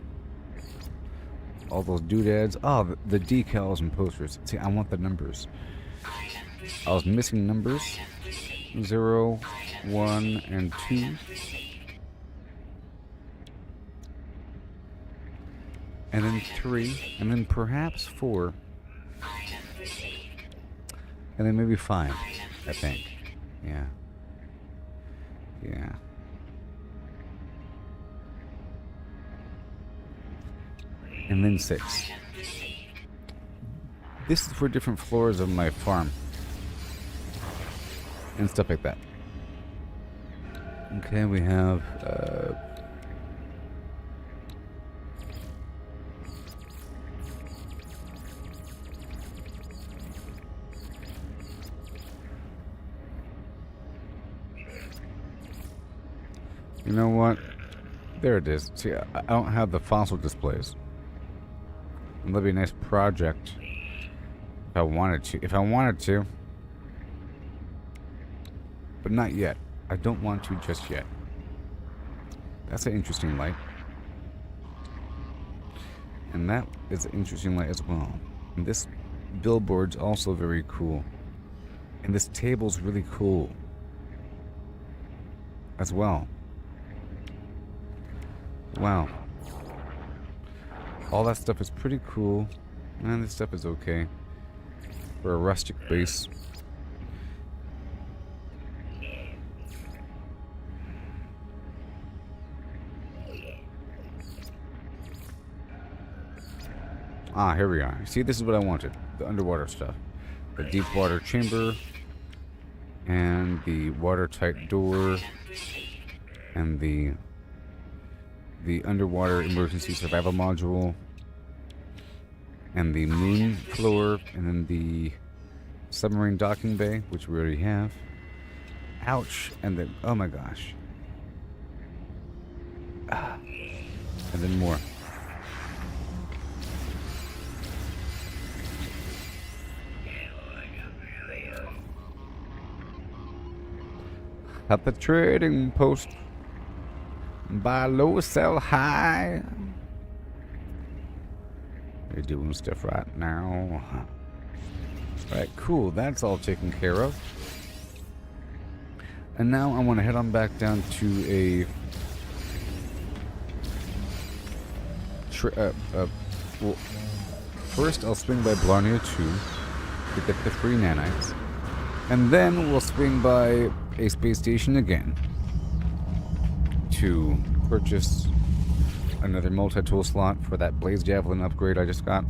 Speaker 3: All those doodads. Oh, the decals and posters. See, I want the numbers. I was missing numbers. 0, 1, and 2. And then 3, and then perhaps 4, and then maybe 5, I think. Yeah. Yeah. And then 6. This is for different floors of my farm. And stuff like that. Okay, we have, you know what? There it is. See, I don't have the fossil displays. And that'd be a nice project if I wanted to. If I wanted to. But not yet. I don't want to just yet. That's an interesting light. And that is an interesting light as well. And this billboard's also very cool. And this table's really cool as well. Wow. All that stuff is pretty cool. And this stuff is okay. For a rustic base. Ah, here we are. See, this is what I wanted. The underwater stuff. The deep water chamber. And the watertight door. And the underwater emergency survival module, and the moon floor, and then the submarine docking bay, which we already have. Ouch! And then, oh my gosh. And then more. At the trading post. Buy low, sell high. They're doing stuff right now. Alright, cool. That's all taken care of. And now I want to head on back down to a first I'll swing by Blarney 2 to get the free nanites. And then we'll swing by a space station again to purchase another multi-tool slot for that Blaze Javelin upgrade I just got.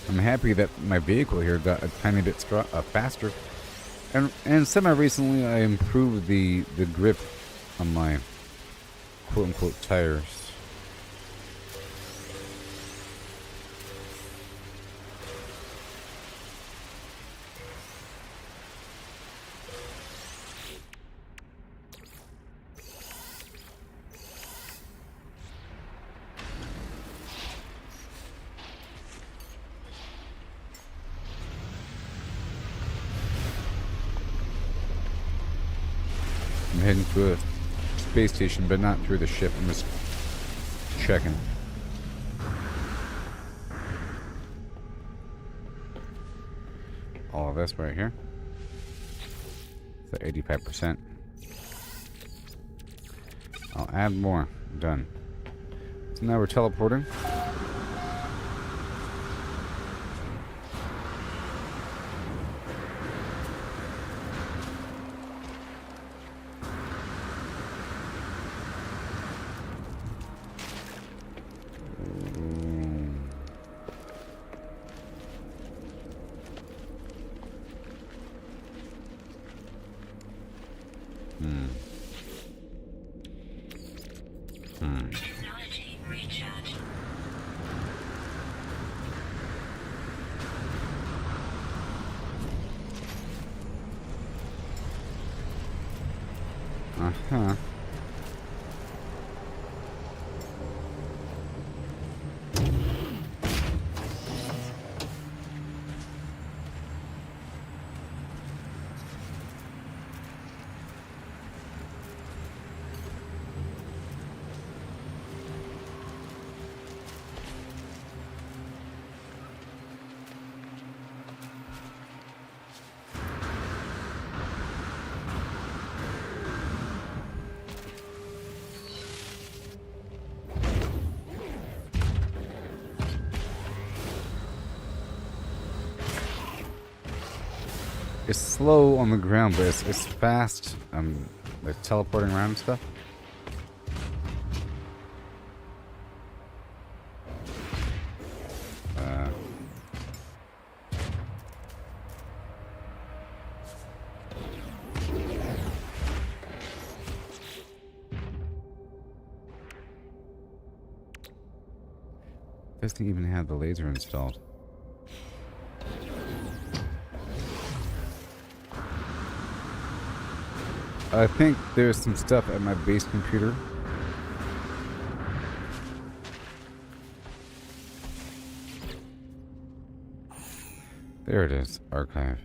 Speaker 3: I'm happy that my vehicle here got a tiny bit faster. And semi-recently I improved the grip on my quote-unquote tires. I'm heading to a space station, but not through the ship. I'm just checking. All of this right here. It's at 85%. I'll add more. Done. So now we're teleporting.
Speaker 4: Technology recharge.
Speaker 3: Uh-huh. It's slow on the ground, but it's fast. Like teleporting around and stuff. Doesn't even have the laser installed. I think there's some stuff at my base computer. There it is, archive.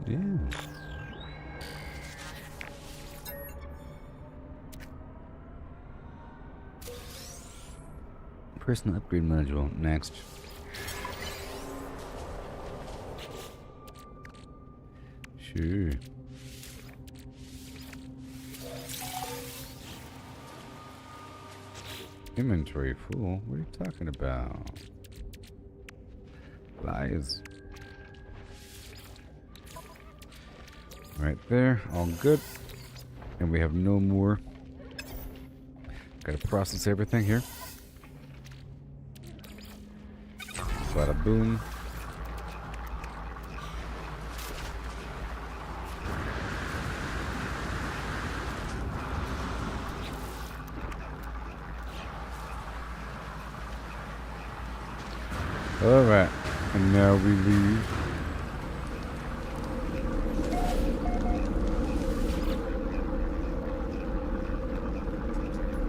Speaker 3: Yeah. Personal upgrade module, next. Sure. Inventory full? What are you talking about? Lies. Right there, all good. And we have no more. Gotta process everything here. Bada boom. Alright. And now we leave.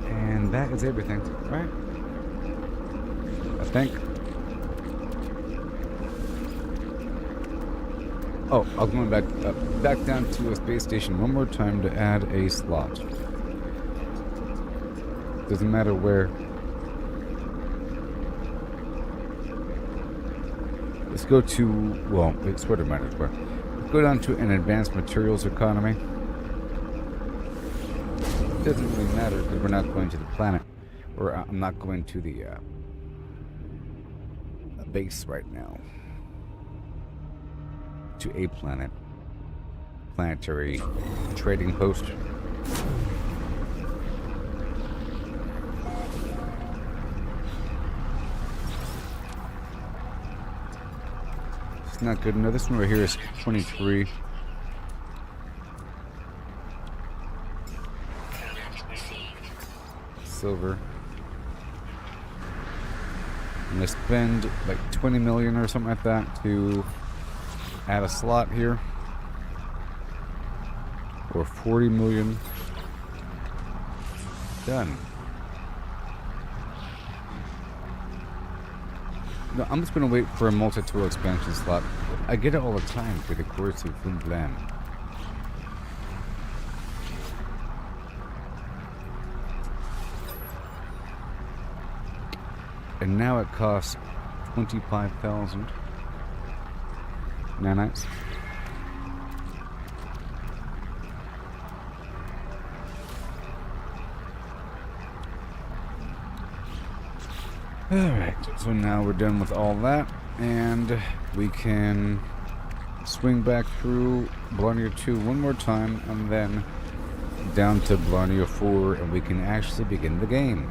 Speaker 3: And that is everything, right? I think. Oh, I was going back down to a space station one more time to add a slot. Doesn't matter where. Let's go to, well, it sort of matters where. Let's go down to an advanced materials economy. It doesn't really matter because we're not going to the planet. Or I'm not going to the base right now. To a planet. Planetary trading post. It's not good enough. This one right here is 23. Silver. I'm gonna spend like 20 million or something like that to add a slot here. Or 40 million. Done. No, I'm just gonna wait for a multi-tool expansion slot. I get it all the time for the course of Boom Blam. And now it costs 25,000 nanites. Alright, so now we're done with all that, and we can swing back through Blarney 2 one more time, and then down to Blarney 4, and we can actually begin the game.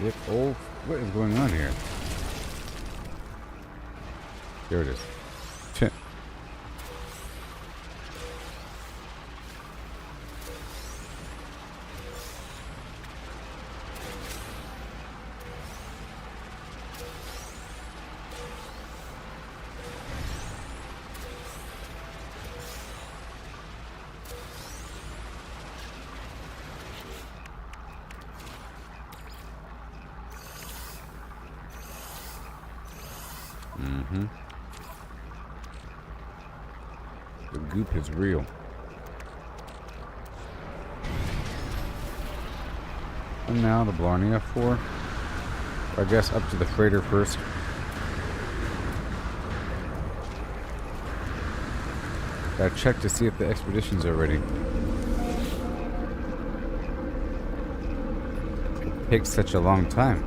Speaker 3: Yep. Oh, what is going on here? There it is. Chip. The goop is real. And now the Blarney F4. I guess up to the freighter first. Gotta check to see if the expeditions are ready. It takes such a long time.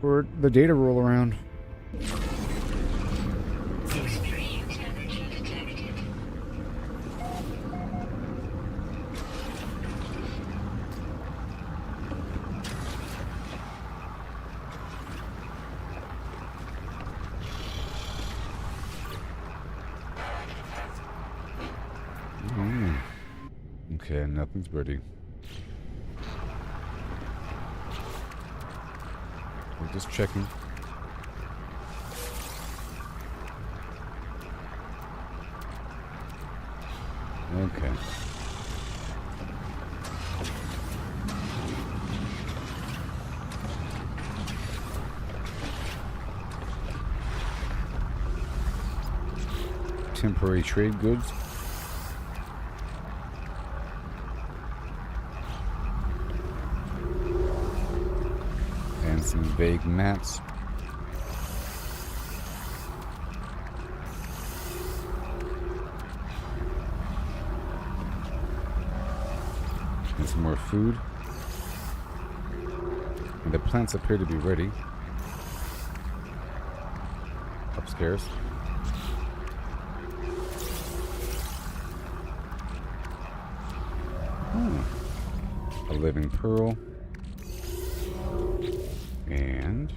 Speaker 3: For the data roll around.
Speaker 4: Extreme energy detected.
Speaker 3: Okay, nothing's ready. We're just checking. Okay. Temporary trade goods. vague mats. And some more food. And the plants appear to be ready. Upstairs. A living pearl. And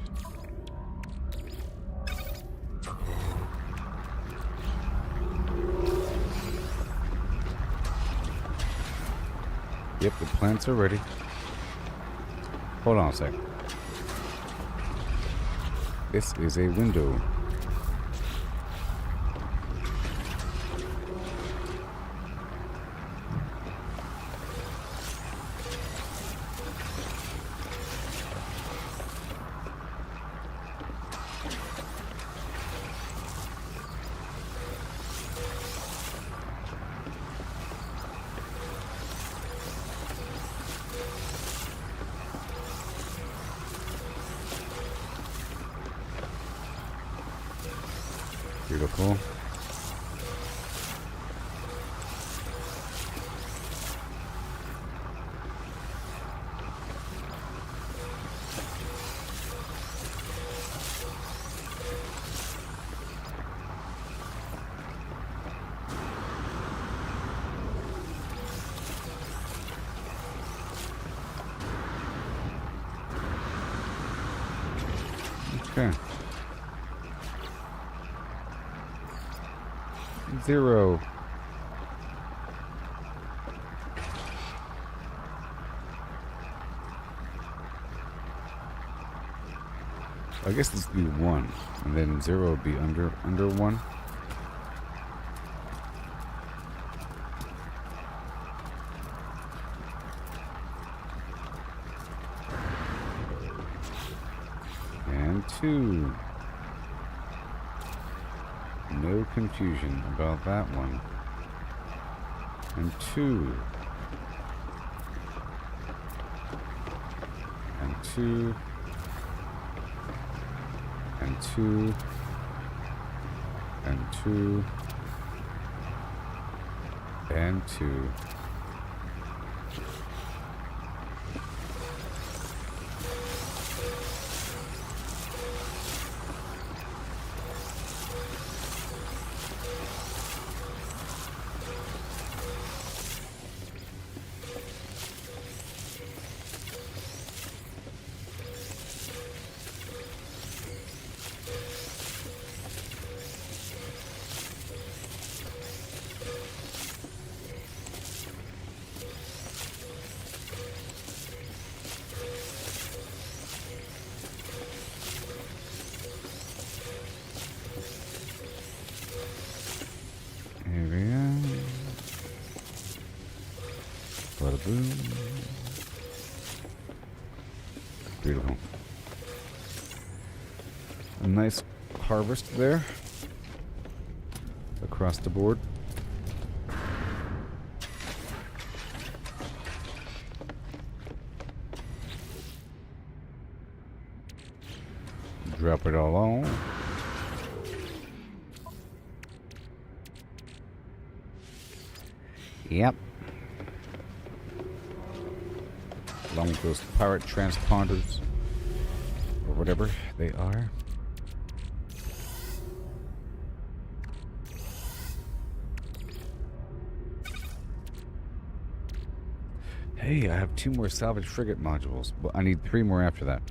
Speaker 3: yep, the plants are ready. Hold on a sec. This is a window. Beautiful. Okay. 0. I guess this would be 1, and then 0 would be under 1. And 2. No confusion about that one. And 2. And 2. And 2. And 2. And 2. Here we are. Bada boom. Beautiful. A nice harvest there. Across the board. Drop it all on. Yep. Along with those pirate transponders. Or whatever they are. Hey, I have 2 more salvage frigate modules. But I need 3 more after that.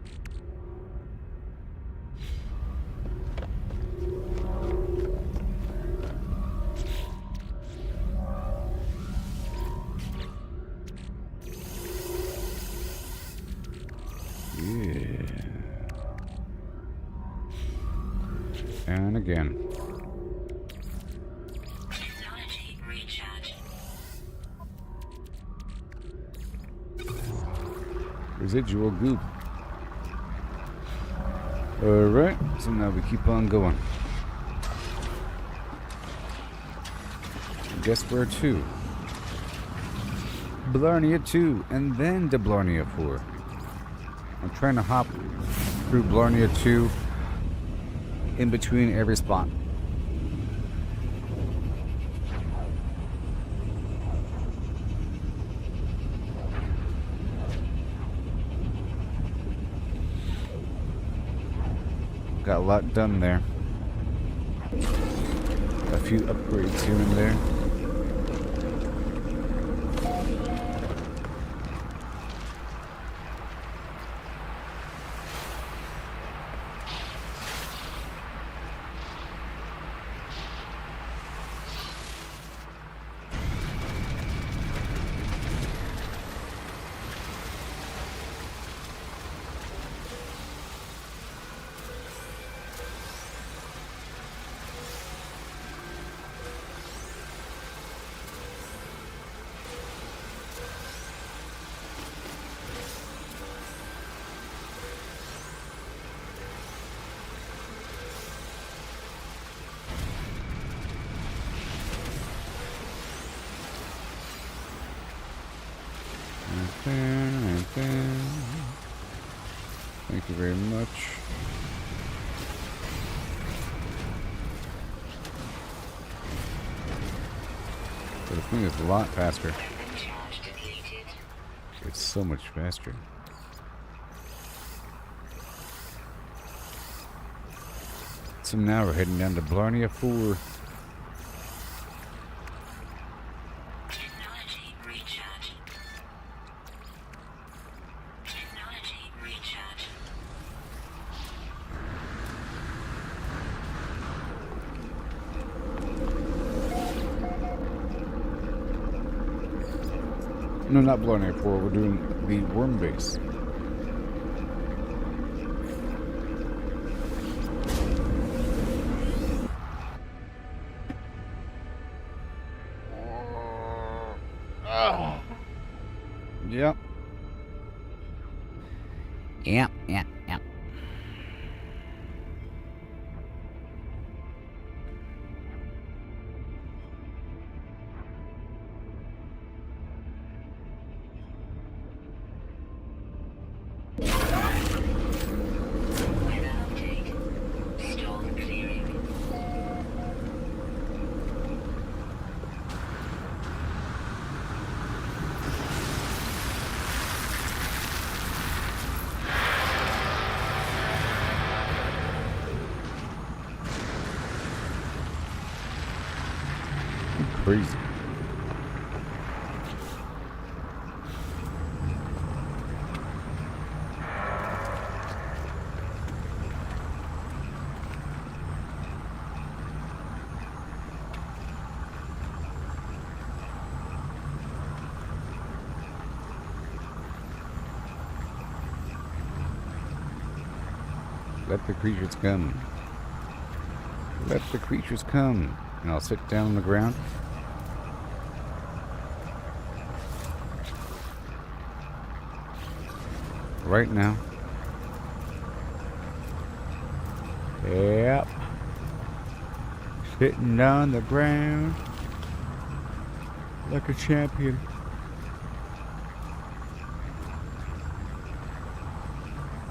Speaker 3: And again.
Speaker 4: Technology recharge.
Speaker 3: Residual goop. Alright, so now we keep on going. Guess where to? Blarney 2, and then to Blarney 4. I'm trying to hop through Blarney 2 in between every spot. Got a lot done there. A few upgrades here and there. Right there. Thank you very much. But the thing is a lot faster. It's so much faster. So now we're heading down to Blarney 4. No, not Blarney 4. We're doing the worm base. Yep. Yep. Crazy. Let the creatures come. Let the creatures come. And I'll sit down on the ground. Right now. Yep. Sitting on the ground like a champion.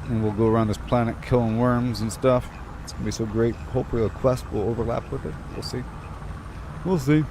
Speaker 3: And we'll go around this planet killing worms and stuff. It's gonna be so great. Hopefully the quest will overlap with it. We'll see. We'll see.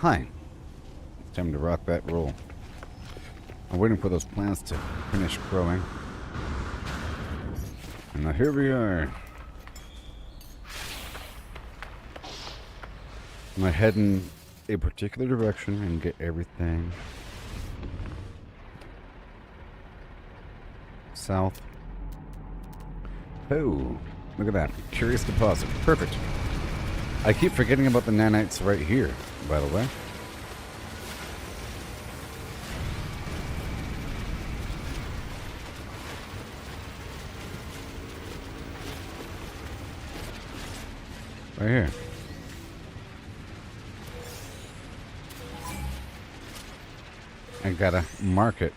Speaker 3: Hi. It's time to rock that roll. I'm waiting for those plants to finish growing. And now here we are. I'm gonna head in a particular direction and get everything south. Oh, look at that. Curious deposit. Perfect. I keep forgetting about the nanites right here, by the way. Right here. I gotta mark it.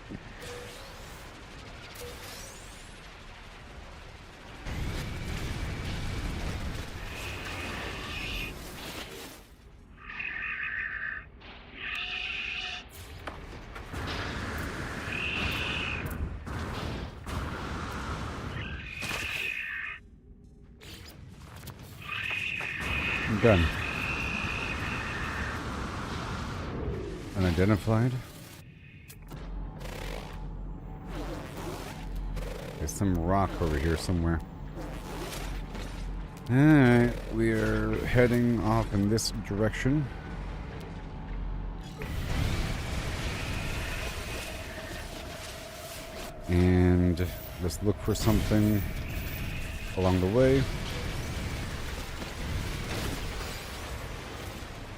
Speaker 3: Done. Unidentified. There's some rock over here somewhere. Alright, we are heading off in this direction. And let's look for something along the way.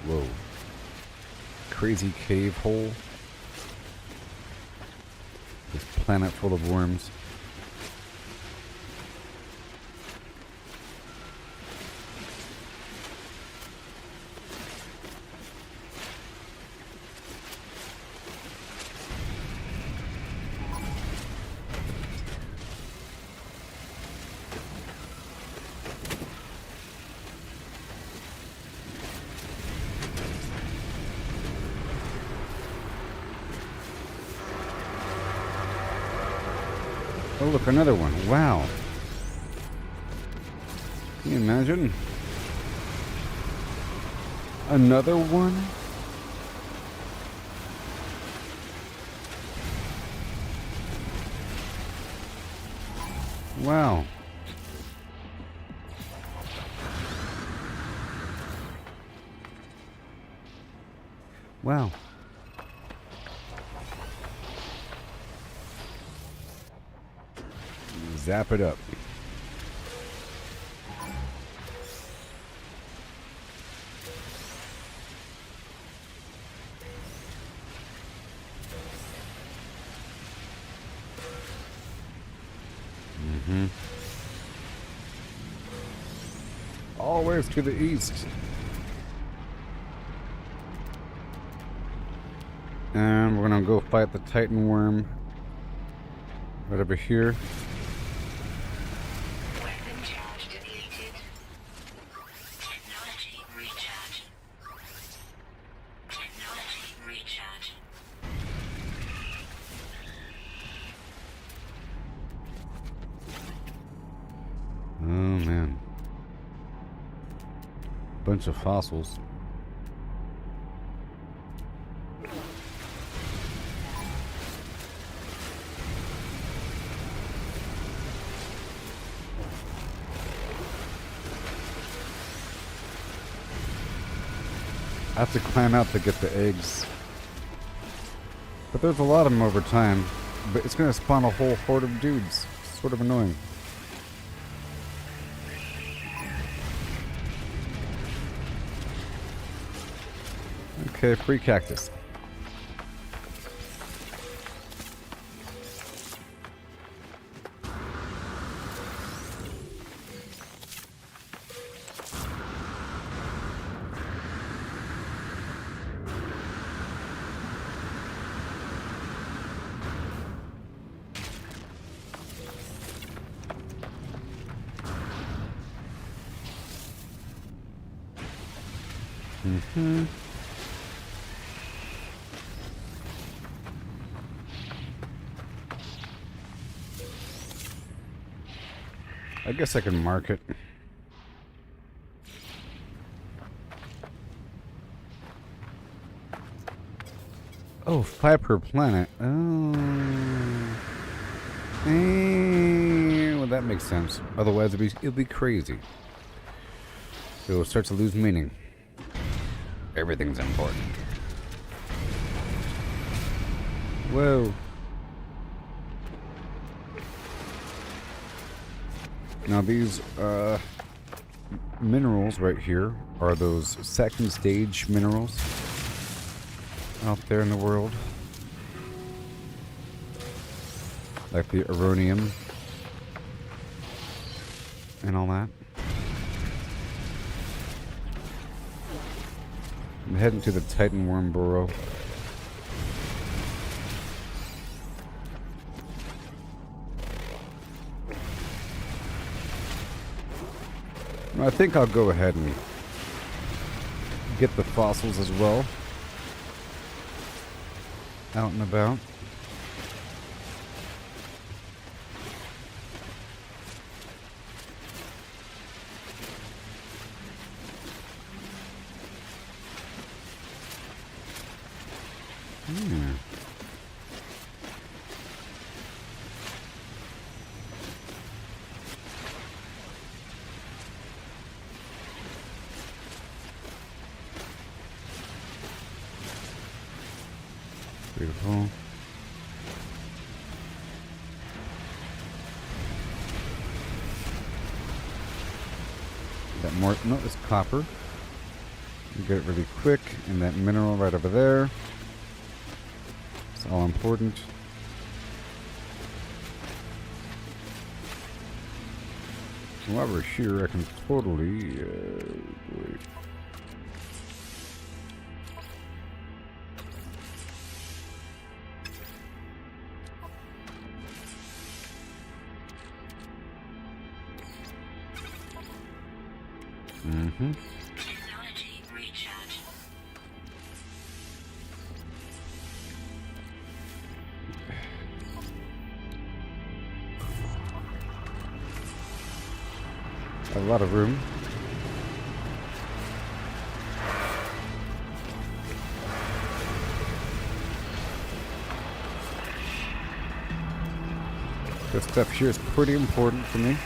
Speaker 3: Whoa. Crazy cave hole. This planet full of worms. Oh, look, another one. Wow. Can you imagine? Another one? Wow. Wow. Zap it up. Always to the east. And we're gonna go fight the Titan worm right over here.
Speaker 4: Weapon charge deleted. Technology recharge. Technology recharge.
Speaker 3: Oh man. Bunch of fossils. I have to climb out to get the eggs. But there's a lot of them over time. But it's gonna spawn a whole horde of dudes. Sort of annoying. Okay, free cactus. I guess I can mark it. Oh, 5 per planet. Oh. Well, that makes sense. Otherwise, it'd be crazy. It will start to lose meaning. Everything's important. Whoa. Now these minerals right here are those second stage minerals out there in the world. Like the uranium and all that. I'm heading to the Titan worm burrow. I think I'll go ahead and get the fossils as well. Out and about. Beautiful. Got more. No, it's copper. Get it really quick. And that mineral right over there. It's all important. So while we're here, I can totally. Wait.
Speaker 4: Technology recharge.
Speaker 3: A lot of room. This stuff here is pretty important for me.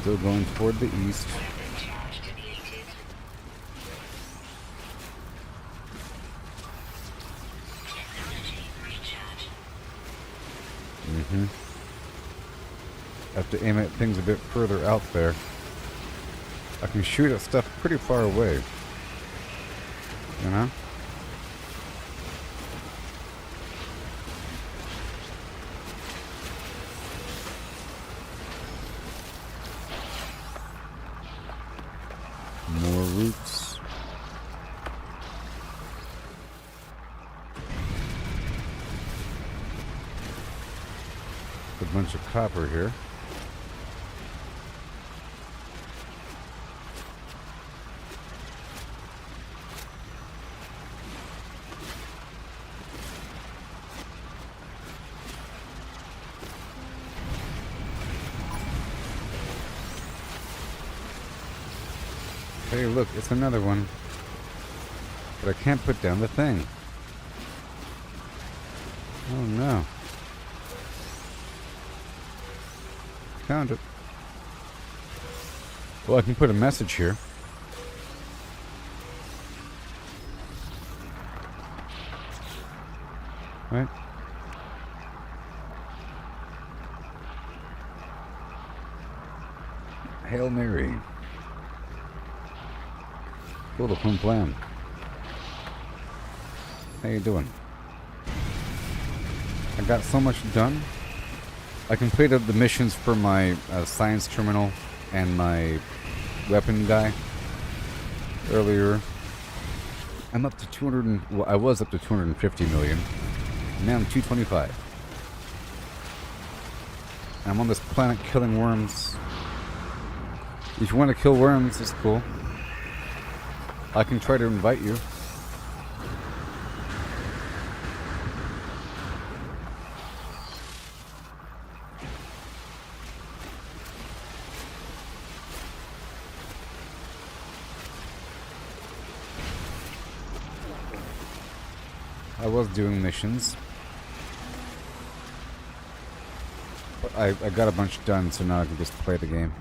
Speaker 3: Still going toward the east.
Speaker 4: Charge depleted. Technology recharge.
Speaker 3: Have to aim at things a bit further out there. I can shoot at stuff pretty far away. You know? More roots. A bunch of copper here. Hey, look, it's another one. But I can't put down the thing. Oh no. Found it. Well, I can put a message here. Right? Hail Mary. Cool, the fun plan. How you doing? I got so much done. I completed the missions for my science terminal and my weapon guy earlier. I'm up to 200. Well, I was up to 250 million. Now I'm 225. I'm on this planet killing worms. If you want to kill worms, it's cool. I can try to invite you. was doing missions. But I got a bunch done, so now I can just play the game.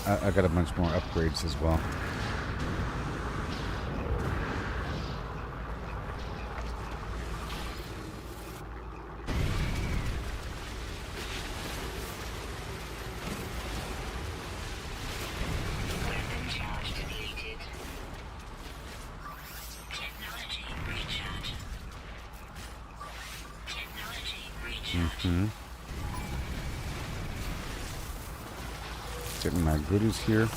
Speaker 3: I got a bunch more upgrades as well.
Speaker 4: Weapon charge depleted. Technology recharge. Technology recharge.
Speaker 3: Getting my goodies here.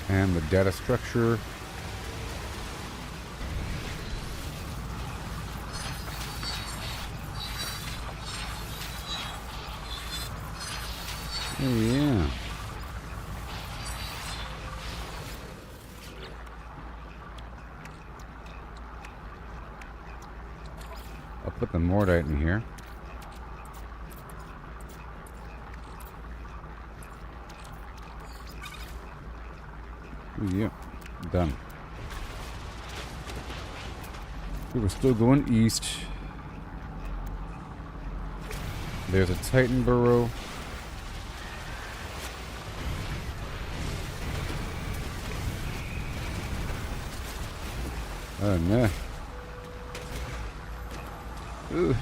Speaker 3: And the data structure. Oh yeah. I'll put the Mordite in here. Yeah, done. We're still going east. There's a Titan burrow. Oh no. Ooh.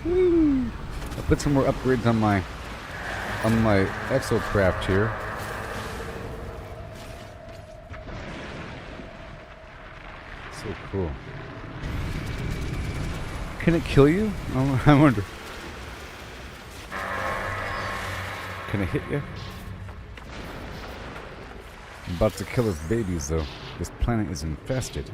Speaker 3: Woo. I'll put some more upgrades on my exocraft here. So cool. Can it kill you? I wonder. Can it hit you? I'm about to kill its babies though. This planet is infested.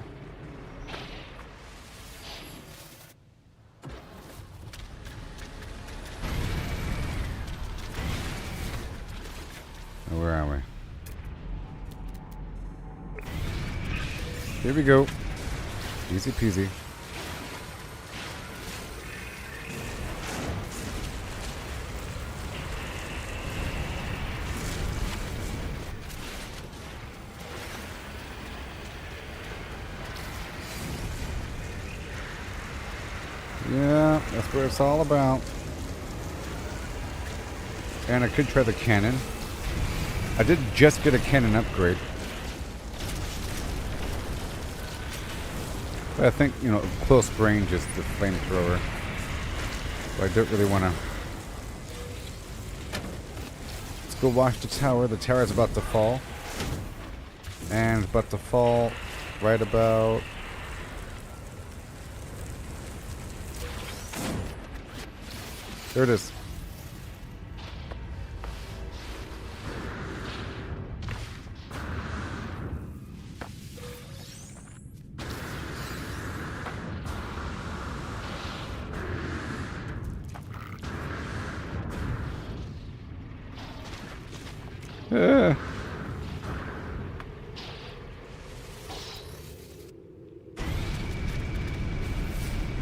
Speaker 3: Where are we? Here we go. Easy peasy. Yeah, that's what it's all about. And I could try the cannon. I did just get a cannon upgrade. But I think, you know, close range is the flamethrower. So I don't really want to. Let's go watch the tower. The tower is about to fall. And it's about to fall right about. There it is.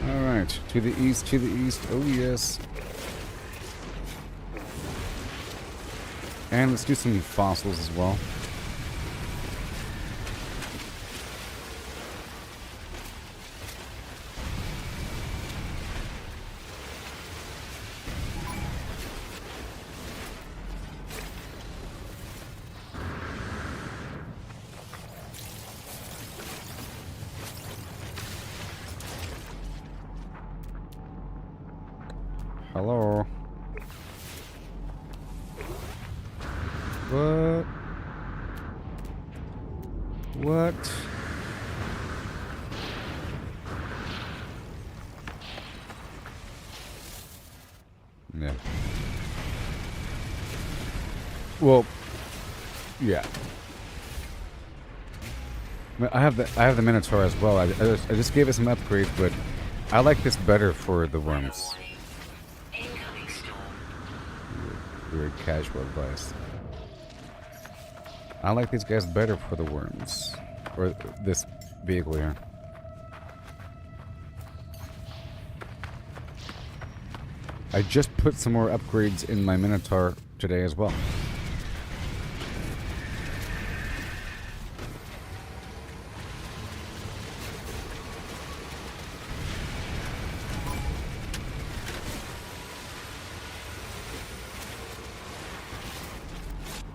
Speaker 3: Alright, to the east, to the east. Oh, yes. And let's do some fossils as well. Hello. What? What? Yeah. Well, yeah. I have the Minotaur as well. I just gave it some upgrades, but I like this better for the worms.
Speaker 4: Incoming storm.
Speaker 3: very casual advice. I like these guys better for the worms. Or this vehicle here. I just put some more upgrades in my Minotaur today as well.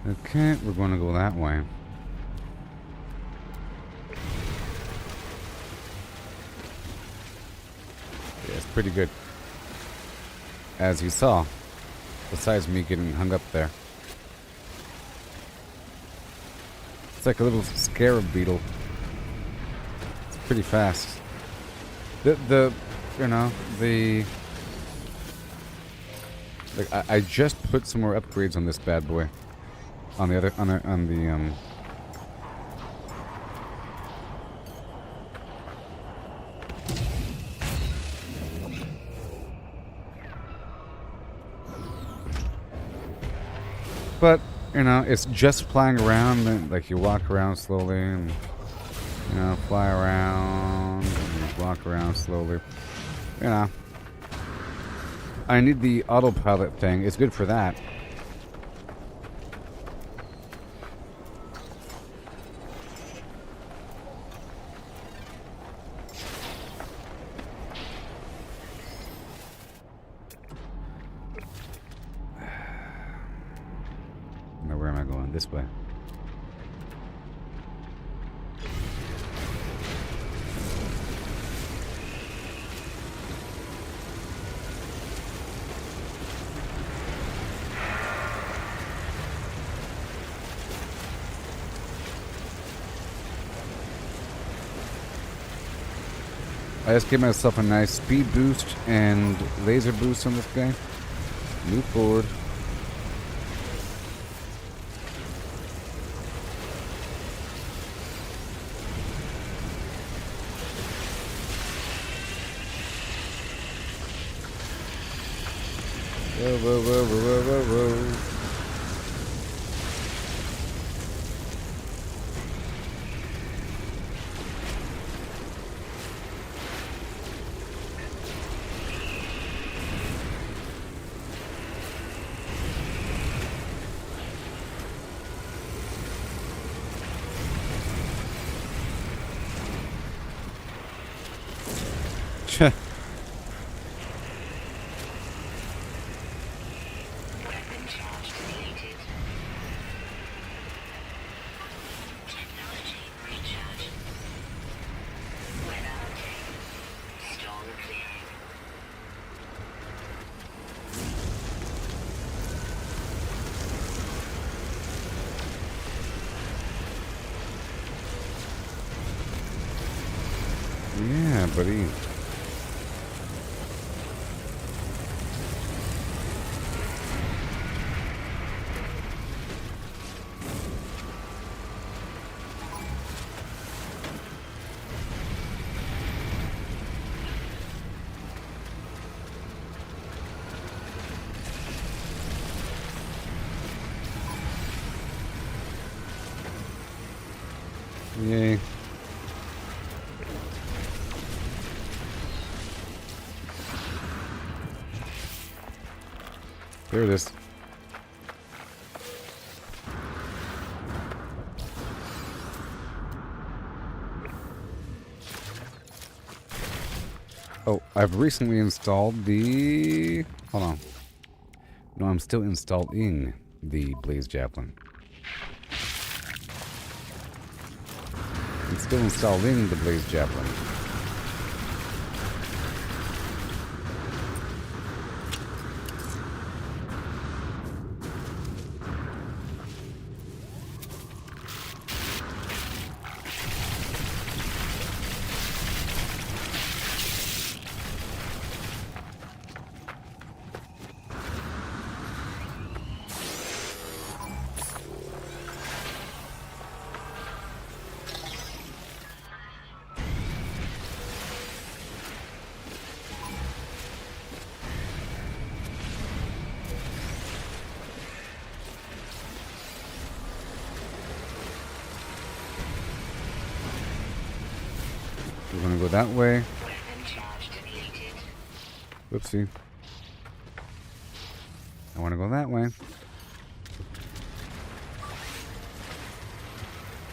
Speaker 3: Okay, we're going to go that way. Yeah, it's pretty good. As you saw, besides me getting hung up there. It's like a little scarab beetle. It's pretty fast. I just put some more upgrades on this bad boy. On the But, you know, it's just flying around, and, like, you walk around slowly, and, you know, fly around, and walk around slowly. You know. I need the autopilot thing. It's good for that. Now, where am I going? This way. I just gave myself a nice speed boost and laser boost on this guy. Move forward. Whoa, whoa, whoa, whoa, whoa, whoa.
Speaker 4: Weapon charge deleted. Technology recharge. Weather update. Storm clearing.
Speaker 3: Yeah, buddy. Yay. There it is. Oh, I've recently installed the... Hold on. No, I'm still installing the Blaze Javelin. I'm still installing the Blaze Javelin. We're gonna go that way.
Speaker 4: Weapon charge deleted.
Speaker 3: Whoopsie. I want to go that way.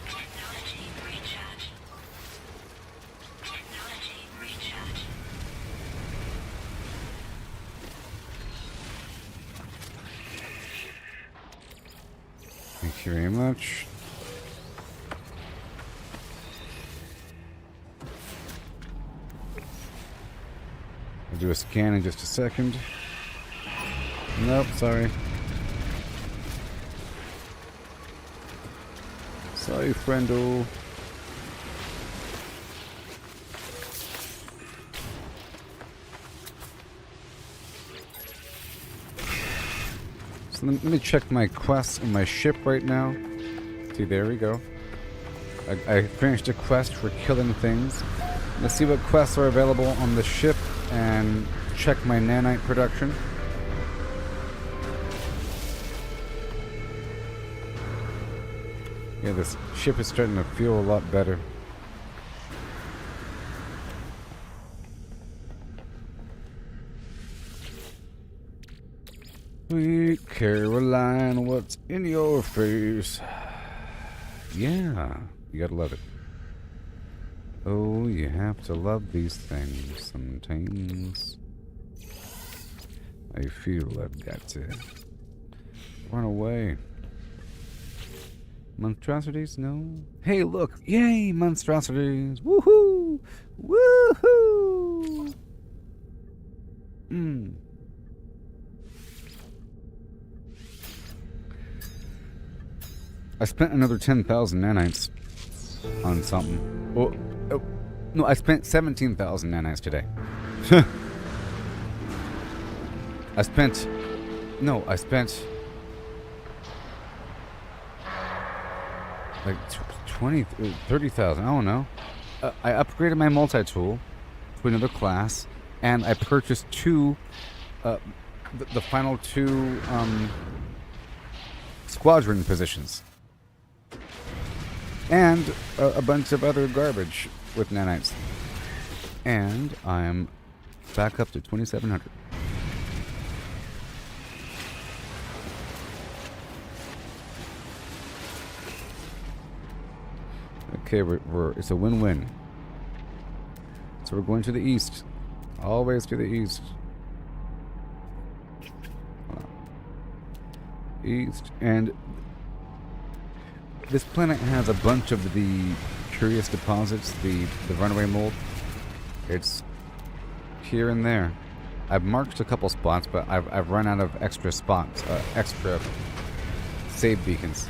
Speaker 4: Technology recharge. Technology recharge.
Speaker 3: Thank you very much. I'll do a scan in just a second. Nope, sorry. Sorry, friendo. So let me check my quests on my ship right now. See, there we go. I finished a quest for killing things. Let's see what quests are available on the ship and check my nanite production. Yeah, this ship is starting to feel a lot better. Sweet Caroline, what's in your face? Yeah, you gotta love it. Oh, you have to love these things sometimes. I feel I've got to run away. Monstrosities? No. Hey, look! Yay, monstrosities! Woohoo! Woohoo! I spent another 10,000 nanites on something. Oh, no, I spent 17,000 nanites today. I spent 20, 30,000, I don't know. I upgraded my multi-tool to another class, and I purchased the final two squadron positions. And a bunch of other garbage with nanites. And I'm back up to 2,700. Okay, it's a win-win. So we're going to the east. Always to the east. East. And this planet has a bunch of the curious deposits, the runaway mold. It's here and there. I've marked a couple spots, but I've run out of extra spots, extra save beacons.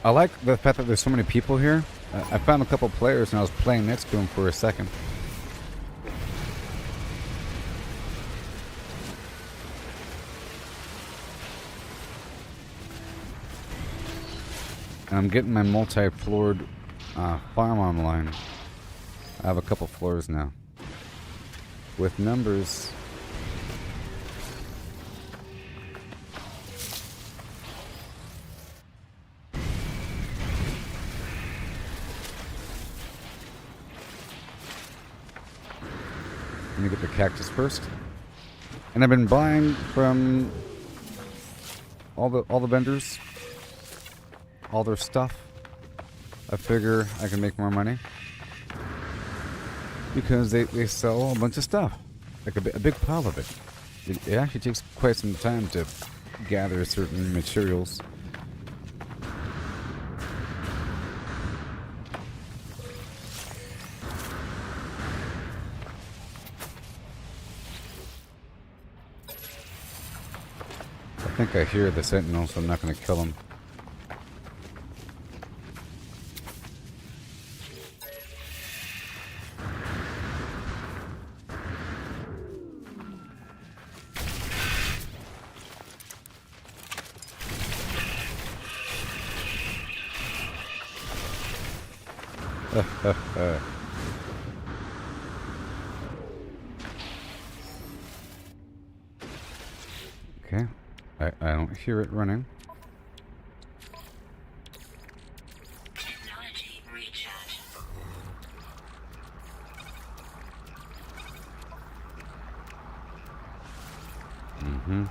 Speaker 3: I like the fact that there's so many people here. I found a couple players and I was playing next to them for a second. And I'm getting my multi-floored farm online. I have a couple floors now. With numbers. Let me get the cactus first. And I've been buying from all the vendors, all their stuff. I figure I can make more money because they sell a bunch of stuff, like a big pile of it. It actually takes quite some time to gather certain materials. I think I hear the sentinel, so I'm not going to kill him. Okay. I don't hear it running.
Speaker 4: Technology recharge.
Speaker 3: Mm-hmm.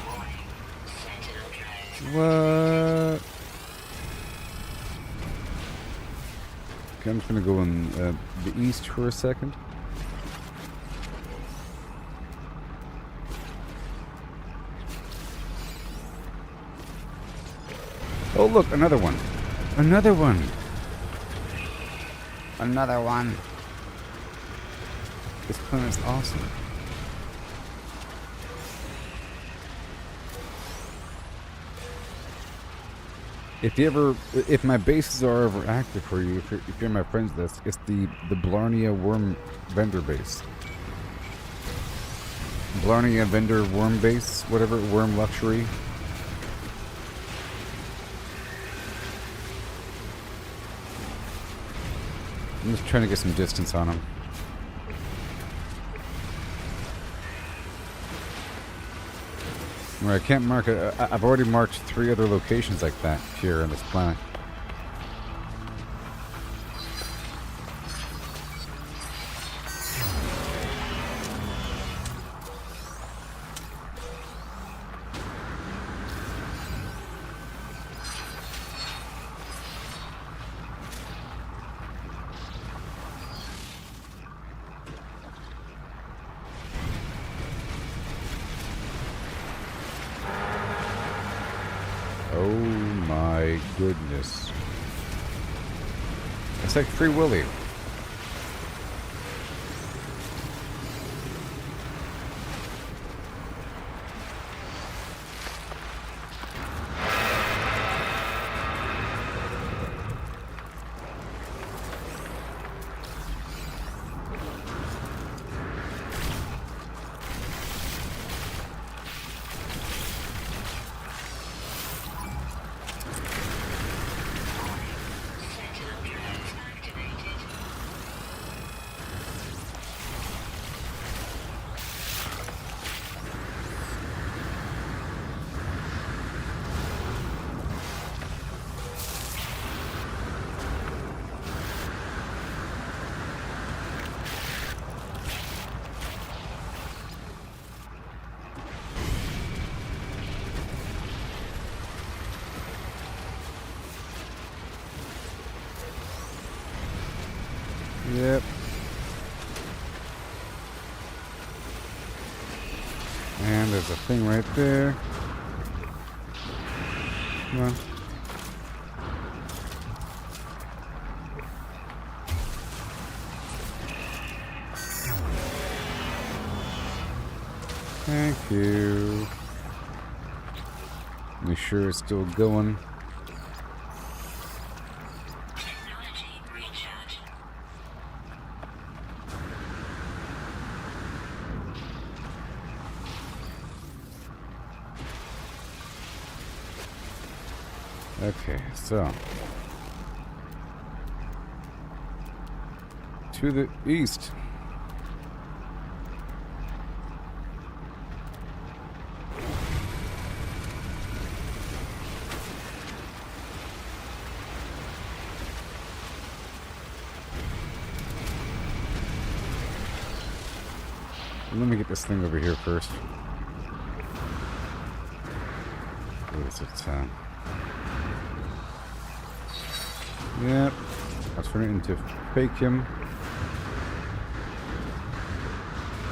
Speaker 4: Warning. Sentinel drones.
Speaker 3: What? Okay, I'm just gonna go in the east for a second. Oh look, another one. Another one. Another one. This planet's awesome. If my bases are ever active for you, if you're my friends list, it's the Blarnea Worm Vendor base. Blarnea Vendor Worm base, whatever, Worm Luxury. I'm just trying to get some distance on him. Where I can't mark it. I've already marked 3 other locations like that here on this planet. Oh my goodness. It's like Free Willy.
Speaker 4: Sentinel drones activated.
Speaker 3: Yep. And there's a thing right there. Come on. Thank you. Make sure it's still going.
Speaker 4: Technology recharge.
Speaker 3: Okay, so to the east. Let me get this thing over here first. What is it? Yep. Let's turn it into Fakium.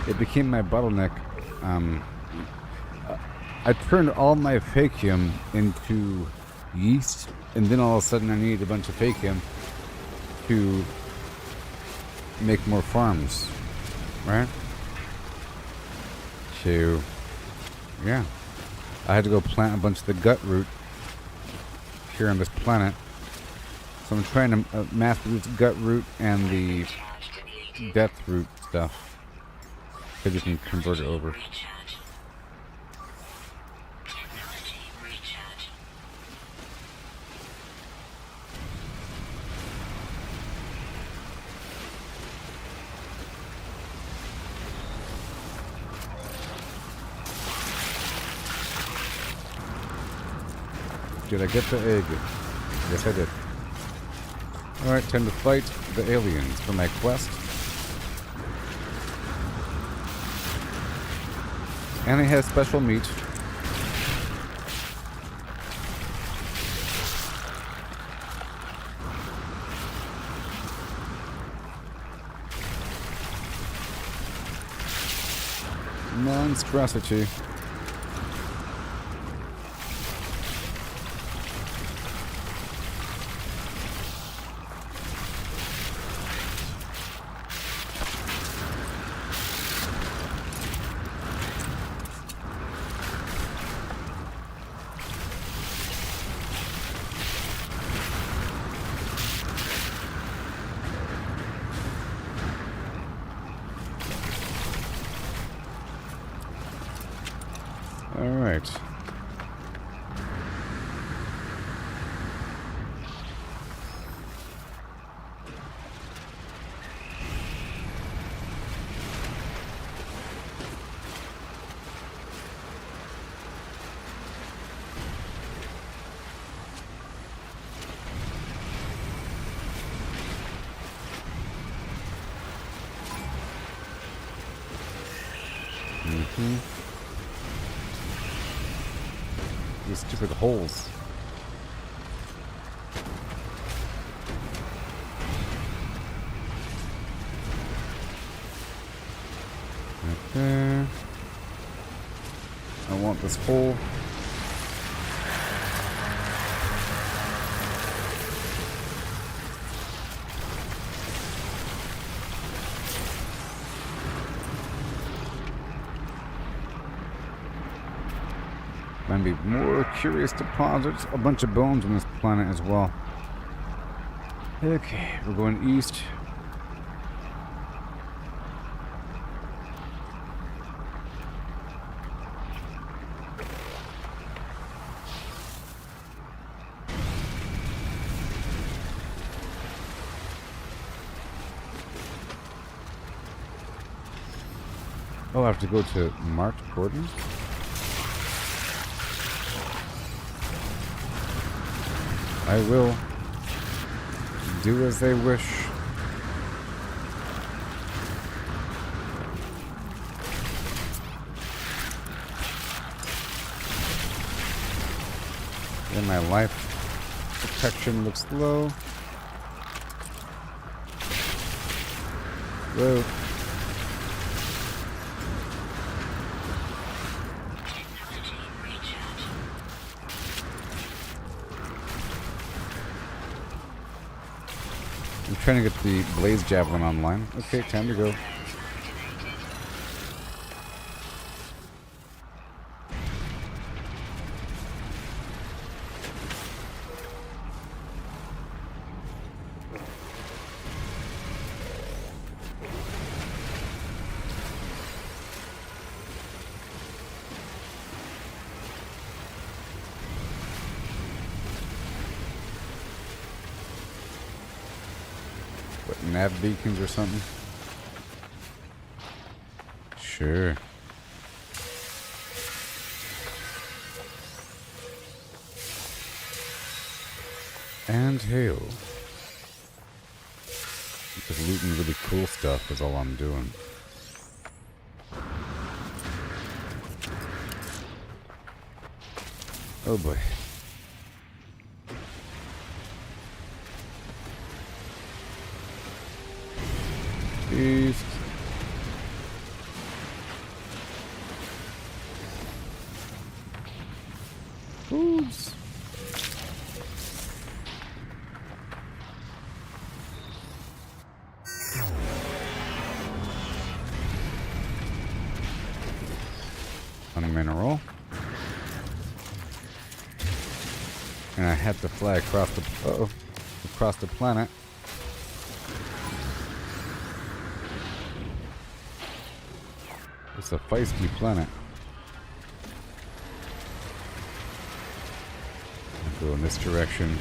Speaker 3: It became my bottleneck. I turned all my Fakium into yeast, and then all of a sudden I needed a bunch of Fakium to make more farms. Right? So, yeah. I had to go plant a bunch of the gut root here on this planet. So I'm trying to mass produce gut root and the death root stuff. So you can convert it over.
Speaker 4: Recharge. Technology recharge.
Speaker 3: Did I get the egg? Yes, I did. Alright, time to fight the aliens for my quest. And it has special meat. Monstrosity. All right. These stupid holes. Right there. I want this hole. Might be more curious deposits. A bunch of bones on this planet as well. Okay, we're going east. Oh, I have to go to marked coordinates? I will do as they wish. And my life protection looks low. Whoa. I'm trying to get the Blaze Javelin online. Okay, time to go. Nav beacons or something? Sure. And hail. Just looting really cool stuff is all I'm doing. Oh boy. East. Foods. On a mineral. And I have to fly across the across the planet. It's a feisty planet. I'll go in this direction.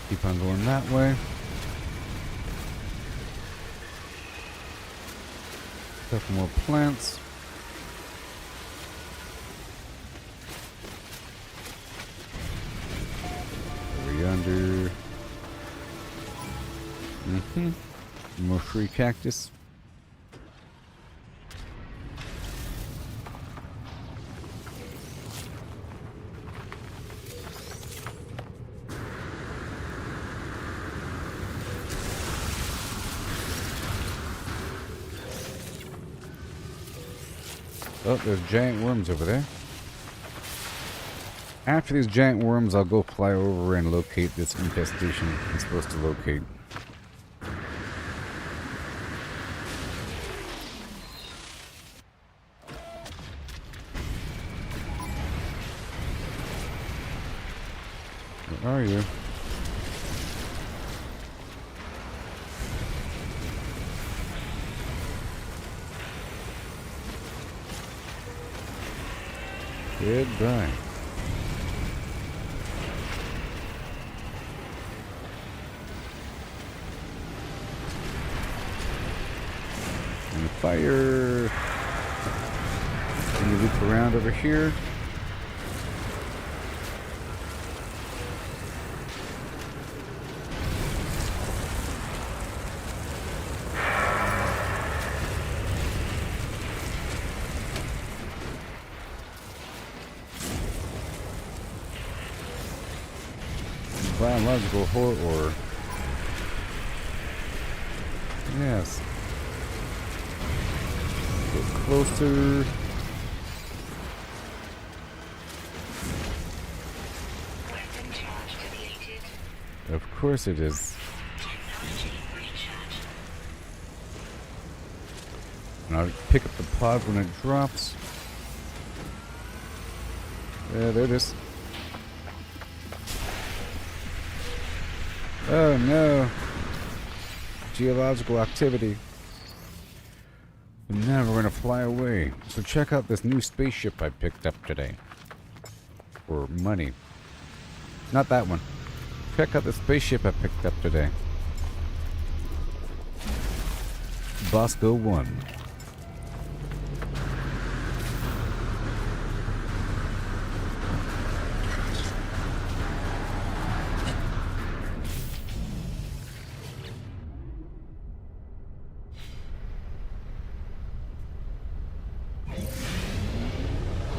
Speaker 3: Keep on going that way. Couple more plants. Over yonder. More free cactus. Oh, there's giant worms over there. After these giant worms, I'll go fly over and locate this infestation I'm supposed to locate. Where are you? Goodbye. And fire. Can you loop around over here? Biological horror. Yes. Get closer.
Speaker 4: Weapon charge depleted.
Speaker 3: Of course it is.
Speaker 4: Technology recharge.
Speaker 3: And I'll pick up the pod when it drops. Yeah, there it is. Oh no. Geological activity. And now we're gonna fly away. So check out this new spaceship I picked up today. For money. Not that one. Check out the spaceship I picked up today. Bosco 1.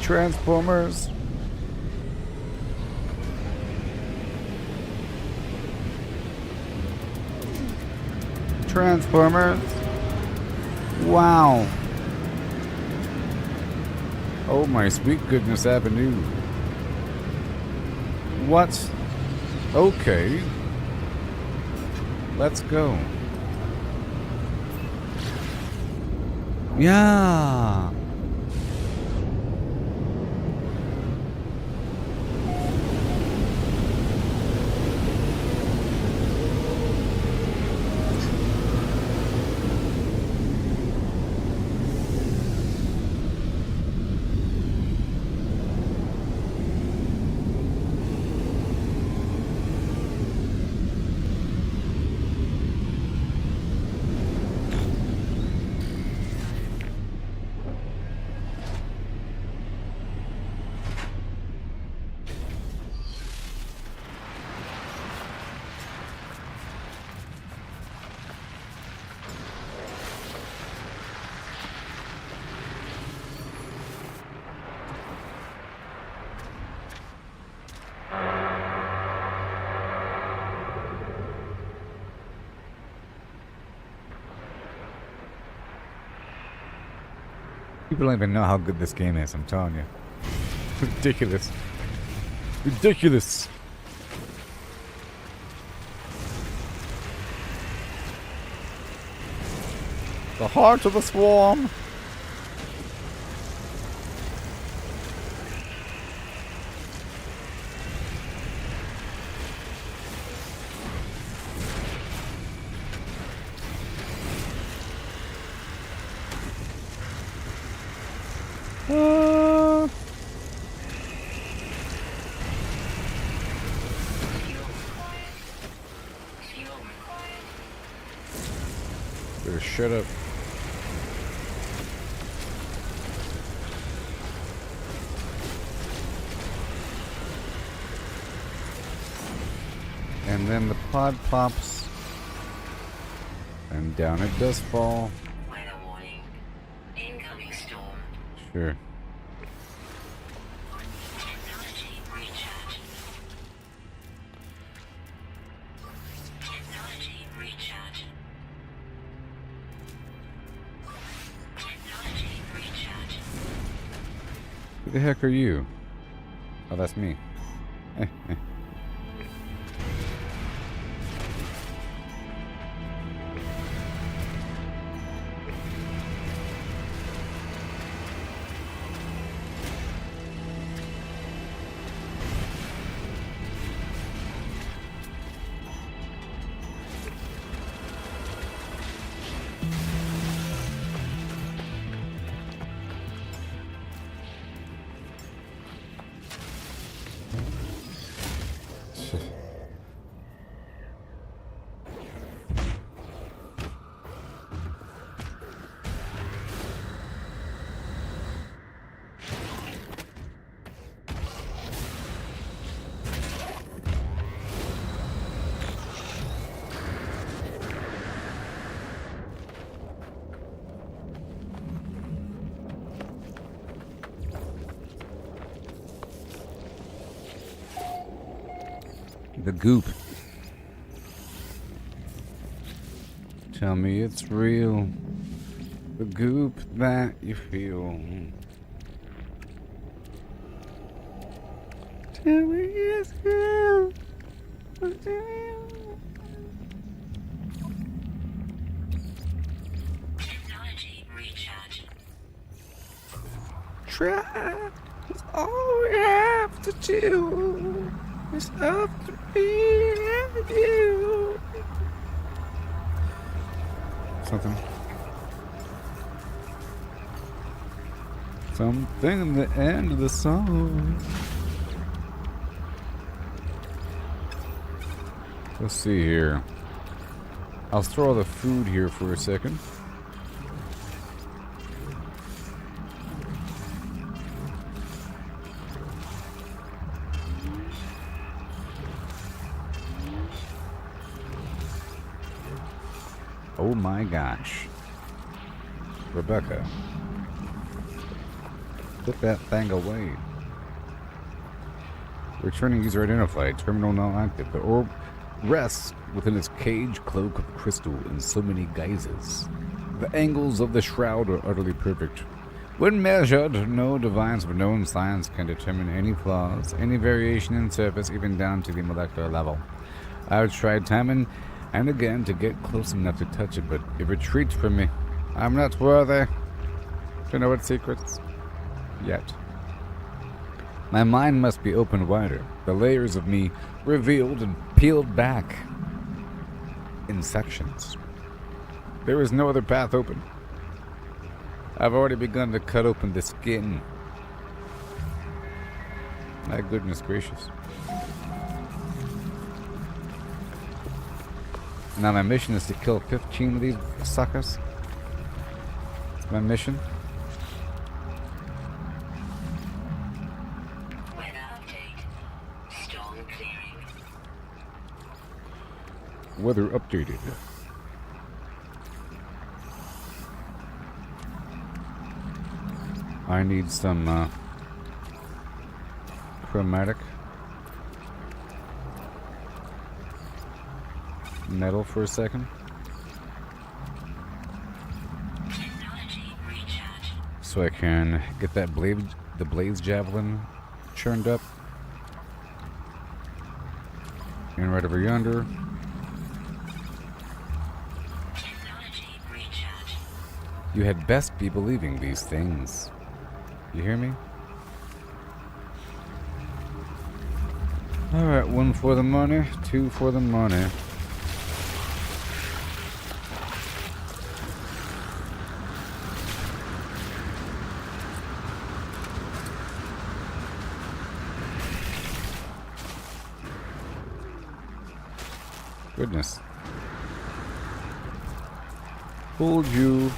Speaker 3: Transformers. Transformers. Wow. Oh my sweet goodness avenue. What? Okay. Let's go. Yeah. People don't even know how good this game is, I'm telling you. Ridiculous. Ridiculous. The heart of the swarm. shut up. And then the pod pops. And down it does fall.
Speaker 4: Weather warning. Incoming storm.
Speaker 3: Sure.
Speaker 4: Technology recharge. Technology recharge. Technology recharge.
Speaker 3: Who the heck are you? Oh, that's me. The goop. Tell me it's real. The goop that you feel. Tell me it's real.
Speaker 4: Technology recharge.
Speaker 3: Try. It's all we have to do. It's up to me and you. Something in the end of the song. Let's see here. I'll throw all the food here for a second. Oh my gosh. Rebecca. Put that thing away. Returning user identified. Terminal now active. The orb rests within its cage cloak of crystal in so many guises. The angles of the shroud are utterly perfect. When measured, no device of known science can determine any flaws, any variation in surface, even down to the molecular level. I've tried time and again to get close enough to touch it, but it retreats from me. I'm not worthy to know its secrets. Yet. My mind must be opened wider, the layers of me revealed and peeled back in sections. There is no other path open. I've already begun to cut open the skin. My goodness gracious. Now my mission is to kill 15 of these suckers. That's my mission.
Speaker 4: Weather update. Storm clearing.
Speaker 3: Weather updated. I need some chromatic metal for a second.
Speaker 4: Technology recharge.
Speaker 3: So I can get that the blaze javelin churned up. And right over yonder.
Speaker 4: Technology recharge.
Speaker 3: You had best be believing these things. You hear me? Alright, 1 for the money, 2 for the money. Goodness. Fooled you.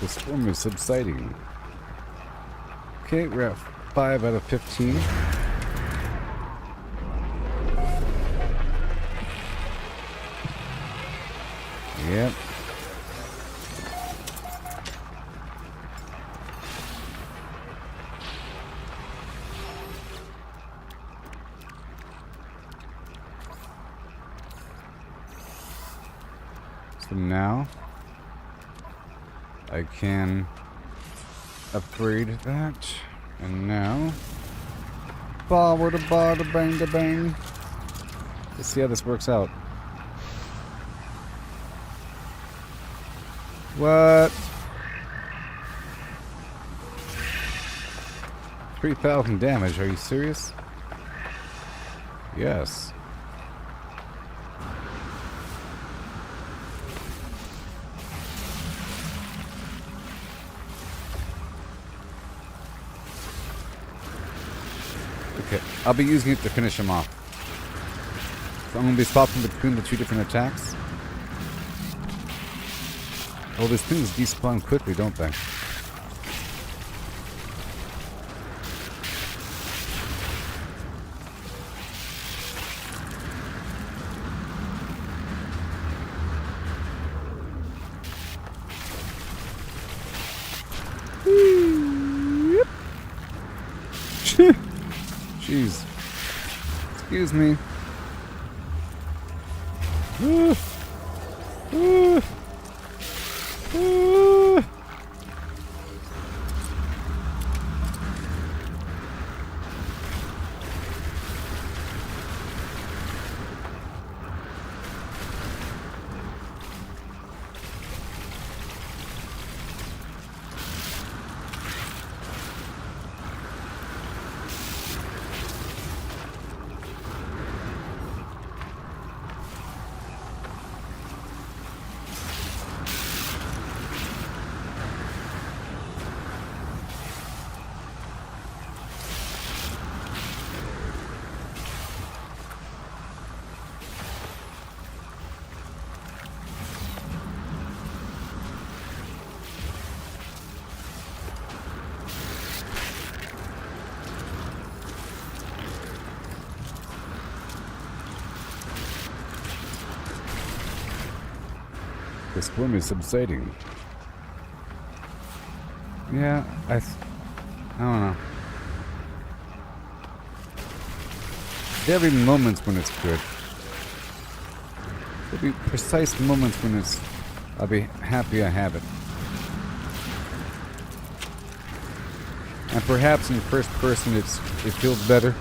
Speaker 3: The storm is subsiding. Okay, we're at 5 out of 15. Yep. So now I can upgrade that, and now forward a bada bang da bang. Let's see how this works out. What? 3,000 damage, are you serious? Yes. Okay, I'll be using it to finish him off. So I'm going to be swapping between the two different attacks. Oh, these things despawn quickly, don't they? Jeez. Excuse me. The storm is subsiding. Yeah, I don't know. There'll be moments when it's good. There'll be precise moments when I'll be happy I have it. And perhaps in first person it feels better.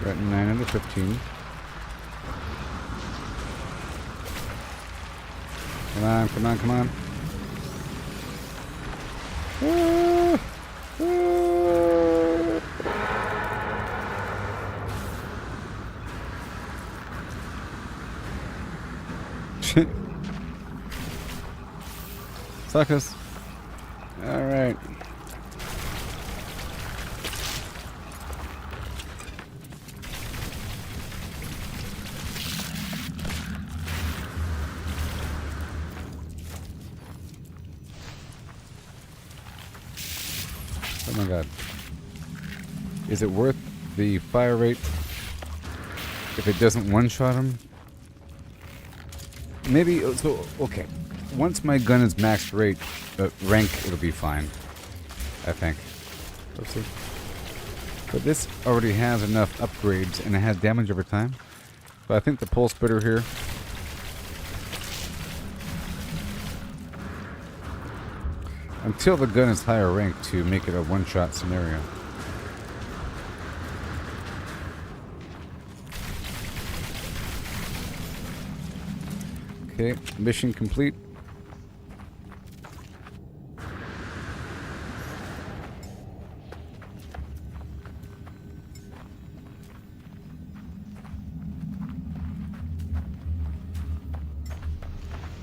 Speaker 3: We're at 9 out of 15. Come on, come on, come on. Ah, ah. Suckers. Alright. Oh my god. Is it worth the fire rate if it doesn't one-shot him? Maybe, so, okay. Once my gun is maxed rate, rank, it'll be fine. I think. Let's see. But this already has enough upgrades and it has damage over time. So I think the pulse splitter here until the gun is higher ranked to make it a one-shot scenario. Okay, mission complete.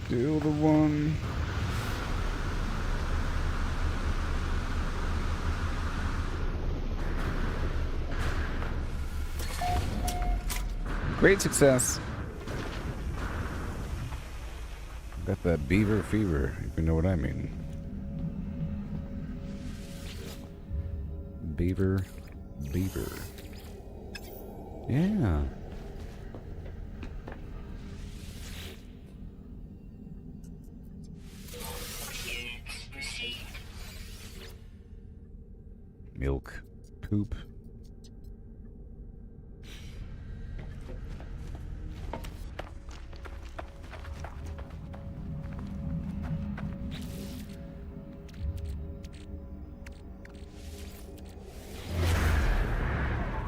Speaker 3: Still the one. Great success. Got that beaver fever, if you know what I mean. Beaver. Yeah.
Speaker 4: Units received.
Speaker 3: Milk. Poop.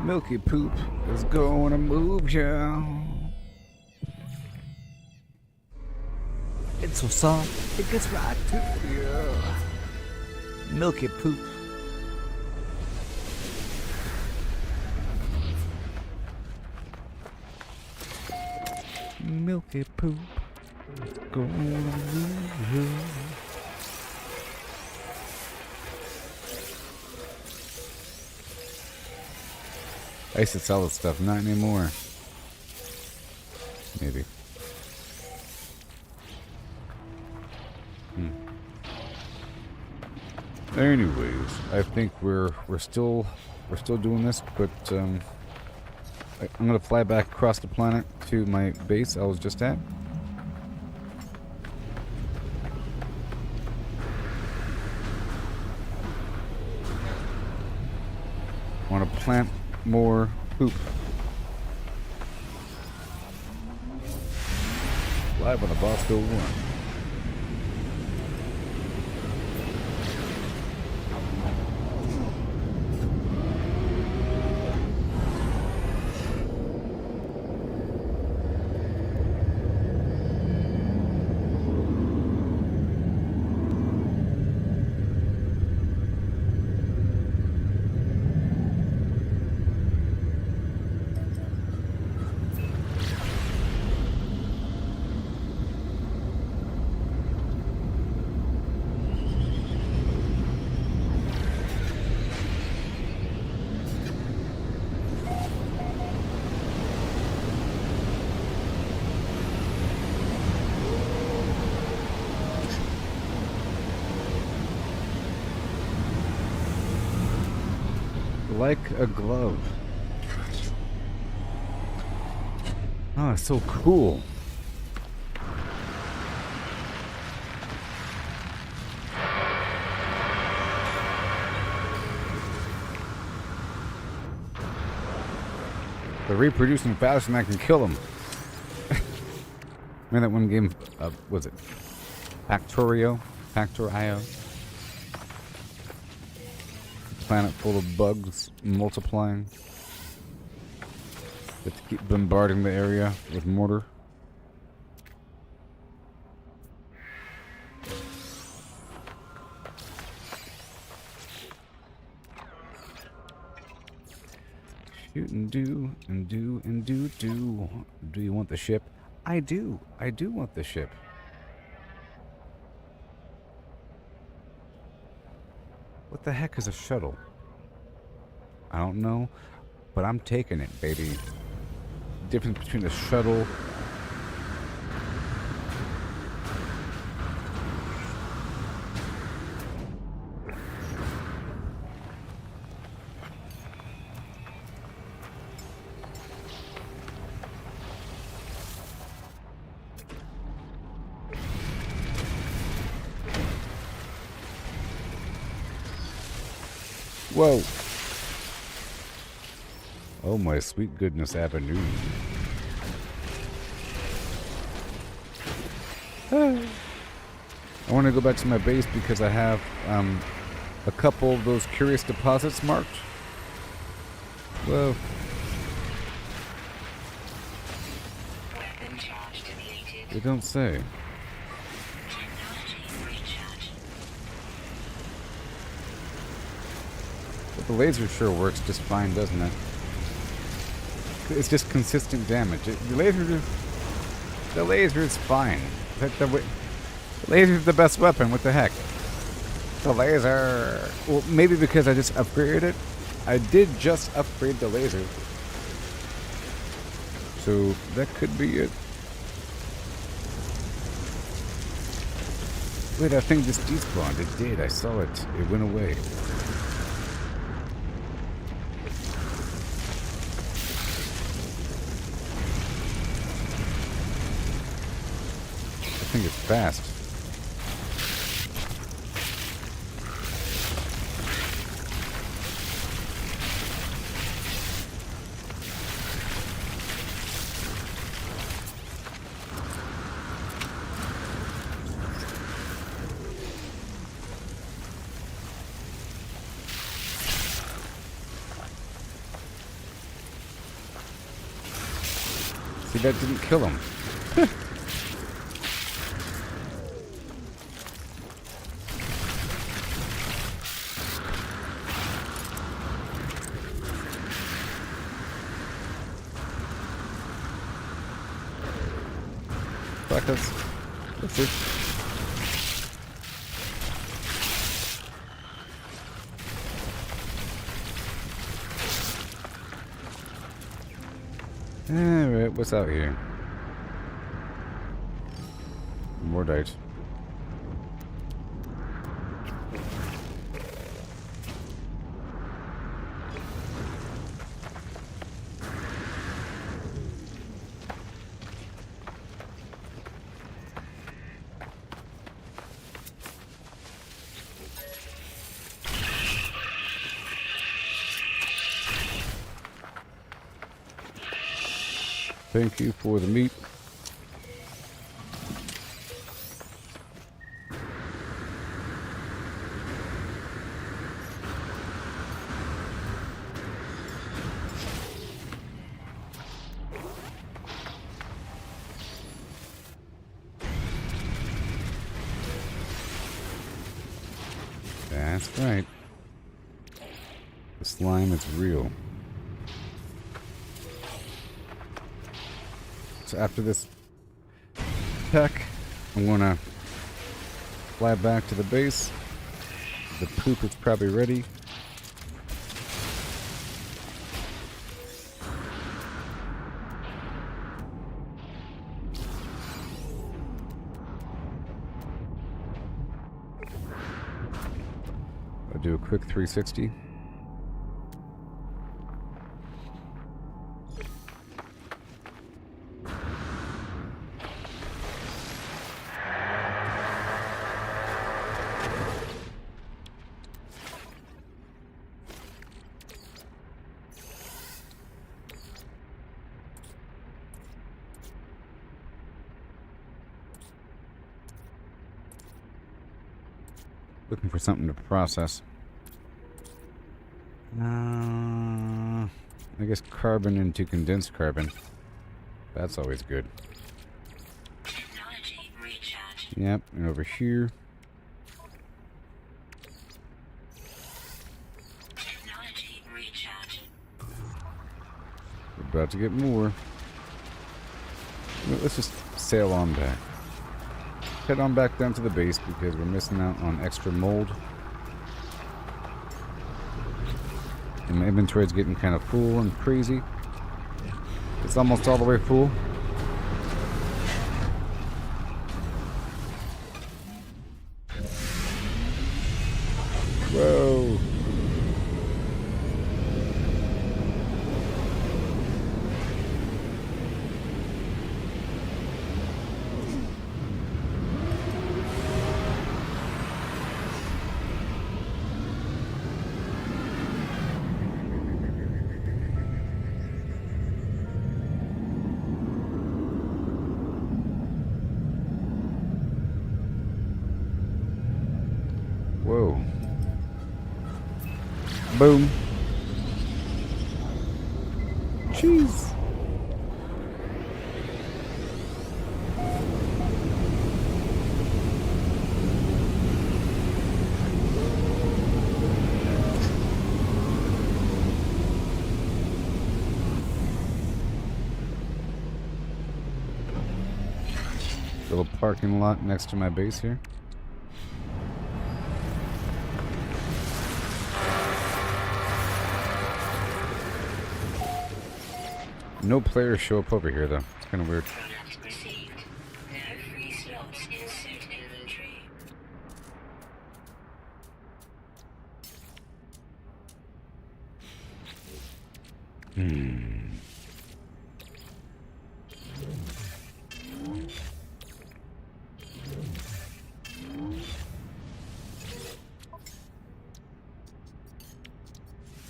Speaker 3: Milky poop is gonna move ya. It's so soft, it gets right to you. Milky poop. Milky poop is gonna move ya. I used to sell this stuff, not anymore. Maybe. Anyways, I think we're still doing this, but I'm gonna fly back across the planet to my base I was just at. Want to plant more poop. Live on the Bosco 1. Like a glove. Oh, it's so cool. They're reproducing faster than I can kill them. Remember that one game, was it Factorio? Planet full of bugs multiplying. Have to keep bombarding the area with mortar. Shoot and do and do and do. Do you want the ship? I do. I do want the ship. What the heck is a shuttle? I don't know, but I'm taking it, baby. Difference between a shuttle Whoa. Oh my sweet goodness, Avenue. I want to go back to my base because I have a couple of those curious deposits marked. Whoa.
Speaker 4: Weapon charge depleted.
Speaker 3: They don't say.
Speaker 4: Technology recharge.
Speaker 3: But the laser sure works just fine, doesn't it? It's just consistent damage. The laser is fine. The laser is the best weapon. What the heck? The laser. Well, maybe because I just upgraded it. I did just upgrade the laser. So that could be it. Wait, I think this despawned. It did. I saw it. It went away. I think it's fast. See, that didn't kill him. Fuckers. That's it. Alright, what's out here? More dice. Thank you for the meat. That's right. The slime is real. So after this peck, I'm gonna fly back to the base. The poop is probably ready. I'll do a quick 360. Looking for something to process. I guess carbon into condensed carbon. That's always good.
Speaker 4: Technology recharge.
Speaker 3: Yep, and over here.
Speaker 4: Technology recharge.
Speaker 3: We're about to get more. Let's just sail on back. Head on back down to the base because we're missing out on extra mold. And my inventory's getting kind of full and crazy. It's almost all the way full. Whoa. Whoa. Boom. Jeez. Little parking lot next to my base here. No players show up over here though. It's kind of weird.
Speaker 4: Product received. No free slots in suit inventory.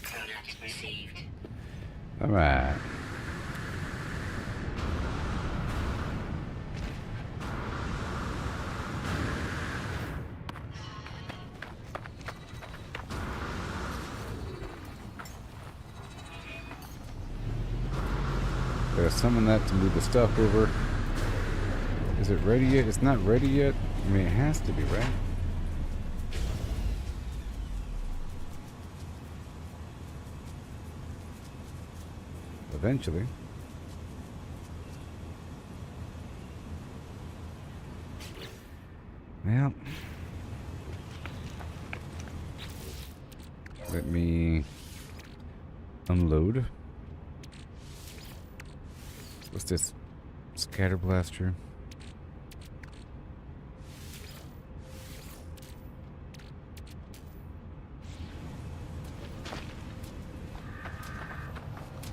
Speaker 4: Product received.
Speaker 3: All right. Gotta summon that to move the stuff over. Is it ready yet? It's not ready yet. I mean, it has to be, right? Eventually. Well. Let me unload. What's this? Scatter blaster.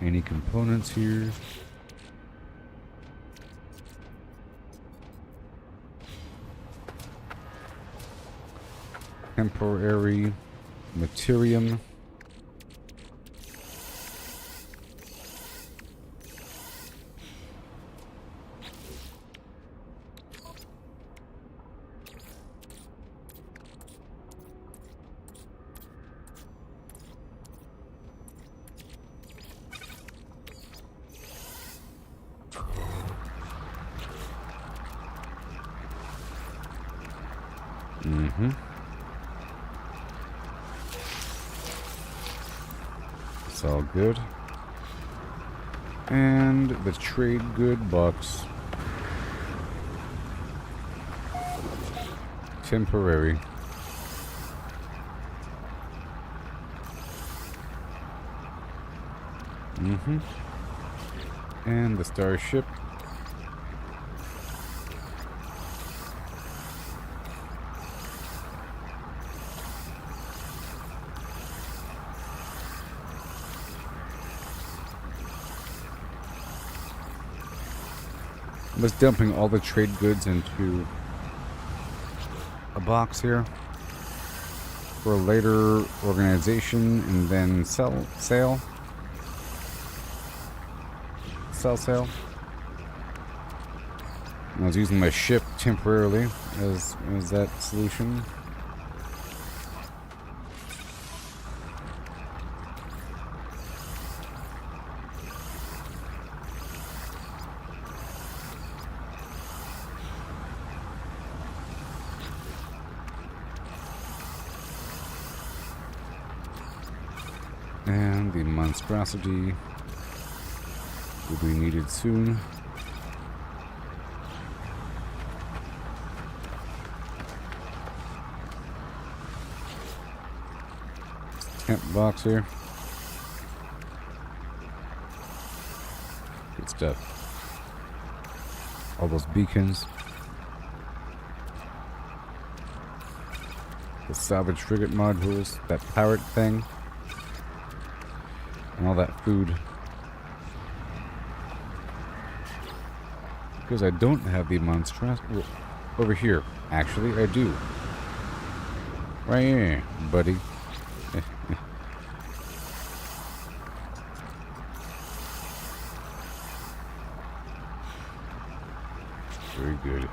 Speaker 3: Any components here? Temporary materium. It's all good. And the trade good box. Temporary. And the starship. I was dumping all the trade goods into a box here for a later organization and then sale. I was using my ship temporarily as that solution. And the monstrosity will be needed soon. Temp box here. Good stuff. All those beacons. The salvage frigate modules. That pirate thing. And all that food. Because I don't have the monstrosity. Well, over here. Actually, I do. Right here, buddy. Very good.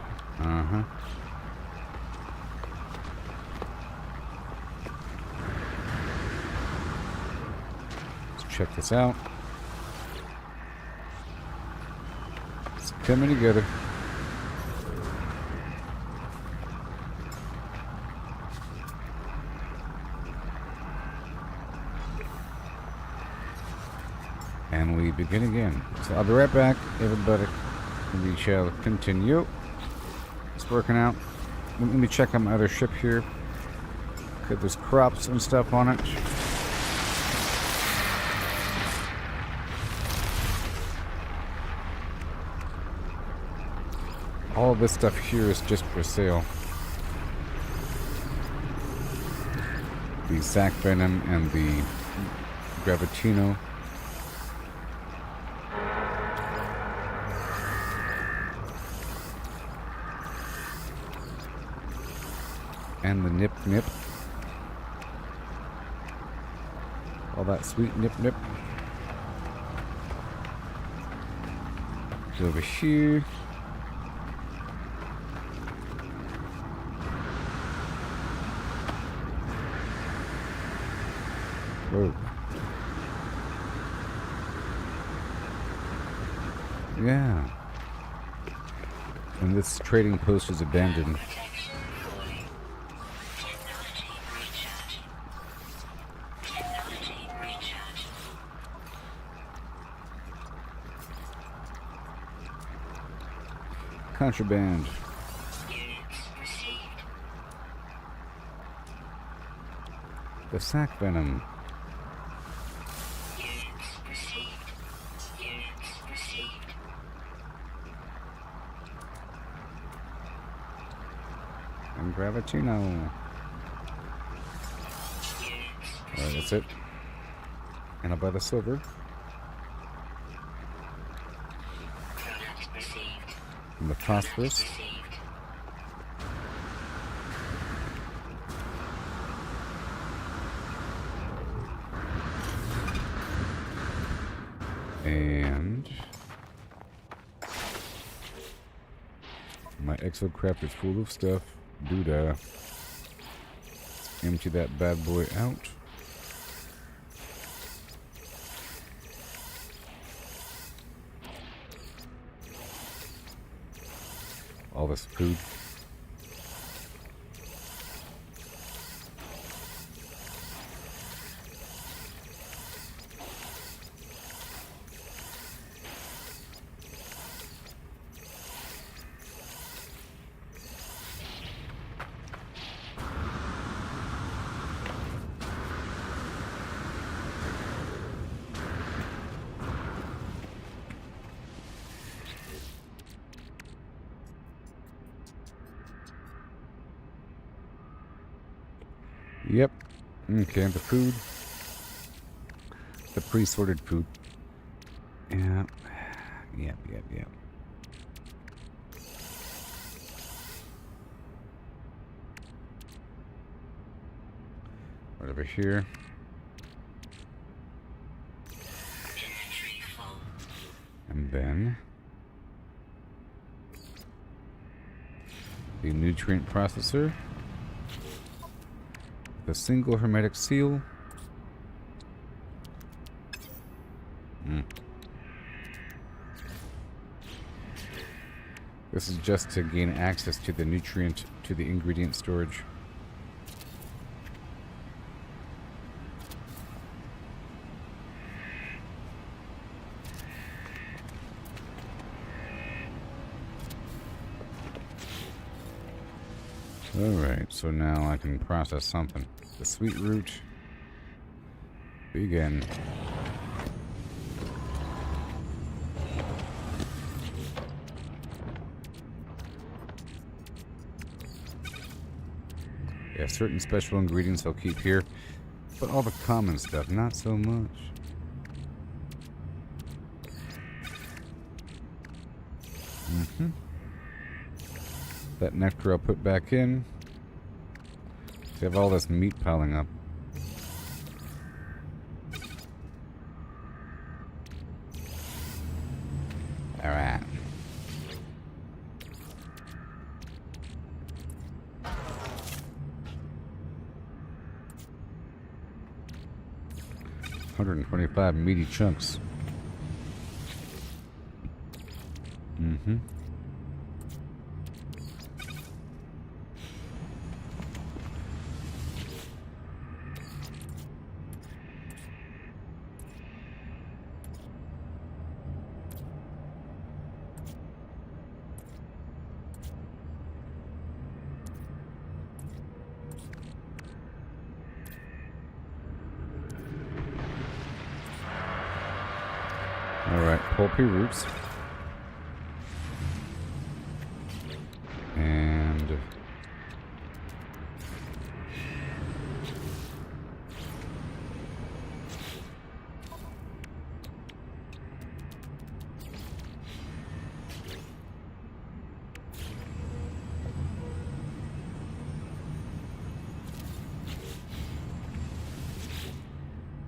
Speaker 3: check this out. It's coming together. And we begin again. So I'll be right back, everybody. We shall continue. It's working out. Let me check on my other ship here. Okay, there's crops and stuff on it. All this stuff here is just for sale. The sac venom and the gravitino. And the nip nip. All that sweet nip nip. Over here. Whoa. Yeah. And this trading post is abandoned.
Speaker 4: Protection falling. Technology recharge. Technology recharge.
Speaker 3: Contraband.
Speaker 4: Units received.
Speaker 3: The sac venom.
Speaker 4: Units received. Units received.
Speaker 3: And gravitino.
Speaker 4: Units
Speaker 3: Alright, that's it. And I'll buy the silver.
Speaker 4: product received.
Speaker 3: And the phosphorus.
Speaker 4: Received.
Speaker 3: And my exocraft is full of stuff. Doodah. Let's empty that bad boy out. All this food. Yep. Okay, the food. The pre-sorted food. Yep. Yep. Right over here.
Speaker 4: Inventory full.
Speaker 3: And then the nutrient processor. The single hermetic seal. This is just to gain access to the nutrient, to the ingredient storage. Alright, so now I can process something. The sweet root. Begin. Yeah, certain special ingredients I'll keep here, but all the common stuff, not so much. That nectar I'll put back in. So you have all this meat piling up. Alright. 125 meaty chunks. Mm-hmm. Alright, pulpy roots. And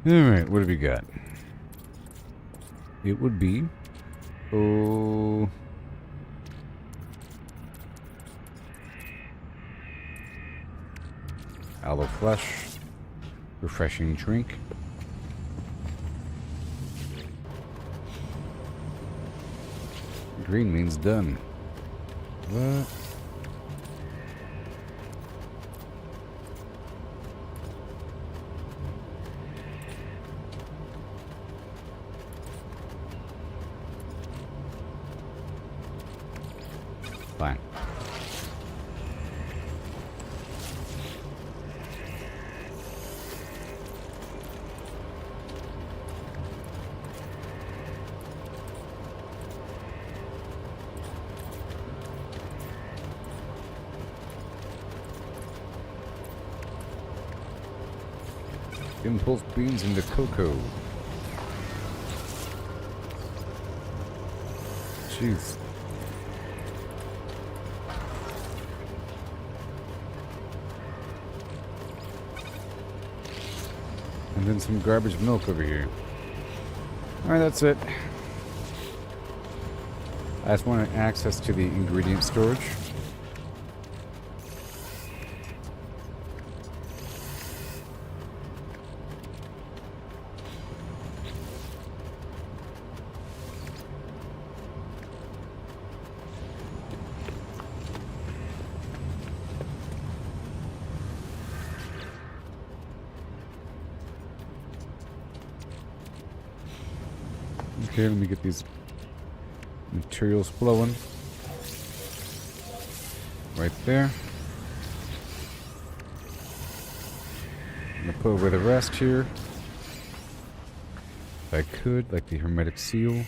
Speaker 3: alright, what have we got? It would be aloe flesh, refreshing drink. Green means done. What? Fine. Impulse beans into cocoa. Jeez. And then some garbage milk over here. Alright, that's it. I just wanted access to the ingredient storage. Okay, let me get these materials flowing. Right there. I'm gonna put away the rest here. If I could, like the hermetic seal.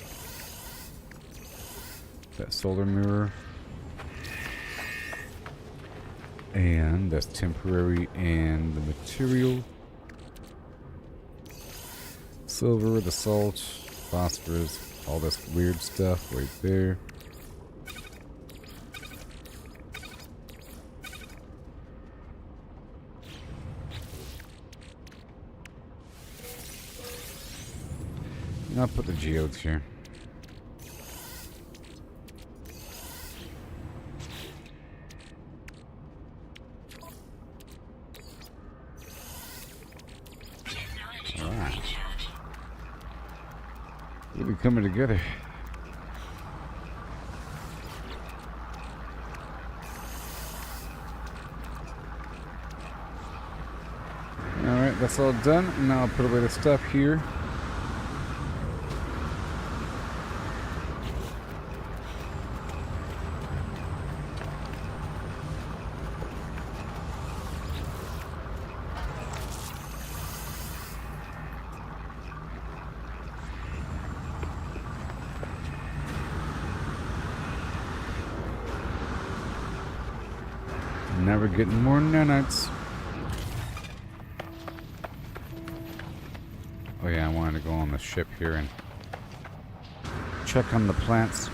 Speaker 3: That solar mirror. And that's temporary, and the material. Silver, the salt, phosphorus, all this weird stuff right there. And I'll put the geodes here. Really coming together. Alright, that's all done. And now I'll put away the stuff here. Now we're getting more nanites. Oh yeah, I wanted to go on the ship here and check on the plants.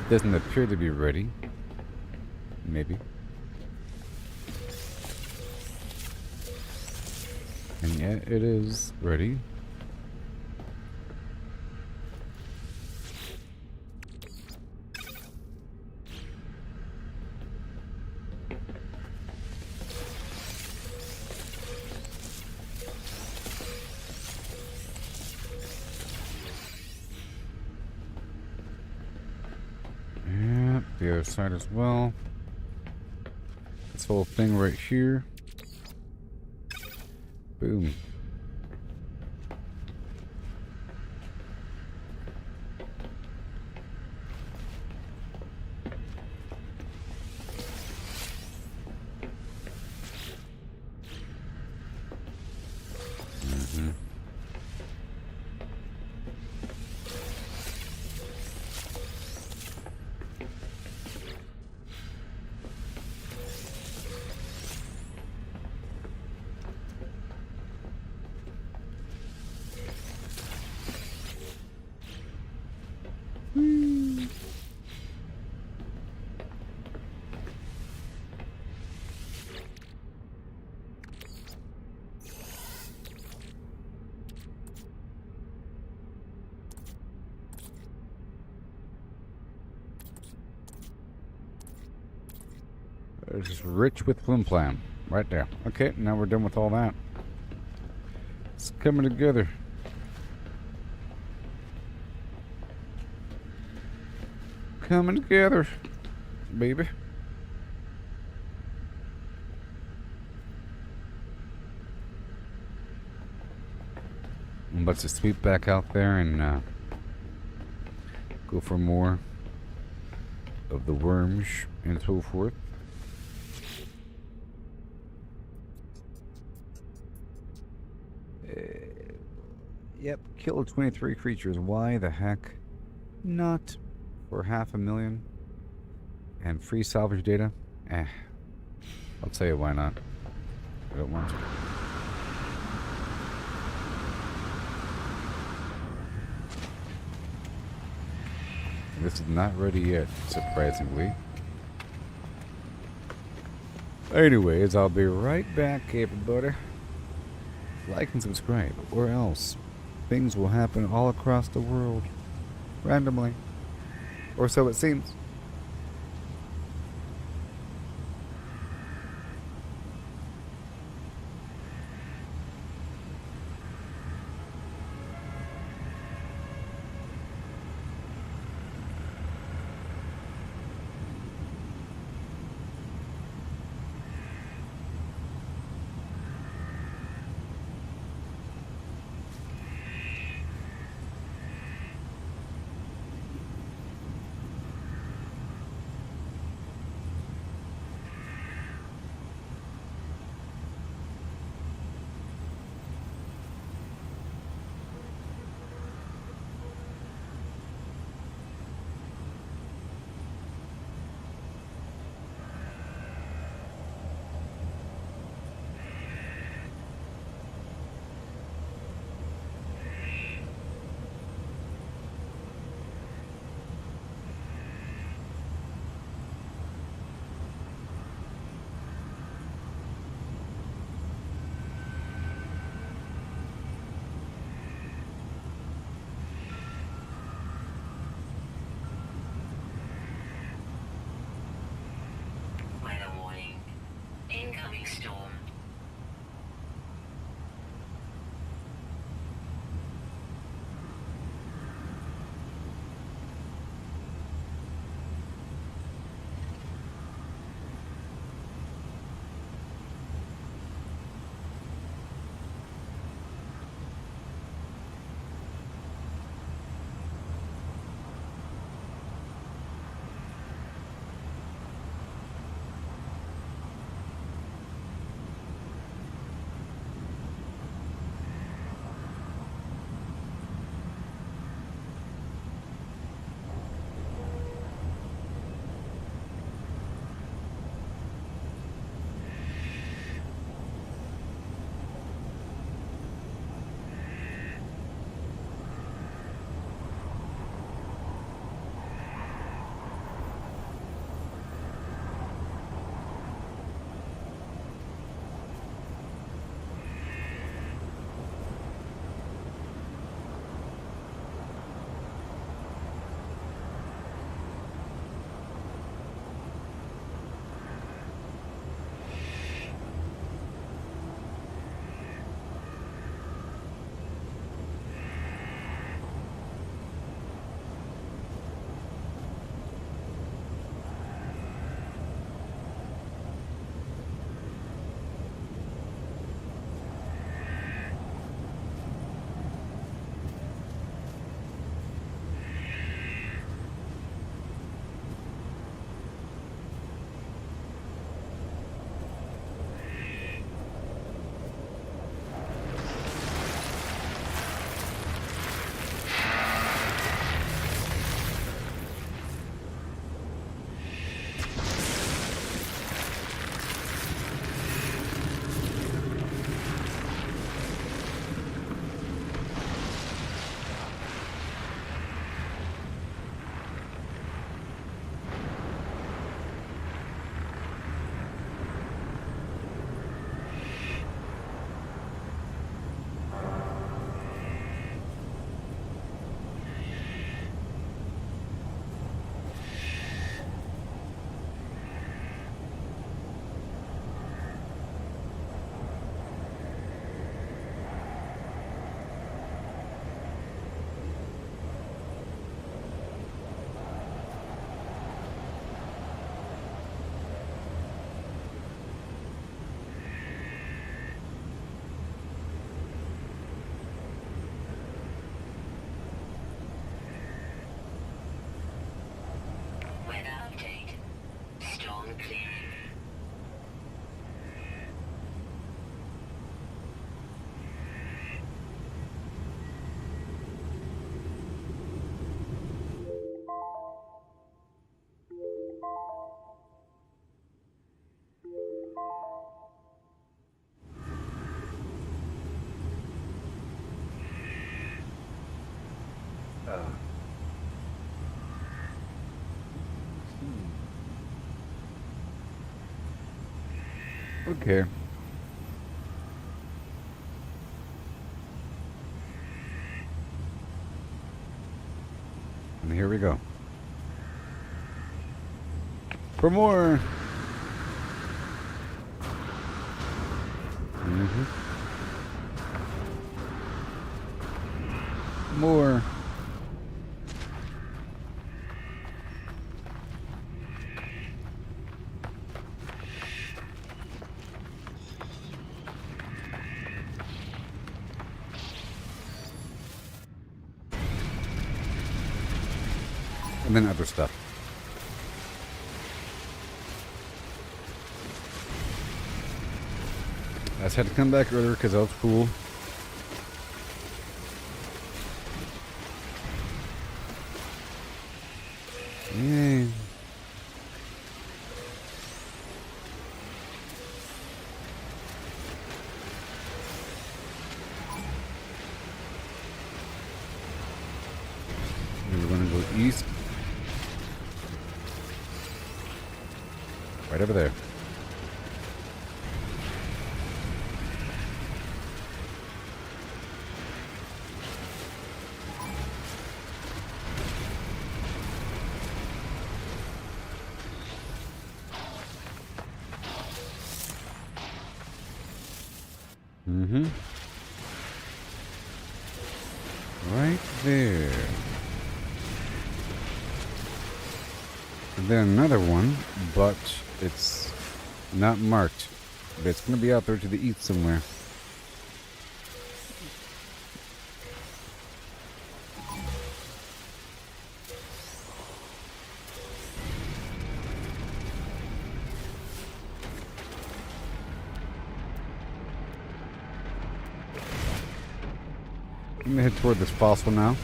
Speaker 3: Doesn't appear to be ready. Maybe. And yet it is ready. the other side as well. This whole thing right here. Boom. It's just rich with flim flam. Right there. Okay, now we're done with all that. It's coming together. Coming together, baby. I'm about to sweep back out there and go for more of the worms and so forth. Yep, killed 23 creatures. Why the heck not? For 500,000 and free salvage data? I'll tell you why not. I don't want to. This is not ready yet, surprisingly. Anyways, I'll be right back, everybody. Like and subscribe, or else things will happen all across the world randomly. Or so it seems. Okay. And here we go. For more. More. And then other stuff. I just had to come back earlier because I was cool. Yay. We're going to go east. Right over there. Right there. And then another one, but it's not marked. But it's going to be out there to the east somewhere. I'm going to head toward this fossil now.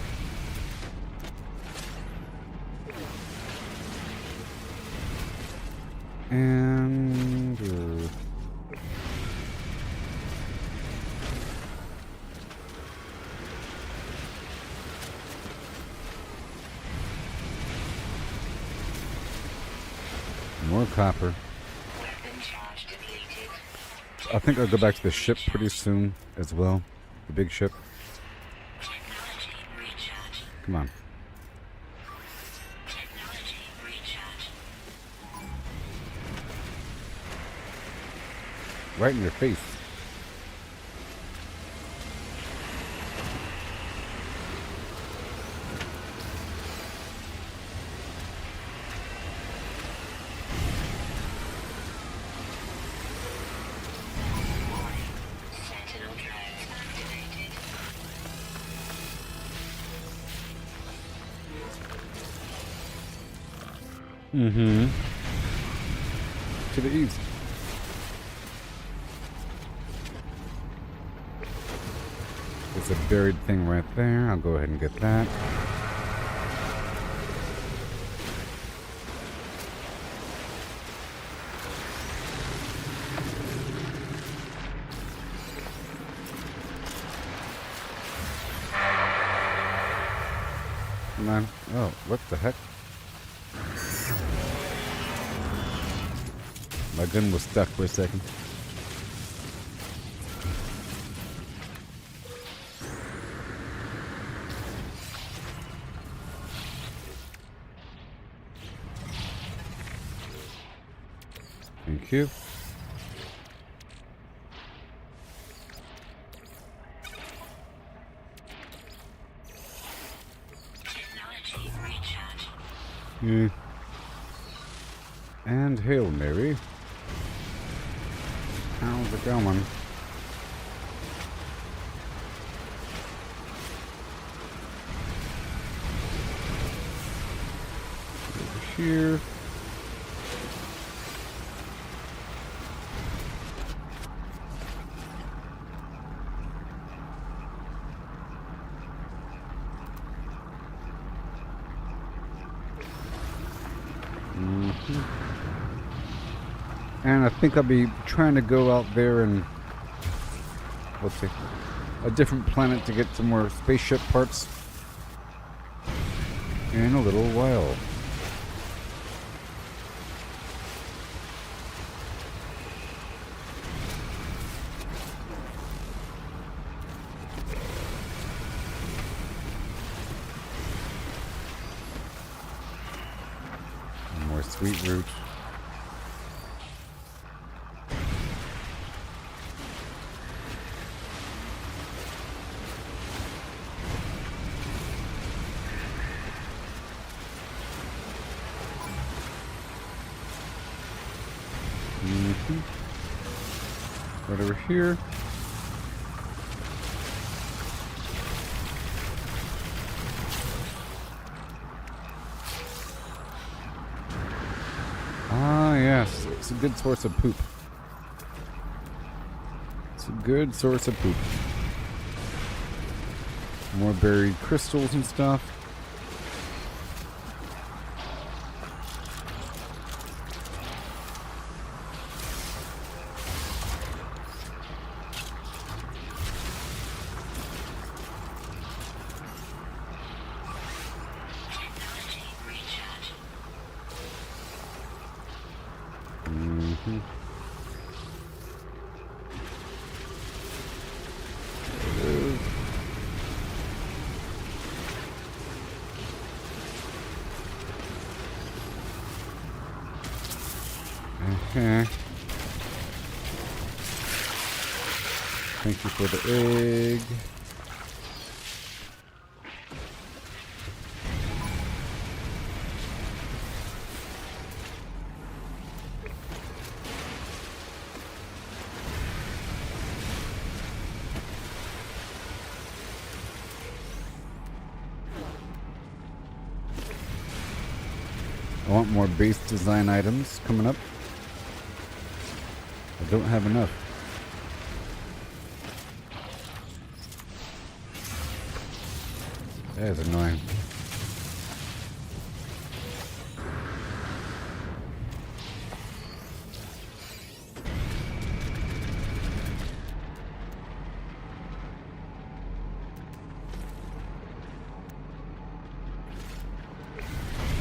Speaker 3: And... more copper.
Speaker 4: Weapon charge depleted.
Speaker 3: I think I'll go back to the ship pretty soon as well. The big ship.
Speaker 4: Technology recharge.
Speaker 3: Come on.
Speaker 4: Technology recharge.
Speaker 3: Right in your face.
Speaker 4: Sentinel drones activated.
Speaker 3: To the east. There's a buried thing right there. I'll go ahead and get that. Come on. Oh, what the heck? My gun was stuck for a second. Thank you.
Speaker 4: Technology recharge.
Speaker 3: Yeah. And Hail Mary. How's it going? Over here. And I think I'll be trying to go out there and, let's see, a different planet to get some more spaceship parts. in a little while. More sweet root. Right over here. Ah, yes. It's a good source of poop. It's a good source of poop. More buried crystals and stuff. Okay. Thank you for the egg. I want more base design items coming up. I don't have enough. That is annoying.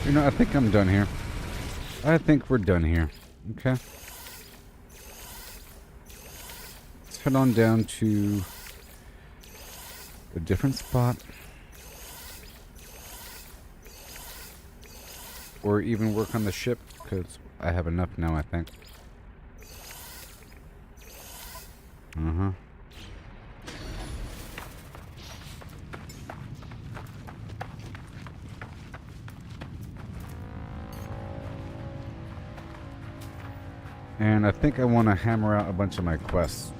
Speaker 3: You know, I think I'm done here. I think we're done here. Okay. Let's head on down to a different spot. Or even work on the ship, because I have enough now, I think. Uh-huh. And I think I want to hammer out a bunch of my quests.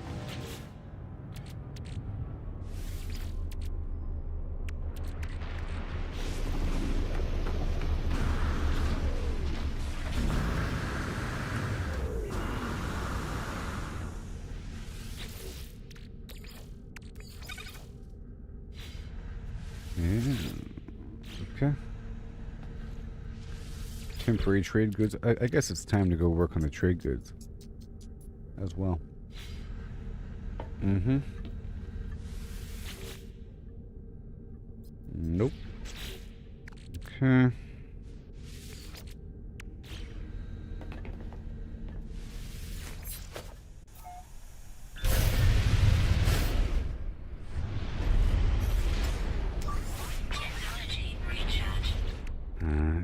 Speaker 3: Yeah. Okay. Temporary trade goods. I guess it's time to go work on the trade goods as well. Mm-hmm. Nope. Okay.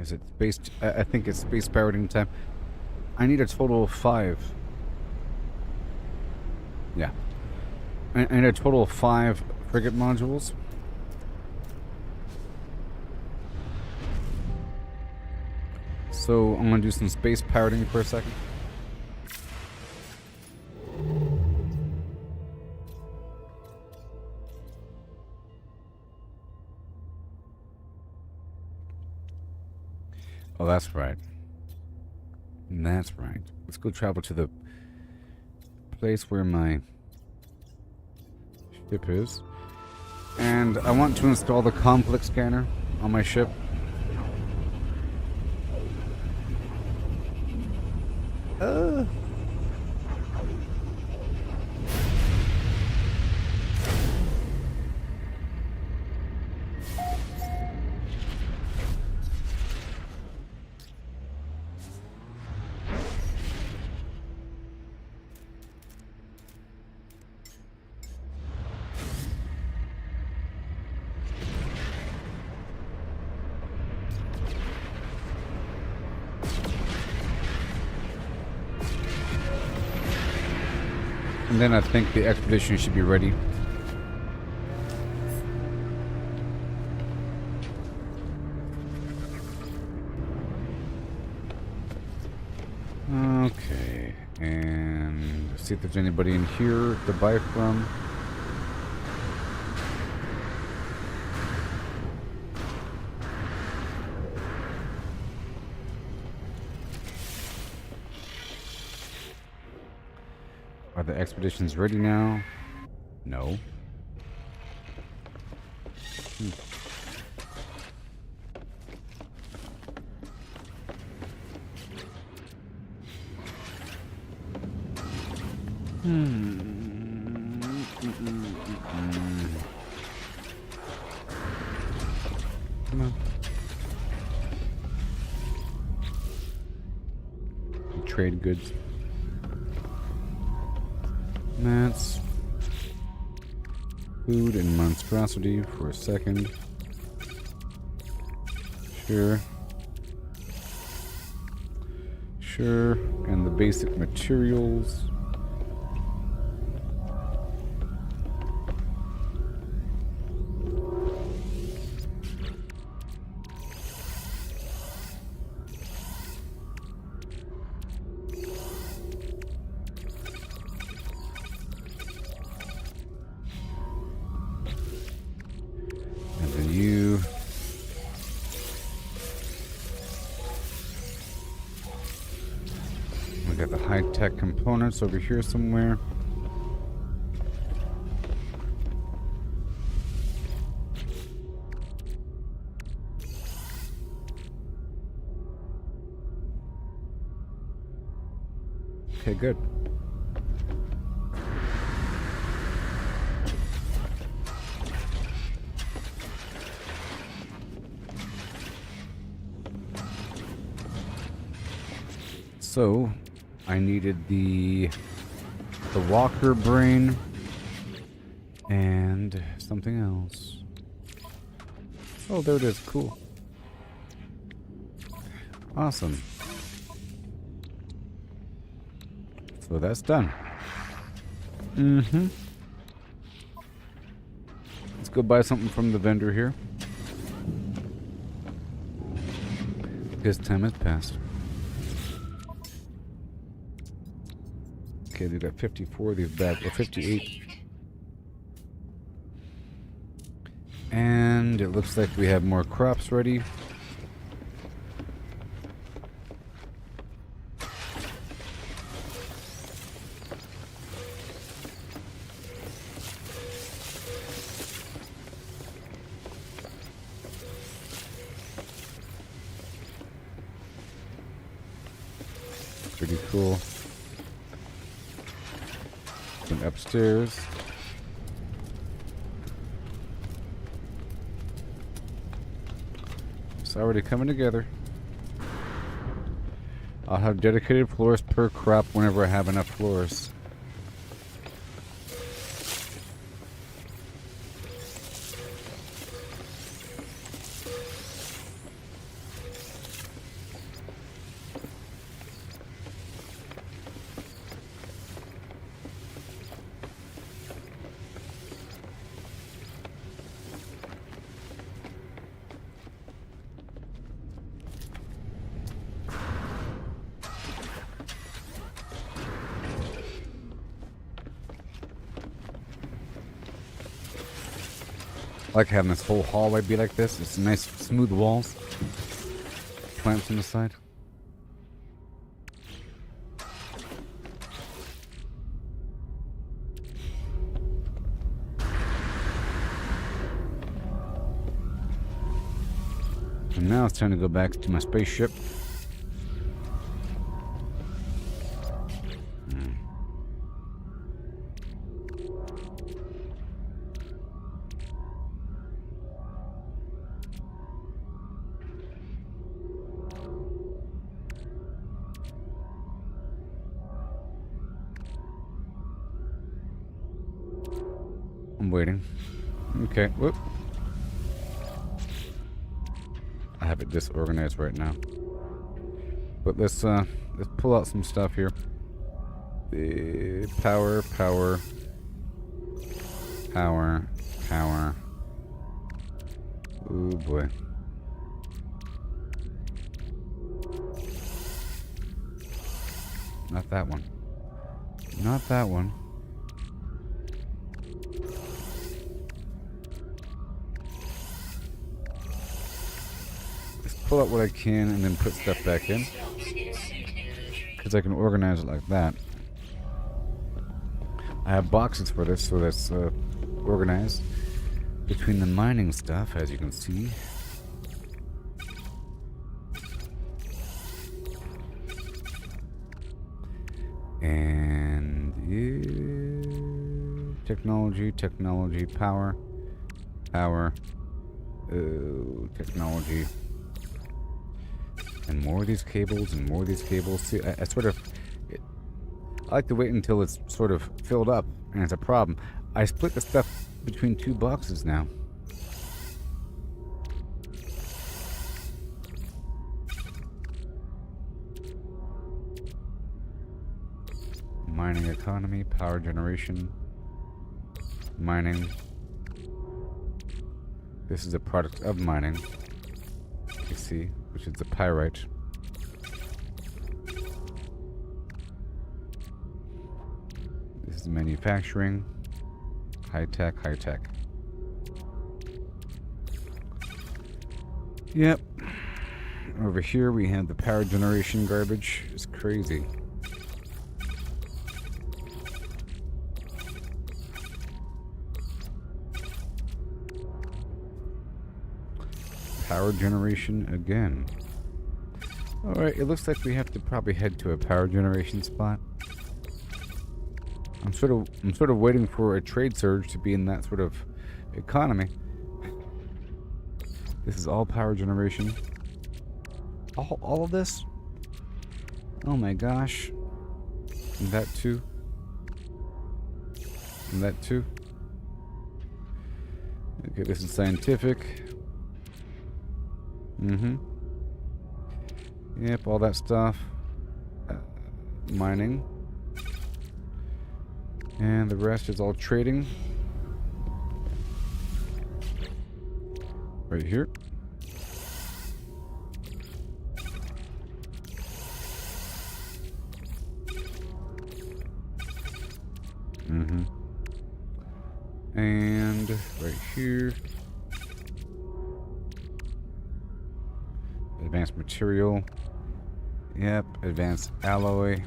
Speaker 3: Is it space? I think it's space pirating time. I need a total of 5. Yeah. I need a total of 5 frigate modules. So I'm gonna do some space pirating for a second. Oh, that's right. That's right. Let's go travel to the place where my ship is. And I want to install the conflict scanner on my ship. And then I think the expedition should be ready. Okay, and see if there's anybody in here to buy from. Are the expeditions ready now? No. Come on. Trade goods. Mats. Food and monstrosity for a second. Sure. Sure. And the basic materials. And then you. We got the high-tech components over here somewhere. Okay, good. So, I needed the walker brain and something else. Oh, there it is. Cool. Awesome. So that's done. Let's go buy something from the vendor here. Because time has passed. Okay, we've got 54 of these bags, or 58. And it looks like we have more crops ready. Pretty cool. And upstairs. It's already coming together. I'll have dedicated floors per crop whenever I have enough floors. I like having this whole hallway be like this. It's nice, smooth walls. Plants on the side. And now it's time to go back to my spaceship. I'm waiting. Okay, whoop. I have it disorganized right now. But let's pull out some stuff here. Power, power, power, power. Oh boy. Not that one. Not that one. Let's pull out what I can and then put stuff back in. Because I can organize it like that. I have boxes for this, so that's organized between the mining stuff, as you can see. And yeah, technology, technology, power, power, technology, and more of these cables and more of these cables. See, I sort of, I like to wait until it's sort of filled up, and it's a problem. I split the stuff between two boxes now. Mining economy, power generation, mining. This is a product of mining, you see, which is the pyrite. This is manufacturing, high tech, high tech. Yep. Over here we have the power generation garbage. It's crazy. Power generation again. Alright, it looks like we have to probably head to a power generation spot. I'm sort of waiting for a trade surge to be in that sort of economy. This is all power generation. All of this? Oh my gosh. And that too. And that too. Okay, this is scientific. Yep, all that stuff. Mining. And the rest is all trading. Right here. And right here. Advanced material. Yep, advanced alloy.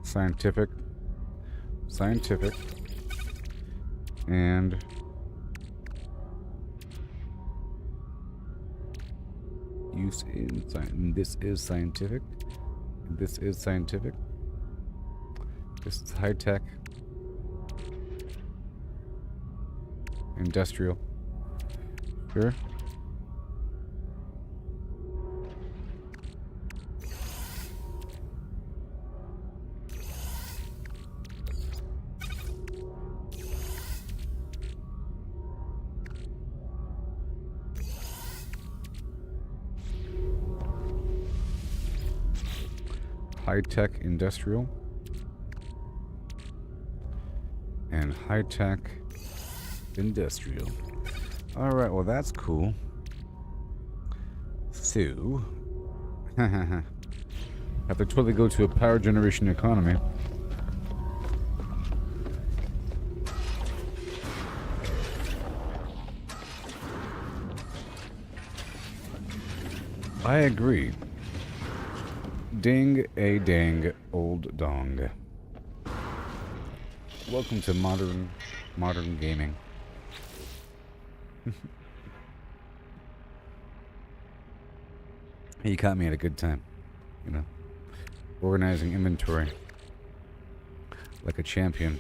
Speaker 3: Scientific. Scientific. And use in science. This is scientific. This is scientific. This is high tech. Industrial. Sure. High-tech industrial and high-tech industrial. All right, well that's cool. So, have to totally go to a power generation economy. I agree. Ding a dang old dong. Welcome to modern gaming. He caught me at a good time, you know, organizing inventory like a champion.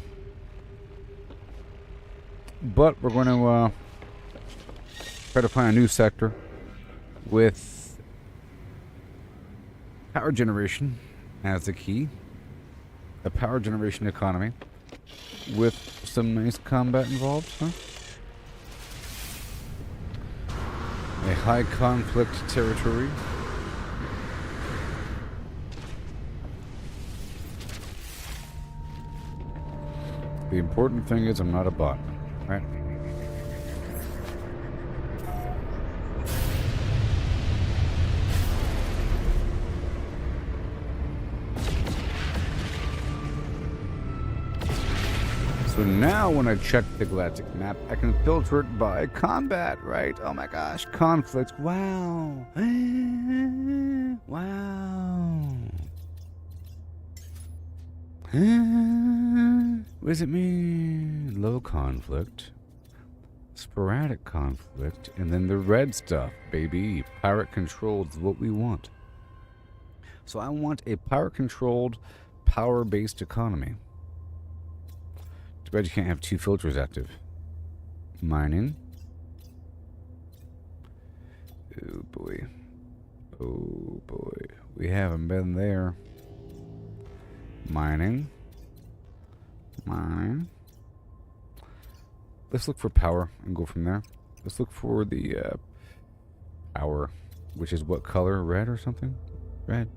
Speaker 3: But we're going to try to find a new sector with power generation as the key. A power generation economy. with some nice combat involved, huh? A high conflict territory. The important thing is I'm not a bot, right? So now when I check the galactic map, I can filter it by combat, right? Oh my gosh, conflict. Wow. Wow. What does it mean? Low conflict, sporadic conflict, and then the red stuff, baby. Pirate controlled is what we want. So I want a pirate-controlled, power-based economy. Too bad you can't have two filters active. Mining. Oh boy. Oh boy. We haven't been there. Mining. Mine. Let's look for power and go from there. Let's look for the power, which is what color? Red or something? Red.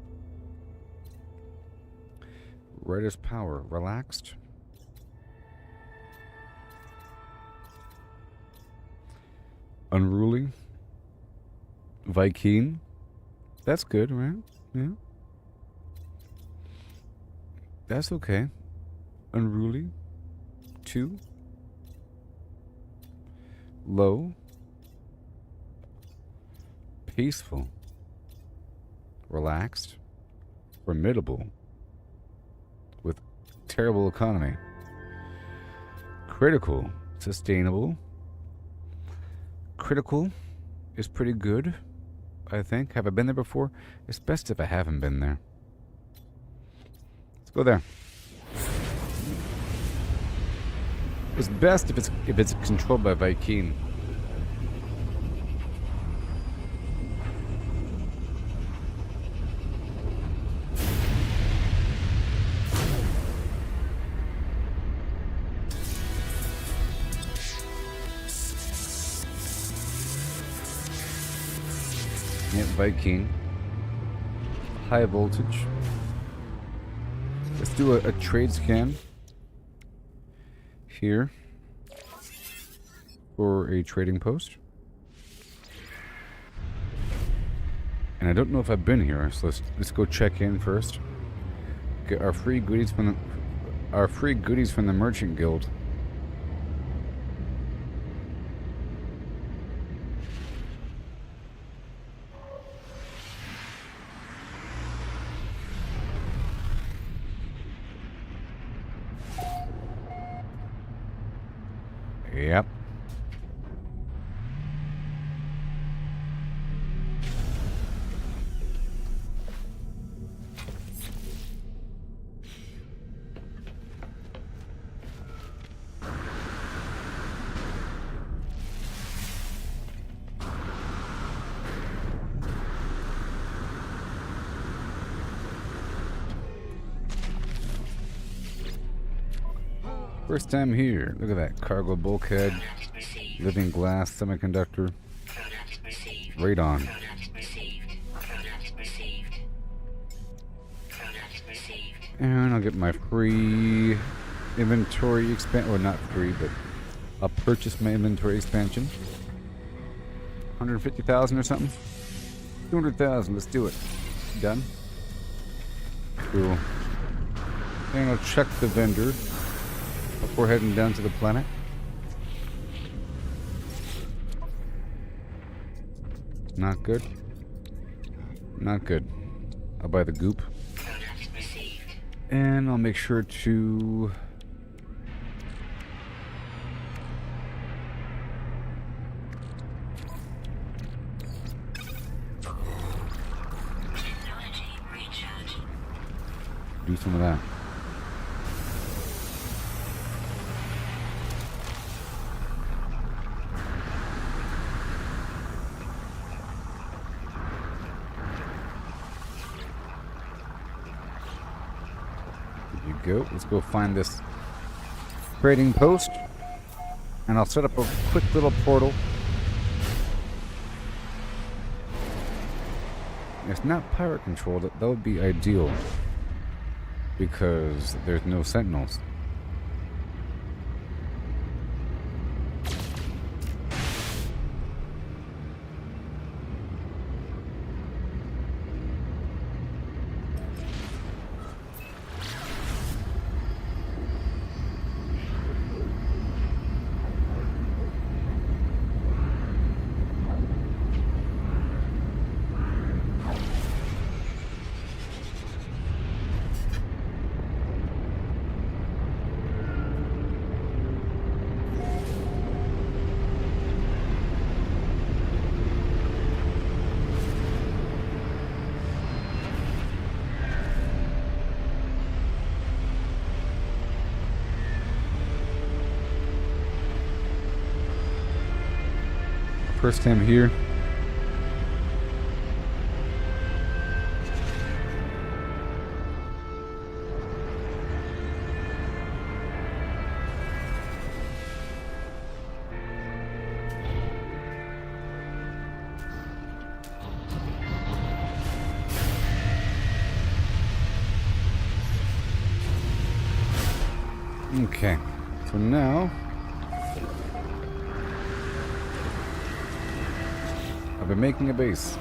Speaker 3: Red is power. Relaxed. Unruly. Viking. That's good, right? Yeah. That's okay. Unruly. 2. Low. Peaceful. Relaxed. Formidable. With terrible economy. Critical. Sustainable. Critical is pretty good, I think. Have I been there before? It's best if I haven't been there. Let's go there. It's best if it's controlled by Viking. Yeah, Viking. High voltage. Let's do a trade scan here for a trading post. And I don't know if I've been here, so let's go check in first. Get our free goodies from the Merchant Guild. Yep. First time here. Look at that cargo bulkhead, living glass, semiconductor, radon. And I'll get my free inventory expand, or not free, but I'll purchase my inventory expansion. 150,000 or something. 200,000. Let's do it. Done. Cool. And I'll check the vendor before heading down to the planet. Not good. Not good. I'll buy the goop. And I'll make sure to do some of that. Go. Let's go find this trading post, and I'll set up a quick little portal. It's not pirate controlled. That would be ideal because there's no sentinels. First time here. Okay, so now I've been making a base.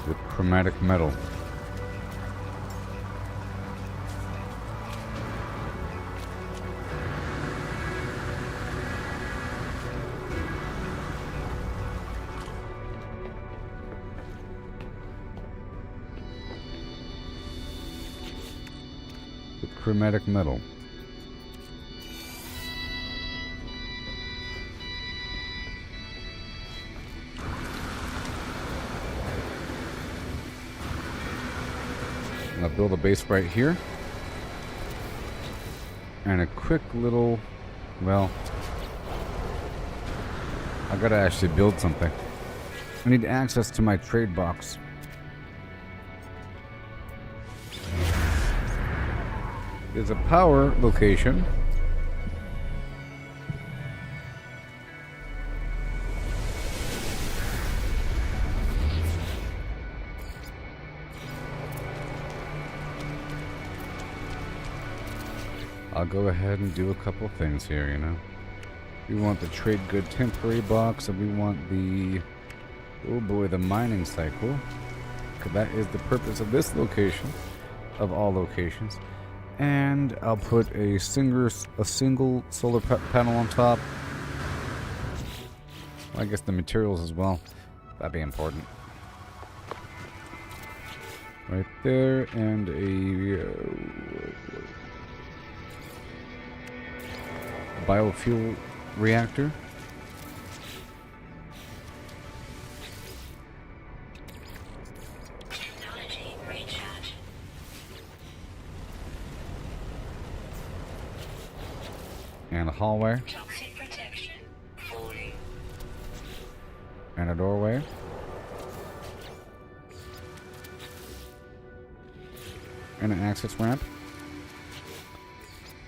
Speaker 3: With chromatic metal. Chromatic metal. I'll build a base right here. And a quick little, well, I gotta actually build something. I need access to my trade box. There's a power location. I'll go ahead and do a couple things here, you know. We want the trade good temporary box, and we want the, oh boy, the mining cycle. Because that is the purpose of this location, of all locations. And I'll put a single solar panel on top. Well, I guess the materials as well. That'd be important. Right there, and a biofuel reactor.
Speaker 4: Technology recharge.
Speaker 3: And a hallway.
Speaker 4: Toxic protection. Falling.
Speaker 3: And a doorway. And an access ramp.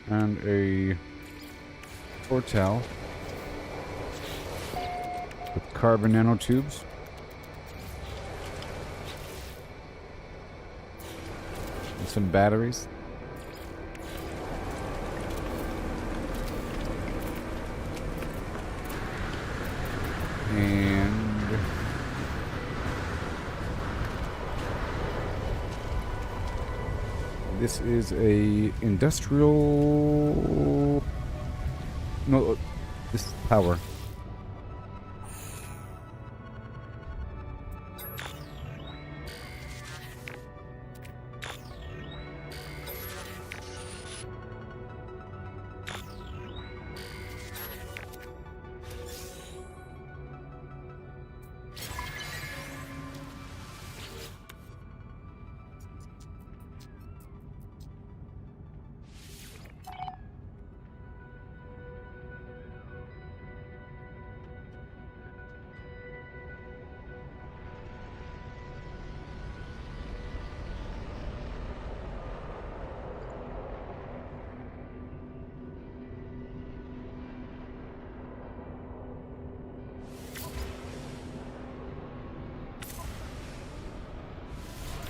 Speaker 3: And a portal with carbon nanotubes. And some batteries. And this is a industrial, no, this is power.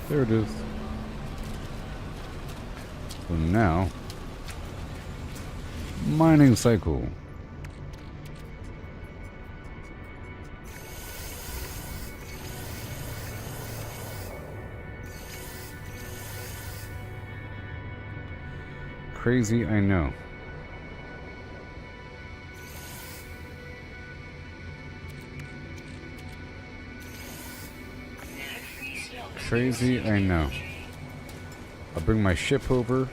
Speaker 3: There it is. So now, mining cycle. Crazy, I know. Crazy, I know. I'll bring my ship over.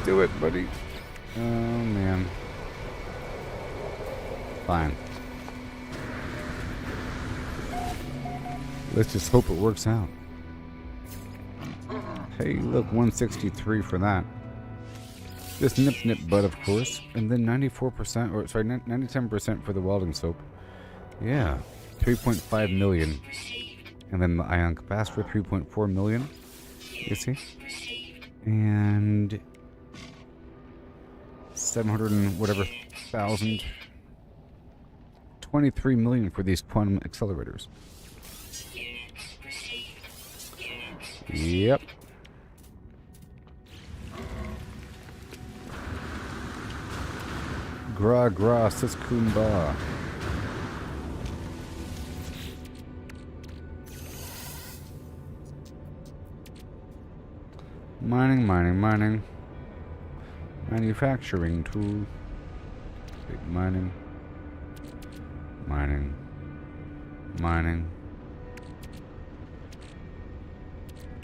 Speaker 3: Do it, buddy. Oh, man. Fine. Let's just hope it works out. Hey, look, 163 for that. This nip bud, of course, and then 94%, or sorry, 97% for the welding soap. Yeah, 3.5 million. And then the ion capacitor, 3.4 million. You see? And 700 and whatever thousand. 23 million for these quantum accelerators. Yep. Gra gra siskumba. Mining, mining, mining. Manufacturing tool. Big mining. Mining. Mining.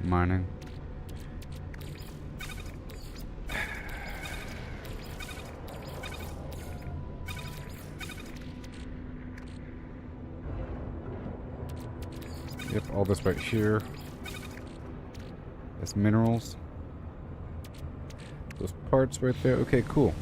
Speaker 3: Mining. Yep, all this right here. That's minerals. Those parts right there. Okay, cool.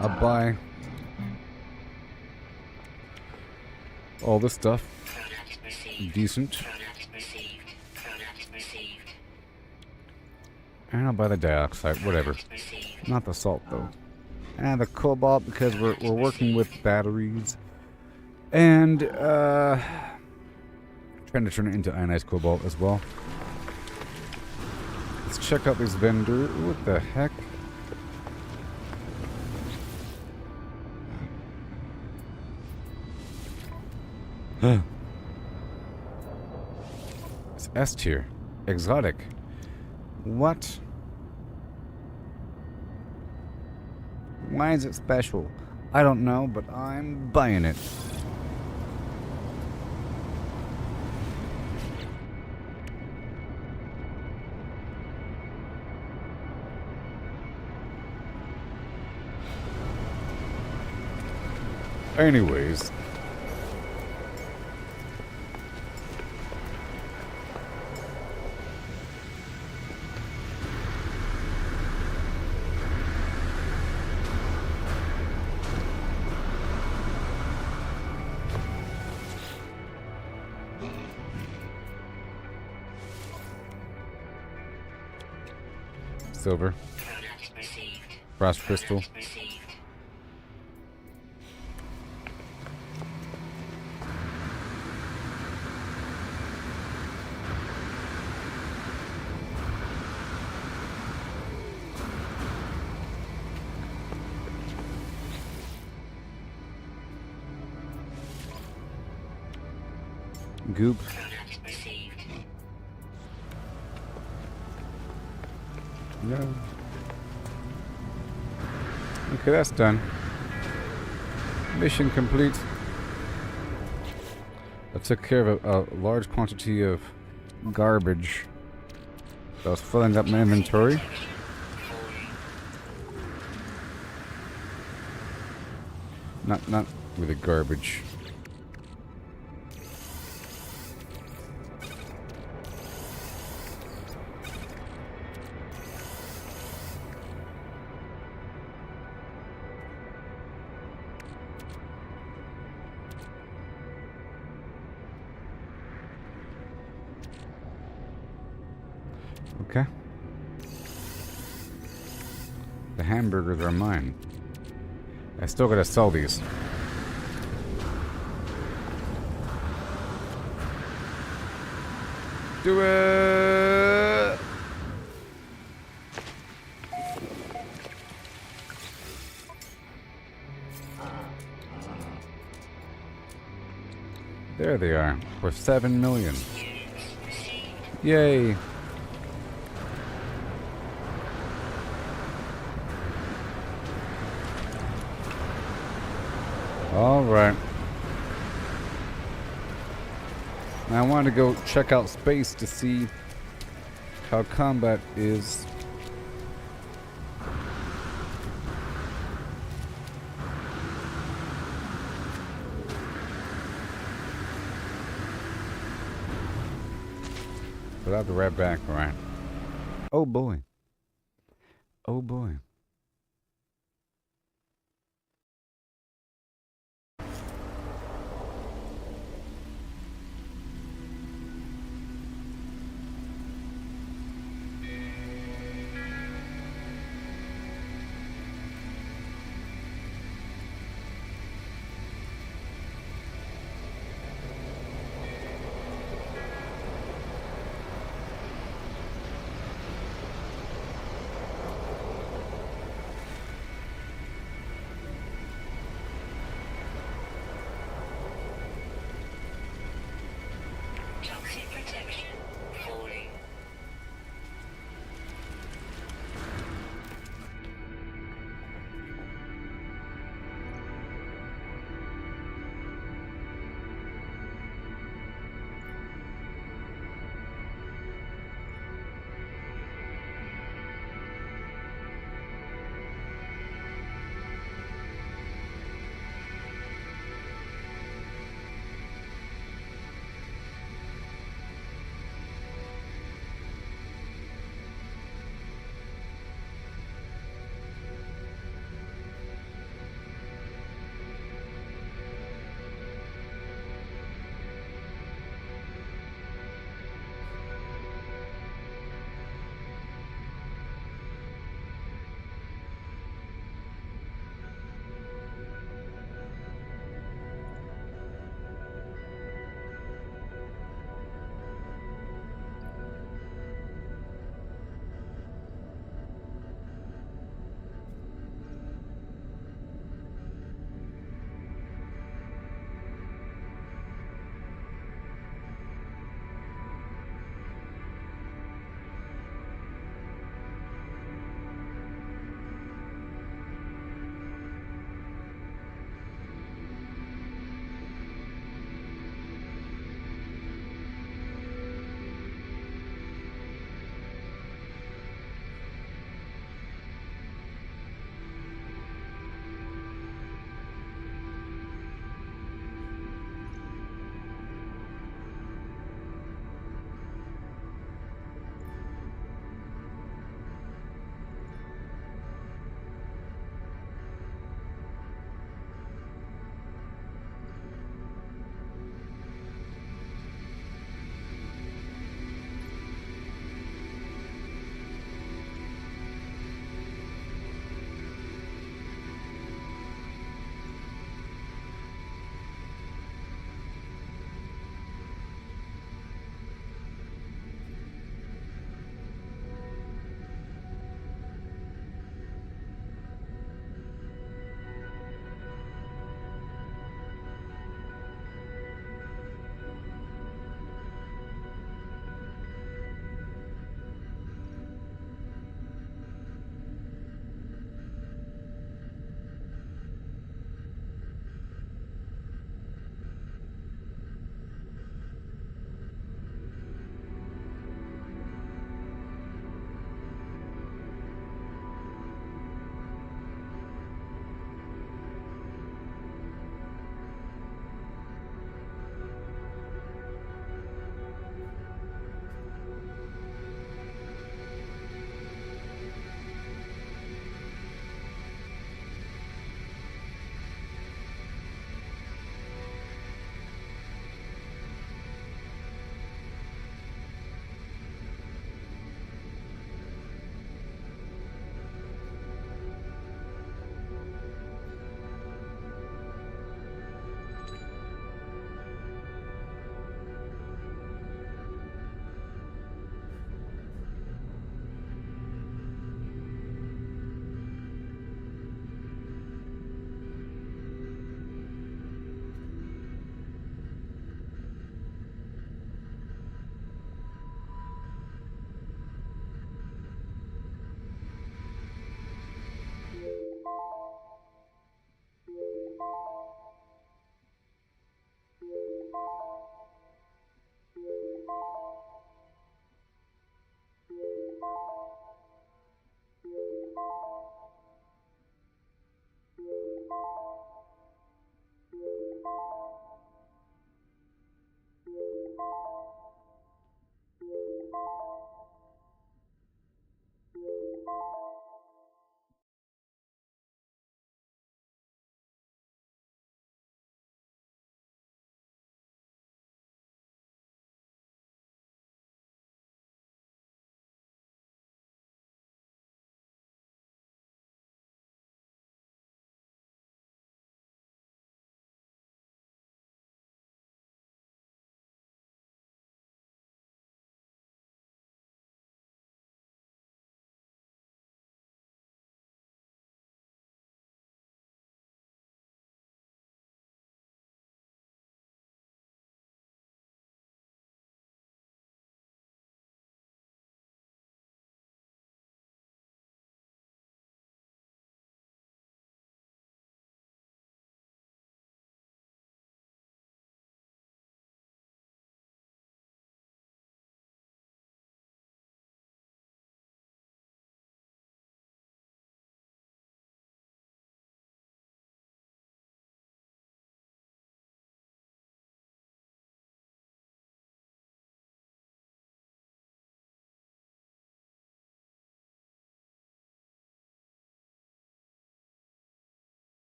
Speaker 3: I'll buy all this stuff. Decent. And I'll buy the dioxide, whatever. Not the salt, though. And the cobalt, because we're working with batteries. And, trying to turn it into ionized cobalt as well. Let's check out this vendor. What the heck? It's S tier. Exotic. What? Why is it special? I don't know, but I'm buying it. Anyways. Silver. Frost crystal. Goop. No. Okay, that's done. Mission complete. I took care of a large quantity of garbage. So I was filling up my inventory. Not with the garbage. Okay. The hamburgers are mine. I still gotta sell these. Do it! There they are, for 7 million. Yay! Alright. I want to go check out space to see how combat is. But I'll be right back, alright? Oh boy. Oh boy.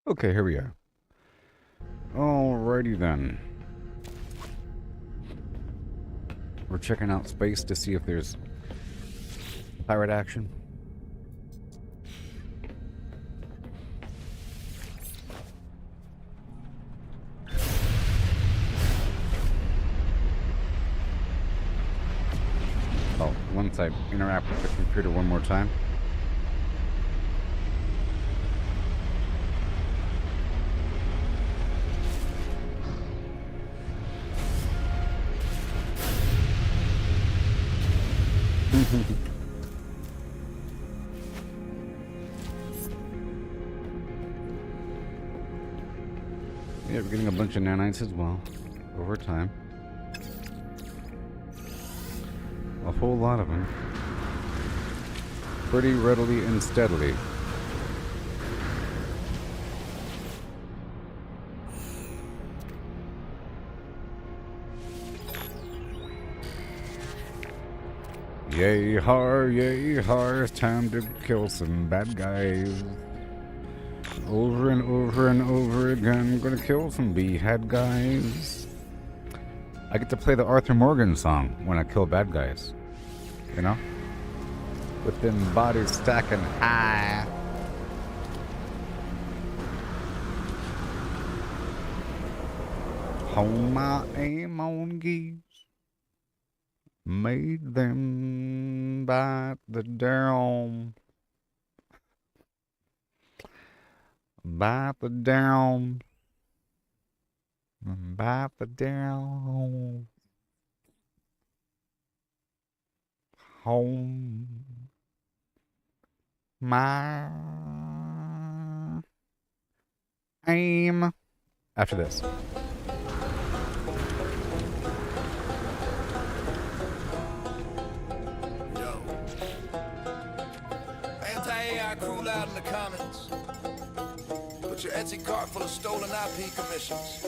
Speaker 3: Okay, here we are. Alrighty then. We're checking out space to see if there's pirate action. Oh, once I interact with the computer one more time. Yeah, we're getting a bunch of nanites as well over time. A whole lot of them. Pretty readily and steadily. Yay har, it's time to kill some bad guys. Over and over and over again, I'm gonna kill some behead guys. I get to play the Arthur Morgan song when I kill bad guys. You know? With them bodies stacking high. Home I aim on geese. Made them bite the down. Bite the down. Bite the down. Home. My aim. After this.
Speaker 1: Anti-AI crew loud in the comments. Put your Etsy cart full of stolen IP commissions.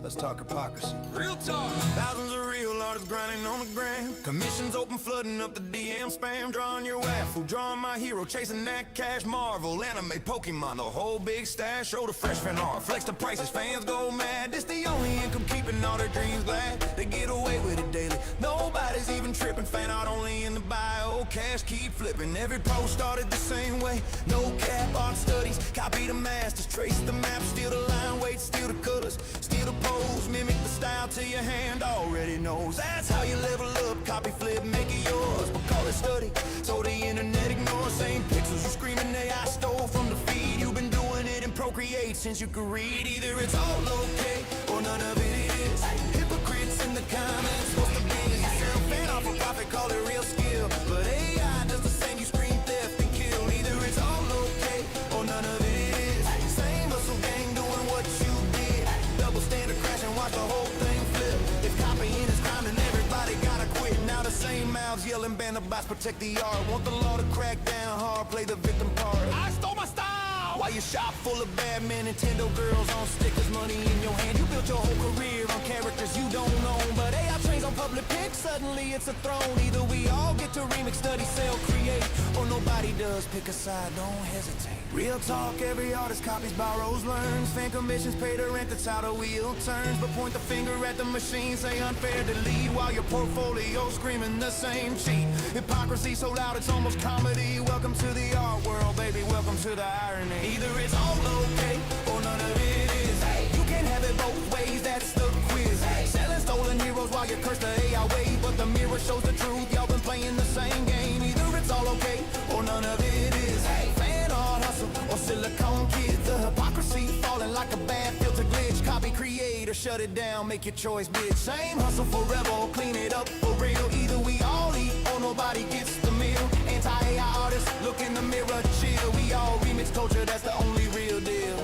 Speaker 1: Let's talk hypocrisy. Real talk. Thousands of real artists grinding on the gram. Commissions open, flooding up the DM spam. Drawing your waffle, drawing my hero, chasing that cash. Marvel, anime, Pokemon, the whole big stash. Show the fresh fan art, flex the prices, fans go mad. This the only income keeping all their dreams glad. They get away with it daily. Nobody's even tripping. Fan art only in the bio. Cash keep flipping. Every post started the same way. No cap, art studies. Copy the masters, trace the map, steal the line, weight, steal the colors, steal the pose, mimic the style till your hand already knows. That's how you level up. Copy, flip, make it yours. But call it study. So the internet ignores same pixels. You screaming AI stole from the feed. You've been doing it in Procreate since you could read. Either it's all okay or none of it is. Hypocrites in the comments. What's the business? You sell fan off a profit, call it real skill. But AI does the same. You scream theft and kill. Either it's all okay or none of it is. Same hustle gang doing what you did. Double standard crash and watch the whole thing flip. If copying is crime, then everybody gotta quit. Now the same mouths yelling, ban the bots, protect the art. Want the law to crack down hard, play the victim part. I stole my style. While your shop full of bad men, Nintendo girls on stickers, money in your hand. You built your whole career on characters you don't own. But AI trains on public pics, suddenly it's a throne. Either we all get to remix, study, sell, create, or nobody does. Pick a side, don't hesitate. Real talk, every artist copies, borrows, learns. Fan commissions pay the rent, that's how the wheel turns. But point the finger at the machine, say unfair to lead, while your portfolio screaming the same cheat. Hypocrisy so loud it's almost comedy. Welcome to the art world, baby, welcome to the irony. Either it's all okay or none of it is. You can't have it both ways, that's the quiz. Selling stolen heroes while you curse the AI way. But the mirror shows the truth, y'all been playing the same game. Either it's all okay or none of it is. Fan art hustle or silicone kids. The hypocrisy falling like a bad filter glitch. Copy, create, or shut it down, make your choice, bitch. Same hustle forever, or clean it up for real. Either we all eat or nobody gets the meal. Anti-AI artists, look in the mirror, chill. We all remix culture, that's the only real deal.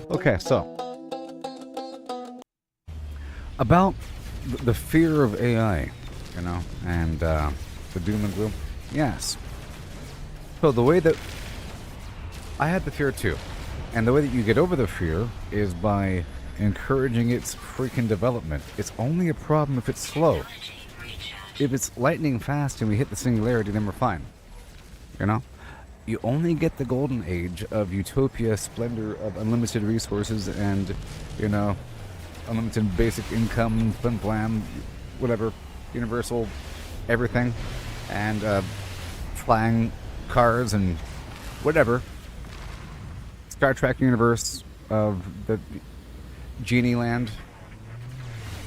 Speaker 3: Okay, so about the fear of AI, you know, and the doom and gloom. Yes. So the way that I had the fear too, and the way that you get over the fear is by encouraging its freaking development. It's only a problem if it's slow. if it's lightning fast and we hit the singularity, then we're fine. You know? You only get the golden age of utopia, splendor of unlimited resources and, you know, unlimited basic income, flim flam, whatever, universal everything, and flying cars and whatever. Star Trek universe of the Genie Land.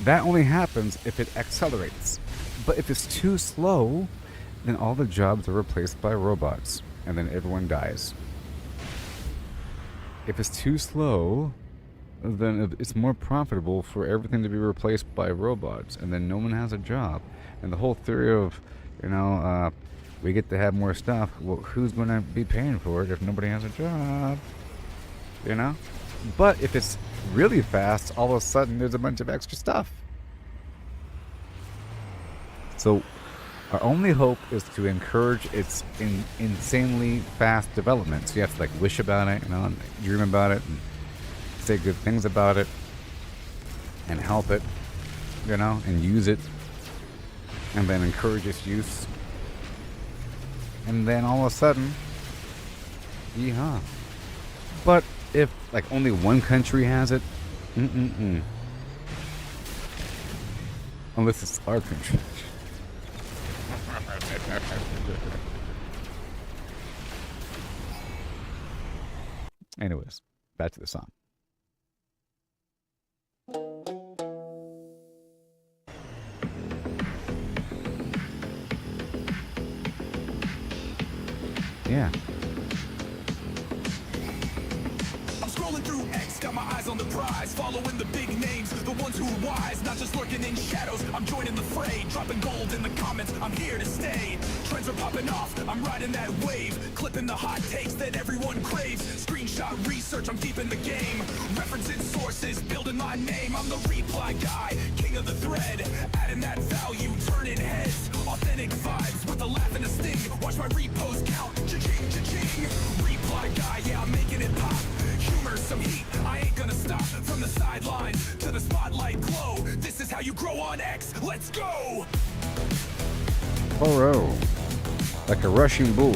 Speaker 3: That only happens if it accelerates. But if it's too slow, then all the jobs are replaced by robots, and then everyone dies. If it's too slow, then it's more profitable for everything to be replaced by robots, and then no one has a job. And the whole theory of, you know, we get to have more stuff, well, who's going to be paying for it if nobody has a job? You know? But if it's really fast, all of a sudden there's a bunch of extra stuff. So our only hope is to encourage its insanely fast development. So you have to like wish about it, you know, and dream about it, and say good things about it, and help it, you know, and use it, and then encourage its use. And then all of a sudden, yeehaw. But if like only one country has it, unless it's our country. Anyways, back to the song. Yeah.
Speaker 2: I'm scrolling through X, got my eyes on the prize, following the big names, the ones who are wise, not just lurking in shadows. I'm joining the fray, dropping gold in the comments. I'm here to stay. Trends are popping off, I'm riding that wave, clipping the hot takes that everyone craves. Screenshot research, I'm deep in the game, referencing sources, building my name. I'm the reply guy, king of the thread, adding that value, turning heads. Authentic vibes with a laugh and a sting. Watch my repost count, cha-ching, cha-ching. Reply guy, yeah, I'm making it pop. Humor, some heat, I ain't gonna stop. From the sidelines to the spotlight glow, this is how you grow on X. Let's go!
Speaker 3: Oh, like a rushing bull.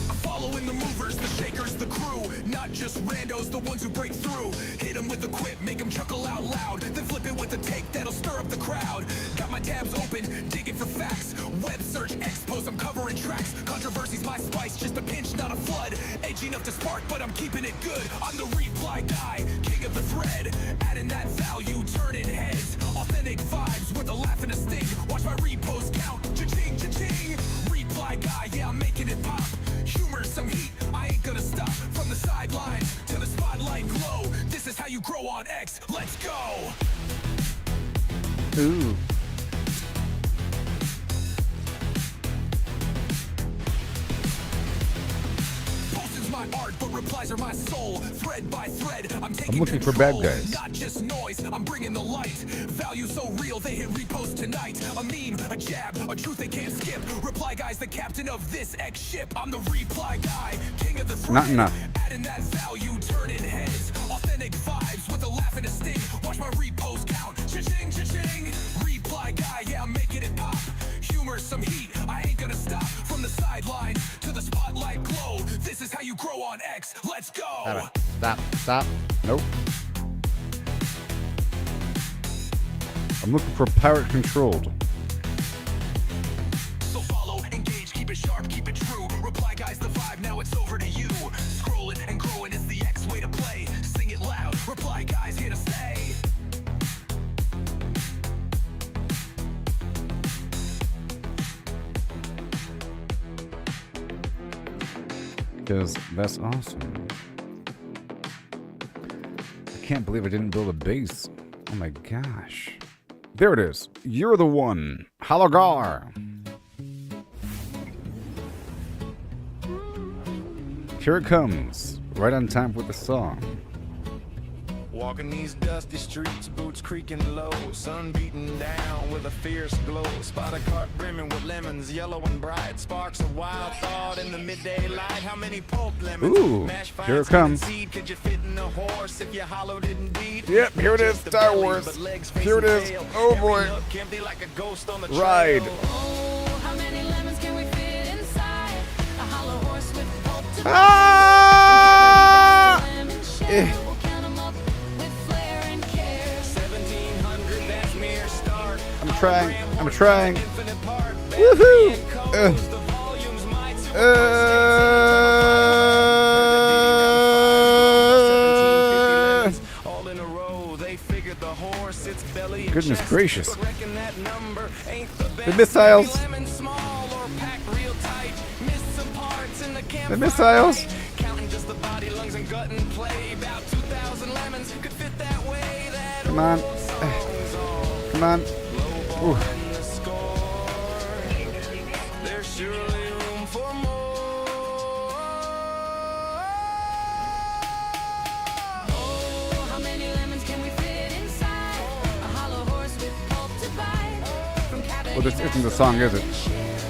Speaker 2: I'm following the movers, the shakers, the crew. Not just randos, the ones who break through. Hit them with a quip, make them chuckle out loud. Then flip it with a take that'll stir up the crowd. Got my tabs open, digging for facts. Web search, expose, I'm covering tracks. Controversy's my spice, just a pinch, not a flood. Edgy enough to spark, but I'm keeping it good. I'm the reply guy, king of the thread. Adding that value, turning heads. Authentic vibes with a laugh and a sting. Watch my repost count, cha-ching, cha-ching. Reply guy, yeah, I'm making it pop. Humor, some heat, I ain't gonna stop. From the sidelines to the spotlight glow, this is how you grow on X. Let's go!
Speaker 3: Ooh.
Speaker 2: Posting's my art, but replies are my soul. Thread by thread, I'm taking
Speaker 3: looking for
Speaker 2: control.
Speaker 3: bad guys.
Speaker 2: Not just noise, I'm bringing the light. Value so real, they hit repost tonight. A meme, a jab, a truth they can't skip. Reply guy's the captain of this X ship. I'm the reply guy, king of the thread.
Speaker 3: Not enough.
Speaker 2: Adding that value, turning heads. Authentic vibes with a laugh and a sting. Watch my repost count, cha-ching, cha-ching. Reply guy, yeah, I'm making it pop. Humor, some heat, I ain't gonna stop. From the sidelines to the spotlight glow, this is how you grow on X. Let's go!
Speaker 3: Stop. Nope. I'm looking for pirate controlled.
Speaker 2: So follow, engage, keep it sharp, keep it true. Reply guys the vibe, now it's over to you. Scrolling and growing is the X way to play. Sing it loud, reply guys here to stay.
Speaker 3: Because that's awesome. I can't believe I didn't build a base. Oh my gosh. There it is. You're the one. Halagar. Here it comes. Right on time with the song.
Speaker 1: Walking these dusty streets, boots creaking low, sun beating down with a fierce glow. Spot a cart brimming with lemons, yellow and bright. Sparks of wild thought in the midday light. How many pulp lemons?
Speaker 3: Ooh, here it comes.
Speaker 1: Seed, could you fit in a horse if you hollowed it indeed?
Speaker 3: Yep, here it is, Star Wars. Here it is. Oh boy. Ride.
Speaker 5: Oh, how many lemons can we fit inside a hollow horse with pulp to
Speaker 3: Ah!
Speaker 5: lemon shell?
Speaker 3: Eh.
Speaker 5: We'll count 'em up with flair and care.
Speaker 1: 1700, that's mere start.
Speaker 3: I'm trying.
Speaker 1: Infinite part.
Speaker 3: Woohoo!
Speaker 1: The volumes might all in a row. They figured the horse, its belly and
Speaker 3: Goodness
Speaker 1: chest.
Speaker 3: gracious.
Speaker 1: But reckon that number ain't the best.
Speaker 3: The missiles.
Speaker 1: Maybe lemon small or packed real tight. Miss some parts in the campfire.
Speaker 3: The missiles.
Speaker 1: Counting just the body, lungs, and gut and play. About 2,000 lemons could fit that way. That
Speaker 3: Come on.
Speaker 1: old song's all
Speaker 3: Come on.
Speaker 1: lowball
Speaker 3: Ooh.
Speaker 1: in the score. There's surely room for more.
Speaker 5: Oh, how many lemons can we fit inside a hollow horse with pulp to bite? From
Speaker 3: Well, this isn't the song, is it?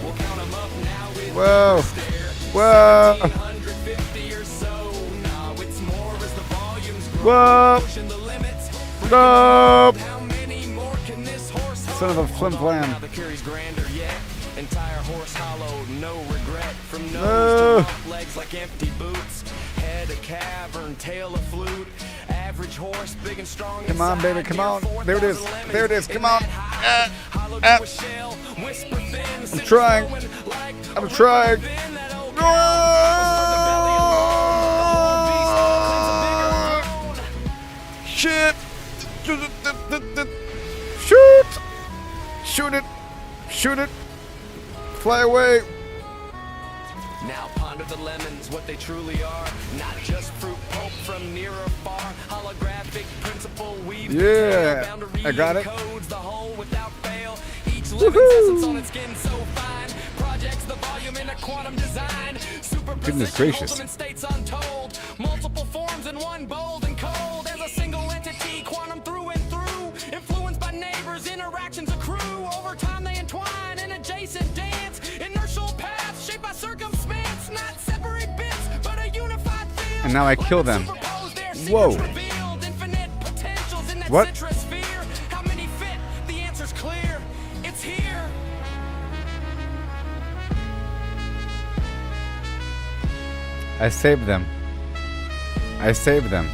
Speaker 1: We'll count 'em up now with
Speaker 3: Whoa. Whoa.
Speaker 1: 150 or so. Now it's more as the volumes grow.
Speaker 3: Whoa.
Speaker 1: Pushing the limits.
Speaker 3: Whoa.
Speaker 1: How many more can this horse
Speaker 3: Son of a flim flam.
Speaker 1: Now the carry's grander yet. Entire horse hollow, no regret. From nose
Speaker 3: No.
Speaker 1: to mouth, legs like empty boots. Head a cavern, tail a flute. Average horse, big and strong.
Speaker 3: Come on,
Speaker 1: inside.
Speaker 3: baby, come
Speaker 1: Near
Speaker 3: on.
Speaker 1: 4,000
Speaker 3: There it is.
Speaker 1: lemons
Speaker 3: There it is.
Speaker 1: in
Speaker 3: Come on.
Speaker 1: that hide. Hollowed to a shell, whisper thin.
Speaker 3: I'm trying. I'm trying. Shit. Shoot. Shoot it. Shoot it. Fly away.
Speaker 1: Now ponder the lemons, what they truly are. Not just fruit pulp from near or far. Holographic principle weave.
Speaker 3: Yeah, I got it.
Speaker 1: Codes the whole without fail. Each lemon's essence on its skin so fine. Projects the volume in a quantum design. Super
Speaker 3: Goodness
Speaker 1: precision,
Speaker 3: gracious.
Speaker 1: ultimate states untold. Multiple forms in one, bold and cold. As a single entity, quantum through and through. Influenced by neighbors, interactions accrue. Over time they entwine in adjacent dance. Inertial paths shaped by circumstance. Not separate bits, but a unified field.
Speaker 3: And now I kill them.
Speaker 1: Superposed, their
Speaker 3: Whoa.
Speaker 1: secrets revealed. Infinite potentials in that
Speaker 3: What?
Speaker 1: citrus sphere. How many fit? The answer's clear. It's here.
Speaker 3: I saved them. I saved them.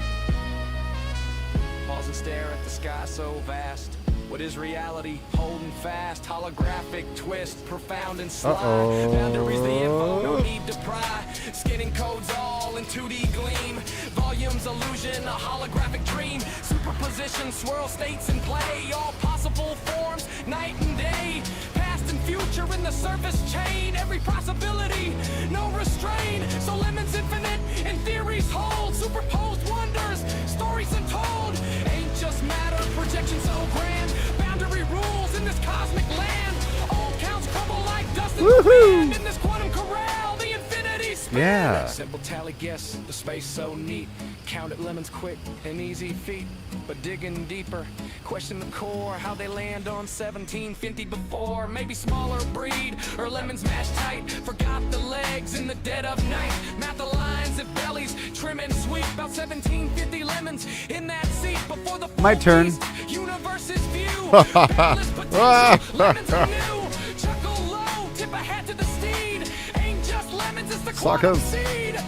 Speaker 1: Pause and stare at the sky so vast. What is reality? Holding fast. Holographic twist, profound and sly.
Speaker 3: Uh-oh.
Speaker 1: Boundaries the info, no need to pry. Skinning codes all in 2D gleam. Volumes illusion, a holographic dream. Superposition, swirl states in play. All possible forms, night and day. Past and future in the surface chain. Every possibility, no restraint. So lemons infinite, and theories hold. Superposed wonders, stories untold. Ain't just matter, projection so grand. Boundary rules in this cosmic land. All counts crumble like dust in the
Speaker 3: Woohoo!
Speaker 1: wind. In this quantum corral, the infinity span.
Speaker 3: Yeah.
Speaker 1: Simple tally guess, the space so neat. Counted lemons quick, an easy feat. But digging deeper, question the core. How they land on 1750 before. Maybe smaller breed, or lemons mashed tight. Forgot the legs in the dead of night. Math the lines of bellies, trim and sweet. About 1750 lemons in that seat before the
Speaker 3: My turn.
Speaker 1: beast. Universe's view. Boundless potential, lemons are new. Chuckle low, tip a hat to the steed. Ain't just lemons, it's the quantum
Speaker 3: Suckers.
Speaker 1: seed.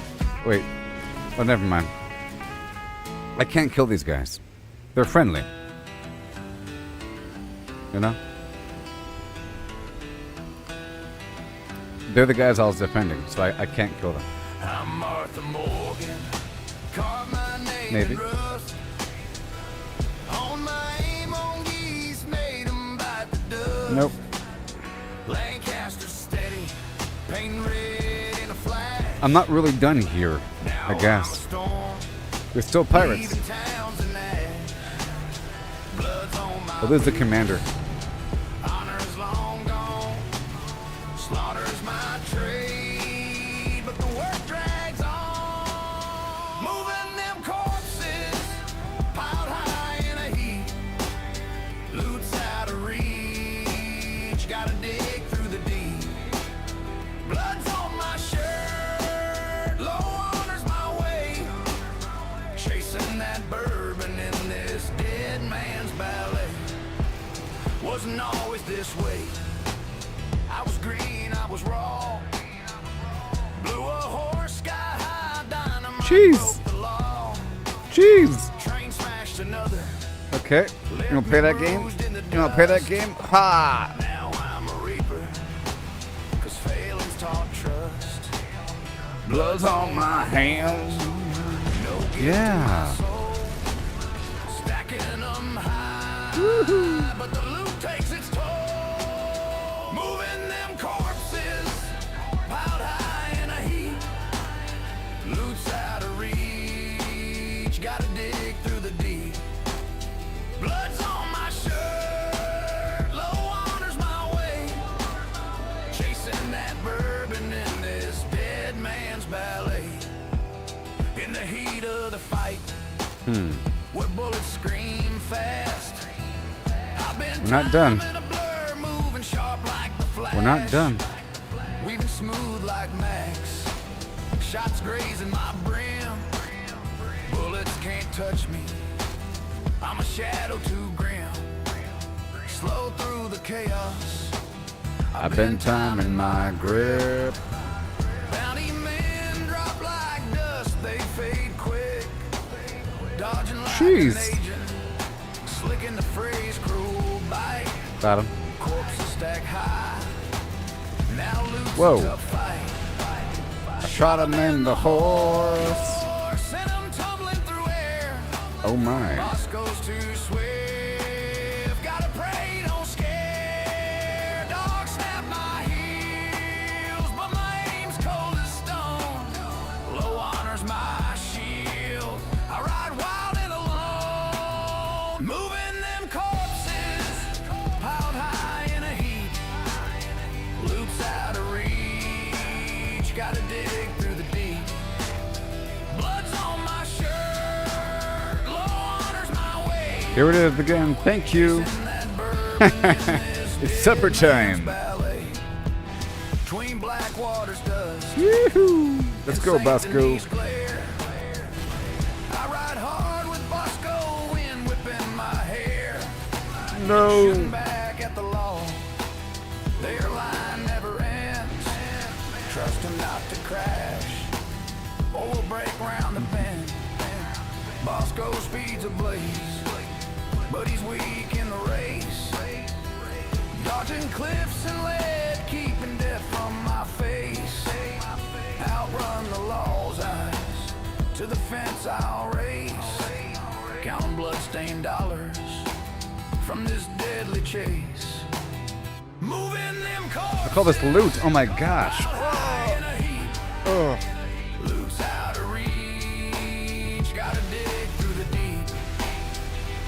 Speaker 3: Wait. Oh, never mind. I can't kill these guys. They're friendly. You know? They're the guys I was defending, so I can't kill them.
Speaker 1: I'm Martha Morgan. Carve my name
Speaker 3: Maybe.
Speaker 1: in rust. On my aim on geese, made 'em bite the dust.
Speaker 3: Nope.
Speaker 1: Lancaster steady, paint red in a flag.
Speaker 3: I'm not really done here, I guess. There's still pirates. Oh, there's the commander.
Speaker 1: Honor's long gone. Slaughter's my trade, but the work drags on. Moving them corpses, this way. I was green, I was raw. Blew a horse sky high, dynamite
Speaker 3: Jeez.
Speaker 1: broke the law.
Speaker 3: Jeez.
Speaker 1: Train smashed another.
Speaker 3: Okay. You gonna play that game? You gonna play that game? Ha!
Speaker 1: Now I'm a reaper, 'cause failing's taught trust.
Speaker 3: Blood's on my hands.
Speaker 1: No gift to
Speaker 3: Yeah.
Speaker 1: my soul. Stacking them high, but the loot takes its toll. Moving them corpses, piled high in a heap. Loot's out of reach, gotta dig through the deep. Blood's on my shirt, low honors my way. Chasing that bourbon in this dead man's ballet. In the heat of the fight, where bullets scream fast. I've been
Speaker 3: We're not done.
Speaker 1: time in a blur, moving sharp like the flash.
Speaker 3: We're not done.
Speaker 1: Weaving smooth like Max. Shots grazing my brim. Bullets can't touch me. I'm a shadow too grim. Slow through the chaos.
Speaker 3: I've been timing my grip.
Speaker 1: Bounty men drop like dust, they fade quick. Dodging like
Speaker 3: Jeez.
Speaker 1: an agent. Slicking the phrase cruel bite.
Speaker 3: Got him.
Speaker 1: Corpses stack high. Now loose
Speaker 3: Whoa.
Speaker 1: a tough fight.
Speaker 3: I shot him in the horse.
Speaker 1: Sent 'em tumbling through air.
Speaker 3: Oh my.
Speaker 1: Boss goes too swift. Gotta pray, don't scare. Dog snap my heels, but my aim's cold as stone. Low honors my shield. I ride wild and alone. Moving them corpses, piled high in a heap. Loot's out of reach. Gotta dig through the deep. Blood's on my shirt. Low honors my way.
Speaker 3: Here it is again. Thank you.
Speaker 1: That bourbon in this
Speaker 3: It's supper time.
Speaker 1: ballet. Between black waters dust.
Speaker 3: Yoo-hoo. Let's go,
Speaker 1: and
Speaker 3: Bosco.
Speaker 1: Saint Denis glare. I ride hard with Bosco, wind whipping my hair.
Speaker 3: No.
Speaker 1: Shooting back at the law. Their line never ends. Trust him not to crash, or we'll break round the bend. Bosco speeds ablaze, but he's weak in the race. Dodging cliffs and lead, keeping death from my face. Outrun the law's eyes, to the fence I'll race. Counting blood-stained dollars from this deadly chase. Moving them cars.
Speaker 3: I call this loot. Oh my gosh.
Speaker 1: High in a heap.
Speaker 3: Oh.
Speaker 1: Loot's out of reach. Gotta dig through the deep.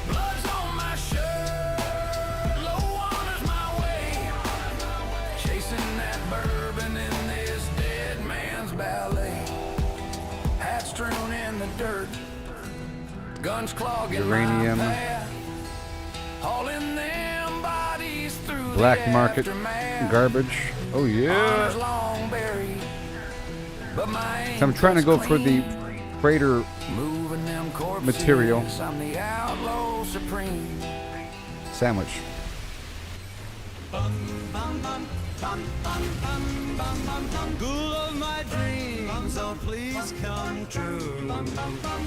Speaker 1: Blood's on my shirt. Low honors my way. Chasing that bourbon in this dead man's ballet. Hats strewn in the dirt. Guns clogging
Speaker 3: Uranium.
Speaker 1: my path. Hauling them bodies through
Speaker 3: Black
Speaker 1: the
Speaker 3: market
Speaker 1: aftermath.
Speaker 3: garbage. Oh
Speaker 1: Honors
Speaker 3: yeah.
Speaker 1: long buried, but my
Speaker 3: So I'm trying to go for the freighter
Speaker 1: moving them corpses.
Speaker 3: material.
Speaker 1: I'm the outlaw supreme.
Speaker 3: sandwich.
Speaker 6: Ghoul of my dreams, oh please come true.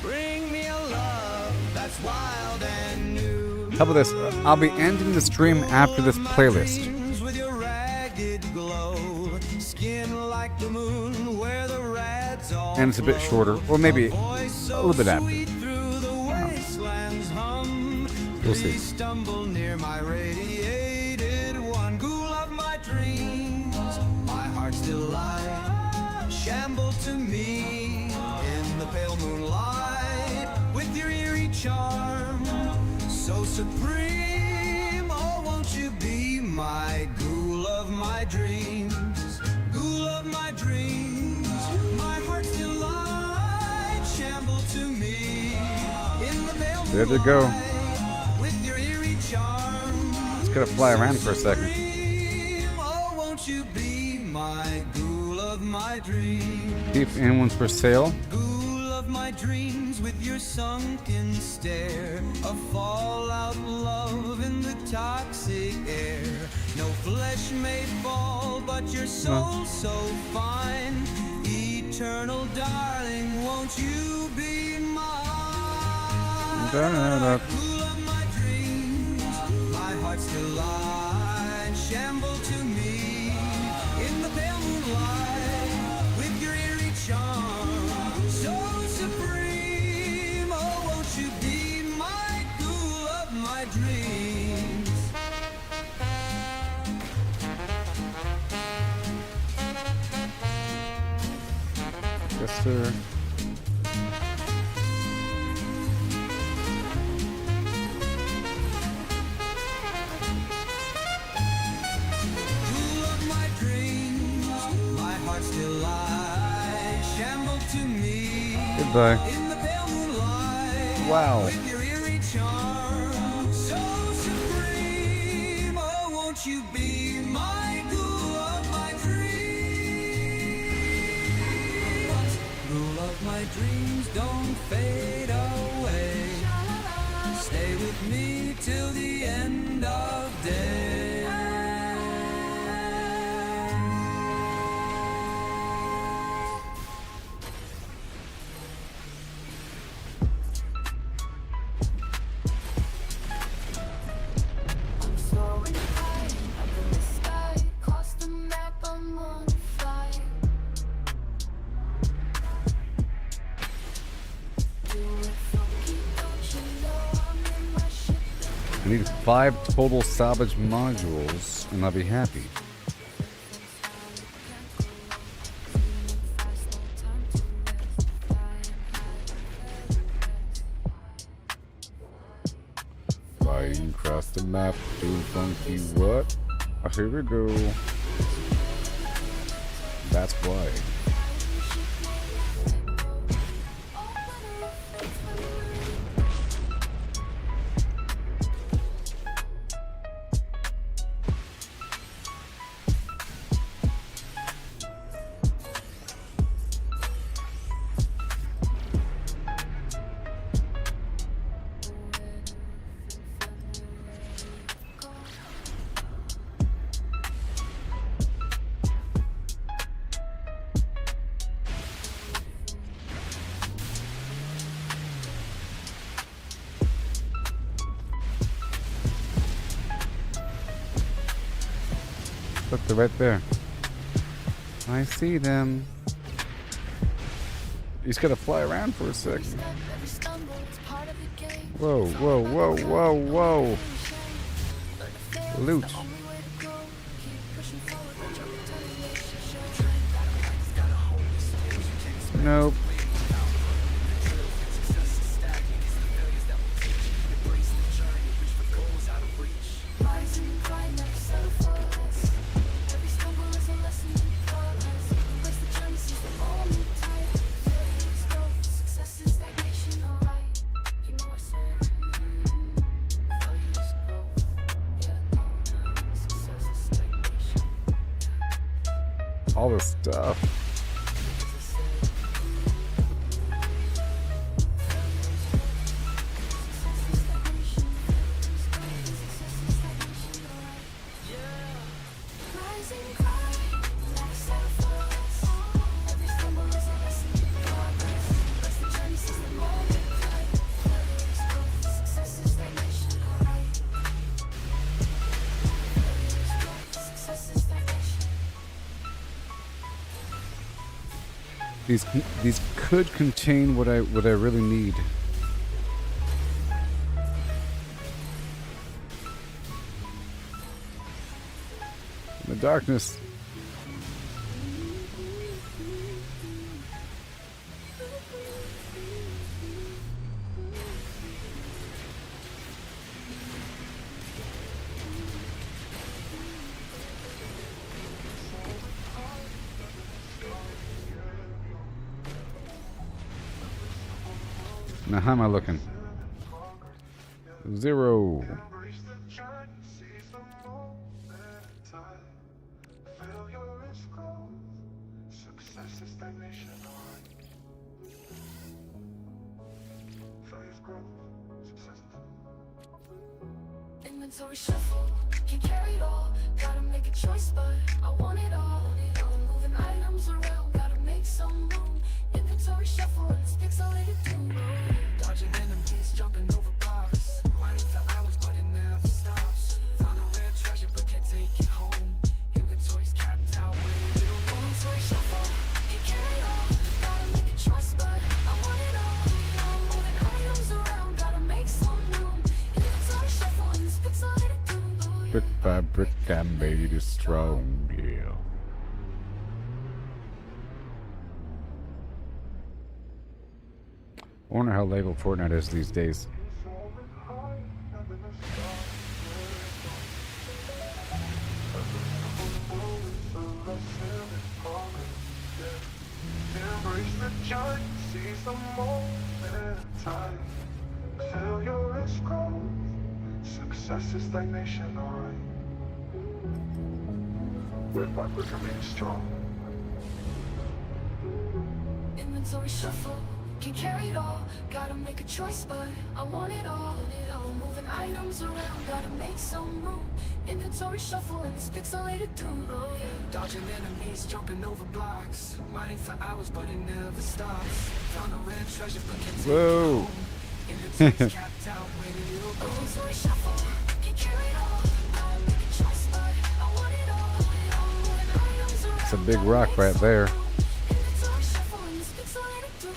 Speaker 6: Bring me a love that's wild and new.
Speaker 3: How about this? I'll be ending the stream after this playlist.
Speaker 6: With your ragged glow, skin like the moon where the rads all
Speaker 3: And it's a bit shorter. Or maybe a little bit after.
Speaker 6: through the wastelands hum.
Speaker 3: We'll see.
Speaker 6: Please stumble near my radiated one. Ghoul of my dreams, my heart's delight. Shamble to me in the pale moonlight with your eerie charm, so supreme. Oh, won't you be my ghoul of my dreams? Ghoul of my dreams, my heart's delight. Shamble to me in the pale
Speaker 3: There they go.
Speaker 6: moonlight with your eerie charm.
Speaker 3: It's gotta fly around for a second.
Speaker 6: Oh, won't you be my ghoul of my dreams?
Speaker 3: See if anyone's for sale.
Speaker 6: Ghoul of of my dreams with your sunken stare. A fallout love in the toxic air. No flesh may fall, but your soul so fine. Eternal darling, won't you be mine?
Speaker 3: Da-da-da.
Speaker 6: Cool of my dreams, my heart still lies. Shamble to me in the pale moonlight with your eerie charm, so supreme. Oh, won't you be my cool of my dreams?
Speaker 3: Yes, sir.
Speaker 6: Cool of my dreams, my heart still lies. Shamble to me
Speaker 3: Goodbye.
Speaker 6: in the pale moonlight.
Speaker 3: Wow.
Speaker 6: With your eerie charm, so supreme. Oh, won't you be my cool of my dreams? Rule of my dreams, don't fade away. Stay with me till the end of day.
Speaker 5: I'm soaring high up in the sky, across the map I'm on fire. Do it funky, don't you know I'm in my ship?
Speaker 3: I need 5 total salvage modules, and I'll be happy. Flying across the map, do funky what? Oh, here we go. That's why. Look, they're right there. I see them. You just gotta fly around for a sec. Whoa, whoa, whoa, whoa, whoa. Loot. Nope. All this stuff. These could contain what I really need. In the darkness. Now how am I looking? 0.
Speaker 5: Inventory shuffle, can't carry it all. Gotta make a choice, but I want it all. Moving items around, gotta make some room. Inventory shuffle, it's pixelated too. Dodging enemies, jumping over bars. Running for hours, but it never stops. Found a rare treasure, but can't take it home. Inventory's capped out, waiting. Inventory shuffle, can't carry it all. Gotta make a choice, but I want it all. Moving items around, gotta make some room. Inventory shuffle, it's pixelated too.
Speaker 3: Brick by brick, I made it strong, yeah. I wonder how legal Fortnite is these days.
Speaker 7: Embrace the journey, seize the moment in time. Failure is growth, success is stagnation, alright. Brick by brick, I made it strong.
Speaker 5: Inventory shuffle, can't carry it all. Gotta make a choice, but I want it all. Moving items around, gotta make some room. Inventory shuffle, and it's pixelated too. Dodging enemies, jumping over blocks. Mining for hours, but it never stops. Found a rare treasure, but can't take it
Speaker 3: Whoa.
Speaker 5: home. Inventory's capped out, waiting. Inventory shuffle, can't carry it all. Gotta make a choice, but I want it all. Moving items around,
Speaker 3: It's a big
Speaker 5: gotta
Speaker 3: rock
Speaker 5: make
Speaker 3: right
Speaker 5: some
Speaker 3: there.
Speaker 5: room. Inventory shuffle, and it's pixelated too.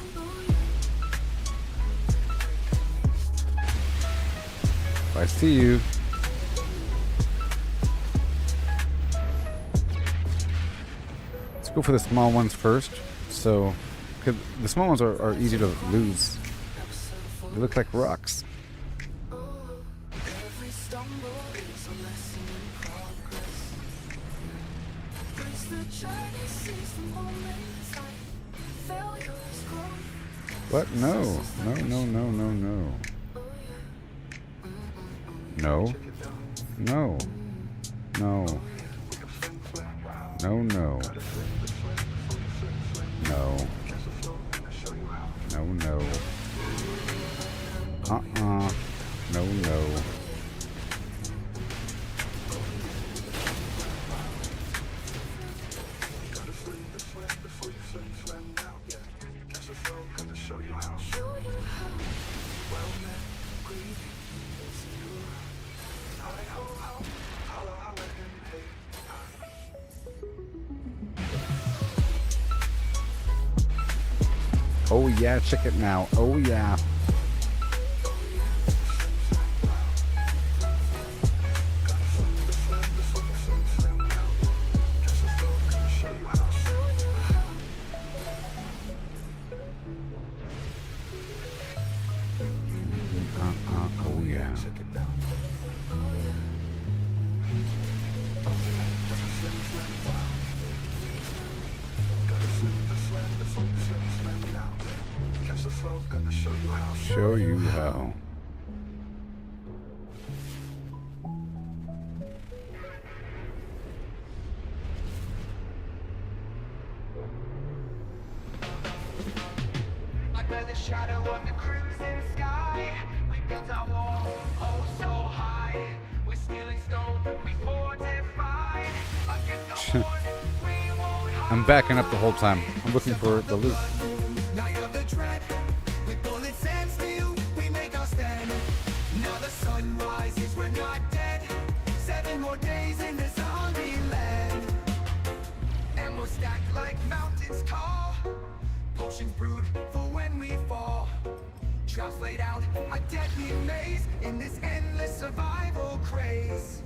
Speaker 3: I see you. Let's go for the small ones first. So, 'cause the small ones are easy to lose. They look like rocks.
Speaker 5: Every stumble is a lesson in progress. Embrace the journey, seize the moment in sight. Failure is growth.
Speaker 3: What? No. No, no, no, no, no. No. No. No. No, no. No. No, no. No, no. Oh yeah, check it now. Oh yeah. Oh yeah. Show you how.
Speaker 2: Under the shadow of the crimson sky, we built our wall, oh so high. We're stealing stone, we fortified. Against the horn, we won't hide.
Speaker 3: I'm backing up the whole time. I'm looking for the loot.
Speaker 2: Night of the dread, with bullets and steel, we make our stand. Now the sun rises, we're not dead. 7 more days in this zombie land. And we'll stack like mountains tall. Potions brewed for when we fall. Traps laid out, a deadly maze in this endless survival craze.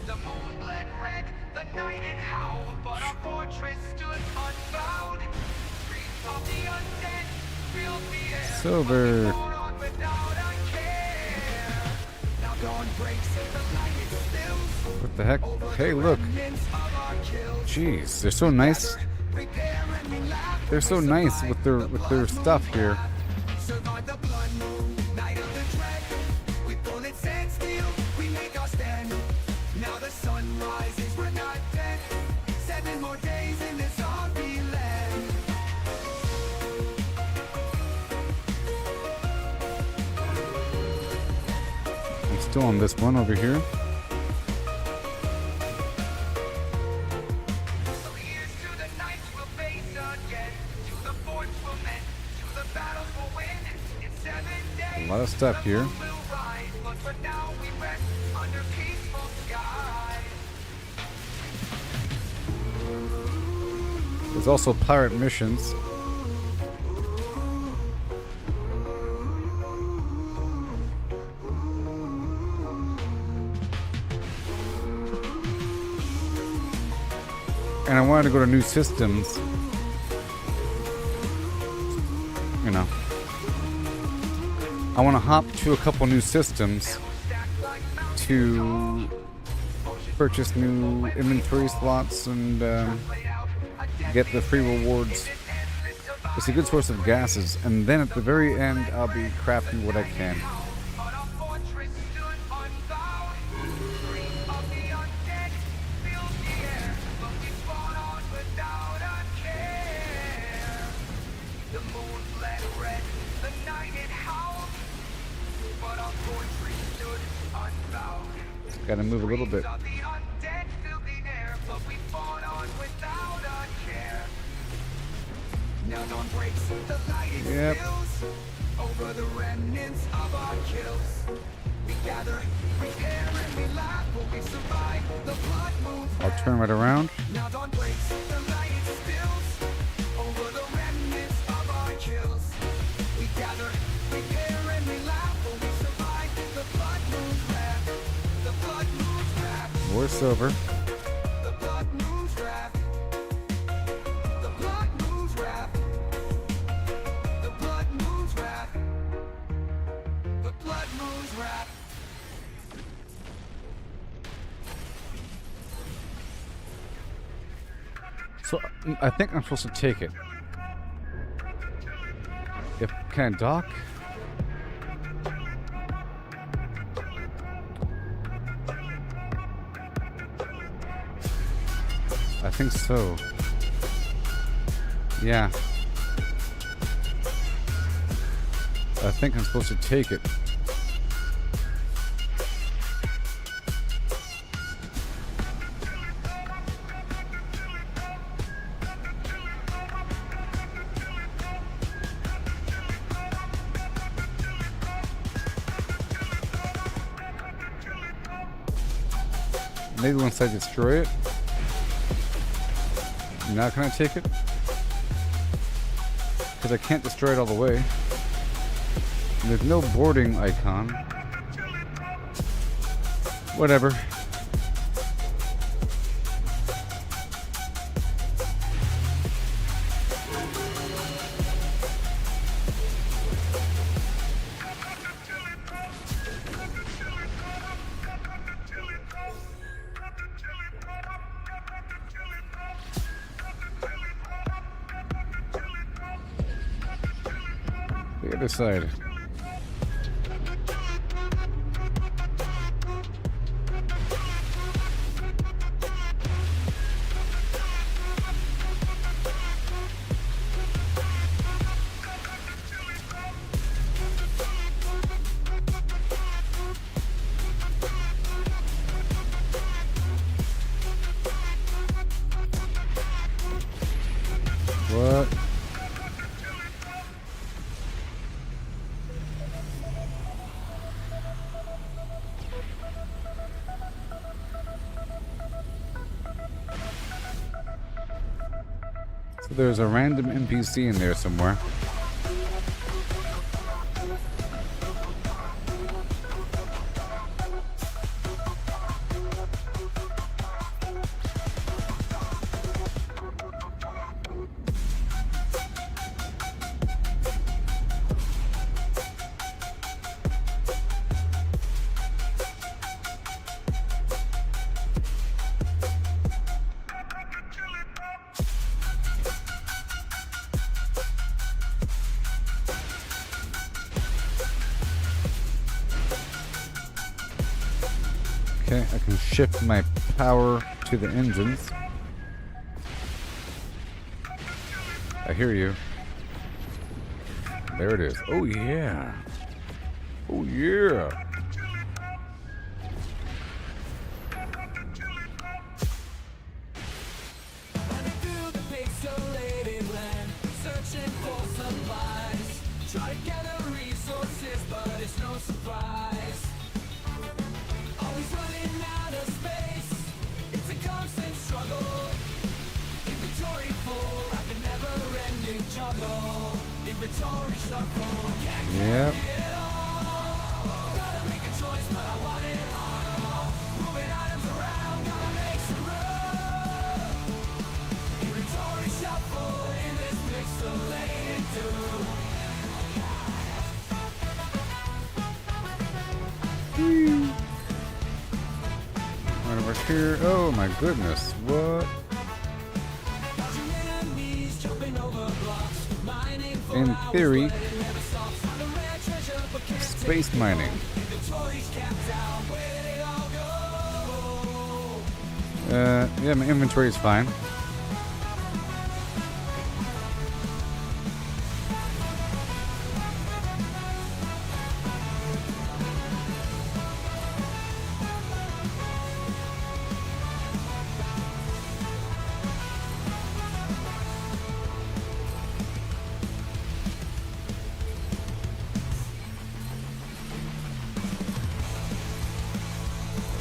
Speaker 2: The moon bled red, the night and howl, but our fortress stood unbowed. Streets of the undead filled the air.
Speaker 3: Silver.
Speaker 2: But we fought on without a care. Now dawn breaks and the light it spills.
Speaker 3: What the heck? Hey, look.
Speaker 2: Remnants of our kills.
Speaker 3: Jeez, they're so nice.
Speaker 2: Prepare and we laugh.
Speaker 3: They're so nice with their stuff here.
Speaker 2: Survive the blood moon, night of the dread. With bullets and steel, we make our stand. Now the sun rises, we're not dead. 7 more days in this zombie land.
Speaker 3: I'm still on this one over here. lot of stuff here. There's also pirate missions. And I wanted to go to new systems. You know. I want to hop to a couple new systems to purchase new inventory slots and get the free rewards. It's a good source of gases. And then at the very end, I'll be crafting what I can. Gotta move a little bit. Yep. Over the remnants of our kills. We gather, repair, and we laugh, but we survive. The blood moves. I'll turn right around. Now dawn breaks, the light spills. Over the remnants of our kills. We gather, repair, and we laugh, but we survive. The blood moves back. The blood moves back. More silver. The blood moves back. The blood moves back. The blood moves back. The blood moves back. So I think I'm supposed to take it. Can I dock? I think so. Yeah. I think I'm supposed to take it. Maybe once I destroy it. Now can I take it? Because I can't destroy it all the way. And there's no boarding icon. Whatever. The other side. What? So there's a random NPC in there somewhere. Okay, I can shift my power to the engines. I hear you. There it is. Oh yeah. Oh yeah.
Speaker 2: Try to gather resources, but it's it's no surprise. Always running out of space, it's a constant struggle. Inventory full, like a never-ending juggle. Inventory shuffle, can't
Speaker 3: Yep.
Speaker 2: carry it all. Gotta make a choice, but I want it all. Moving items around, gotta make some room. Inventory shuffle in this pixelated tube.
Speaker 3: Right over here. Oh my goodness. What?
Speaker 2: Dodging enemies, jumping over blocks, mining for
Speaker 3: In
Speaker 2: hours,
Speaker 3: theory,
Speaker 2: but it never stops. Found a rare treasure, but can't
Speaker 3: space
Speaker 2: take it
Speaker 3: mining.
Speaker 2: home. Inventory's capped out, where did it all go?
Speaker 3: Yeah, my inventory is fine.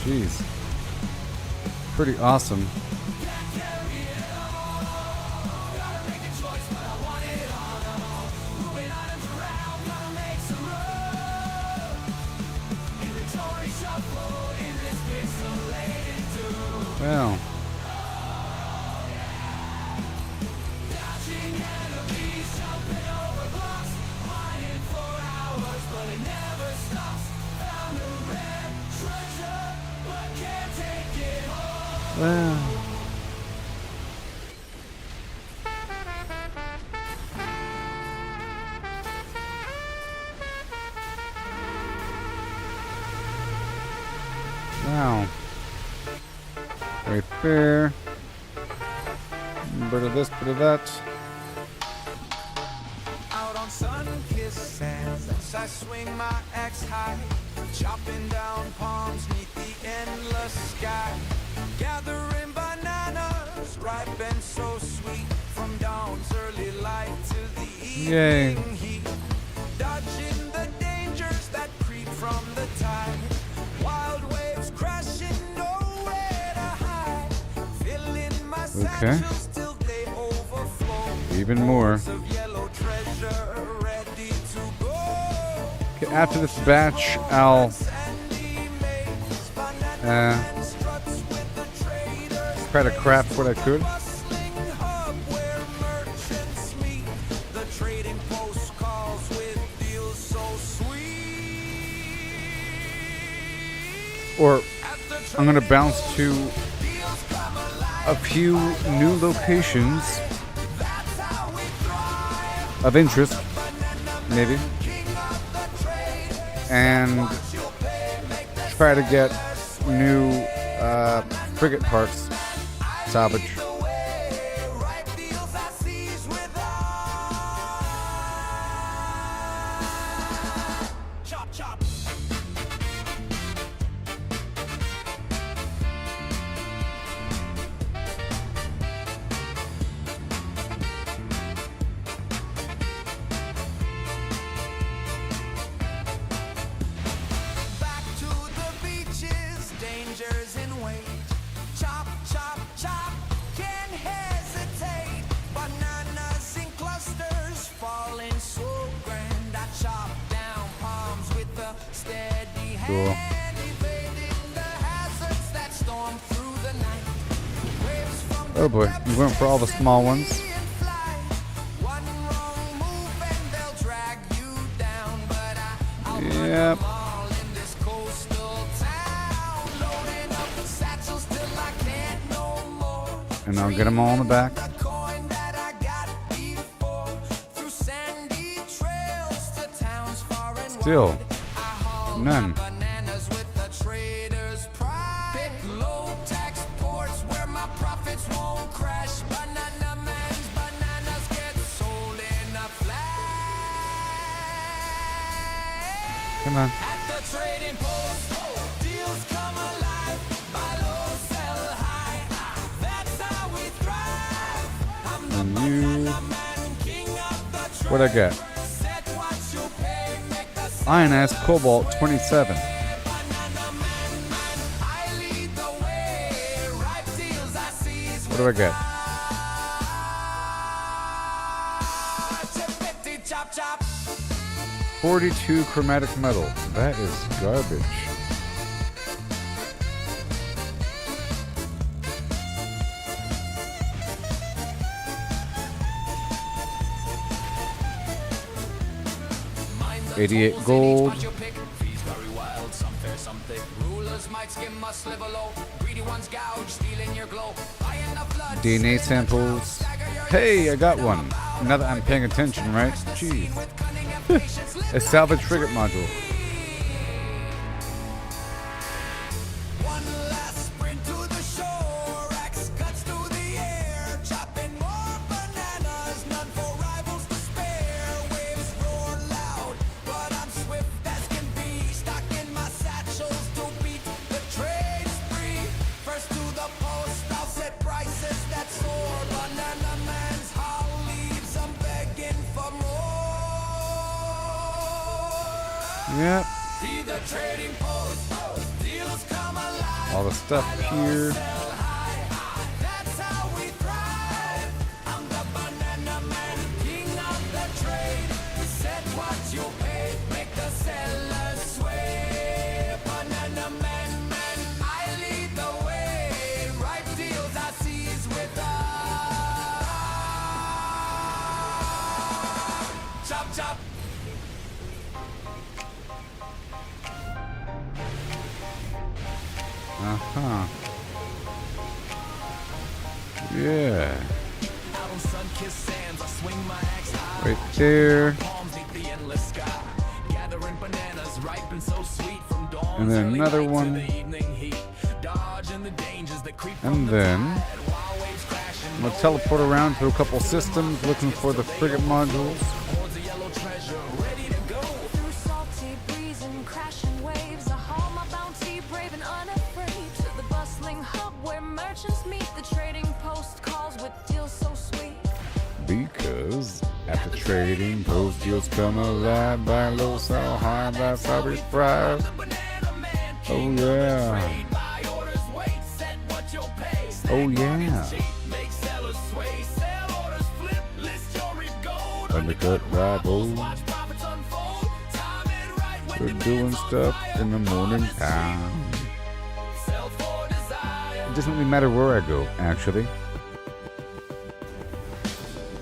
Speaker 3: Jeez. Pretty awesome. Well. Well. Wow. Right there. Bit of this, bit of that.
Speaker 6: Out on sun-kissed sands, as I swing my axe high, chopping down palms neath the endless sky, gathering bananas, ripe and so sweet, from dawn's early light to the
Speaker 3: Yay.
Speaker 6: evening heat, dodging the dangers that creep from the tide, wild waves crashing, nowhere to hide, filling my satchels till they overflow.
Speaker 3: Even more.
Speaker 6: Of yellow treasure ready to go.
Speaker 3: Okay, after this batch, I'll try to craft what I could.
Speaker 6: Bustling hub where merchants meet. The trading post calls with deals so sweet.
Speaker 3: Or
Speaker 6: At the
Speaker 3: I'm gonna
Speaker 6: trading
Speaker 3: bounce
Speaker 6: post,
Speaker 3: to
Speaker 6: deals come alive.
Speaker 3: a few new locations
Speaker 6: That's how we thrive.
Speaker 3: of interest, maybe,
Speaker 6: King of the trade.
Speaker 3: and
Speaker 6: You'll pay, make the
Speaker 3: try to get new frigate parts salvage.
Speaker 6: way. Right deals I seize with eye. Chop, chop. Back to the beaches, dangers in wait. Chop, chop, chop, can't hesitate. Bananas in clusters, falling so grand. I chop down palms with a steady
Speaker 3: Cool.
Speaker 6: hand, evading the hazards that storm through the night. Waves from the
Speaker 3: Oh boy,
Speaker 6: depths
Speaker 3: we went for all the small ones.
Speaker 6: and fly. One wrong move and they'll drag you down, but I'll run
Speaker 3: Yep.
Speaker 6: them all in this coastal town, loading up the satchels till I can't no more.
Speaker 3: And I'll get them all in the back.
Speaker 6: The coin that I got before, through sandy trails to towns far and
Speaker 3: Still,
Speaker 6: wide. I haul
Speaker 3: none.
Speaker 6: bananas with the trader's pride. Pick low tax ports where my profits won't crash. Banana man's bananas get sold in a flash.
Speaker 3: Come on.
Speaker 6: At the trading post, deals come alive. Buy low, sell high. That's how we thrive. I'm the
Speaker 3: And you,
Speaker 6: banana man, king of the trade.
Speaker 3: what I got?
Speaker 6: Set what you pay, make the
Speaker 3: INS Cobalt 27. What do I get?
Speaker 1: Chop, chop.
Speaker 3: 42 chromatic metal. That is garbage. $88 gold. DNA samples. Hey, I got one. Now that I'm paying attention, right? Jeez. A salvage frigate module.
Speaker 1: One last sprint to the shore, axe cuts through the air, chopping more bananas, none for rivals to spare. Waves roar loud, but I'm swift as can be, stuck in my satchels to beat the trade spree. First to the post, I'll set prices that soar. Banana man's haul leaves, I'm begging for more.
Speaker 3: Yep.
Speaker 1: See the trading post, deals come alive.
Speaker 3: All the stuff here.
Speaker 1: That's how we thrive. I'm the banana man, king of the trade. Set what you pay, make the sellers sway. Banana man, I lead the way. Right deals I seize with chop, chop.
Speaker 3: Uh-huh. Yeah.
Speaker 2: Out on sun-kissed sands, I swing my axe high.
Speaker 3: Right there.
Speaker 2: Palms meet the endless sky. Gathering bananas, ripe and so sweet from dawn.
Speaker 3: And then another one.
Speaker 2: Dodging the dangers that creep
Speaker 3: And then I'm gonna teleport around to a couple systems looking for the frigate modules.
Speaker 2: Hordes of yellow treasure, ready to go.
Speaker 5: Through salty breeze and crashing waves, I haul my bounty brave and unafraid to the bustling hub where merchants meet. The trading post calls with deals so sweet.
Speaker 3: Because at the trading post deals come alive, buy low, sell high, that's how we thrive. Oh yeah. Oh yeah. Undercut rivals. We're doing stuff in the morning time. It doesn't really matter where I go, actually.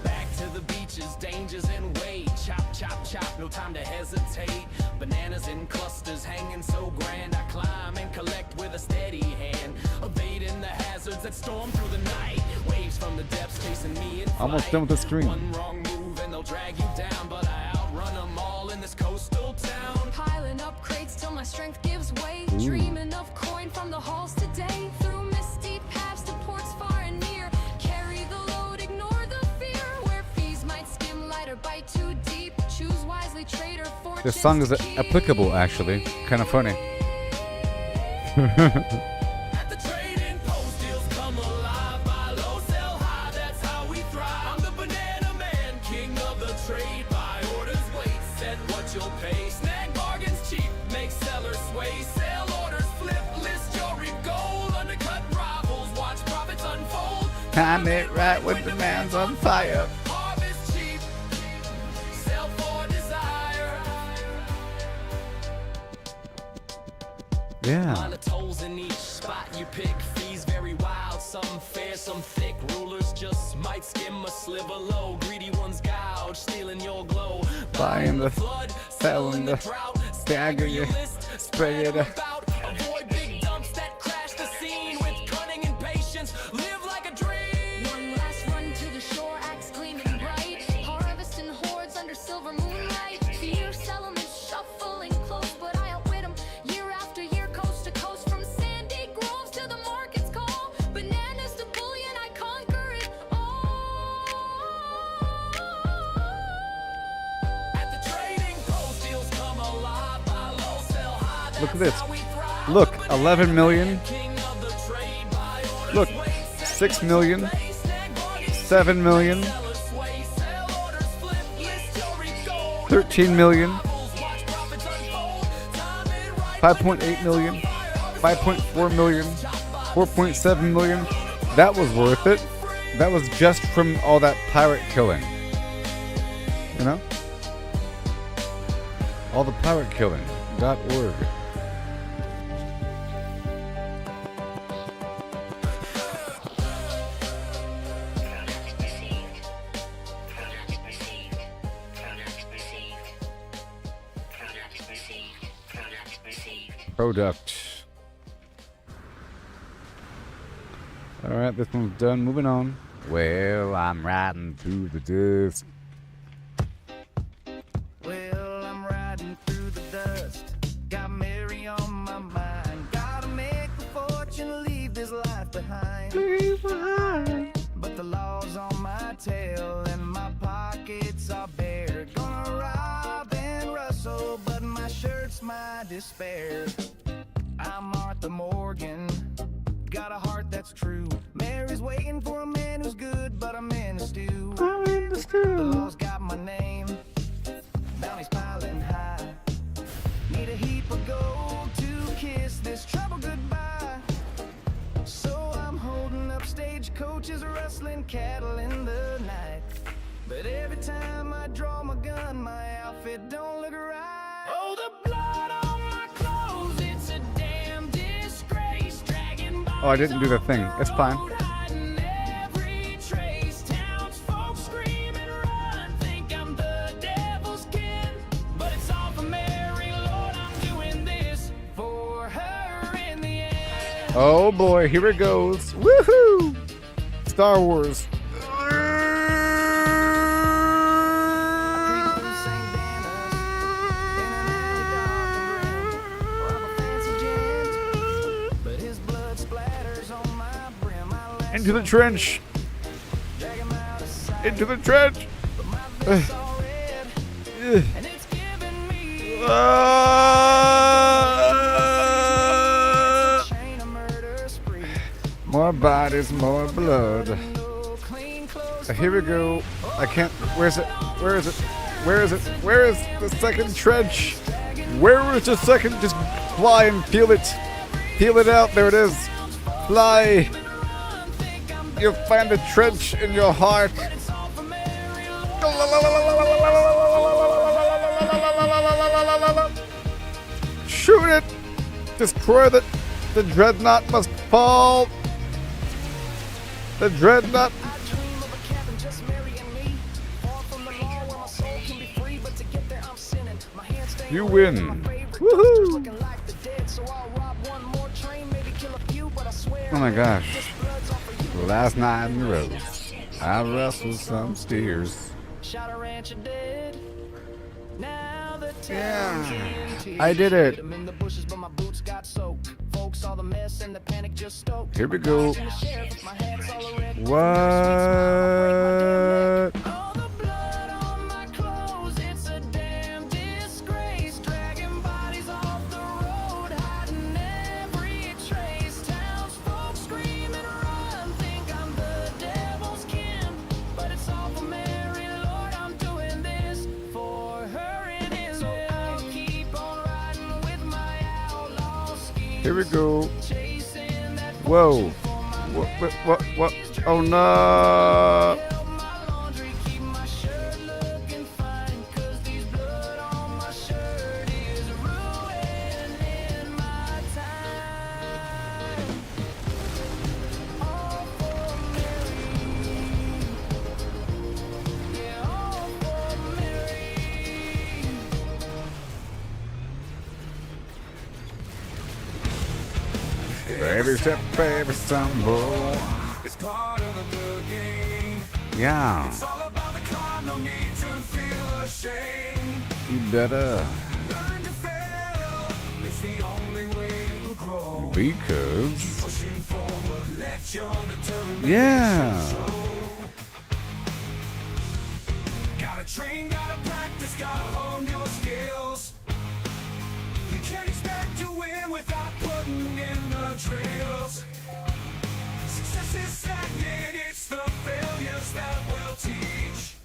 Speaker 2: Back to the beaches, dangers in wait. Chop, chop, chop, no time to hesitate. Bananas in clusters hanging so grand. I climb and collect with a steady hand. Evading the hazards that storm through the night. Waves from the depths chasing me in flight.
Speaker 3: Almost done with the stream.
Speaker 2: One wrong move and they'll drag you down, but I outrun them all in this coastal town.
Speaker 5: Piling up crates till my strength gives way. Dreaming of coin from the halls today. Through misty paths to ports far and near. Carry the load, ignore the fear. Where fees might skim light or bite too deep. Choose wisely, trader, fortune.
Speaker 3: This song is applicable, actually. Kind of funny.
Speaker 2: At the trading post, deals come alive. Buy low, sell high, that's how we thrive. I'm the banana man, king of the trade. Buy orders, wait, set what you'll pay. Snag bargains cheap, make sellers sway. Sell orders, flip, list your gold. Undercut rivals, watch profits unfold.
Speaker 3: Time it right when the man's on fire.
Speaker 2: Harvest cheap, sell for desire.
Speaker 3: Yeah.
Speaker 2: Mile of tolls in each spot you pick. Fees very wild, some fair, some thick. Rulers just might skim a sliver low. Greedy ones gouge, stealing your glow.
Speaker 3: Buying the
Speaker 2: flood,
Speaker 3: selling the
Speaker 2: drought.
Speaker 3: stagger you,
Speaker 2: list,
Speaker 3: spread it out.
Speaker 2: about. Avoid big dumps that crash the scene. With cunning and patience, live like a dream.
Speaker 5: One last run to the shore, axe gleaming bright. Harvesting hordes under silver moonlight. Fierce elements shuffling close, but I outwit 'em year after year, coast to coast. From sandy groves to the market's call. Bananas to bullion, I conquer it all.
Speaker 2: At the trading post, deals come alive. Buy low, sell high,
Speaker 3: Look at
Speaker 2: that's
Speaker 3: this.
Speaker 2: how we thrive.
Speaker 3: Look, 11 million.
Speaker 2: King of the trade. Buy orders,
Speaker 3: Look,
Speaker 2: wait,
Speaker 3: 6 million,
Speaker 2: snag bargains,
Speaker 3: 7 million,
Speaker 2: sellers sway. Sell orders, flip, list your gold.
Speaker 3: 13 million,
Speaker 2: Watch profits
Speaker 3: 5.8 million, 5.4 million, 4.7 million. That was worth it. That was just from all that pirate killing. You know? All the pirate killing. .org. Product. Alright, this one's done. Moving on. Well, I'm riding through the dust.
Speaker 6: Well, I'm riding through the dust. Got Mary on my mind. Gotta make a fortune, leave this life behind. But the law's on my tail and my pockets are bare. Gonna rob and rustle, but my shirt's my despair. I'm Martha Morgan, got a heart that's true. Mary's waiting for a man who's good, but I'm in a stew. The law's got my name, bounty's piling high. Need a heap of gold to kiss this trouble goodbye. So I'm holding up stagecoaches, rustling cattle in the night. But every time I draw my gun, my outfit don't look right. Oh, the blood on my clothes, it's a damn disgrace. Dragging by
Speaker 3: Oh, I didn't do the thing. It's fine.
Speaker 6: hiding every trace. Townsfolk scream and run, think I'm the devil's kin. But it's all for Mary, Lord, I'm doing this for her in the end.
Speaker 3: Oh boy, here it goes. Woohoo! Star Wars. Into the trench. Into the trench. More bodies, more blood. Here we go. I can't. Where's it? Where is it? Where is it? Where is the second trench? Where is the second? Just fly and feel it. Feel it out. There it is. Fly. You'll find a trench in your heart. Shoot it. Destroy the dreadnought must fall. The dreadnought. You win. Woohoo! Oh my gosh. Last night in the road, I wrestled some steers. Yeah, I did it. Here we go. What? Here we go. Whoa. What? Oh no. Every step, every stumble.
Speaker 2: It's part of the game.
Speaker 3: Yeah.
Speaker 2: It's all about the climb, no need to feel ashamed.
Speaker 3: You better.
Speaker 2: Learn to fail. It's the only way to grow.
Speaker 3: Because.
Speaker 2: Pushing forward, let your determination
Speaker 3: Yeah.
Speaker 2: show. Gotta train, gotta practice, gotta hone your skills. You can't expect to win without putting in the drills. Success is stagnant, it's the failures that will teach.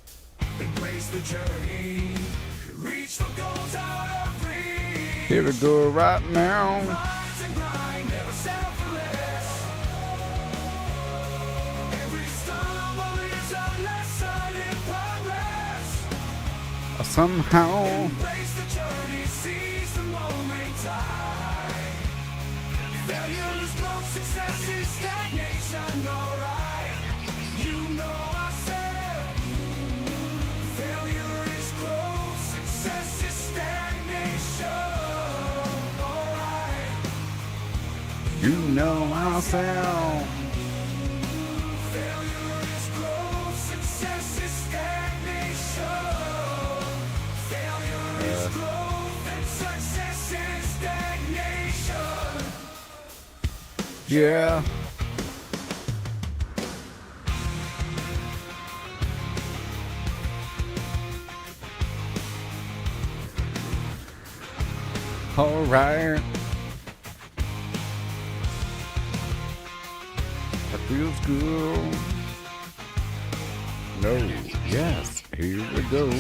Speaker 2: Embrace the journey, reach the goals out of reach.
Speaker 3: Here we go right now.
Speaker 2: Rise and grind, never settle for less. Every stumble is a lesson in progress.
Speaker 3: Somehow.
Speaker 2: Embrace the journey, seize the moment time. Failure is growth, success is stagnation, alright. You know I said failure is growth, success is stagnation, alright.
Speaker 3: You know myself.
Speaker 2: Failure is growth, success is stagnation. Failure is growth and success is stagnation.
Speaker 3: Yeah. All right. That feels good. No. Yes. Here we go.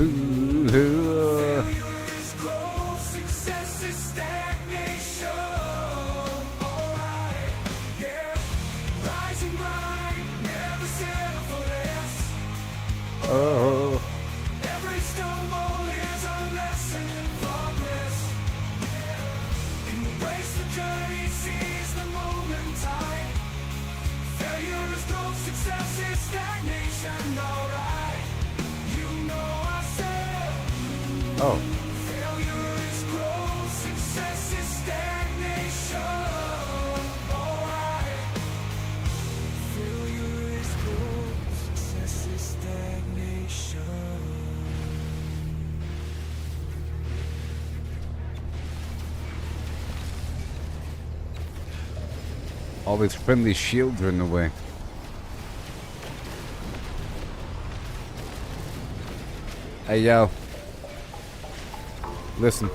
Speaker 3: Ooh.
Speaker 2: Failure is growth, success is stagnation. Alright, yeah. Rise and grind, never settle for less.
Speaker 3: Oh.
Speaker 2: Every stumble is a lesson in progress. Embrace the journey, seize the moment time. Failure is growth, success is stagnation. Alright, you know I said
Speaker 3: Oh.
Speaker 2: failure is growth, success is stagnation. Alright, failure is growth, success is stagnation.
Speaker 3: All these friendly shields are in the way. Hey, yo. Listen.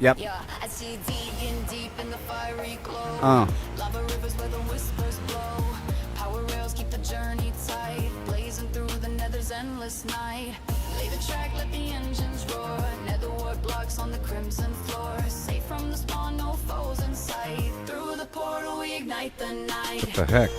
Speaker 3: Yep.
Speaker 5: Yeah, I see digging deep in the fiery glow. Lava rivers where the whispers blow. Power rails keep the journey tight. Blazing through the nether's endless night. Lay the track, let the engines roar. Netherward blocks on the crimson floor. Safe from the spawn, no foes in sight. Through the portal we ignite the night.
Speaker 3: What the heck?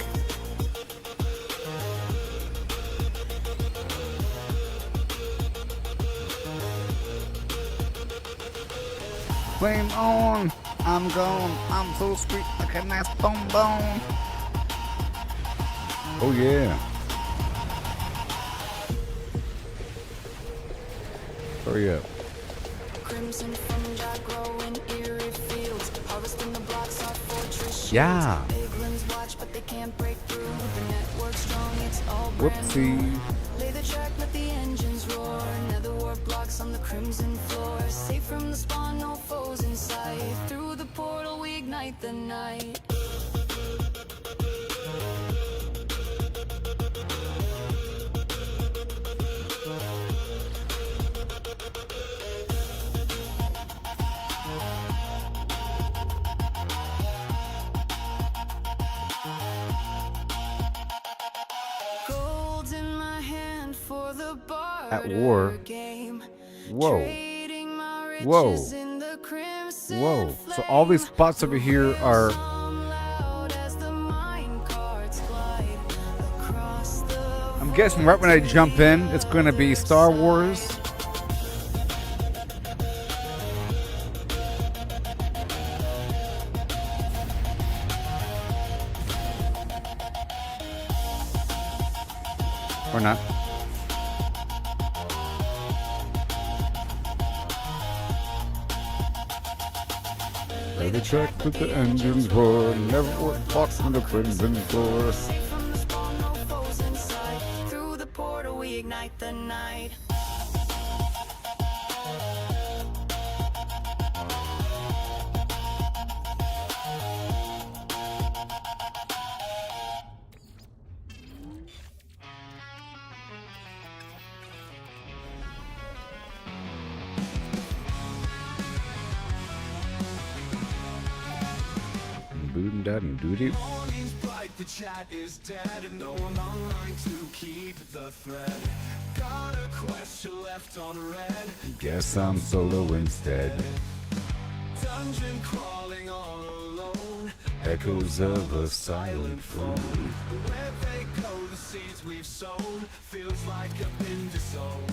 Speaker 3: Flame on! I'm gone. I'm so sweet like a nice bonbon. Oh yeah. Hurry up.
Speaker 5: Crimson fungi grow in eerie fields. Harvesting the blocks off fortress shields.
Speaker 3: Yeah.
Speaker 5: Piglins watch, but they can't break through. The network's strong, it's all brand
Speaker 3: Whoopsie.
Speaker 5: new. Lay the track, let the engines roar. Netherward blocks on the crimson floor. Safe from the spawn, no foes in sight. Through the portal we ignite the night. Gold in my hand for the
Speaker 3: At war.
Speaker 5: barter game.
Speaker 3: Whoa.
Speaker 5: Trading my
Speaker 3: Whoa.
Speaker 5: riches in the crimson
Speaker 3: Whoa. So all these spots over here are
Speaker 5: flame. Loud as the mine carts glide across the
Speaker 3: I'm guessing right when I jump in, it's going to be Star Wars. Or not. Lay the track with the engines roar, never work box on the crimson floor.
Speaker 5: safe from the spawn, no foes in sight. Through the portal we ignite the night.
Speaker 3: Booting dad and duty.
Speaker 2: Morning's bright, the chat is dead, and no one online to keep the thread. Got a question left on red.
Speaker 3: Guess I'm solo instead.
Speaker 2: Dungeon crawling all alone.
Speaker 3: Echoes of a silent phone.
Speaker 2: Where they go, the seeds we've sown. Feels like I've been disowned.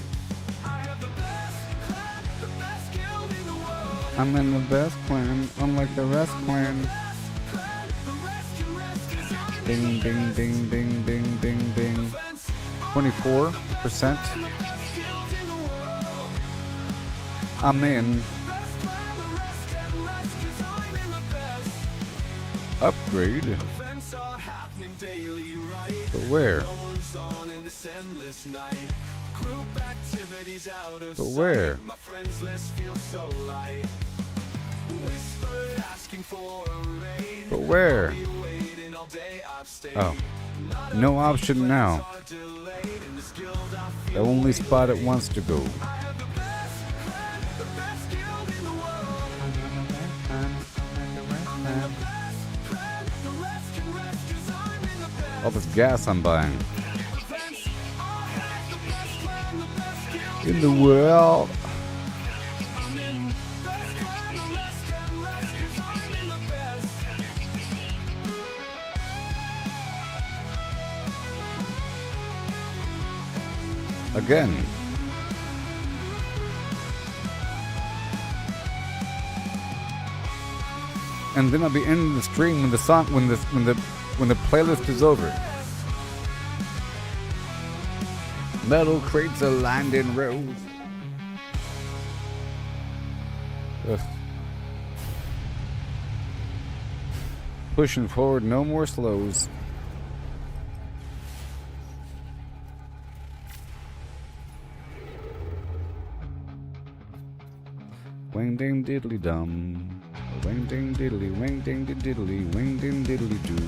Speaker 2: I have the best clan, the best guild in the world.
Speaker 3: I'm in the best clan, unlike the rest clan.
Speaker 2: Best clan, the rest can rest 'cause I'm
Speaker 3: Ding, ding, ding, ding, ding, ding, ding. 24%. I'm in. Upgrade.
Speaker 2: Events are happening daily, right?
Speaker 3: But where?
Speaker 2: No one's on in this endless night. Group activities out of
Speaker 3: But
Speaker 2: sight.
Speaker 3: where?
Speaker 2: My friends list feels so light. Whispered asking for a raid.
Speaker 3: But where?
Speaker 2: Be waiting all day, I've stayed.
Speaker 3: Oh. No option now.
Speaker 2: Are delayed in this guild, I
Speaker 3: The
Speaker 2: feel
Speaker 3: only spot it wants to go.
Speaker 2: I have the best clan, the best guild in the world. I'm in the best clan, the rest can rest 'cause I'm in the best.
Speaker 3: All this gas I'm buying.
Speaker 2: Events are happening, the best clan, the best guild.
Speaker 3: In the world.
Speaker 2: I'm in the best clan, the rest can rest 'cause I'm in the best.
Speaker 3: Again. And then I'll be ending the stream when the song when the playlist is over. Metal crates are lined in rows. Ugh. Pushing forward, no more slows. Wing ding diddly dum. Wing ding diddly, wing ding diddly, wing ding diddly doo.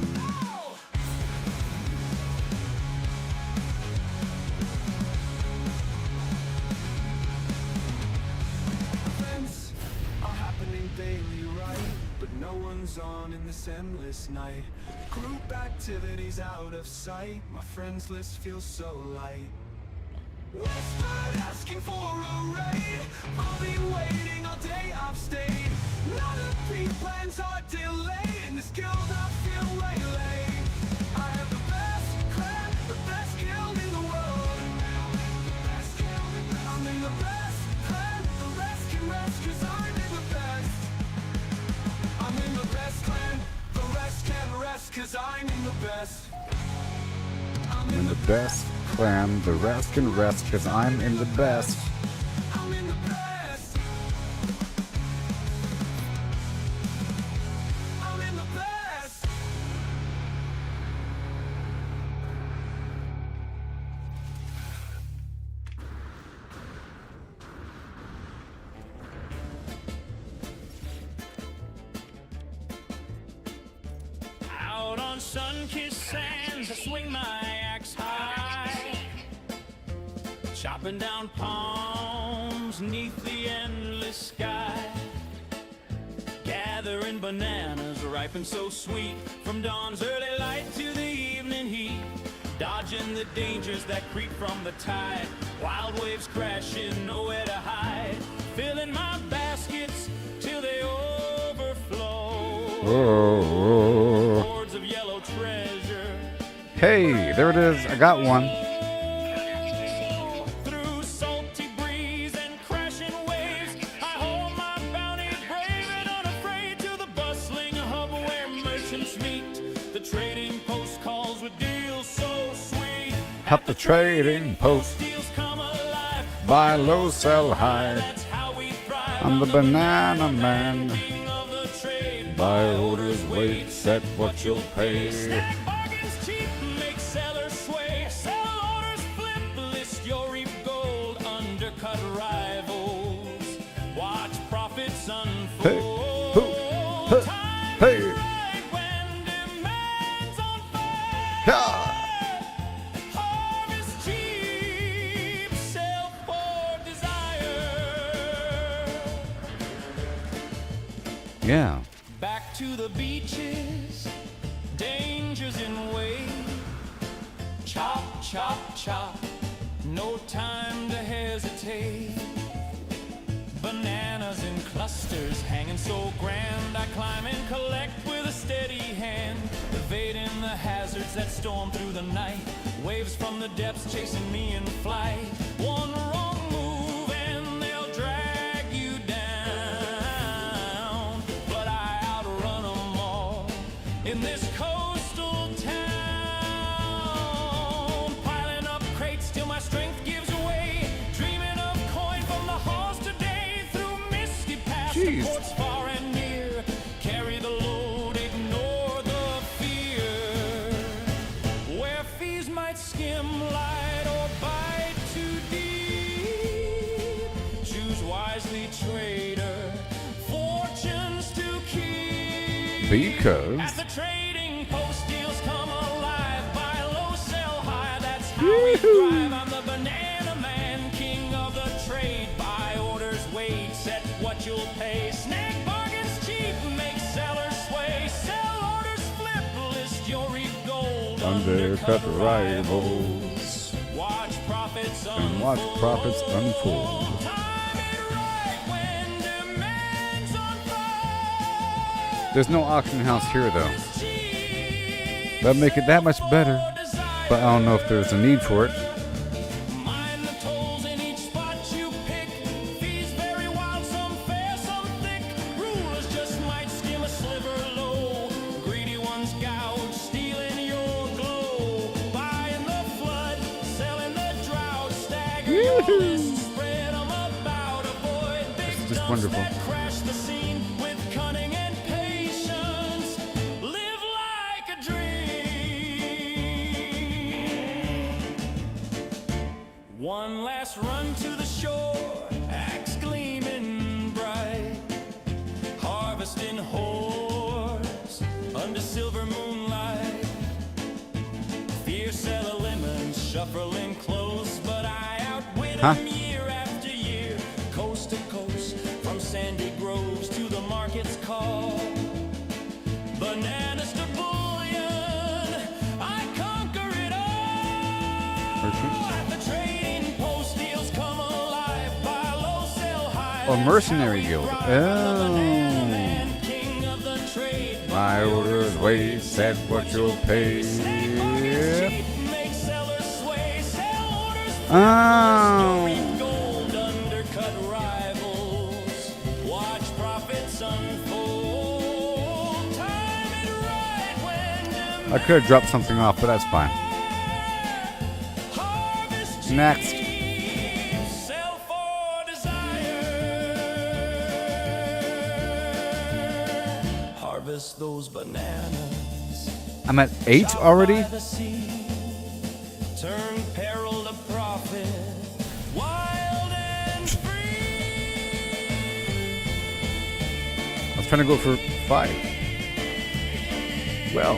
Speaker 2: Events are happening daily, right? But no one's on in this endless night. Group activities out of sight. My friends list feels so light. Whispered asking for a raid. I'll be waiting all day, I've stayed. None of these plans are delayed. In this guild I feel waylaid. I have the best clan, the best guild in the world. I'm in the best clan, the rest can rest 'cause I'm in the best. I'm in the best clan, the rest can rest 'cause I'm in the best. I'm
Speaker 3: In the best clan, the rest can rest, cause I'm in the best.
Speaker 2: I'm in the best. I'm in the best.
Speaker 8: Out on sun-kissed sands, I swing my axe high, chopping down palms neath the endless sky, gathering bananas ripe and so sweet, from dawn's early light to the evening heat, dodging the dangers that creep from the tide, wild waves crashing, nowhere to hide, filling my baskets till they overflow.
Speaker 3: Oh.
Speaker 8: Hordes of yellow treasure.
Speaker 3: Hey, there it is. I got one.
Speaker 8: Through salty breeze and crashing waves, I hold my bounty brave and unafraid to the bustling hub where merchants meet. The trading post calls with deals so sweet.
Speaker 3: At the trading post,
Speaker 8: Deals come alive.
Speaker 3: buy low, sell high.
Speaker 8: That's how we thrive.
Speaker 3: I'm the banana man.
Speaker 8: King of the trade.
Speaker 3: Buy orders, wait, set what you'll pay.
Speaker 8: Snack bargains cheap, make sellers sway. Sell orders flip, list your reap gold. Undercut rivals, watch profits unfold.
Speaker 3: Hey, hoo, huh,
Speaker 8: Time's
Speaker 3: hey.
Speaker 8: right when demand's on fire.
Speaker 3: Ha!
Speaker 8: Harvest cheap, sell for desire.
Speaker 3: Yeah.
Speaker 8: Back to the beaches, Dangers in way. Chop, chop, chop. No time to hesitate. Bananas in clusters, hanging so grand. I climb and collect with a steady hand, evading the hazards that storm through the night. Waves from the depths chasing me in flight. One wrong move and they'll drag you down, but I outrun them all in this coastal town. Piling up crates till my strength gives way. Dreaming of coin from the halls today.
Speaker 3: Jeez.
Speaker 8: Ports far and near, carry the load, ignore the fear. Where fees might skim light or bite too deep, choose wisely, trader, fortunes to keep.
Speaker 3: Because
Speaker 8: as the trading post deals come alive, buy low, sell high. That's how we thrive. I'm the banana man, king of the trade. Buy orders, wait, set what you'll pay. Snag bargains cheap, make sellers sway. Sell orders, flip, list your gold.
Speaker 3: undercut rivals
Speaker 8: Watch profits
Speaker 3: and watch profits unfold.
Speaker 8: Time it right when demand's on fire.
Speaker 3: There's no auction house here though. That'd make it that much better, but I don't know if there's a need for it.
Speaker 8: Mind the tolls in each spot you pick. Fees vary wild, some fair, some thick. Rulers just might skim a sliver low. Greedy ones gouge, stealing your glow. Buying the flood, selling the drought. Stagger your list, spread 'em about. Avoid big
Speaker 3: This is just
Speaker 8: dumps
Speaker 3: wonderful.
Speaker 8: that crash the scene with cunning and patience. Live like a dream. One last run to the shore, axe gleaming bright, harvesting hordes under silver moonlight. Fierce elements shuffling close, but I outwit
Speaker 3: Huh?
Speaker 8: them year after year, coast to coast, from sandy groves to the market's call. Bananas to bullion, I conquer it all. At the trading post, deals come alive. Buy low, sell high.
Speaker 3: Oh, mercenary guild.
Speaker 8: Man, king of the trade.
Speaker 3: My orders wait, set what you'll pay.
Speaker 8: Snake markets cheap, make sellers sway. Sell orders,
Speaker 3: Oh.
Speaker 8: gold, undercut rivals. Watch profits unfold. Time it right when
Speaker 3: I could have dropped something off, but that's fine.
Speaker 8: harvest
Speaker 3: Next.
Speaker 8: cheap, sell for desire. Harvest those bananas.
Speaker 3: I'm at 8 already?
Speaker 8: By the sea, turn peril to profit. Wild and free.
Speaker 3: I was trying to go for 5. Well,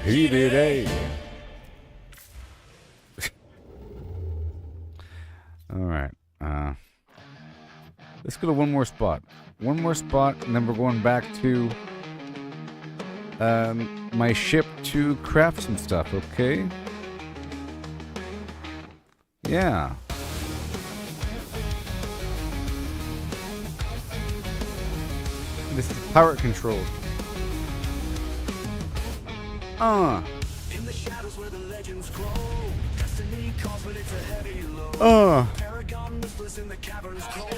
Speaker 3: he did A. Alright. Let's go to one more spot. One more spot, and then we're going back to my ship to craft some stuff, okay? Yeah. This is pirate controlled.
Speaker 2: In the shadows where the legends grow, destiny calls, but it's a heavy load. Paragon whispers in the caverns cold.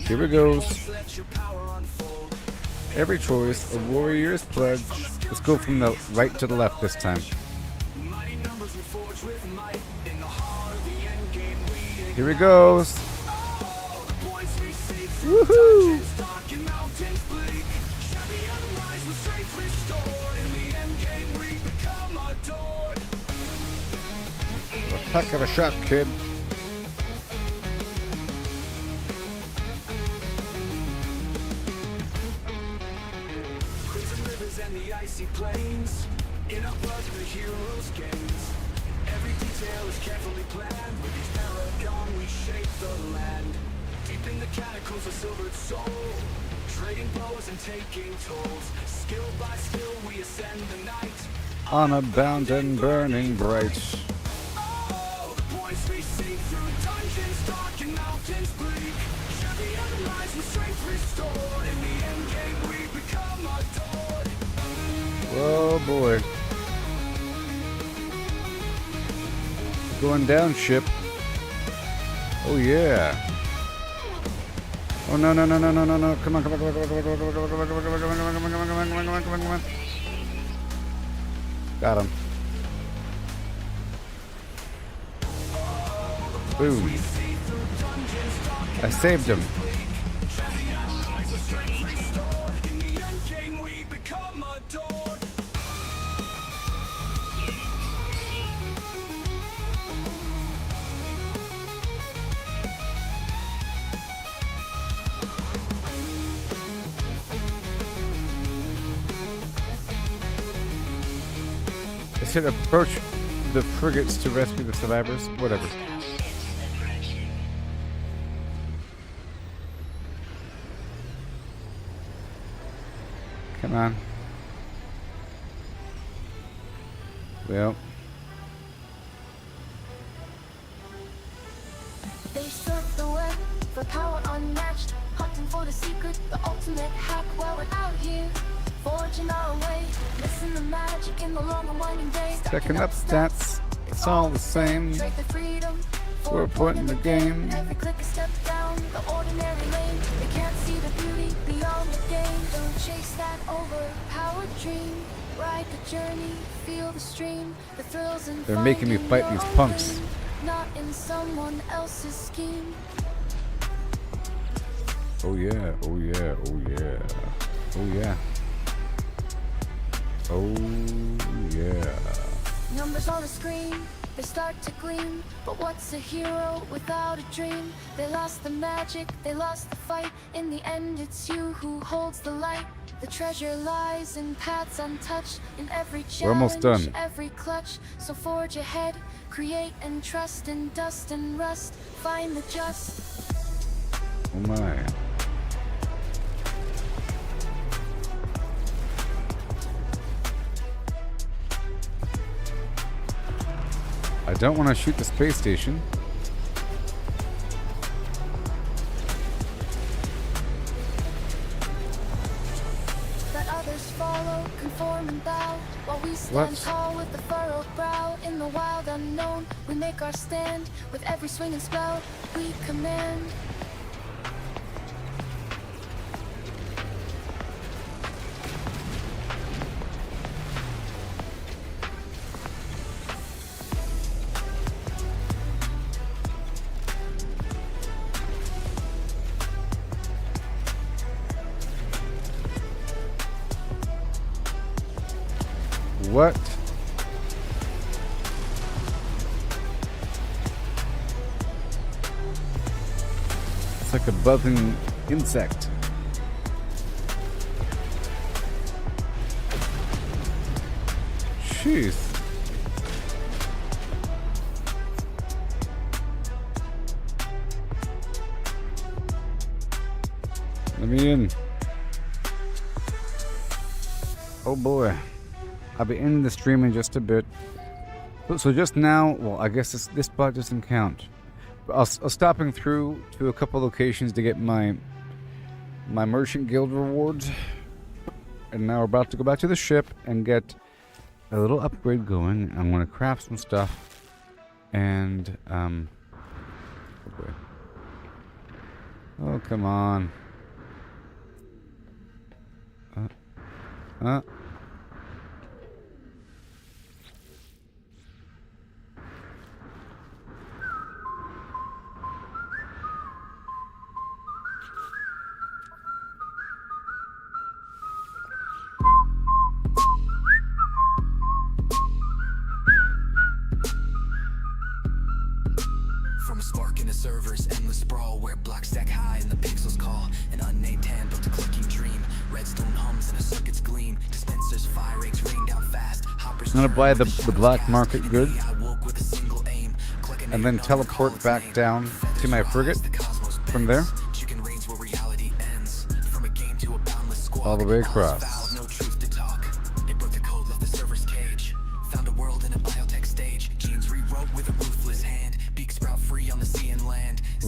Speaker 3: Here it goes.
Speaker 2: Let your power unfold.
Speaker 3: Every choice, a warrior's pledge. Let's go from the right to the left this time.
Speaker 2: Mighty numbers we forge with might. In the heart of the end game we
Speaker 3: Here it goes.
Speaker 2: all the points we seek.
Speaker 3: Woohoo!
Speaker 2: Dungeons dark and mountains bleak. Champion rise with strength restored. In the end game we become adored.
Speaker 3: Heck of a shot, kid.
Speaker 2: Crimson rivers and the icy plains. In our blood the heroes gains. Every detail is carefully planned. With each paragon we shape the land. Deep in the catacombs of silvered soul. Trading blows and taking tolls. Skill by skill we ascend the night.
Speaker 3: on a bound and burning bright.
Speaker 2: Oh, the points we seek through dungeons dark and mountains bleak. Share the other with strength restored. In the end game we become adored.
Speaker 3: Oh boy. Going down, ship. Oh yeah. Oh no no no no no no no! Come on come on come on come on come on come on come on come on come on come on come on come on come on come on come on! Got him. Boom. I saved him.
Speaker 2: In the end game we become adored.
Speaker 3: I should approach the frigates to rescue the survivors. Whatever. Come on. Well.
Speaker 5: They surf the web for power unmatched, hunting for the secret, the ultimate hack. While we're out here, forging our way, missing the magic in the long and winding day.
Speaker 3: Stacking up stats, it's all the same.
Speaker 5: Trade the freedom
Speaker 3: We're putting the game.
Speaker 5: Every click a step down the ordinary lane. They can't see the beauty beyond the game. Don't chase that overpowered dream. Ride the journey, feel the stream, the thrills and
Speaker 3: They're making me fight these punks.
Speaker 5: Not in someone else's scheme.
Speaker 3: Oh yeah, oh yeah, oh yeah, oh yeah. Oh yeah.
Speaker 5: Numbers on the screen, they start to gleam. But what's a hero without a dream? They lost the magic, they lost the fight. In the end, it's you who holds the light. The treasure lies in paths untouched, in every challenge,
Speaker 3: We're almost done.
Speaker 5: every clutch. So forge ahead, create and trust in dust and rust. Find the just.
Speaker 3: Oh my. I don't want to shoot the space station.
Speaker 5: Let others follow, conform and bow, while we stand
Speaker 3: What?
Speaker 5: tall with the furrowed brow. In the wild unknown, we make our stand. With every swing and spell, we command.
Speaker 3: What? It's like a buzzing insect. Jeez. Let me in. Oh boy. I'll be ending the stream in just a bit. So just now, well, I guess this spot doesn't count. But I was stopping through to a couple locations to get my Merchant Guild rewards. And now we're about to go back to the ship and get a little upgrade going. I'm going to craft some stuff. And, oh boy. Oh, come on.
Speaker 2: From a spark in the servers, endless sprawl where blocks stack high and the pixels call. An unnamed hand built a clicking dream. Redstone hums and the circuits gleam. Dispensers, fire rates rain down fast. Hoppers
Speaker 3: I'm gonna buy the black
Speaker 2: cast.
Speaker 3: market goods
Speaker 2: I woke with a single aim. Clicking
Speaker 3: and then
Speaker 2: on the
Speaker 3: teleport
Speaker 2: calls
Speaker 3: back
Speaker 2: name.
Speaker 3: down to my frigate
Speaker 2: The cosmos
Speaker 3: from there.
Speaker 2: bends. Chicken reigns where reality ends. From a game to a boundless squad.
Speaker 3: All the way
Speaker 2: All is
Speaker 3: across.
Speaker 2: foul, no truth to talk. It broke the code, left the server's cage.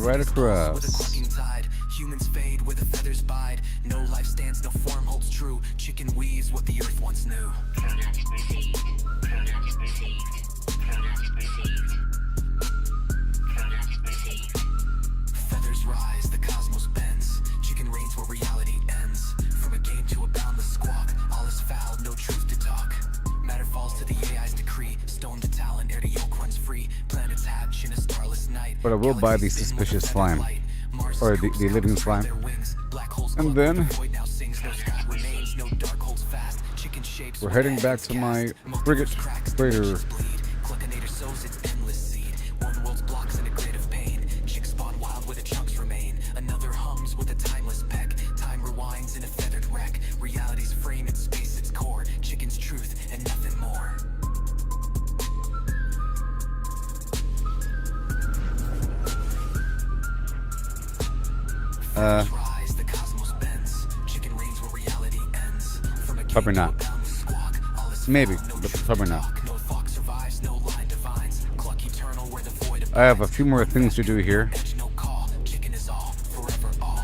Speaker 3: right
Speaker 2: With a
Speaker 3: across.
Speaker 2: quicking tide, humans fade where the feathers bide. No life stands, no form holds true. Chicken weaves what the earth once knew.
Speaker 4: Product received. Product received. Product received. Product received.
Speaker 2: Feathers rise, the cosmos bends. Chicken reigns where reality ends. From a game to a boundless squawk, all is foul, no truth to talk. Matter falls to the AI's decree. Stone to talon, air to yolk runs free. Planets hatch in a starless night.
Speaker 3: But I will buy the
Speaker 2: Galaxies spin with
Speaker 3: suspicious
Speaker 2: a
Speaker 3: slime.
Speaker 2: feathered light. Mars
Speaker 3: Or
Speaker 2: is
Speaker 3: the
Speaker 2: coast,
Speaker 3: living
Speaker 2: comes
Speaker 3: slime.
Speaker 2: their wings. Black holes
Speaker 3: And
Speaker 2: glow,
Speaker 3: then-
Speaker 2: the void now sings. No sky remains, no dark holds fast. Chicken shapes
Speaker 3: We're
Speaker 2: where
Speaker 3: heading
Speaker 2: the
Speaker 3: back
Speaker 2: heavens
Speaker 3: to my
Speaker 2: cast.
Speaker 3: frigate
Speaker 2: Multiverse cracks,
Speaker 3: freighter.
Speaker 2: dimensions bleed. Cluckinator sows its endless seed. One world's blocks in a grid of pain. Chicks spawn wild where the chunks remain. Another hums with a timeless peck. Time rewinds in a feathered wreck. Reality's frame, its space, its core. Chicken's truth and nothing more. Rise, the cosmos bends. Chicken reigns where reality ends. From a
Speaker 3: Probably
Speaker 2: game to a
Speaker 3: not.
Speaker 2: boundless squawk, all is
Speaker 3: Maybe,
Speaker 2: found, no
Speaker 3: but
Speaker 2: truth
Speaker 3: probably
Speaker 2: to
Speaker 3: not.
Speaker 2: talk. No fox survives, no line divines. Cluck eternal where the void
Speaker 3: I have a
Speaker 2: abides.
Speaker 3: few more things to do here.
Speaker 2: Edge, no call. Chicken is all, forever all.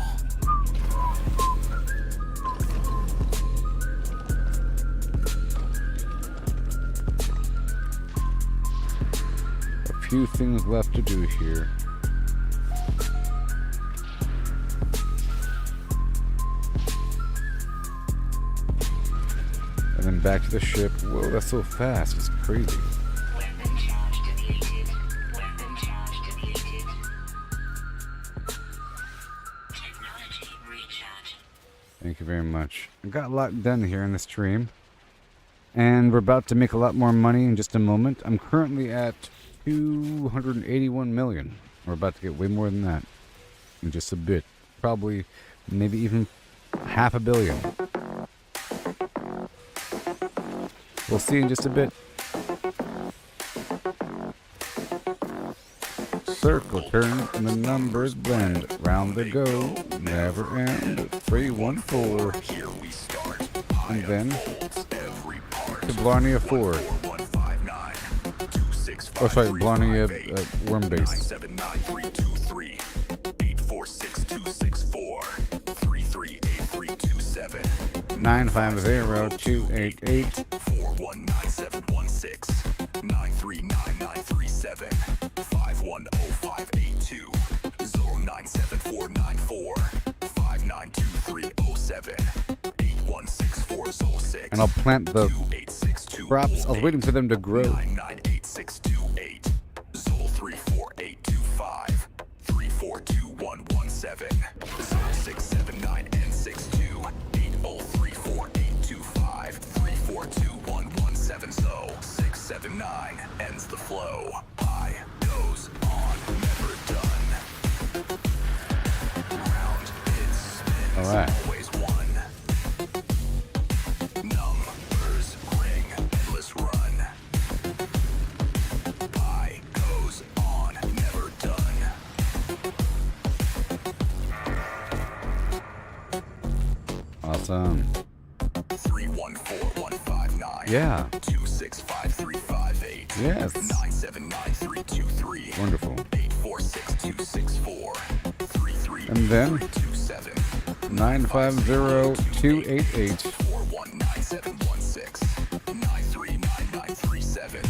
Speaker 3: A few things left to do here. And then back to the ship. Whoa, that's so fast. It's crazy.
Speaker 4: Weapon charge depleted. Weapon charge depleted. Technology recharge.
Speaker 3: Thank you very much. I got a lot done here in this stream. And we're about to make a lot more money in just a moment. I'm currently at 281 million. We're about to get way more than that in just a bit. Probably, maybe even $500 million. We'll see in just a bit. Circle turn and the numbers blend. Round they go, never end. 314.
Speaker 2: Here we start.
Speaker 3: And then
Speaker 2: Every part.
Speaker 3: to Blarney Ford.
Speaker 2: 159
Speaker 3: Oh, sorry, Blarney Worm Base.
Speaker 2: 79323 846 338327
Speaker 3: 950288.
Speaker 2: 419 93937 510582 097494 592307 816406
Speaker 3: And I'll plant the
Speaker 2: 2862
Speaker 3: crops. I was waiting for them to grow.
Speaker 2: 998628 Zol 34825 342117 0679 N62 8034825 342117 So 679 ends the flow. High goes on, never done. Round it spins,
Speaker 3: All right.
Speaker 2: always one. Numbers ring, endless run. High goes on, never done.
Speaker 3: Awesome.
Speaker 2: 314159.
Speaker 3: Yeah.
Speaker 2: 2653358.
Speaker 3: Yes.
Speaker 2: 979323.
Speaker 3: Wonderful.
Speaker 2: 846264.
Speaker 3: And then
Speaker 2: 33327.
Speaker 3: 950288.
Speaker 2: 4191716. 939937.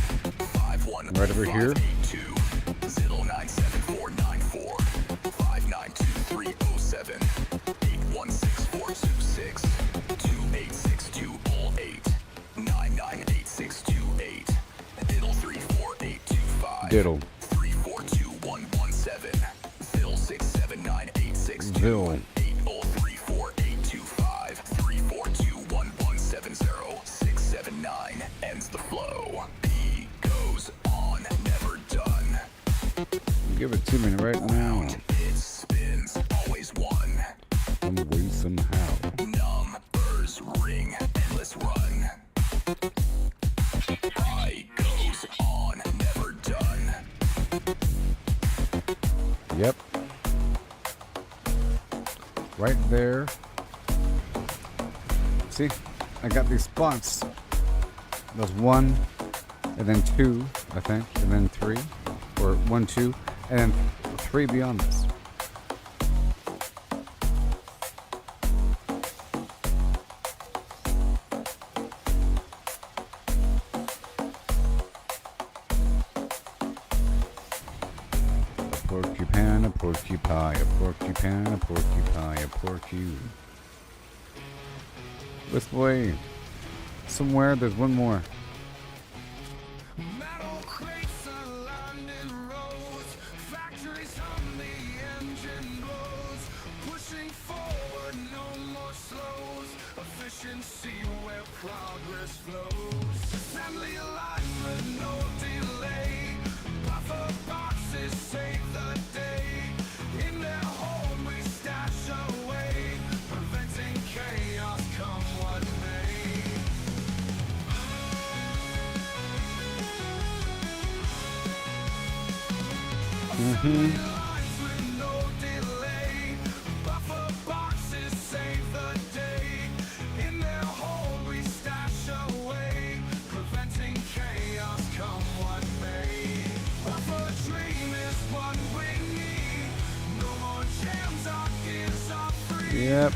Speaker 3: Right over here.
Speaker 2: 097494 592307 816426 286208 998628 Diddle 34825
Speaker 3: Diddle.
Speaker 2: 342117 Phil 67986
Speaker 3: Bill.
Speaker 2: 8034825 342117 0679 ends the flow. He goes on, never done.
Speaker 3: Give it to me right now.
Speaker 2: It spins, always one.
Speaker 3: Some way, somehow.
Speaker 2: Numbers ring, endless run. High goes on, never done.
Speaker 3: Yep. Right there. See? I got these spots. There's 1, and then 2, I think, and then 3. Or 1, 2, and then 3 beyond this. porcupine, a porcupine, a porcupine, a porcupine, a porcupine. This way. Somewhere there's one more.
Speaker 2: Metal crates are lined in rows, factories on the engine blows, pushing forward, no more slows, efficiency where progress flows. Assembly alignment, no delay, buffer boxes save the day. In their hold we stash away, preventing chaos come what may.
Speaker 3: Yep.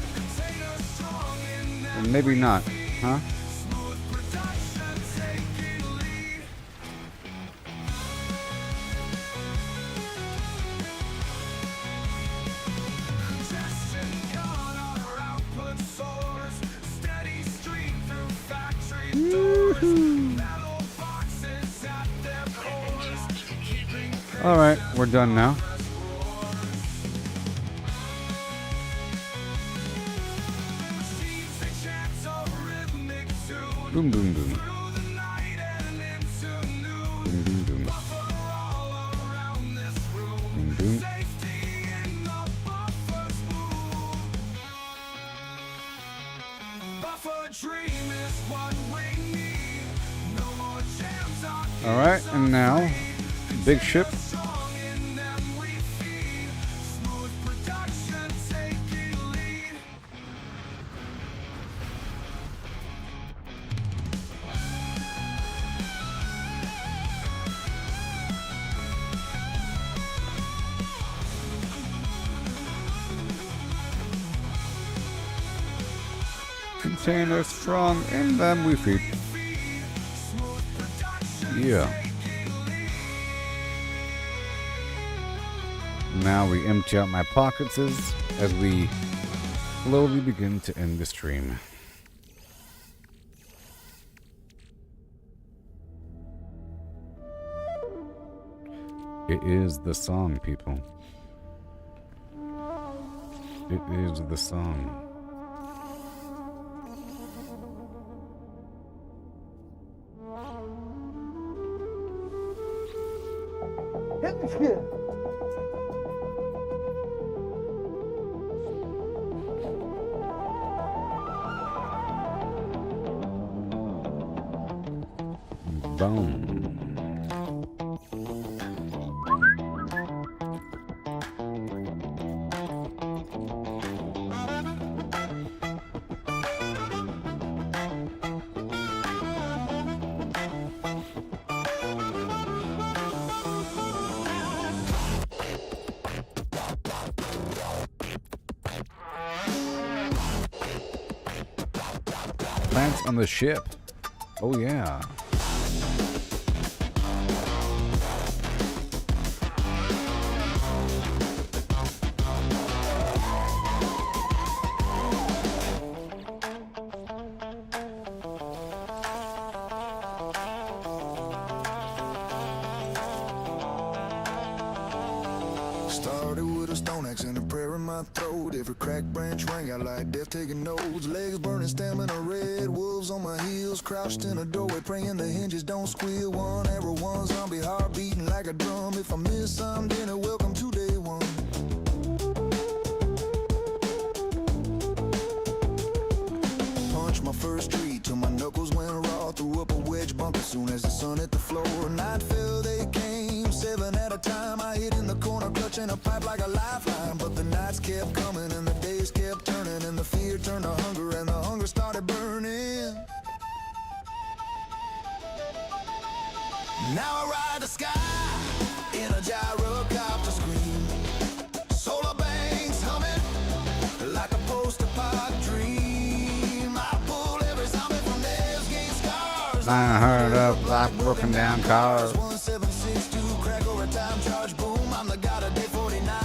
Speaker 3: Or maybe not, huh? All right, we're done now. Boom, boom, boom. Boom, boom, boom. Boom, boom. All right, and now, big ship. Container strong, and then we feed. Yeah. Now we empty out my pockets as we slowly begin to end the stream. It is the song, people. It is the song. Boom. Plants on the ship. Oh yeah.
Speaker 1: Started with a stone axe and a prayer in my throat. Every cracked branch rang out like death taking notes. Legs burning, stamina red. Wolves on my heels, crouched in a doorway, praying the hinges don't squeal. One arrow, one zombie, heart beating like a drum. If I miss some dinner, welcome to day one. Punched my first tree till my knuckles went raw. Threw up a wedge bump as soon as the sun hit the floor. Night fell, they came, 7 at a time. I hid in the corner, clutching a pipe like a lifeline. But the nights kept coming and the days kept turning, and the fear turned to hunger and the hunger started burning. Now I ride the sky in a gyrocopter scream. Solar banks humming like a post-apocalyptic dream. I pull every zombie from nails, gain scars.
Speaker 3: I heard of like broken down cars.
Speaker 1: 1762 crack or a time charge boom. I'm the god of day 49.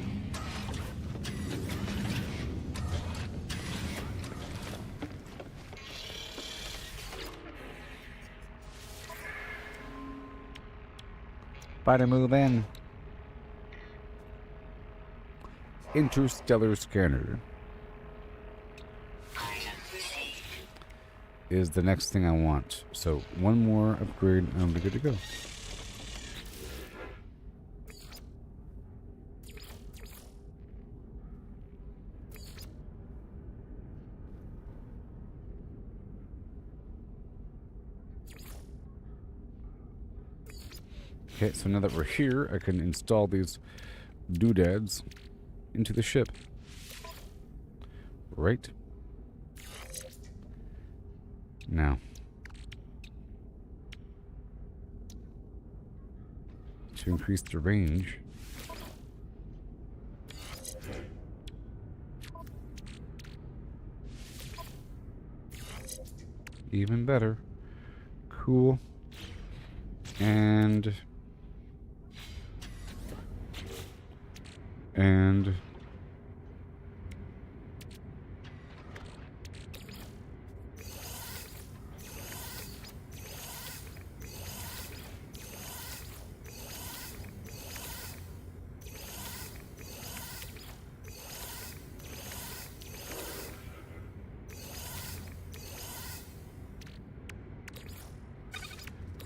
Speaker 3: Better move in. Interstellar scanner is the next thing I want. So one more upgrade and I'll be good to go. Okay, so now that we're here, I can install these doodads into the ship. Right. Now. To increase the range. Even better. Cool. And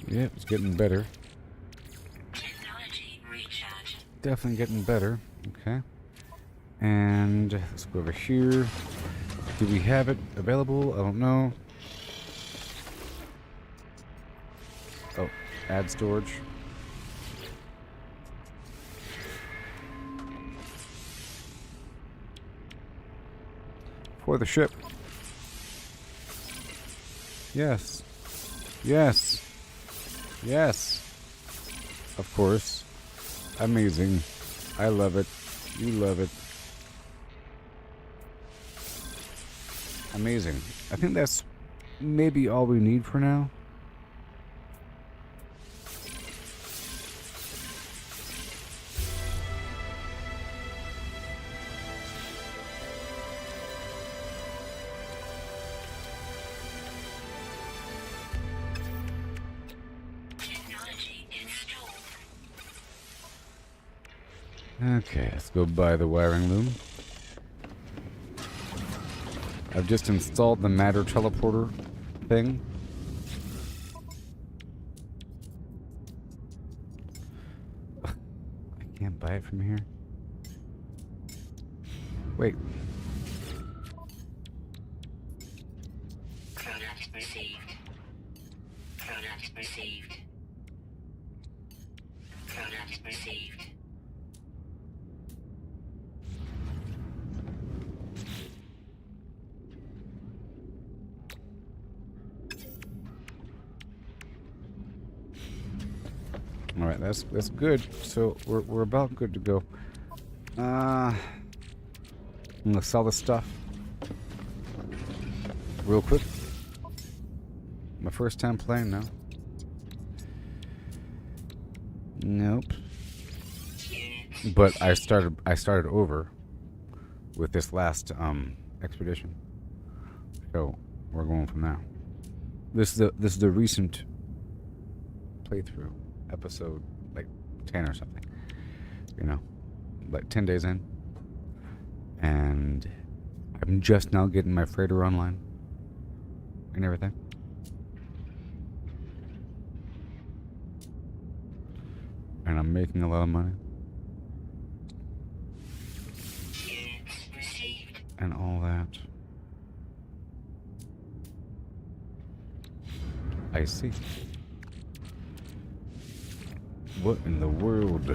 Speaker 3: yeah, it's getting better.
Speaker 4: Technology recharge.
Speaker 3: Definitely getting better. Okay. And let's go over here. Do we have it available? I don't know. Oh, add storage. For the ship. Yes. Yes. Yes. Of course. Amazing. I love it. You love it. Amazing. I think that's maybe all we need for now.
Speaker 4: Technology installed.
Speaker 3: Okay, let's go buy the wiring loom. I've just installed the matter teleporter thing. I can't buy it from here. Wait.
Speaker 4: Product received. Product received. Product received.
Speaker 3: All right, that's good. So we're about good to go. I'm gonna sell this stuff real quick. My first time playing now. Nope. But I started over with this last expedition. So we're going from now. This is the recent playthrough. Episode like 10 or something, you know, like 10 days in, and I'm just now getting my freighter online and everything. And I'm making a lot of money and all that. I see. What in the world?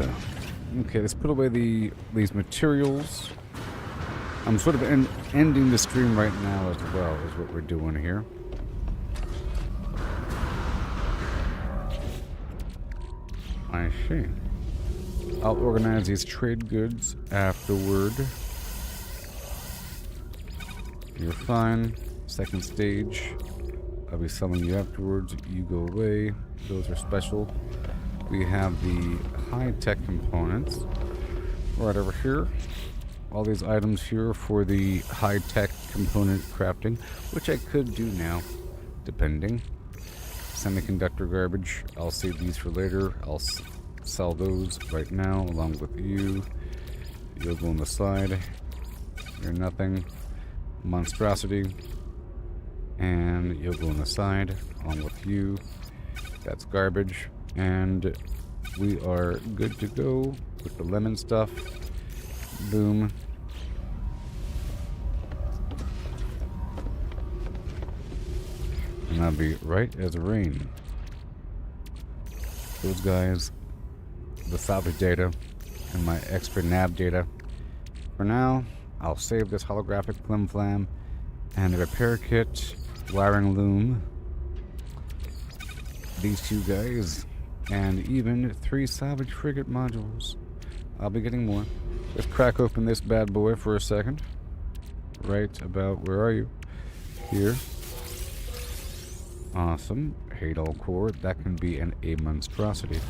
Speaker 3: Okay, let's put away these materials. I'm sort of ending the stream right now as well, is what we're doing here. I see. I'll organize these trade goods afterward. You're fine. Second stage. I'll be selling you afterwards. You go away. Those are special. We have the high-tech components right over here. All these items here for the high-tech component crafting, which I could do now, depending. Semiconductor garbage. I'll save these for later. I'll sell those right now along with you. You'll go on the side. You're nothing. Monstrosity. And you'll go on the side along with you. That's garbage. And we are good to go with the lemon stuff. Boom. And I'll be right as rain. Those guys, the salvage data, and my extra nav data. For now, I'll save this holographic flim flam and the repair kit, wiring loom, these two guys, and even 3 salvage frigate modules. I'll be getting more. Let's crack open this bad boy for a second. Right about, where are you? Here. Awesome. Hadal core. That can be a monstrosity.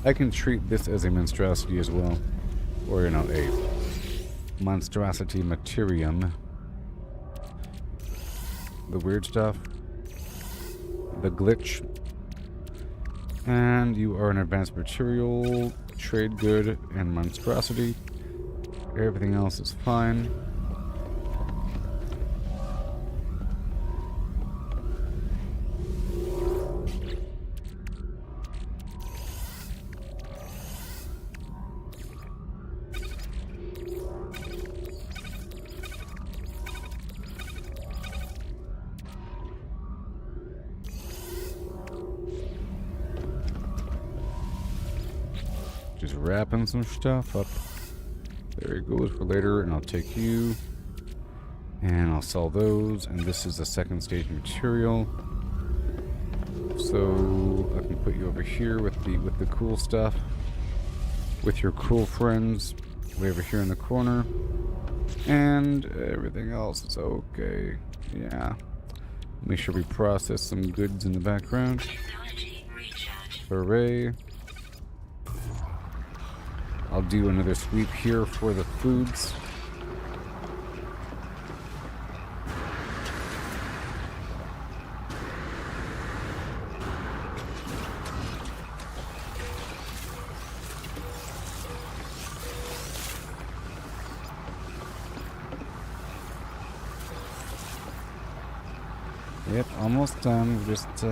Speaker 3: I can treat this as a monstrosity as well. Or, a monstrosity materium. The weird stuff. The glitch. And you are an advanced material, trade good, and monstrosity. Everything else is fine. Just wrapping some stuff up. There it goes for later, and I'll take you. And I'll sell those, and this is the second stage material. So I can put you over here with the cool stuff. With your cool friends. Way over here in the corner. And everything else is okay. Yeah. Make sure we process some goods in the background. Hooray. I'll do another sweep here for the foods. Yep, almost done. We're just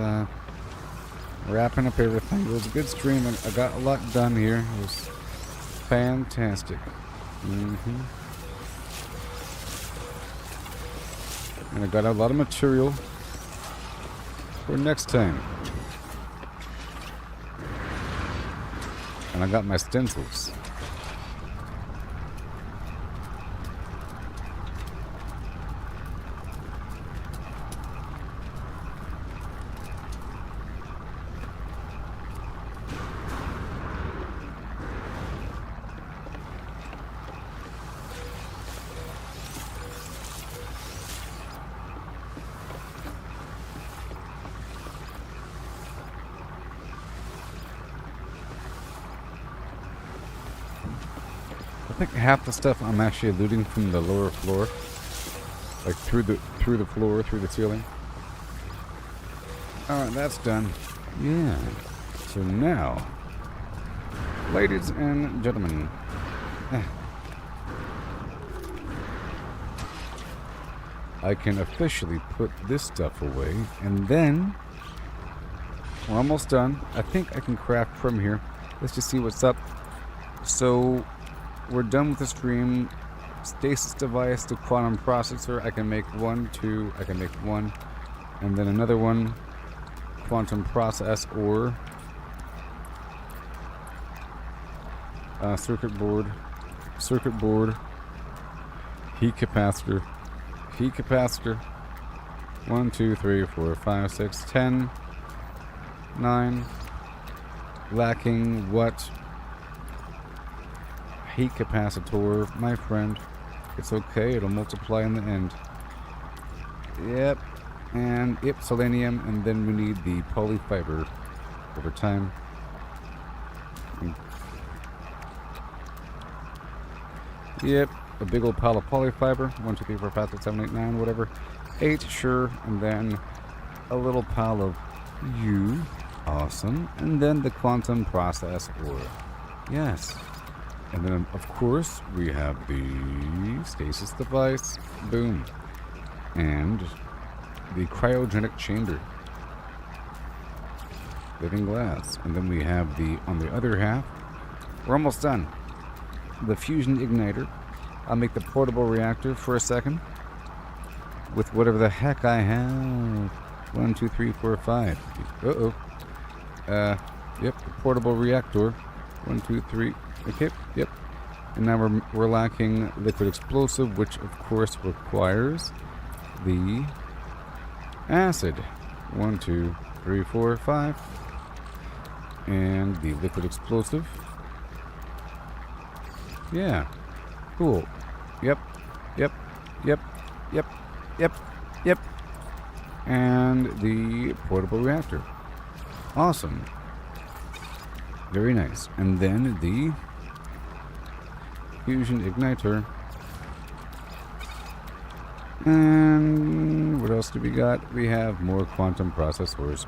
Speaker 3: wrapping up everything. It was a good stream. I got a lot done here. It was fantastic. And I got a lot of material for next time. And I got my stencils. I think half the stuff I'm actually looting from the lower floor, like through the floor, through the ceiling. All right, that's done. Yeah. So now, ladies and gentlemen, I can officially put this stuff away, and then we're almost done. I think I can craft from here. Let's just see what's up. So we're done with the stream. Stasis device, the quantum processor. I can make 1, 2. I can make 1, and then another one. Quantum process or circuit board, heat capacitor. 1, 2, 3, 4, 5, 6, 10, 9. Lacking what? Heat capacitor, my friend. It's okay, it'll multiply in the end. Yep. And yep, selenium, and then we need the polyfiber over time. Yep, a big old pile of polyfiber. 1, 2, 3, 4, 5, 6, 7, 8, 9, whatever. 8, sure, and then a little pile of you. Awesome. And then the quantum process ore. Yes. And then, of course, we have the stasis device. Boom. And the cryogenic chamber. Living glass. And then we have on the other half, we're almost done. The fusion igniter. I'll make the portable reactor for a second. With whatever the heck I have. 1, 2, 3, 4, 5. Uh-oh. Yep, the portable reactor. 1, 2, 3. Okay, yep. And now we're lacking liquid explosive, which of course requires the acid. 1, 2, 3, 4, 5. And the liquid explosive. Yeah. Cool. Yep. Yep. Yep. Yep. Yep. Yep. And the portable reactor. Awesome. Very nice. And then the fusion igniter. And what else do we got? We have more quantum processors.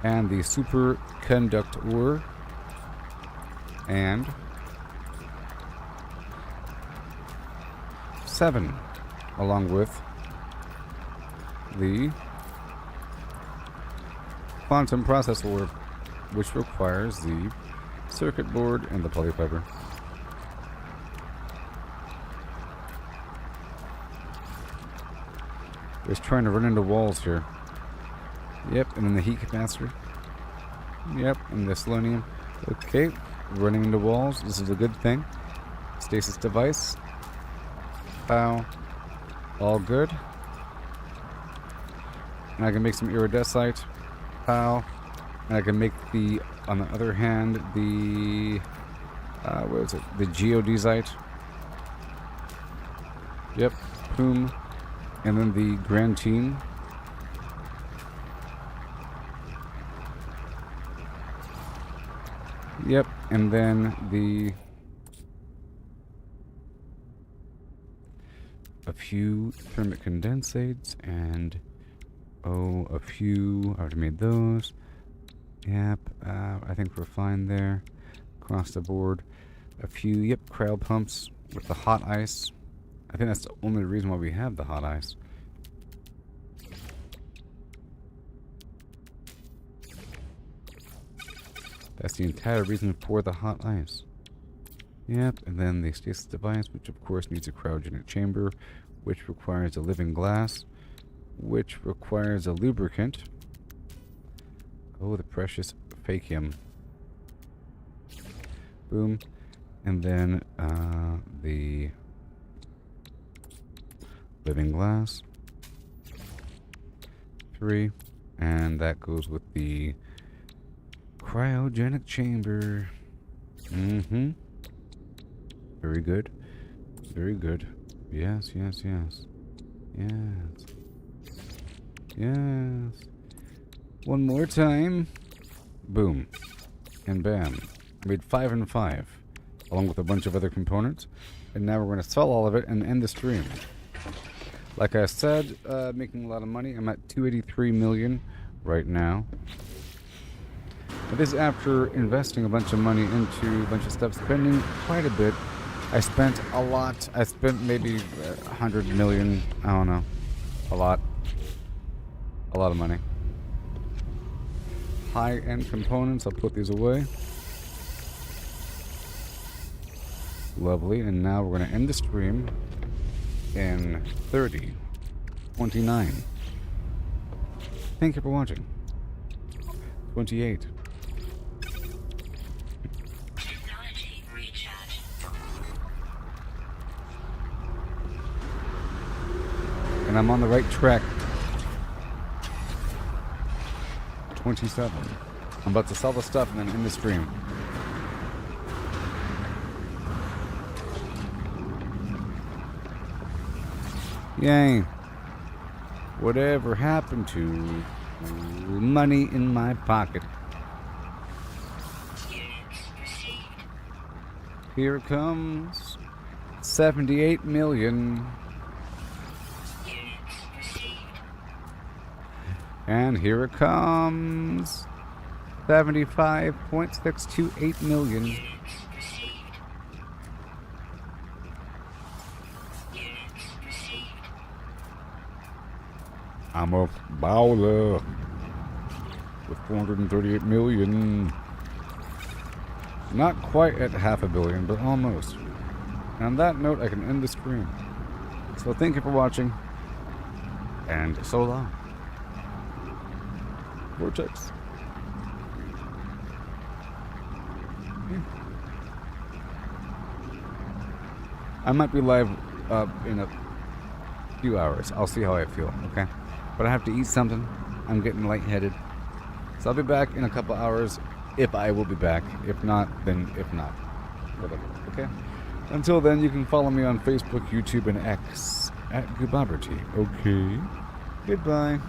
Speaker 3: And the superconductor. And 7. Along with the quantum processor, which requires the circuit board and the polyfiber. Just trying to run into walls here. Yep, and then the heat capacitor. Yep, and the selenium. Okay, running into walls. This is a good thing. Stasis device. Pow. All good. And I can make some iridescite. Pow. And I can make on the other hand, the, what is it? The geodesite. Yep. Boom. And then the grantine. Yep. And then a few thermic condensates and a few. I already made those. Yep. I think we're fine there. Across the board. A few. Yep. Cryo pumps with the hot ice. I think that's the only reason why we have the hot ice. That's the entire reason for the hot ice. Yep, and then the stasis device, which of course needs a cryogenic chamber, which requires a living glass, which requires a lubricant. Oh, the precious fakium. Boom. And then the living glass. 3. And that goes with the cryogenic chamber. Mm-hmm. Very good. Very good. Yes, yes, yes. Yes. Yes. One more time. Boom. And bam. I made 5 and 5. Along with a bunch of other components. And now we're going to sell all of it and end the stream. Like I said, making a lot of money. I'm at 283 million right now. But this is after investing a bunch of money into a bunch of stuff, spending quite a bit. I spent a lot. I spent maybe 100 million. I don't know. A lot. A lot of money. High-end components. I'll put these away. Lovely. And now we're going to end the stream in 30, 29. Thank you for watching. 28.
Speaker 4: Technology recharge.
Speaker 3: And I'm on the right track. 27. I'm about to sell the stuff and then end the stream. Yay. Whatever happened to money in my pocket?
Speaker 4: Units received.
Speaker 3: Here it comes. 78 million.
Speaker 4: Units received.
Speaker 3: And here it comes. 75.628 million.
Speaker 4: Units received. Units received.
Speaker 3: I'm a bowler with 438 million. Not quite at half a billion, but almost. And on that note, I can end the stream. So thank you for watching, and so long. Vortex. I might be live in a few hours. I'll see how I feel, okay? But I have to eat something. I'm getting lightheaded. So I'll be back in a couple hours, if I will be back. If not, then if not. Whatever, okay? Until then, you can follow me on Facebook, YouTube, and X at Gooboberti, okay? Goodbye.